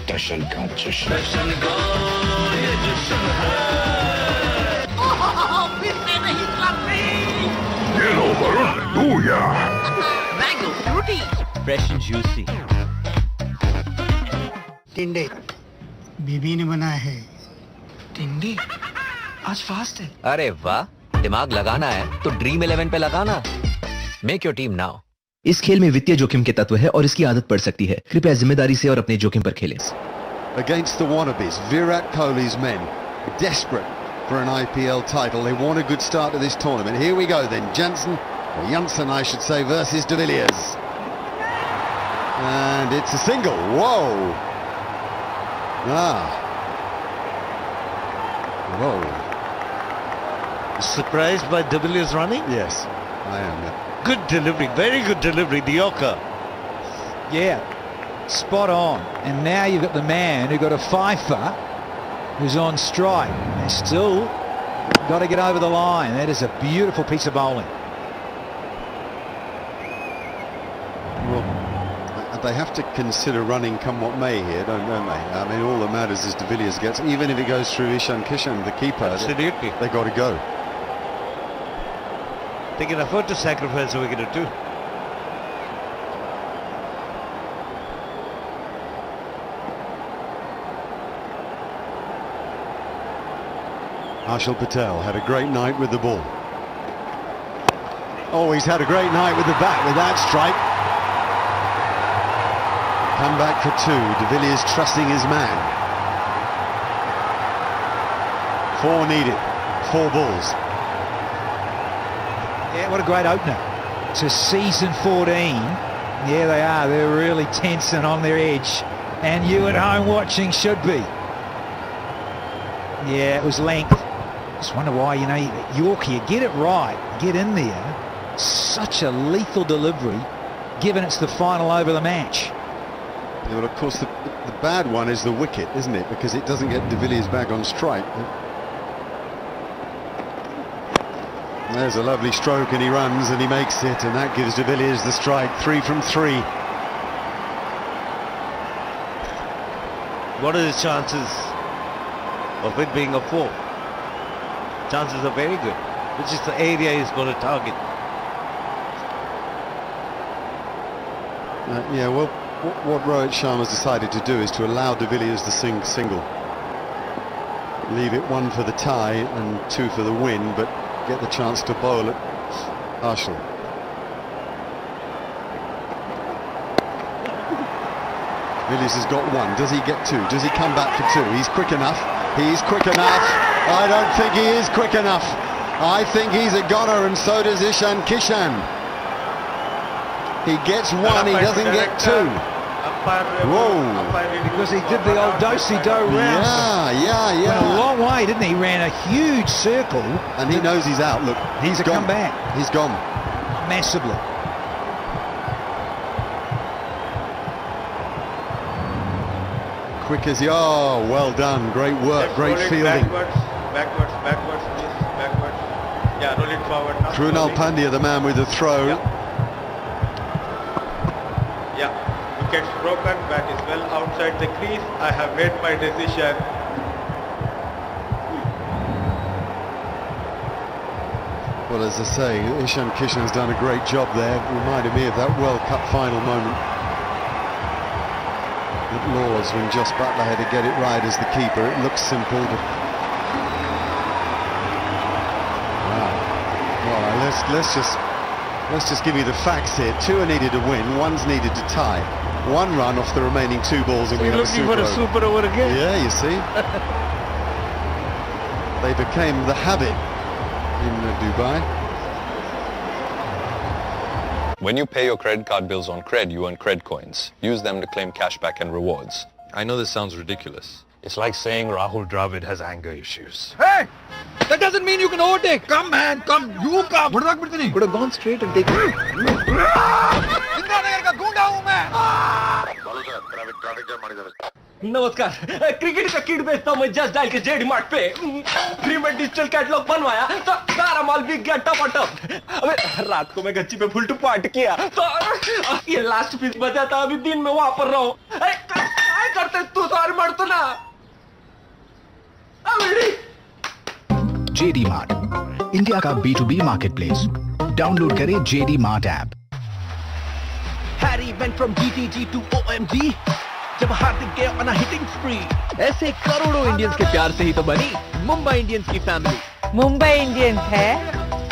जश्न का जश्न। ये लो वरुण, तू या। Mango fruity. Fresh and juicy. टिंडे बीबी ने बनाया है। टिंडे आज फास्ट है। अरे वाह, दिमाग लगाना है तो ड्रीम 11 पे लगाना। Make your team now. इस खेल में वित्तीय जोखिम के तत्व है और इसकी आदत पड़ सकती है। कृपया जिम्मेदारी से और अपने जोखिम पर खेलें। Against the wannabes, Virat Kohli's men, desperate for an IPL title. They want a good start to this tournament. Here we go then, Jansen, or Janssen I should say, versus De Villiers. And it's a single. Whoa! Whoa. Surprised by de Villiers running? Yes, I am. Yeah. Good delivery, very good delivery, the Yorker. Yeah, spot on. And now you've got the man who got a fifer who's on strike. They still got to get over the line. That is a beautiful piece of bowling. Well, they have to consider running come what may here, don't they? I mean, all that matters is de Villiers gets, even if it goes through Ishan Kishan, the keeper. Absolutely. They got to go. They can afford to sacrifice a wicket or two. Harshal Patel had a great night with the ball. Oh, he's had a great night with the bat with that strike. Come back for two. De Villiers trusting his man. 4 needed. 4 balls. Yeah, what a great opener to season 14. Yeah, they are. They're really tense and on their edge. And you at home watching should be. Yeah, it was length. Just wonder why, you know, Yorkie, you get it right, get in there. Such a lethal delivery, given it's the final over the match. Yeah, well, of course, the bad one is the wicket, isn't it? Because it doesn't get de Villiers back on strike. There's a lovely stroke and he runs and he makes it, and that gives de Villiers the strike. 3 from 3. What are the chances of it being a 4? Chances are very good, which is the area he's going to target. Yeah, well, what Rohit Sharma's decided to do is to allow de Villiers the single. Leave it 1 for the tie and 2 for the win, but get the chance to bowl at Harshal. Villiers has got 1. Does he get 2? Does he come back for 2? He's quick enough. He's quick enough. I don't think he is quick enough. I think he's a goner, and so does Ishan Kishan. He gets 1, he doesn't get 2. Whoa. Because he did the old do-si-do round. Yeah. Went a long way, didn't he? He ran a huge circle. And he knows he's out. Look, he's gone. Come back. He's gone. Massively. Quick as he... Oh, well done. Great work. Great fielding. Backwards, please. Backwards. Yeah, roll it forward now. Krunal Pandya, the man with the throw. Yeah. Wickets broken, bat is well outside the crease. I have made my decision. Well, as I say, Ishan Kishan's done a great job there. Reminded me of that World Cup final moment at Lord's when Jos Buttler had to get it right as the keeper. It looks simple, but wow. Well, let's just give you the facts here. 2 are needed to win, 1's needed to tie. 1 run off the remaining 2 balls, and we have a super over again. Yeah, you see. They became the habit in Dubai. When you pay your credit card bills on Cred, you earn Cred coins. Use them to claim cashback and rewards. I know this sounds ridiculous. It's like saying Rahul Dravid has anger issues. Hey! That doesn't mean you can overtake. Come, man, come. You come. Could have gone straight and taken it. नमस्कार cricket का kit बेचता हूँ मैं just dial के JD mart पे free में digital catalogue बनवाया तो सारा माल बिक गया टपाटप अबे रात को मैं गच्ची पे फुल टू पार्ट किया तो ये लास्ट पीस बचा था अभी दिन में वहां पर रहो अरे क्या करते तू सारे मर तो ना JD Mart, इंडिया का B2B मार्केटप्लेस. डाउनलोड करें JD Mart app. Harry went from GTG to OMG जब हार्दिक गया on a hitting spree. ऐसे करोड़ों इंडियंस के प्यार से ही तो बनी मुंबई इंडियंस की फैमिली. मुंबई इंडियंस है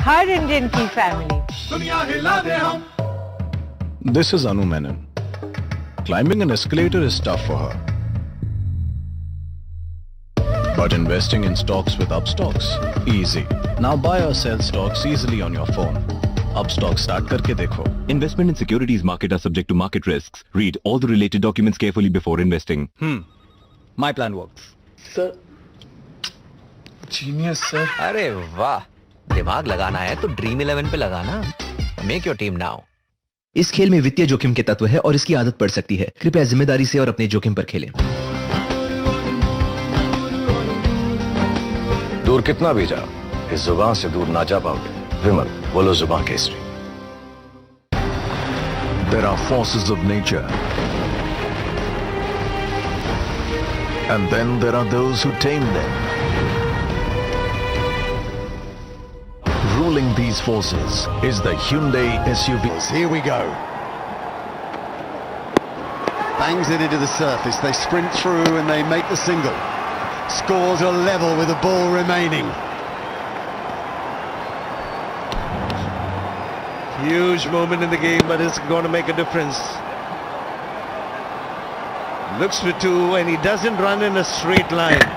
हर इंडियन की फैमिली. दुनिया हिला दे हम. This is Anu Menon. Climbing an escalator is tough for her. But investing in stocks with Upstocks, easy. Now buy or sell stocks easily on your phone. Upstock start करके देखो. Investment in securities market are subject to market risks. Read all the related documents carefully before investing. My plan works. Sir, genius sir. अरे वाह, दिमाग लगाना है तो dream 11 पे लगाना। Make your team now. इस खेल में वित्तीय जोखिम के तत्व है और इसकी आदत पड़ सकती है। कृपया जिम्मेदारी से और अपने जोखिम पर खेलें। दूर कितना भी जा, इस जुबान से दूर ना जा पाओगे। विमल, बोलो जुबान Kesari. There are forces of nature. And then there are those who tame them. Ruling these forces is the Hyundai SUV. Here we go. Bangs it into the surface. They sprint through and they make the single. Scores are level with the ball remaining. Huge moment in the game, but it's going to make a difference. Looks for two, and he doesn't run in a straight line.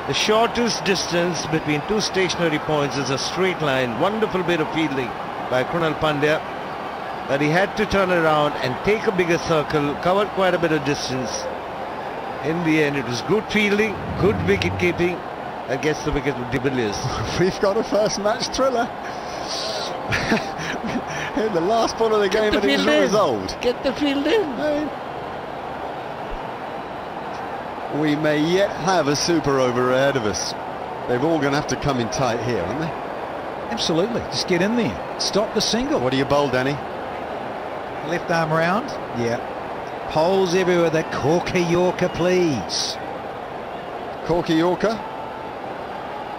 The shortest distance between two stationary points is a straight line. Wonderful bit of fielding by Krunal Pandya, but he had to turn around and take a bigger circle, cover quite a bit of distance. In the end, it was good fielding, good wicket keeping. That gets the wicket with de Villiers. We've got a first match thriller. In the last ball of the game, and it was resolved. Get the field in. We may yet have a super over ahead of us. They're all going to have to come in tight here, aren't they? Absolutely. Just get in there. Stop the single. What do you bowl, Danny? Left arm round. Yeah. Poles everywhere. The corker Yorker, please. Corker Yorker?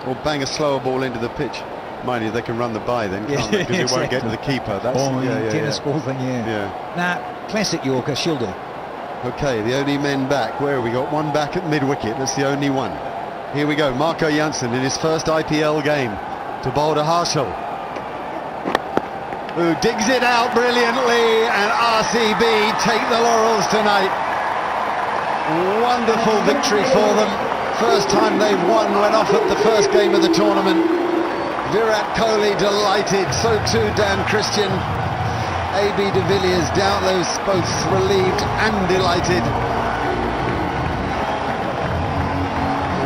Or bang a slower ball into the pitch? Mind you, they can run the bye then, can't they? Because it won't get to the keeper. That's tennis ball thing, yeah. Nah, classic Yorker, she'll do. Okay, the only men back. Where have we got? One back at mid-wicket. That's the only one. Here we go. Marco Jansen in his first IPL game to bowl to Harshal, who digs it out brilliantly, and RCB take the laurels tonight. Wonderful victory for them. First time they've won, went off at the first game of the tournament. Virat Kohli delighted, so too Dan Christian. AB de Villiers doubtless both relieved and delighted.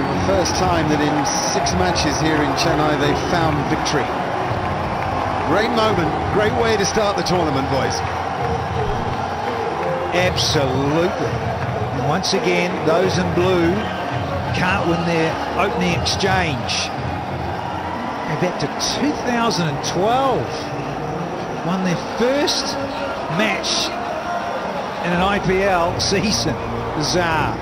The first time that in 6 matches here in Chennai they've found victory. Great moment, great way to start the tournament, boys. Absolutely. And once again, those in blue can't win their opening exchange. Back to 2012, won their first match in an IPL season. Bizarre.